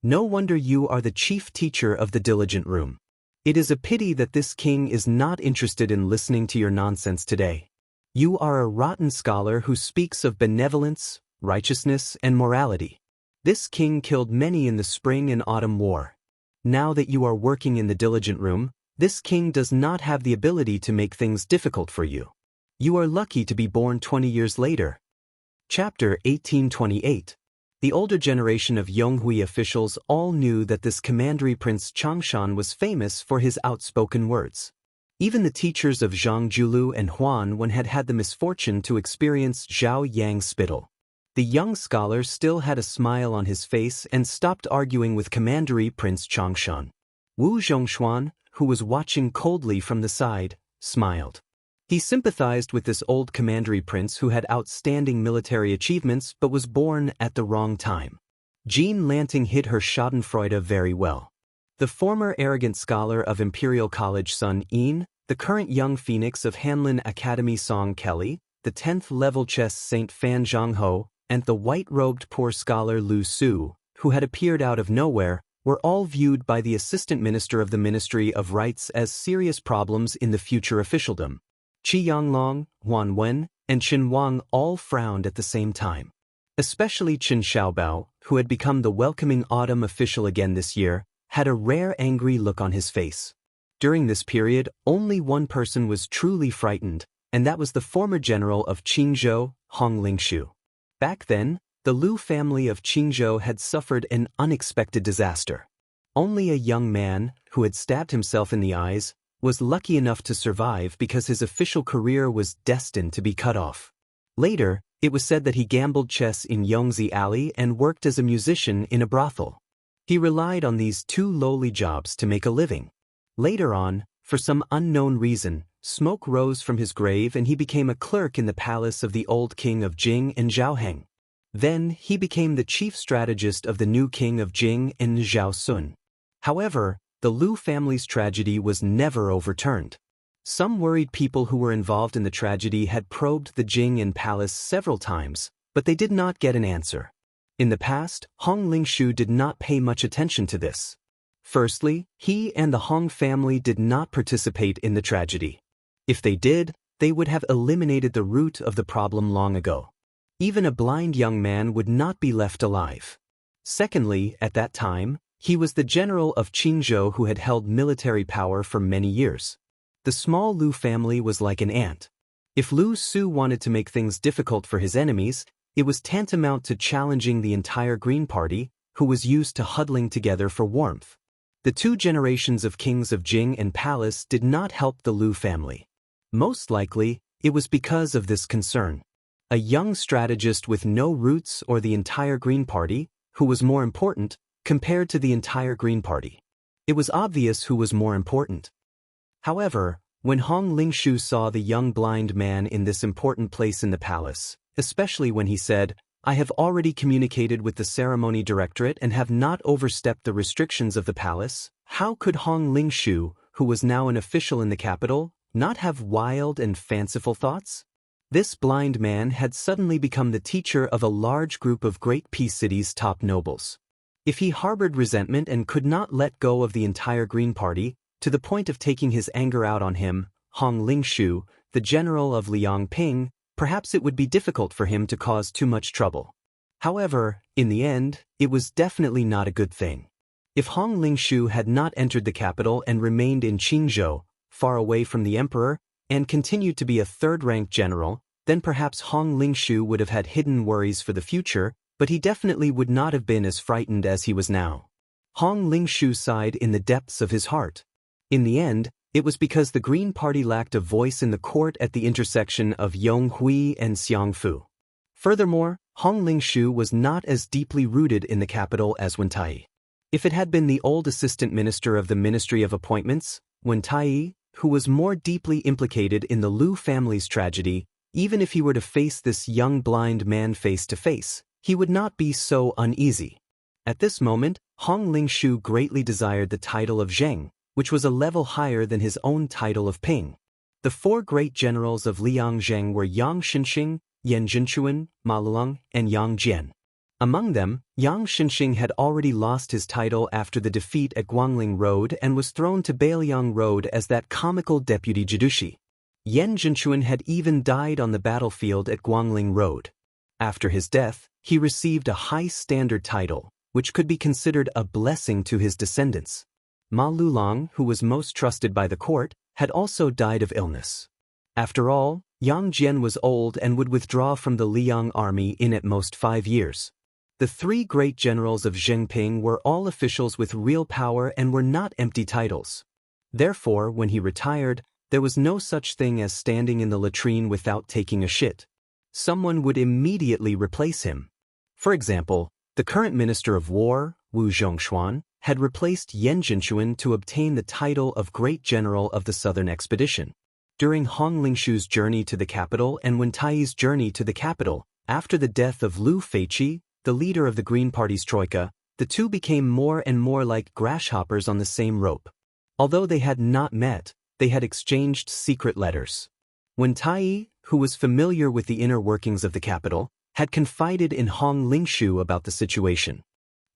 No wonder you are the chief teacher of the diligent room. It is a pity that this king is not interested in listening to your nonsense today. You are a rotten scholar who speaks of benevolence, righteousness, and morality. This king killed many in the spring and autumn war. Now that you are working in the diligent room, this king does not have the ability to make things difficult for you. You are lucky to be born 20 years later. Chapter 1828. The older generation of Yonghui officials all knew that this commandery prince Changshan was famous for his outspoken words. Even the teachers of Zhang Julu and Huan Wen had the misfortune to experience Zhao Yang's spittle. The young scholar still had a smile on his face and stopped arguing with commandery prince Changshan. Wu Zhongshuan, who was watching coldly from the side, smiled. He sympathized with this old commandery prince who had outstanding military achievements but was born at the wrong time. Jean Lanting hit her schadenfreude very well. The former arrogant scholar of Imperial College Sun Yin, the current young phoenix of Hanlin Academy Song Kelly, the 10th level chess Saint Fan Zhangho, and the white-robed poor scholar Lu Su, who had appeared out of nowhere, were all viewed by the assistant minister of the Ministry of Rights as serious problems in the future officialdom. Qi Yanglong, Huan Wen, and Qin Wang all frowned at the same time. Especially Qin Xiaobao, who had become the welcoming autumn official again this year, had a rare angry look on his face. During this period, only one person was truly frightened, and that was the former general of Qingzhou, Hong Lingshu. Back then, the Lu family of Qingzhou had suffered an unexpected disaster. Only a young man, who had stabbed himself in the eyes, was lucky enough to survive because his official career was destined to be cut off. Later, it was said that he gambled chess in Yongzi Alley and worked as a musician in a brothel. He relied on these two lowly jobs to make a living. Later on, for some unknown reason, smoke rose from his grave and he became a clerk in the palace of the old king of Jing and Zhaoheng. Then, he became the chief strategist of the new king of Jing and Zhao Sun. However, the Lu family's tragedy was never overturned. Some worried people who were involved in the tragedy had probed the Jing'an palace several times, but they did not get an answer. In the past, Hong Lingshu did not pay much attention to this. Firstly, he and the Hong family did not participate in the tragedy. If they did, they would have eliminated the root of the problem long ago. Even a blind young man would not be left alive. Secondly, at that time, he was the general of Qingzhou who had held military power for many years. The small Lu family was like an ant. If Lu Su wanted to make things difficult for his enemies, it was tantamount to challenging the entire Green Party, who was used to huddling together for warmth. The two generations of kings of Jing and Palace did not help the Lu family. Most likely, it was because of this concern. A young strategist with no roots or the entire Green Party, who was more important, compared to the entire Green Party. It was obvious who was more important. However, when Hong Lingshu saw the young blind man in this important place in the palace, especially when he said, "I have already communicated with the ceremony directorate and have not overstepped the restrictions of the palace," how could Hong Lingshu, who was now an official in the capital, not have wild and fanciful thoughts? This blind man had suddenly become the teacher of a large group of Great Peace City's top nobles. If he harbored resentment and could not let go of the entire Green Party, to the point of taking his anger out on him, Hong Lingshu, the general of Liangping, perhaps it would be difficult for him to cause too much trouble. However, in the end, it was definitely not a good thing. If Hong Lingshu had not entered the capital and remained in Qingzhou, far away from the emperor, and continued to be a third-rank general, then perhaps Hong Lingshu would have had hidden worries for the future, but he definitely would not have been as frightened as he was now. Hong Lingshu sighed in the depths of his heart. In the end, it was because the Green Party lacked a voice in the court at the intersection of Yonghui and Xiangfu. Furthermore, Hong Lingshu was not as deeply rooted in the capital as Wen Tai. If it had been the old assistant minister of the Ministry of Appointments, Wen Tai, who was more deeply implicated in the Lu family's tragedy, even if he were to face this young blind man face to face, he would not be so uneasy. At this moment, Hong Lingshu greatly desired the title of Zheng, which was a level higher than his own title of Ping. The four great generals of Liang Zheng were Yang Xinxing, Yan Jinchuan, Ma Lulong, and Yang Jian. Among them, Yang Xinxing had already lost his title after the defeat at Guangling Road and was thrown to Bailiang Road as that comical deputy Jidushi. Yan Jinchuan had even died on the battlefield at Guangling Road. After his death, he received a high-standard title, which could be considered a blessing to his descendants. Ma Lulong, who was most trusted by the court, had also died of illness. After all, Yang Jian was old and would withdraw from the Liang army in at most 5 years. The three great generals of Zhengping were all officials with real power and were not empty titles. Therefore, when he retired, there was no such thing as standing in the latrine without taking a shit. Someone would immediately replace him. For example, the current Minister of War, Wu Zhongshuan, had replaced Yan Jinchuan to obtain the title of Great General of the Southern Expedition. During Hong Lingshu's journey to the capital and Wen Tai's journey to the capital, after the death of Lu Feiqi, the leader of the Green Party's troika, the two became more and more like grasshoppers on the same rope. Although they had not met, they had exchanged secret letters. Wen Tai, who was familiar with the inner workings of the capital, had confided in Hong Lingshu about the situation.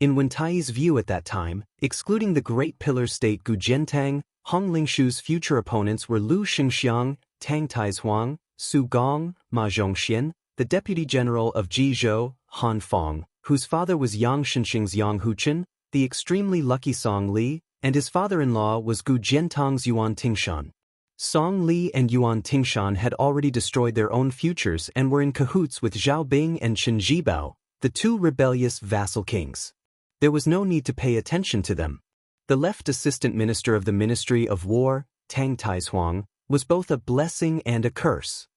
In Wen Tai's view at that time, excluding the great pillar state Gu Jiantang, Hong Lingshu's future opponents were Lu Xingxiang, Tang Taizuang, Su Gong, Ma Zhongxian, the deputy general of Jizhou, Han Fong, whose father was Yang Xinxing's Yang Huchen, the extremely lucky Song Li, and his father-in-law was Gu Jiantang's Yuan Tingshan. Song Li and Yuan Tingshan had already destroyed their own futures and were in cahoots with Zhao Bing and Chen Jibao, the two rebellious vassal kings. There was no need to pay attention to them. The left assistant minister of the Ministry of War, Tang Taizuang, was both a blessing and a curse.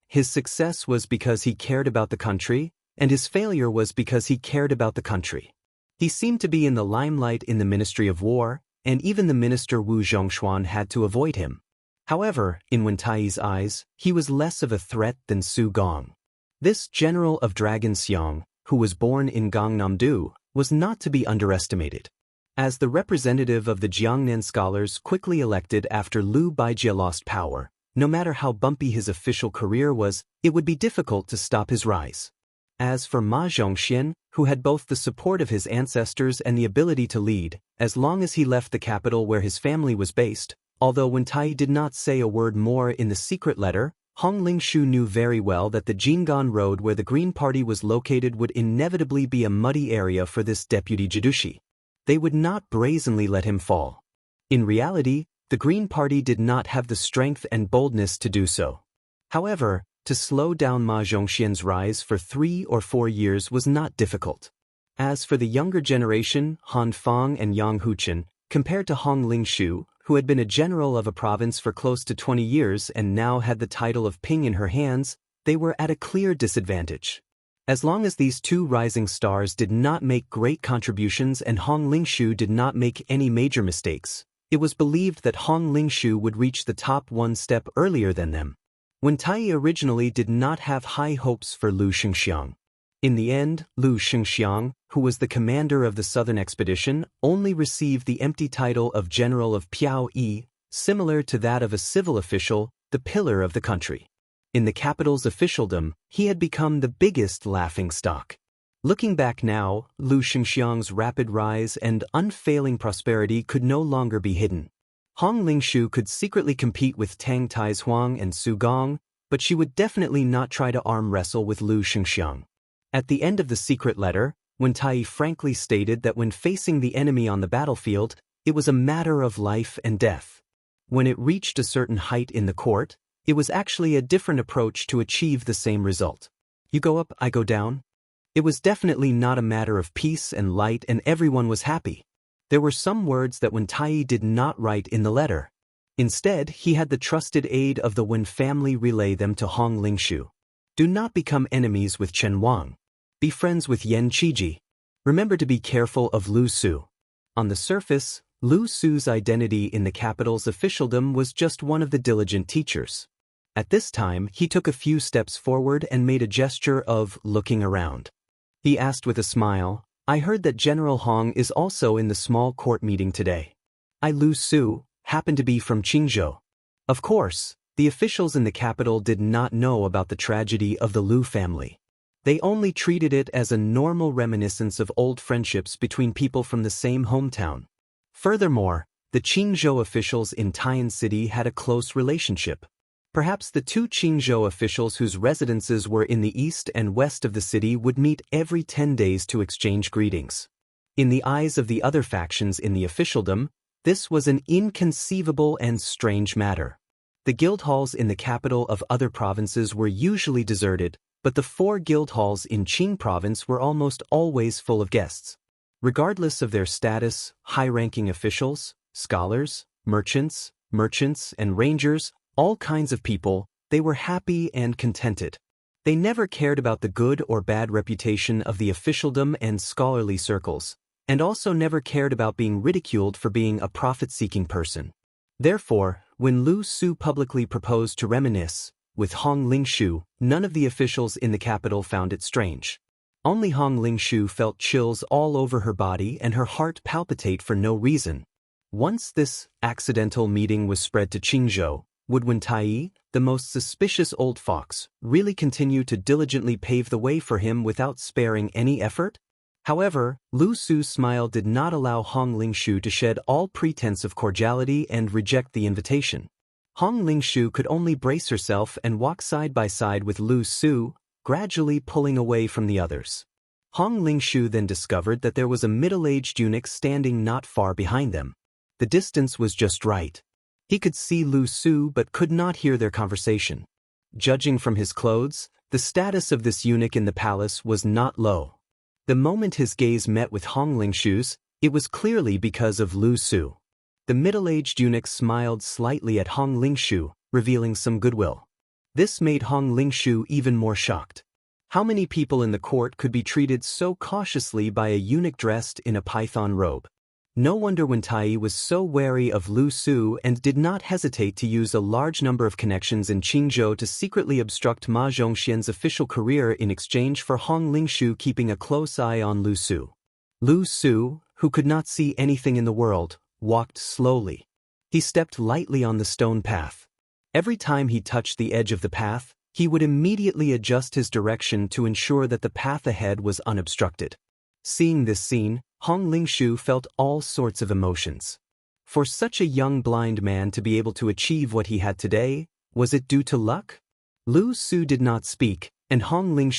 His success was because he cared about the country, and his failure was because he cared about the country. He seemed to be in the limelight in the Ministry of War, and even the minister Wu Zhongshuan had to avoid him. However, in Wen Tai's eyes, he was less of a threat than Su Gong. This general of Dragon Xiang, who was born in Gangnam-do, was not to be underestimated. As the representative of the Jiangnan scholars quickly elected after Liu Baijie lost power, no matter how bumpy his official career was, it would be difficult to stop his rise. As for Ma Zhongxian, who had both the support of his ancestors and the ability to lead, as long as he left the capital where his family was based, although Wen Tai did not say a word more in the secret letter, Hong Lingshu knew very well that the Jinggan Road where the Green Party was located would inevitably be a muddy area for this deputy Jidushi. They would not brazenly let him fall. In reality, the Green Party did not have the strength and boldness to do so. However, to slow down Ma Zhongxian's rise for 3 or 4 years was not difficult. As for the younger generation, Han Fang and Yang Huchen, Compared to Hong Lingshu, who had been a general of a province for close to 20 years and now had the title of Ping in her hands, they were at a clear disadvantage. As long as these two rising stars did not make great contributions and Hong Lingshu did not make any major mistakes, it was believed that Hong Lingshu would reach the top one step earlier than them. Wen Tai originally did not have high hopes for Lu Xianxia. In the end, Lu Xianxia, who was the commander of the southern expedition, only received the empty title of General of Piao Yi, similar to that of a civil official, the pillar of the country. In the capital's officialdom, he had become the biggest laughingstock. Looking back now, Lu Xianxia's rapid rise and unfailing prosperity could no longer be hidden. Hong Lingshu could secretly compete with Tang Taizuang and Su Gong, but she would definitely not try to arm wrestle with Lu Xianxia. At the end of the secret letter, Wen Tai frankly stated that when facing the enemy on the battlefield, it was a matter of life and death. When it reached a certain height in the court, it was actually a different approach to achieve the same result. You go up, I go down. It was definitely not a matter of peace and light and everyone was happy. There were some words that Wen Tai did not write in the letter. Instead, he had the trusted aid of the Wen family relay them to Hong Lingshu. Do not become enemies with Chen Wang. Be friends with Yan Qiji. Remember to be careful of Lu Su. On the surface, Lu Su's identity in the capital's officialdom was just one of the diligent teachers. At this time, he took a few steps forward and made a gesture of looking around. He asked with a smile, I heard that General Hong is also in the small court meeting today. I, Lu Su, happen to be from Qingzhou. Of course, the officials in the capital did not know about the tragedy of the Lu family. They only treated it as a normal reminiscence of old friendships between people from the same hometown. Furthermore, the Qingzhou officials in Tian City had a close relationship. Perhaps the two Qingzhou officials whose residences were in the east and west of the city would meet every 10 days to exchange greetings. In the eyes of the other factions in the officialdom, this was an inconceivable and strange matter. The guild halls in the capital of other provinces were usually deserted, but the 4 guild halls in Qing province were almost always full of guests. Regardless of their status, high-ranking officials, scholars, merchants, and rangers, all kinds of people, they were happy and contented. They never cared about the good or bad reputation of the officialdom and scholarly circles, and also never cared about being ridiculed for being a profit-seeking person. Therefore, when Lu Su publicly proposed to reminisce with Hong Lingshu, none of the officials in the capital found it strange. Only Hong Lingshu felt chills all over her body and her heart palpitate for no reason. Once this accidental meeting was spread to Qingzhou, would Wen Tai, the most suspicious old fox, really continue to diligently pave the way for him without sparing any effort? However, Lu Su's smile did not allow Hong Lingshu to shed all pretense of cordiality and reject the invitation. Hong Lingshu could only brace herself and walk side by side with Lu Su, gradually pulling away from the others. Hong Lingshu then discovered that there was a middle-aged eunuch standing not far behind them. The distance was just right. He could see Lu Su but could not hear their conversation. Judging from his clothes, the status of this eunuch in the palace was not low. The moment his gaze met with Hong Lingshu's, it was clearly because of Lu Su. The middle-aged eunuch smiled slightly at Hong Lingshu, revealing some goodwill. This made Hong Lingshu even more shocked. How many people in the court could be treated so cautiously by a eunuch dressed in a python robe? No wonder Wen Tai was so wary of Lu Su and did not hesitate to use a large number of connections in Qingzhou to secretly obstruct Ma Zhongxian's official career in exchange for Hong Lingshu keeping a close eye on Lu Su. Lu Su, who could not see anything in the world, walked slowly. He stepped lightly on the stone path. Every time he touched the edge of the path, he would immediately adjust his direction to ensure that the path ahead was unobstructed. Seeing this scene, Hong Lingshu felt all sorts of emotions. For such a young blind man to be able to achieve what he had today, was it due to luck? Lu Su did not speak, and Hong Lingshu